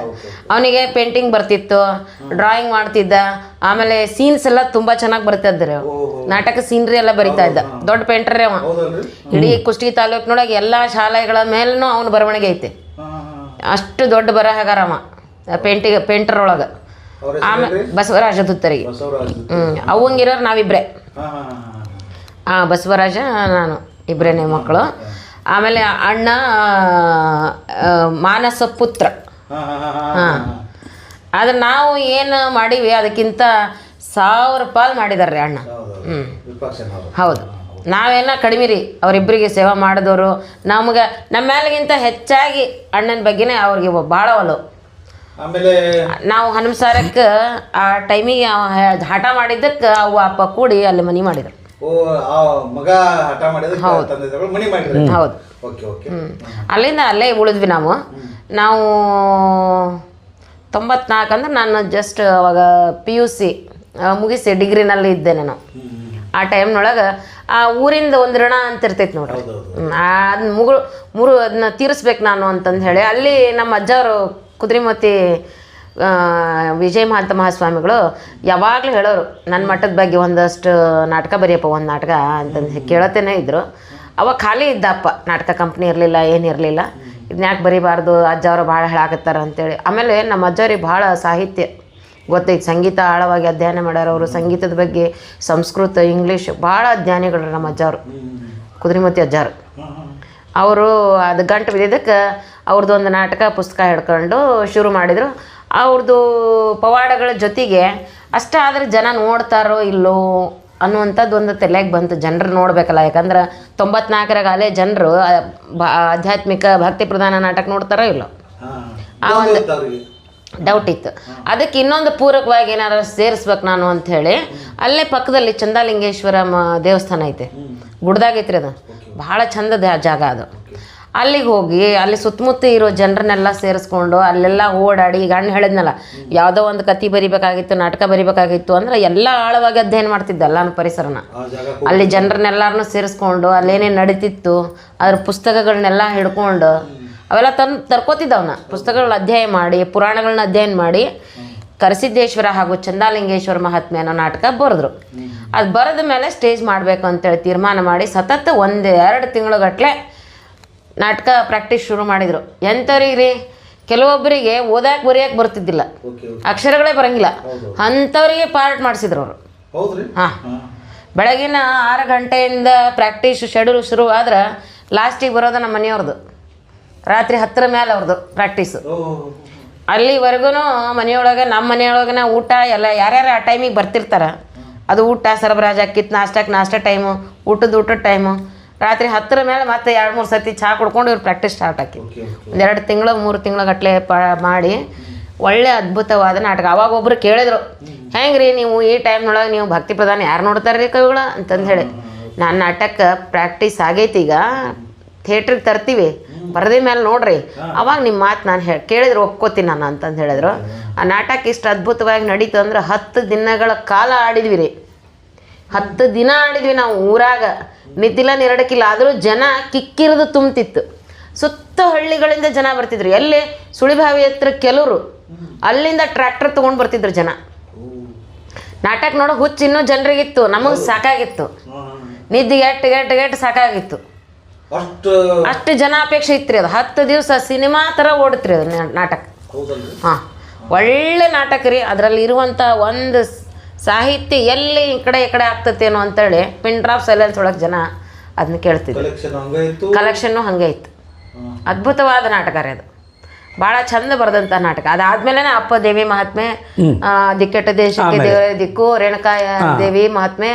ಅವನಿಗೆ ಪೇಂಟಿಂಗ್ ಬರ್ತಿತ್ತು, ಡ್ರಾಯಿಂಗ್ ಮಾಡ್ತಿದ್ದ. ಆಮೇಲೆ ಸೀನ್ಸ್ ಎಲ್ಲ ತುಂಬ ಚೆನ್ನಾಗಿ ಬರ್ತಿದ್ರಿ. ನಾಟಕ ಸೀನ್ರಿ ಎಲ್ಲ ಬರಿತಾ ಇದ್ದ. ದೊಡ್ಡ ಪೇಂಟ್ರೇ ಅವ. ಇಡೀ ಕುಷ್ಟಗಿ ತಾಲೂಕಿನೊಳಗೆ ಎಲ್ಲ ಶಾಲೆಗಳ ಮೇಲೂ ಅವನು ಬರವಣಿಗೆ ಐತೆ. ಅಷ್ಟು ದೊಡ್ಡ ಬರಹಗಾರ ಅವ, ಪೇಂಟರ್ ಒಳಗೆ. ಆಮೇಲೆ ಬಸವರಾಜ ದುತ್ತರಿಗೆ. ಅವಂಗಿರೋರು ನಾವಿಬ್ರೆ. ಬಸವರಾಜ ನಾನು ಇಬ್ಬರೇನೆ ಮಕ್ಕಳು. ಆಮೇಲೆ ಅಣ್ಣ ಮಾನಸ ಪುತ್ರ. ಆದ್ರೆ ನಾವು ಏನು ಮಾಡೀವಿ ಅದಕ್ಕಿಂತ 1000 ಪಾಲು ಮಾಡಿದಾರ್ರಿ ಅಣ್ಣ. ಹೌದು, ನಾವೇನ ಕಡಿಮೆ ರೀ ಅವರಿಬ್ಬರಿಗೆ ಸೇವೆ ಮಾಡಿದವರು. ನಮ್ಗೆ ನಮ್ಮ ಮೇಲಿಗಿಂತ ಹೆಚ್ಚಾಗಿ ಅಣ್ಣನ ಬಗ್ಗೆನೇ ಅವ್ರಿಗೆ ಭಾಳ ಒಲವು. ಆಮೇಲೆ ನಾವು ಹನುಮಸಾಗರಕ್ಕೆ ಆ ಟೈಮಿಗೆ ಹಠ ಮಾಡಿದ್ದಕ್ಕೆ ಅವು ಅಪ್ಪ ಕೂಡಿ ಅಲ್ಲಿ ಮನೆ ಮಾಡಿದ್ರು. ಮಗ ಹಠ ಮಾಡಿದ್ರೆ ಮನೆ ಮಾಡಿದ್ರು. ಹೌದು. ಅಲ್ಲಿಂದ ಅಲ್ಲೇ ಉಳಿದ್ವಿ ನಾವು 94 ಅಂದ್ರೆ ನಾನು ಜಸ್ಟ್ ಅವಾಗ PUC ಮುಗಿಸಿ ಡಿಗ್ರಿನಲ್ಲಿ ಇದ್ದೆ ನಾನು. ಆ ಟೈಮ್ನೊಳಗೆ ಆ ಊರಿಂದ ಒಂದು ಋಣ ಅಂತ ಇರ್ತೈತೆ ನೋಡ್ರಿ, ಅದು ಅದನ್ನ ತೀರಿಸ್ಬೇಕು ನಾನು ಅಂತಂದು ಹೇಳಿ ಅಲ್ಲಿ ನಮ್ಮ ಅಜ್ಜವರು ಕುದ್ರೆಮತಿ ವಿಜಯ ಮಹಾಂತ ಮಹಾಸ್ವಾಮಿಗಳು ಯಾವಾಗಲೂ ಹೇಳೋರು ನನ್ನ ಮಠದ ಬಗ್ಗೆ ಒಂದಷ್ಟು ನಾಟಕ ಬರೆಯಪ್ಪ, ಒಂದು ನಾಟಕ ಅಂತಂದು ಕೇಳತ್ತೇನೆ ಇದ್ದರು. ಅವಾಗ ಖಾಲಿ ಇದ್ದಪ್ಪ, ನಾಟಕ ಕಂಪ್ನಿ ಇರಲಿಲ್ಲ, ಏನಿರಲಿಲ್ಲ. ಇದನ್ನ ಯಾಕೆ ಬರೀಬಾರ್ದು, ಅಜ್ಜವರು ಭಾಳ ಹೇಳಾಕತ್ತಾರ ಅಂತೇಳಿ. ಆಮೇಲೆ ನಮ್ಮ ಅಜ್ಜವ್ರಿಗೆ ಭಾಳ ಸಾಹಿತ್ಯ ಗೊತ್ತೈತೆ, ಸಂಗೀತ ಆಳವಾಗಿ ಅಧ್ಯಯನ ಮಾಡ್ಯಾರ ಅವರು. ಸಂಗೀತದ ಬಗ್ಗೆ ಸಂಸ್ಕೃತ, ಇಂಗ್ಲೀಷ್ ಭಾಳ ಜ್ಞಾನಿಗಳು ನಮ್ಮ ಅಜ್ಜವರು, ಕುದ್ರೆಮತಿ ಅಜ್ಜಾರು. ಅವರು ಅದು ಗಂಟು ಬಿದ್ದಿದ್ದಕ್ಕೆ ಅವ್ರದ್ದು ಒಂದು ನಾಟಕ ಪುಸ್ತಕ ಹಿಡ್ಕೊಂಡು ಶುರು ಮಾಡಿದರು. ಅವ್ರದ್ದು ಪವಾಡಗಳ ಜೊತೆಗೆ ಅಷ್ಟೇ ಆದರೆ ಜನ ನೋಡ್ತಾರೋ ಇಲ್ಲೋ ಅನ್ನುವಂಥದ್ದು ಒಂದು ತಲೆಗೆ ಬಂತು. ಜನರು ನೋಡಬೇಕಲ್ಲ, ಯಾಕಂದ್ರೆ 94ರಾಗಲೇ ಜನರು ಆಧ್ಯಾತ್ಮಿಕ ಭಕ್ತಿ ಪ್ರಧಾನ ನಾಟಕ ನೋಡ್ತಾರೋ ಇಲ್ಲೋ ಆ ಒಂದು ಡೌಟ್ ಇತ್ತು. ಅದಕ್ಕೆ ಇನ್ನೊಂದು ಪೂರಕವಾಗಿ ಏನಾದ್ರು ಸೇರಿಸ್ಬೇಕು ನಾನು ಅಂಥೇಳಿ ಅಲ್ಲೇ ಪಕ್ಕದಲ್ಲಿ ಚಂದಾಲಿಂಗೇಶ್ವರ ದೇವಸ್ಥಾನ ಐತೆ, ಗುಡ್ದಾಗೈತ್ರಿ. ಅದು ಭಾಳ ಚಂದದ ಜಾಗ ಅದು. ಅಲ್ಲಿಗೆ ಹೋಗಿ ಅಲ್ಲಿ ಸುತ್ತಮುತ್ತ ಇರೋ ಜನರನ್ನೆಲ್ಲ ಸೇರಿಸ್ಕೊಂಡು ಅಲ್ಲೆಲ್ಲ ಓಡಾಡಿ, ಈಗ ಅಣ್ಣ ಹೇಳಿದ್ನಲ್ಲ ಯಾವುದೋ ಒಂದು ಕತೆ ಬರಿಬೇಕಾಗಿತ್ತು, ನಾಟಕ ಬರಿಬೇಕಾಗಿತ್ತು ಅಂದ್ರೆ ಎಲ್ಲ ಆಳವಾಗಿ ಅಧ್ಯಯನ ಮಾಡ್ತಿದ್ದೆ ಎಲ್ಲಾನು ಪರಿಸರನ. ಅಲ್ಲಿ ಜನರನ್ನೆಲ್ಲರನ್ನೂ ಸೇರಿಸ್ಕೊಂಡು ಅಲ್ಲೇನೇನು ನಡೀತಿತ್ತು ಅದ್ರ ಪುಸ್ತಕಗಳನ್ನೆಲ್ಲ ಹಿಡ್ಕೊಂಡು ಅವೆಲ್ಲ ತರ್ಕೋತಿದ್ದವನ್ನ ಪುಸ್ತಕಗಳನ್ನ ಅಧ್ಯಯನ ಮಾಡಿ, ಪುರಾಣಗಳನ್ನ ಅಧ್ಯಯನ ಮಾಡಿ ಕರಸಿದ್ದೇಶ್ವರ ಹಾಗೂ ಚಂದಾಲಿಂಗೇಶ್ವರ ಮಹಾತ್ಮೆ ಅನ್ನೋ ನಾಟಕ ಬರೆದ್ರು. ಅದು ಬರೆದ ಮೇಲೆ ಸ್ಟೇಜ್ ಮಾಡಬೇಕು ಅಂತೇಳಿ ತೀರ್ಮಾನ ಮಾಡಿ ಸತತ 1-2 ತಿಂಗಳುಗಟ್ಟಲೆ ನಾಟಕ ಪ್ರಾಕ್ಟೀಸ್ ಶುರು ಮಾಡಿದರು. ಎಂಥವ್ರಿಗೆ ಕೆಲವೊಬ್ಬರಿಗೆ ಓದಾಕೆ ಬರೆಯೋಕೆ ಬರ್ತಿದ್ದಿಲ್ಲ, ಅಕ್ಷರಗಳೇ ಬರೋಂಗಿಲ್ಲ, ಅಂಥವ್ರಿಗೆ ಪಾರ್ಟ್ ಮಾಡಿಸಿದ್ರು ಅವರು. ಹಾಂ, ಬೆಳಗಿನ 6 ಗಂಟೆಯಿಂದ ಪ್ರಾಕ್ಟೀಸ್ ಶೆಡ್ಯೂಲ್ ಶುರು ಆದ್ರೆ ಲಾಸ್ಟಿಗೆ ಬರೋದು ನಮ್ಮ ಮನೆಯವ್ರದ್ದು ರಾತ್ರಿ 10 ಮೇಲೆ ಅವ್ರದ್ದು ಪ್ರಾಕ್ಟೀಸು. ಅಲ್ಲಿವರೆಗೂ ಮನೆಯೊಳಗೆ ನಮ್ಮ ಮನೆಯೊಳಗಿನ ಊಟ ಎಲ್ಲ ಯಾರ್ಯಾರು ಆ ಟೈಮಿಗೆ ಬರ್ತಿರ್ತಾರೆ ಅದು ಊಟ ಸರಬರಾಜು ಆಕಿತ್ತು. ನಾಷ್ಟ ಟೈಮು, ಊಟದ ಟೈಮು. ರಾತ್ರಿ 10 ಮೇಲೆ ಮತ್ತೆ 2-3 ಸರ್ತಿ ಚಹಾ ಕುಡ್ಕೊಂಡು ಇವ್ರು ಪ್ರಾಕ್ಟೀಸ್ ಸ್ಟಾರ್ಟ್ ಆಕಿ. 1-2 ತಿಂಗಳು 3 ತಿಂಗಳಗಟ್ಟಲೆ ಮಾಡಿ ಒಳ್ಳೆ ಅದ್ಭುತವಾದ ನಾಟಕ. ಅವಾಗ ಒಬ್ರು ಕೇಳಿದ್ರು, ಹೆಂಗೆ ರೀ ನೀವು ಈ ಟೈಮ್ನೊಳಗೆ ನೀವು ಭಕ್ತಿ ಪ್ರಧಾನ ಯಾರು ನೋಡ್ತಾರೆ ರೀ ಕವಿಗಳ ಅಂತಂದು ಹೇಳಿ. ನಾನು ನಾಟಕ ಪ್ರಾಕ್ಟೀಸ್ ಆಗೈತಿ, ಈಗ ಥಿಯೇಟ್ರಿಗೆ ತರ್ತೀವಿ, ಬರೆದ ಮೇಲೆ ನೋಡ್ರಿ ಅವಾಗ ನಿಮ್ಮ ಮಾತು ನಾನು ಕೇಳಿದ್ರೆ ಒಪ್ಕೋತೀನಿ ನಾನು ಅಂತಂದು ಹೇಳಿದ್ರು. ಆ ನಾಟಕ ಇಷ್ಟು ಅದ್ಭುತವಾಗಿ ನಡೀತು ಅಂದ್ರೆ 10 ದಿನಗಳ ಕಾಲ ಆಡಿದ್ವಿ ರೀ. 10 ದಿನ ಆಡಿದ್ವಿ ನಾವು ಊರಾಗ, ನಿದ್ದಿಲ್ಲ ನಿರಡಕ್ಕಿಲ್ಲ. ಆದರೂ ಜನ ಕಿಕ್ಕಿರಿದು ತುಂಬ್ತಿತ್ತು. ಸುತ್ತ ಹಳ್ಳಿಗಳಿಂದ ಜನ ಬರ್ತಿದ್ರು. ಎಲ್ಲಿ ಸುಳಿಭಾವಿ ಹತ್ರ ಕೆಲವರು ಅಲ್ಲಿಂದ ಟ್ರ್ಯಾಕ್ಟರ್ ತೊಗೊಂಡು ಬರ್ತಿದ್ರು ಜನ. ನಾಟಕ ನೋಡೋ ಹುಚ್ಚು ಇನ್ನೂ ಜನರಿಗಿತ್ತು, ನಮಗೆ ಸಾಕಾಗಿತ್ತು. ನಿದ್ದೆ ಗೆಟ್ಟು ಸಾಕಾಗಿತ್ತು. ಅಷ್ಟು ಜನ ಅಪೇಕ್ಷೆ ಇತ್ತು ರೀ. ಅದು 10 ದಿವಸ ಸಿನಿಮಾ ಥರ ಓಡುತ್ರಿ ಅದು ನಾಟಕ. ಹಾಂ, ಒಳ್ಳೆ ನಾಟಕ ರೀ. ಅದರಲ್ಲಿ ಇರುವಂಥ ಒಂದು ಸಾಹಿತ್ಯ ಎಲ್ಲಿ ಈ ಕಡೆ ಆಗ್ತತೇನೋ ಅಂತೇಳಿ ಪಿನ್ ಡ್ರಾಪ್ ಸೈಲೆನ್ಸ್ ಒಳಗೆ ಜನ ಅದನ್ನ ಕೇಳ್ತಿದ್ರು. ಕಲೆಕ್ಷನ್ನು ಹಾಗೆ ಇತ್ತು. ಅದ್ಭುತವಾದ ನಾಟಕ ರೀ ಅದು. ಭಾಳ ಚಂದ ಬರೆದಂಥ ನಾಟಕ. ಅದಾದ್ಮೇಲೆ ಅಪ್ಪ ದೇವಿ ಮಹಾತ್ಮೆ, ದಿಕ್ಕೆಟ್ಟ ದೇಶಕ್ಕೆ ದೇವರ ದಿಕ್ಕು, ರೇಣುಕಾ ದೇವಿ ಮಹಾತ್ಮೆ,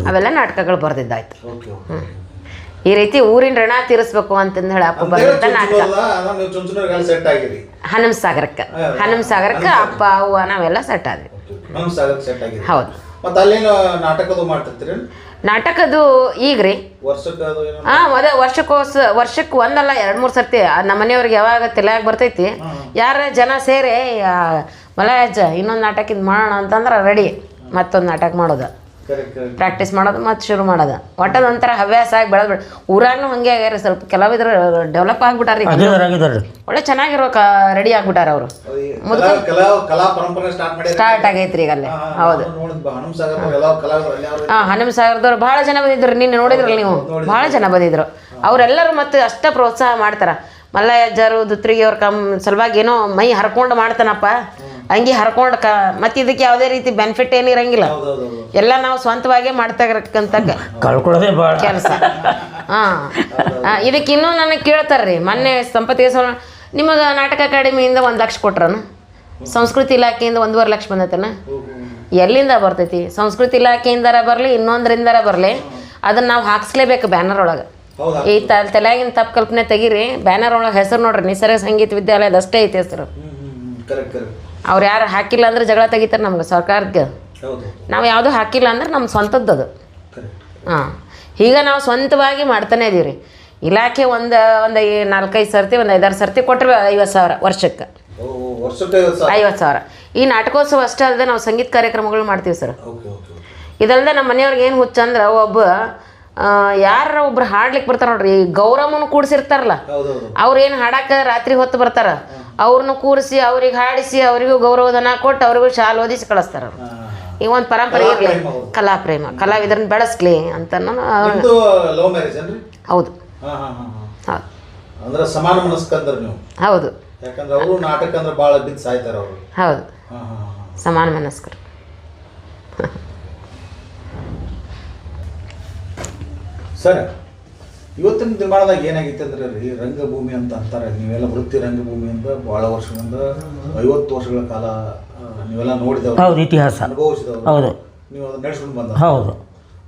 ಅವೆಲ್ಲ ನಾಟಕಗಳು ಬರೆದಿದ್ದಾಯ್ತು. ಈ ರೀತಿ ಊರಿನ ಋಣ ತೀರಿಸ್ಬೇಕು ಅಂತಂದು ಹೇಳಿ ಅಪ್ಪ ಬರೆದಂಥ ನಾಟಕ. ಹನುಮಸಾಗರಕ್ಕೆ ಅಪ್ಪ ಅವ್ವ ನಾವೆಲ್ಲ ಸೆಟ್ ಆದ್ವಿ. ಹೌದು. ನಾಟಕದು ಈಗ ರೀ ವರ್ಷಕ್ಕೆ ಒಂದಲ್ಲ 2-3 ಸರ್ತಿ ನಮ್ಮ ಮನೆಯವ್ರಿಗೆ ಯಾವಾಗ ತಲೆಯಾಗಿ ಬರ್ತೈತಿ, ಯಾರ ಜನ ಸೇರಿ ಮಲಯಾಜ ಇನ್ನೊಂದು ನಾಟಕ ಇದು ಮಾಡೋಣ ಅಂತಂದ್ರೆ ರೆಡಿ. ಮತ್ತೊಂದು ನಾಟಕ ಮಾಡೋದು, ಪ್ರಾಕ್ಟೀಸ್ ಮಾಡೋದು, ಮತ್ತೆ ಶುರು ಮಾಡೋದು. ಒಟ್ಟದ ಒಂಥರ ಹವ್ಯಾಸ ಆಗಿ ಬೆಳೆದ್ಬಿಡ. ಊರಾಗೂ ಹಂಗೆ ಆಗ್ಯಾರ. ಸ್ವಲ್ಪ ಕೆಲವಿದ್ರ ಡೆವಲಪ್ ಆಗ್ಬಿಟ್ಟಾರ, ಒಳ್ಳೆ ಚೆನ್ನಾಗಿರೋ ರೆಡಿ ಆಗ್ಬಿಟ್ಟಾರ ಅವರು. ಸ್ಟಾರ್ಟ್ ಆಗೈತ್ರಿ ಈಗ ಅಲ್ಲೇ. ಹೌದು. ಹನುಮಸಾಗರದವ್ರು ಭಾಳ ಜನ ಬಂದಿದ್ರು. ನಿನ್ನೆ ನೋಡಿದ್ರಲ್ಲ ನೀವು, ಭಾಳ ಜನ ಬಂದಿದ್ರು. ಅವರೆಲ್ಲರೂ ಮತ್ತೆ ಅಷ್ಟ ಪ್ರೋತ್ಸಾಹ ಮಾಡ್ತಾರ. ಮಲ್ಲಯ್ಯಜ್ಜರು ದುತ್ರಿಗೆ ಅವ್ರ ಸಲುವಾಗಿ ಏನೋ ಮೈ ಹರ್ಕೊಂಡು ಮಾಡ್ತಾನಪ್ಪ, ಅಂಗಿ ಹರ್ಕೊಂಡು ಮತ್ತೆ ಇದಕ್ಕೆ ಯಾವುದೇ ರೀತಿ ಬೆನಿಫಿಟ್ ಏನಿರಂಗಿಲ್ಲ. ಎಲ್ಲ ನಾವು ಸ್ವಂತವಾಗೇ ಮಾಡ್ತಾ ಇರಕ್ಕಂತ ಕೆಲಸ. ಹಾಂ, ಇದಕ್ಕೆ ಇನ್ನೂ ನನಗೆ ಕೇಳ್ತಾರ್ರಿ. ಮೊನ್ನೆ ಸಂಪತ್ತಿಗೆ ನಿಮಗೆ ನಾಟಕ ಅಕಾಡೆಮಿಯಿಂದ 1 ಲಕ್ಷ ಕೊಟ್ರನ, ಸಂಸ್ಕೃತಿ ಇಲಾಖೆಯಿಂದ 1.5 ಲಕ್ಷ ಬಂದೈತನ. ಎಲ್ಲಿಂದ ಬರ್ತೈತಿ? ಸಂಸ್ಕೃತಿ ಇಲಾಖೆಯಿಂದಾರ ಬರಲಿ, ಇನ್ನೊಂದರಿಂದಾರ ಬರಲಿ, ಅದನ್ನು ನಾವು ಹಾಕ್ಸ್ಲೇಬೇಕು ಬ್ಯಾನರ್ ಒಳಗೆ. ಈ ತಲೆಯಾಗಿನ ತಪ್ಪು ಕಲ್ಪನೆ ತೆಗೀರಿ. ಬ್ಯಾನರ್ ಒಳಗೆ ಹೆಸರು ನೋಡ್ರಿ, ನಿಸರ್ಗ ಸಂಗೀತ ವಿದ್ಯಾಲಯದ ಅಷ್ಟೇ ಐತಿ ಹೆಸರು. ಅವ್ರು ಯಾರು ಹಾಕಿಲ್ಲ ಅಂದ್ರೆ ಜಗಳ ತೆಗಿತಾರೆ ನಮ್ಗೆ ಸರ್ಕಾರಕ್ಕೆ. ನಾವು ಯಾವುದೂ ಹಾಕಿಲ್ಲ ಅಂದ್ರೆ ನಮ್ಮ ಸ್ವಂತದ್ದು ಅದು. ಹಾಂ, ಈಗ ನಾವು ಸ್ವಂತವಾಗಿ ಮಾಡ್ತಾನೆ ಇದೀವಿ ರೀ. ಇಲಾಖೆ ಒಂದು 4-5 ಸರ್ತಿ, 5-6 ಸರ್ತಿ ಕೊಟ್ಟರೆ 50,000 ವರ್ಷಕ್ಕೆ. 50,000. ಈ ನಾಟಕೋತ್ಸವ ಅಷ್ಟೇ ಅಲ್ಲದೆ ನಾವು ಸಂಗೀತ ಕಾರ್ಯಕ್ರಮಗಳು ಮಾಡ್ತೀವಿ ಸರ್. ಇದಲ್ಲದೆ ನಮ್ಮ ಮನೆಯವ್ರಿಗೆ ಏನು ಹುಚ್ಚಂದ್ರೆ, ಒಬ್ರು ಹಾಡ್ಲಿಕ್ಕೆ ಬರ್ತಾರ ನೋಡ್ರಿ, ಗೌರಮ್ಮನ ಕೂಡಿಸಿರ್ತಾರಲ್ಲ, ಅವ್ರು ಏನು ಹಾಡಕ್ಕೆ ರಾತ್ರಿ ಹೊತ್ತು ಬರ್ತಾರ, ಅವ್ರನ್ನ ಕೂರಿಸಿ ಅವ್ರಿಗೆ ಹಾಡಿಸಿ ಅವರಿಗೂ ಗೌರವಧನ ಕೊಟ್ಟು ಅವ್ರಿಗೂ ಶಾಲೆ ಓದಿಸಿ ಕಳಿಸ್ತಾರ. ಈಗ ಒಂದು ಪರಂಪರೆ ಇರಲಿ, ಕಲಾಪ್ರೇಮ, ಕಲಾವಿದರನ್ನ ಬೆಳೆಸ್ಲಿ ಅಂತ. ಹೌದು, ಅಂದ್ರೆ ಸಮಾನ ಮನಸ್ಕಂದ್ರ ನೀವು. ಹೌದು, ಯಾಕಂದ್ರೆ ಅವರು ನಾಟಕ ಅಂದ್ರೆ ಭಾಳ ಬಿದ್ದು ಸಾಯ್ತಾರೆ ಅವರು. ಹೌದು, ಸಮಾನ ಮನಸ್ಕರು. ಸರ್, ಇವತ್ತಿನ ದಿನಮಾನದಾಗ ಏನಾಗೈತೆ ಅಂದ್ರೆ ರೀ, ರಂಗಭೂಮಿ ಅಂತ ಅಂತಾರೆ. ನೀವೆಲ್ಲ ವೃತ್ತಿ ರಂಗಭೂಮಿ ಅಂತ ಭಾಳ ವರ್ಷಗಳಿಂದ 50 ವರ್ಷಗಳ ಕಾಲ ನೀವೆಲ್ಲ ನೋಡಿದವರು, ಇತಿಹಾಸ ಅನುಭವಿಸಿದವರು, ಹೌದು, ನೀವು ಅದನ್ನ ನಡೆಸ್ಕೊಂಡು ಬಂದ. ಹೌದು.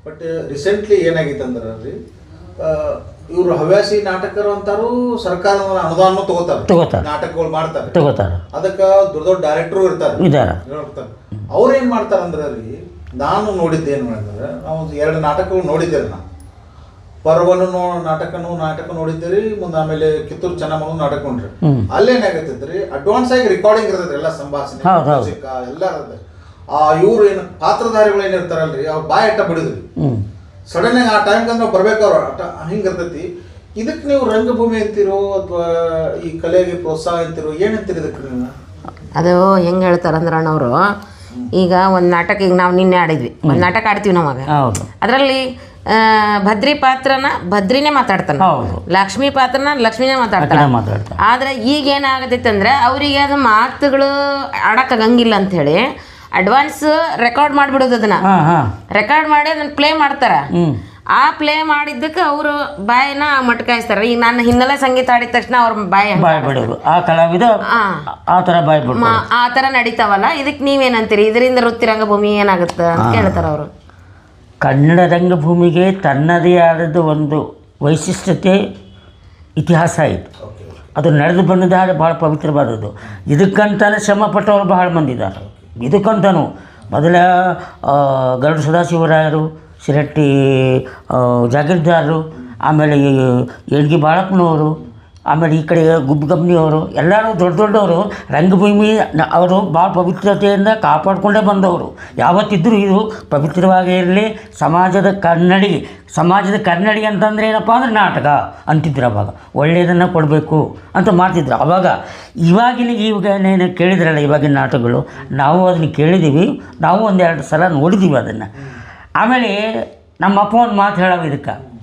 ಬಟ್ ರೀಸೆಂಟ್ಲಿ ಏನಾಗೈತೆ ಅಂದ್ರೆ ರೀ, ಇವರು ಹವ್ಯಾಸಿ ನಾಟಕರು ಅಂತಾರು, ಸರ್ಕಾರದ ಅನುದಾನ ತಗೋತಾರೆ, ನಾಟಕಗಳು ಮಾಡ್ತಾರೆ, ಅದಕ್ಕೆ ದೊಡ್ಡ ಡೈರೆಕ್ಟರು ಇರ್ತಾರೆ. ಅವ್ರು ಏನು ಮಾಡ್ತಾರೆ ಅಂದ್ರೆ ರೀ, ನಾನು ನೋಡಿದ್ದೇನು ಅಂದ್ರೆ, ನಾವು 2 ನಾಟಕಗಳು ನೋಡಿದ್ದೇವೆ. ನಾನು ಪರ್ವನು ನಾಟಕ ನೋಡಿದ್ದೀರಿ, ಮುಂದೆ ಆಮೇಲೆ ಕಿತ್ತೂರು ಚೆನ್ನಮ್ಮನ ನಾಟಕ ನೋಡ್ರಿ. ಅಲ್ಲೇನಾಗತ್ತೈತ್ರಿ, ಅಡ್ವಾನ್ಸ್ ಆಗಿ ರೆಕಾರ್ಡಿಂಗ್ ಇರ್ತೈತ್ರಿ, ಎಲ್ಲ ಸಂಭಾಷಣೆ ಎಲ್ಲ ಇರ್ತದೆ. ಇವ್ರು ಏನು ಪಾತ್ರಧಾರಿಗಳು ಏನಿರ್ತಾರಲ್ರಿ, ಅವ್ರು ಬಾಯಿ ಅಟ್ಟ ಬಿಡಿದ್ರಿ. ಸಡನ್ ಆಗಿ ಆ ಟೈಮ್ಗೆ ಅಂದ್ರೆ ಬರ್ಬೇಕವ್ರು ಹಿಂಗೆ ಇರ್ತೈತಿ. ಇದಕ್ಕೆ ನೀವು ರಂಗಭೂಮಿ ಅಂತೀರೋ ಅಥವಾ ಈ ಕಲೆಗೆ ಪ್ರೋತ್ಸಾಹ ಅಂತೀರೋ, ಏನಂತೀರಿ ಇದಕ್ಕೆ ನೀವು? ಅದು ಹೆಂಗೆ ಹೇಳ್ತಾರಂದ್ರೆ ಅಣ್ಣವರು, ಈಗ ಒಂದು ನಾಟಕ, ಈಗ ನಾವು ನಿನ್ನೆ ಆಡಿದ್ವಿ, ಒಂದು ನಾಟಕ ಆಡ್ತೀವಿ ನಾವಾಗ. ಅದರಲ್ಲಿ ಭದ್ರಿ ಪಾತ್ರನ ಭದ್ರಿನೇ ಮಾತಾಡ್ತಾನೆ, ಲಕ್ಷ್ಮೀ ಪಾತ್ರನ ಲಕ್ಷ್ಮೀನೇ ಮಾತಾಡ್ತಾನೆ. ಆದ್ರೆ ಈಗ ಏನಾಗತೈತೆ ಅಂದ್ರೆ, ಅವರಿಗೆ ಅದು ಮಾತುಗಳು ಆಡಕ್ಕಾಗಂಗಿಲ್ಲ ಅಂತ ಹೇಳಿ ಅಡ್ವಾನ್ಸ್ ರೆಕಾರ್ಡ್ ಮಾಡಿಬಿಡೋದು. ಅದನ್ನ ರೆಕಾರ್ಡ್ ಮಾಡಿ ಅದನ್ನ ಪ್ಲೇ ಮಾಡ್ತಾರ. ಆ ಪ್ಲೇ ಮಾಡಿದ್ದಕ್ಕೆ ಅವರು ಬಾಯಿನ ಮಟ್ಕಾಯಿಸ್ತಾರೆ. ಈಗ ನಾನು ಹಿನ್ನೆಲೆ ಸಂಗೀತ ಆಡಿದ ತಕ್ಷಣ ಅವ್ರ ಬಾಯಿ ಬಿಡೋದು, ಆ ಕಲಾವಿದ ಆ ಥರ ನಡೀತಾವಲ್ಲ. ಇದಕ್ಕೆ ನೀವೇನಂತೀರಿ? ಇದರಿಂದ ವೃತ್ತಿ ರಂಗಭೂಮಿ ಏನಾಗುತ್ತೆ ಅಂತ ಕೇಳ್ತಾರೆ ಅವರು. ಕನ್ನಡ ರಂಗಭೂಮಿಗೆ ತನ್ನದೇ ಆದದ್ದು ಒಂದು ವೈಶಿಷ್ಟ್ಯತೆ, ಇತಿಹಾಸ ಆಯಿತು. ಅದು ನಡೆದು ಬಂದಿದ್ದ ಹಾಗೆ ಭಾಳ ಪವಿತ್ರವಾದದ್ದು. ಇದಕ್ಕಂತಾನೆ ಶ್ರಮ ಪಟ್ಟವರು ಬಹಳ ಮಂದಿ ಇದ್ದಾರೆ. ಇದಕ್ಕಂತನೂ ಮೊದಲ ಗರುಡ ಸದಾಶಿವರಾಯರು, ಶಿರಟ್ಟಿ ಜಾಗೀರ್ದಾರರು, ಆಮೇಲೆ ಏಳ್ಗಿ ಬಾಳಪ್ಪನವರು, ಆಮೇಲೆ ಈ ಕಡೆ ಗುಬ್ಗಬ್ನಿಯವರು ಎಲ್ಲರೂ ದೊಡ್ಡ ದೊಡ್ಡವರು ರಂಗಭೂಮಿ ಅವರು ಭಾಳ ಪವಿತ್ರತೆಯಿಂದ ಕಾಪಾಡಿಕೊಂಡೇ ಬಂದವರು. ಯಾವತ್ತಿದ್ದರೂ ಇದು ಪವಿತ್ರವಾಗೇ ಇರಲಿ, ಸಮಾಜದ ಕನ್ನಡಿ ಅಂತಂದರೆ ಏನಪ್ಪ ಅಂದರೆ ನಾಟಕ ಅಂತಿದ್ರು. ಅವಾಗ ಒಳ್ಳೆಯದನ್ನು ಕೊಡಬೇಕು ಅಂತ ಮಾಡ್ತಿದ್ರು. ಅವಾಗ ಇವಾಗ ಕೇಳಿದ್ರಲ್ಲ ಇವಾಗಿನ ನಾಟಕಗಳು, ನಾವು ಅದನ್ನು ಕೇಳಿದ್ದೀವಿ, ನಾವು ಒಂದೆರಡು ಸಲ ನೋಡಿದ್ದೀವಿ ಅದನ್ನು. ಆಮೇಲೆ ನಮ್ಮ ಅಪ್ಪ ಒಂದು ಮಾತು ಹೇಳೋದು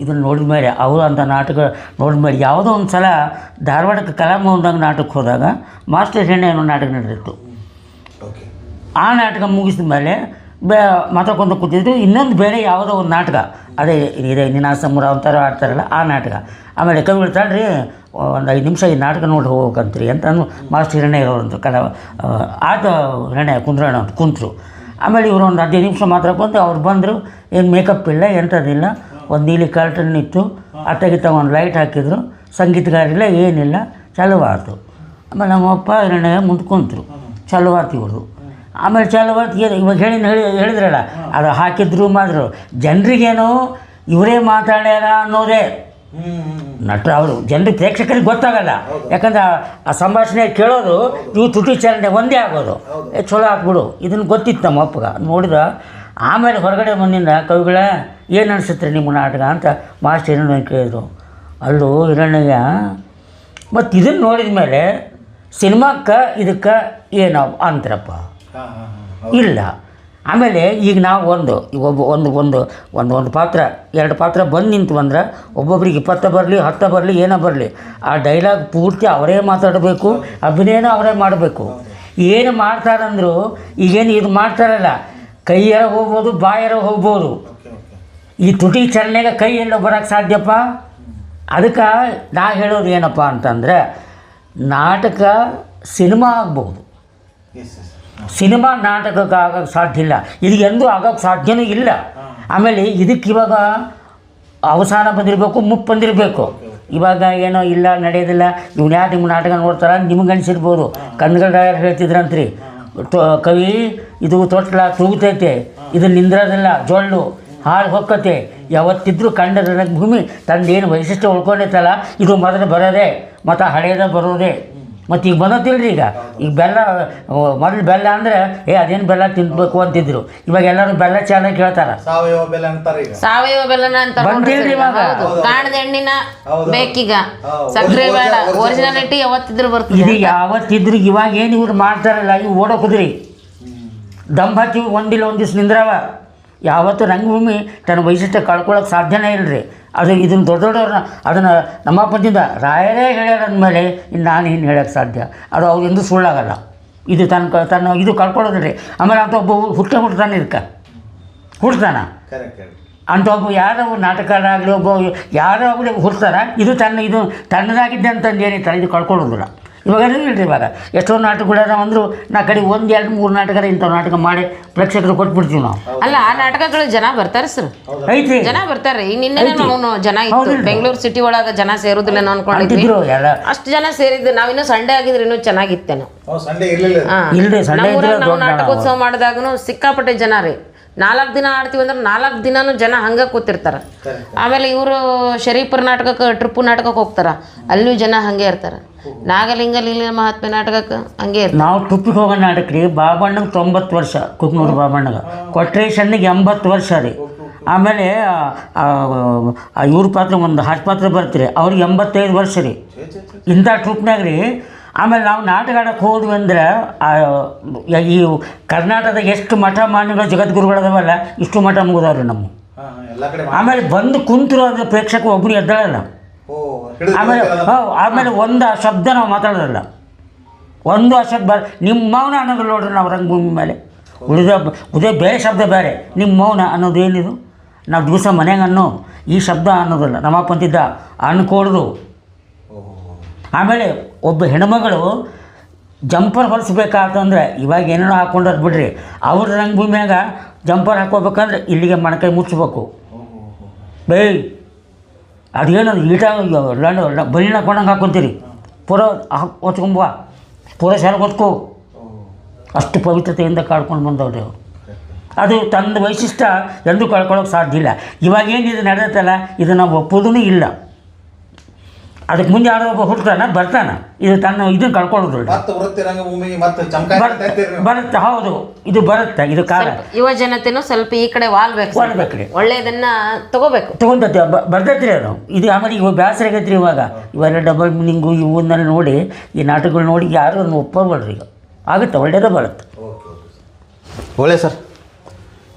ಇದನ್ನು ನೋಡಿದ ಮೇಲೆ, ಅವರು ಅಂಥ ನಾಟಕ ನೋಡಿದ ಮೇಲೆ ಯಾವುದೋ ಒಂದು ಸಲ ಧಾರವಾಡಕ್ಕೆ ಕಲಾಭವನದಾಗ ನಾಟಕಕ್ಕೆ ಹೋದಾಗ ಮಾಸ್ಟರ್ ಹೆಣ್ಣೆ ಅನ್ನೋ ನಾಟಕ ನಡೆದಿತ್ತು. ಆ ನಾಟಕ ಮುಗಿಸಿದ ಮೇಲೆ ಮಾತಾಡ್ಕೊಂಡು ಕೂತಿದ್ರು. ಇನ್ನೊಂದು ಬೇರೆ ಯಾವುದೋ ಒಂದು ನಾಟಕ, ಅದೇ ಇದೆ ನಿನಾಸಮುರ ಅಂತಾರ ಆಡ್ತಾರಲ್ಲ ಆ ನಾಟಕ. ಆಮೇಲೆ ಕವಿಗಳು ತಡ್ರಿ ಒಂದು 5 ನಿಮಿಷ ಈ ನಾಟಕ ನೋಡಿ ಹೋಗ್ಬೇಕಂತ್ರಿ ಅಂತ ಮಾಸ್ಟರ್ ಹಿರಣ್ಯ ಇರೋರಂತ ಆತ ಹಿರಣ್ಯ ಕುಂದ್ರಣ ಅಂತ ಕುಂತರು. ಆಮೇಲೆ ಇವರು ಒಂದು 15 ನಿಮಿಷ ಮಾತಾಡ್ಕೊಂಡು ಅವ್ರು ಬಂದರು. ಏನು ಮೇಕಪ್ ಇಲ್ಲ, ಎಂಥದ್ದಿಲ್ಲ, ಒಂದು ನೀಲಿ ಕರ್ಟನ್ ಇತ್ತು, ಅತ್ತಗಿತ್ತ ಒಂದು ಲೈಟ್ ಹಾಕಿದ್ರು, ಸಂಗೀತಗಾರಿಲ್ಲ, ಏನಿಲ್ಲ, ಚಲುವಾತು. ಆಮೇಲೆ ನಮ್ಮಪ್ಪ ಹಿರಣ್ಯ ಮುಂದೆ ಕುಂತರು, ಚಲುವಾತು ಇವ್ರದ್ದು. ಆಮೇಲೆ ಚಲುವಾತು ಇವಾಗ ಹೇಳಿದ್ರಲ್ಲ ಅದು ಹಾಕಿದ್ರು ಮಾಡಿದ್ರು. ಜನರಿಗೇನು ಇವರೇ ಮಾತಾಡ್ಯಾರ ಅನ್ನೋದೇ ನಟರು, ಅವರು ಜನರಿಗೆ ಪ್ರೇಕ್ಷಕರಿಗೆ ಗೊತ್ತಾಗಲ್ಲ. ಯಾಕಂದ್ರೆ ಆ ಸಂಭಾಷಣೆ ಕೇಳೋದು ಇವು ತುಟಿ ಚಲನೆ ಒಂದೇ ಆಗೋದು. ಚಲೋ ಹಾಕ್ಬಿಡು ಇದನ್ನು ಗೊತ್ತಿತ್ತು ನಮ್ಮ ಅಪ್ಪಗ ನೋಡಿದ. ಆಮೇಲೆ ಹೊರಗಡೆ ಬಂದಿಂದ ಕವಿಗಳ ಏನು ಅನಿಸುತ್ತೆ ನಿಮ್ಮ ನಾಟಕ ಅಂತ ಮಾಸ್ಟರ್ ಹಿರಣ್ಯ ಕೇಳಿದ್ರು. ಅಲ್ಲೂ ಹಿರಣ್ಯ ಮತ್ತು ಇದನ್ನು ನೋಡಿದ ಮೇಲೆ ಸಿನಿಮಾಕ್ಕೆ ಇದಕ್ಕೆ ಏನು ಅಂತಾರಪ್ಪ ಇಲ್ಲ. ಆಮೇಲೆ ಈಗ ನಾವು ಒಂದು ಪಾತ್ರ 2 ಪಾತ್ರ ಬಂದು ನಿಂತು ಬಂದ್ರೆ ಒಬ್ಬೊಬ್ರಿಗೆ 20 ಬರಲಿ 10 ಬರಲಿ ಏನೋ ಬರಲಿ, ಆ ಡೈಲಾಗ್ ಪೂರ್ತಿ ಅವರೇ ಮಾತಾಡಬೇಕು, ಅಭಿನಯನ ಅವರೇ ಮಾಡಬೇಕು. ಏನು ಮಾಡ್ತಾರಂದ್ರು ಈಗೇನು ಇದು ಮಾಡ್ತಾರಲ್ಲ, ಕೈಯಾರ ಹೋಗ್ಬೋದು, ಬಾಯಾರ ಹೋಗ್ಬೋದು. ಈ ತುಟಿ ಚಲನೆಗೆ ಕೈ ಎಲ್ಲೋ ಬರೋಕ್ಕೆ ಸಾಧ್ಯಪ್ಪ. ಅದಕ್ಕೆ ನಾ ಹೇಳೋದು ಏನಪ್ಪ ಅಂತಂದರೆ, ನಾಟಕ ಸಿನಿಮಾ ಆಗ್ಬೋದು, ಸಿನಿಮಾ ನಾಟಕಕ್ಕೆ ಆಗೋಕ್ಕೆ ಸಾಧ್ಯ ಇಲ್ಲ. ಇದು ಎಂದೂ ಆಗೋಕ್ಕೆ ಸಾಧ್ಯವೂ ಇಲ್ಲ. ಆಮೇಲೆ ಇದಕ್ಕೆ ಇವಾಗ ಅವಸಾನ ಬಂದಿರಬೇಕು, ಮುಪ್ಪು ಬಂದಿರಬೇಕು. ಇವಾಗ ಏನೋ ಇಲ್ಲ ನಡೆಯೋದಿಲ್ಲ, ಇವ್ನು ಯಾರು ನಿಮ್ಮ ನಾಟಕ ನೋಡ್ತಾರ ನಿಮ್ಗೆ ಅನಿಸಿರ್ಬೋದು. ಕನ್ನಡ ಹೇಳ್ತಿದ್ರಂತ್ರಿ, ಕವಿ ಇದು ತೊಟ್ಲ ತೂಗುತ್ತೈತೆ, ಇದು ನಿಂದ್ರೋದಿಲ್ಲ, ಜೊಳ್ಳು ಹಾಳು ಹೊಕ್ಕತೆ, ಯಾವತ್ತಿದ್ರೂ ಕಂಡ ರಂಗಭೂಮಿ ತಂದೇನು ವೈಶಿಷ್ಟ್ಯ ಉಳ್ಕೊಂಡೈತಲ್ಲ ಇದು ಮೊದಲು ಬರೋದೇ ಮತ್ತು ಹಳೆಯದ ಬರೋದೇ. ಮತ್ತು ಈಗ ಬಂದತ್ತಿಲ್ರಿ, ಈಗ ಬೆಲ್ಲ ಮೊದಲು ಬೆಲ್ಲ ಅಂದರೆ ಅದೇನು ಬೆಲ್ಲ ತಿನ್ಬೇಕು ಅಂತಿದ್ರು. ಇವಾಗ ಎಲ್ಲರೂ ಬೆಲ್ಲ ಚಾಲ ಕೇಳ್ತಾರೆ, ಸಾವಯವ ಬೆಲ್ಲ ಅಂತಾರೆ. ಸಾವಯವ ಬೆಲ್ಲನ ಅಂತ ಬಂದಿಲ್ರಿ ಇವಾಗ. ಕಾಣದ ಎಣ್ಣಿನ ಬೇಕೀಗ, ಸಕ್ಕರೆ ಬೇಡ, ಒರಿಜಿನಾಲಿಟಿ ಯಾವತ್ತಿದ್ರು ಬರ್ತದೆ. ಇದು ಯಾವತ್ತಿದ್ರು ಇವಾಗ ಏನು ಇವ್ರು ಮಾಡ್ತಾರಲ್ಲ, ಇವು ಓಡೋಕುದ್ರಿ ದಮ್ ಹಾಕಿ ಒಂದಿಲ್ಲ ಒಂದು ದಿವ್ಸ ನಿಂದ್ರವ. ಯಾವತ್ತು ರಂಗಭೂಮಿ ತನ್ನ ವೈಶಿಷ್ಟ್ಯ ಕಳ್ಕೊಳ್ಳೋಕೆ ಸಾಧ್ಯನೇ ಇಲ್ಲರಿ. ಅದು ಇದನ್ನು ದೊಡ್ಡವ್ರನ್ನ ಅದನ್ನು ನಮ್ಮಪ್ಪದಿಂದ ರಾಯರೇ ಹೇಳ್ಯಾರ ಅಂದಮೇಲೆ ಇನ್ನು ನಾನು ಏನು ಹೇಳೋಕ್ಕೆ ಸಾಧ್ಯ? ಅದು ಅವ್ರು ಎಂದೂ ಸುಳ್ಳಾಗಲ್ಲ. ಇದು ತನ್ನ ಇದು ಕಳ್ಕೊಳ್ಳೋದ್ರಿ. ಆಮೇಲೆ ಅಂತ ಒಬ್ಬ ಹುಡ್ತಾನೆ ಹುಡ್ತಾನ ಅಂತ ಒಬ್ಬ ಯಾರೋ ನಾಟಕಕಾರ ಆಗಲಿ ಒಬ್ಬ ಯಾರೋ ಆಗಲಿ ಹುಡ್ತಾರ. ಇದು ತನ್ನದಾಗಿದ್ದೆ ಅಂತಂದು ಏನಿರ್ತಾರೆ ಇದು ಕಳ್ಕೊಳ್ಳೋದಿಲ್ಲ. ಇವಾಗ ಇಲ್ರಿ, ಇವಾಗ ಎಷ್ಟೋ ನಾಟಕಗಳು ಅಂದರೂ ನಾ ಕಡೆ 1, 2, 3 ನಾಟಕ ಇಂಥ ನಾಟಕ ಮಾಡಿ ಪ್ರೇಕ್ಷಕರು ಕೊಟ್ಬಿಡ್ತೀವಿ ನಾವು. ಅಲ್ಲ ಆ ನಾಟಕಗಳು ಜನ ಬರ್ತಾರೆ ಸರ್, ಐತಿ ಜನ ಬರ್ತಾರೆ. ಈಗ ನಿನ್ನೆ ನಾವು ಜನ ಇತ್ತು ಬೆಂಗಳೂರು ಸಿಟಿ ಒಳಗೆ ಜನ ಸೇರೋದಿಲ್ಲ ಅನ್ಕೊಂಡಿದ್ವಿ, ಅಷ್ಟು ಜನ ಸೇರಿದ್ದು. ನಾವಿನ್ನೂ ಸಂಡೇ ಆಗಿದ್ರೆ ಇನ್ನೂ ಚೆನ್ನಾಗಿತ್ತೇನೋ. ನಾವು ನಾಟಕೋತ್ಸವ ಮಾಡಿದಾಗೂ ಸಿಕ್ಕಾಪಟ್ಟೆ ಜನ ರೀ. 4 ದಿನ ಆಡ್ತೀವಿ ಅಂದ್ರೆ 4 ದಿನನೂ ಜನ ಹಂಗೆ ಕೂತಿರ್ತಾರೆ. ಆಮೇಲೆ ಇವರು ಶರೀಫರ ನಾಟಕಕ್ಕೆ ಟ್ರಿಪ್ಪು ನಾಟಕಕ್ಕೆ ಹೋಗ್ತಾರೆ, ಅಲ್ಲಿಯೂ ಜನ ಹಾಗೆ ಇರ್ತಾರೆ. ನಾಗಲಿಂಗ ಲೀಲೆ ಮಹಾತ್ಮೆ ನಾಟಕಕ್ಕೆ ಹಂಗೆ ಇರ್ತಾರೆ. ನಾವು ಟ್ರಿಪ್ಪಿಗೆ ಹೋಗೋ ನಾಟಕ ರೀ. ಬಾಬಣ್ಣಗೆ 90 ವರ್ಷ, ಕುಕ್ನೂರು ಬಾಬಣ್ಣಗೆ. ಕೊಟ್ರೇಶನ್ನಿಗೆ 80 ವರ್ಷ ರೀ. ಆಮೇಲೆ ಇವ್ರ ಪಾತ್ರ ಒಂದು ಹಾಟ್ ಪಾತ್ರ ಬರ್ತೀರಿ, ಅವ್ರಿಗೆ 85 ವರ್ಷ ರೀ. ಇಂಥ ಟ್ರಿಪ್ನಾಗ ರೀ. ಆಮೇಲೆ ನಾವು ನಾಟಕ ಆಡೋಕ್ಕೆ ಹೋದ್ವಿ ಅಂದ್ರೆ ಈ ಕರ್ನಾಟಕದಾಗ ಎಷ್ಟು ಮಠ ಮಾನ್ಯಗಳು ಜಗದ್ಗುರುಗಳದವಲ್ಲ ಇಷ್ಟು ಮಠ ಮುಗಿದವ್ರಿ ನಮ್ಮ. ಆಮೇಲೆ ಬಂದು ಕುಂತರು ಅಂದರೆ ಪ್ರೇಕ್ಷಕ ಒಬ್ಬರು ಎದ್ದಾಳಲ್ಲ. ಆಮೇಲೆ ಒಂದು ಶಬ್ದ ನಾವು ಮಾತಾಡೋದಲ್ಲ, ಒಂದು ಶಬ್ದ ನಿಮ್ಮ ಮೌನ ಅನ್ನೋದು ನೋಡ್ರಿ. ನಾವು ರಂಗಭೂಮಿ ಮೇಲೆ ಉದೇ ಬೇರೆ ಶಬ್ದ ಬೇರೆ. ನಿಮ್ಮ ಮೌನ ಅನ್ನೋದು ಏನಿದು? ನಾವು ದಿವಸ ಮನೆಗೆ ಅನ್ನೋ ಈ ಶಬ್ದ ಅನ್ನೋದಲ್ಲ. ನಮ್ಮಪ್ಪ ಅಂತಿದ್ದ ಅನ್ಕೊಡ್ದು. ಆಮೇಲೆ ಒಬ್ಬ ಹೆಣ್ಮಗಳು ಜಂಪರ್ ಹೊಲಿಸ್ಬೇಕಾತಂದ್ರೆ ಇವಾಗ ಏನೇನೋ ಹಾಕ್ಕೊಂಡದ್ದು ಬಿಡ್ರಿ. ಅವ್ರ ರಂಗಭೂಮಿಯಾಗ ಜಂಪರ್ ಹಾಕ್ಕೋಬೇಕಂದ್ರೆ ಇಲ್ಲಿಗೆ ಮೊಣಕೈ ಮುಚ್ಚಬೇಕು. ಅದೇನದು ಈಟ ಬಲಿನ ಹಾಕೊಂಡಂಗೆ ಹಾಕ್ಕೊಂತೀರಿ. ಪೂರ ಹೊಚ್ಕೊಂಬ ಪೂರ ಶಾಲೆ ಹೊತ್ಕೋ. ಅಷ್ಟು ಪವಿತ್ರತೆಯಿಂದ ಕಾಡ್ಕೊಂಡು ಬಂದವ್ರಿ ಅವರು. ಅದು ತನ್ನ ವೈಶಿಷ್ಟ್ಯ ಎಂದೂ ಕಳ್ಕೊಳ್ಳೋಕೆ ಸಾಧ್ಯ ಇಲ್ಲ. ಇವಾಗೇನಿದು ನಡೆದತ್ತಲ್ಲ ಇದು ನಾವು ಒಪ್ಪೋದೂ ಇಲ್ಲ. ಅದಕ್ಕೆ ಮುಂದೆ ಯಾರೋ ಒಬ್ಬ ಹುಡ್ತಾನ ಬರ್ತಾನೆ, ಇದು ತನ್ನ ಇದನ್ನು ಕಳ್ಕೊಳ್ಳೋದಿಲ್ಲ. ಮತ್ತು ವೃತ್ತಿ ರಂಗಭೂಮಿಗೆ ಮತ್ತೆ ಬರುತ್ತೆ, ಹೌದು, ಇದು ಬರುತ್ತೆ, ಇದು ಕಾಲ. ಯುವ ಜನತೆನೂ ಸ್ವಲ್ಪ ಈ ಕಡೆ ವಾಲ್ಬೇಕ್ರಿ, ಒಳ್ಳೆಯದನ್ನ ತಗೋಬೇಕು, ತೊಗೊಂಡೈತಿ, ಬರ್ತೈತ್ರಿ ಅದು. ಇದು ಆಮೇಲೆ ಈಗ ಬೇಸರ ಆಗೈತ್ರಿ ಇವಾಗ, ಇವೆಲ್ಲ ಡಬಲ್ ಮೀನಿಂಗು ಇವನ್ನೆಲ್ಲ ನೋಡಿ, ಈ ನಾಟಕಗಳು ನೋಡಿ ಯಾರು ಅದನ್ನು ಒಪ್ಪಬೇಡ್ರಿ. ಈಗ ಆಗುತ್ತೆ, ಒಳ್ಳೆಯದೇ ಬರುತ್ತೆ. ಒಳ್ಳೆ ಸರ್,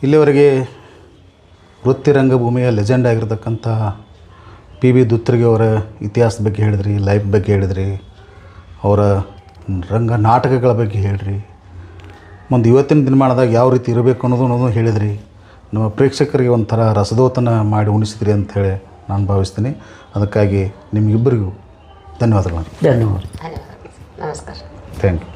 ಇಲ್ಲಿವರೆಗೆ ವೃತ್ತಿ ರಂಗಭೂಮಿಯ ಲೆಜೆಂಡ್ ಆಗಿರ್ತಕ್ಕಂಥ PB ದುತ್ತರಿಗೆ ಅವರ ಇತಿಹಾಸದ ಬಗ್ಗೆ ಹೇಳಿದ್ರಿ, ಲೈಫ್ ಬಗ್ಗೆ ಹೇಳಿದ್ರಿ, ಅವರ ನಾಟಕಗಳ ಬಗ್ಗೆ ಹೇಳಿದ್ರಿ, ಒಂದು ಇವತ್ತಿನ ದಿನಮಾನದಾಗ ಯಾವ ರೀತಿ ಇರಬೇಕು ಅನ್ನೋದು ಹೇಳಿದ್ರಿ. ನಮ್ಮ ಪ್ರೇಕ್ಷಕರಿಗೆ ಒಂಥರ ರಸದೋತನ ಮಾಡಿ ಉಣಿಸಿದ್ರಿ ಅಂಥೇಳಿ ನಾನು ಭಾವಿಸ್ತೀನಿ. ಅದಕ್ಕಾಗಿ ನಿಮಗಿಬ್ಬರಿಗೂ ಧನ್ಯವಾದಗಳು. ಧನ್ಯವಾದ. ನಮಸ್ಕಾರ. Thank you.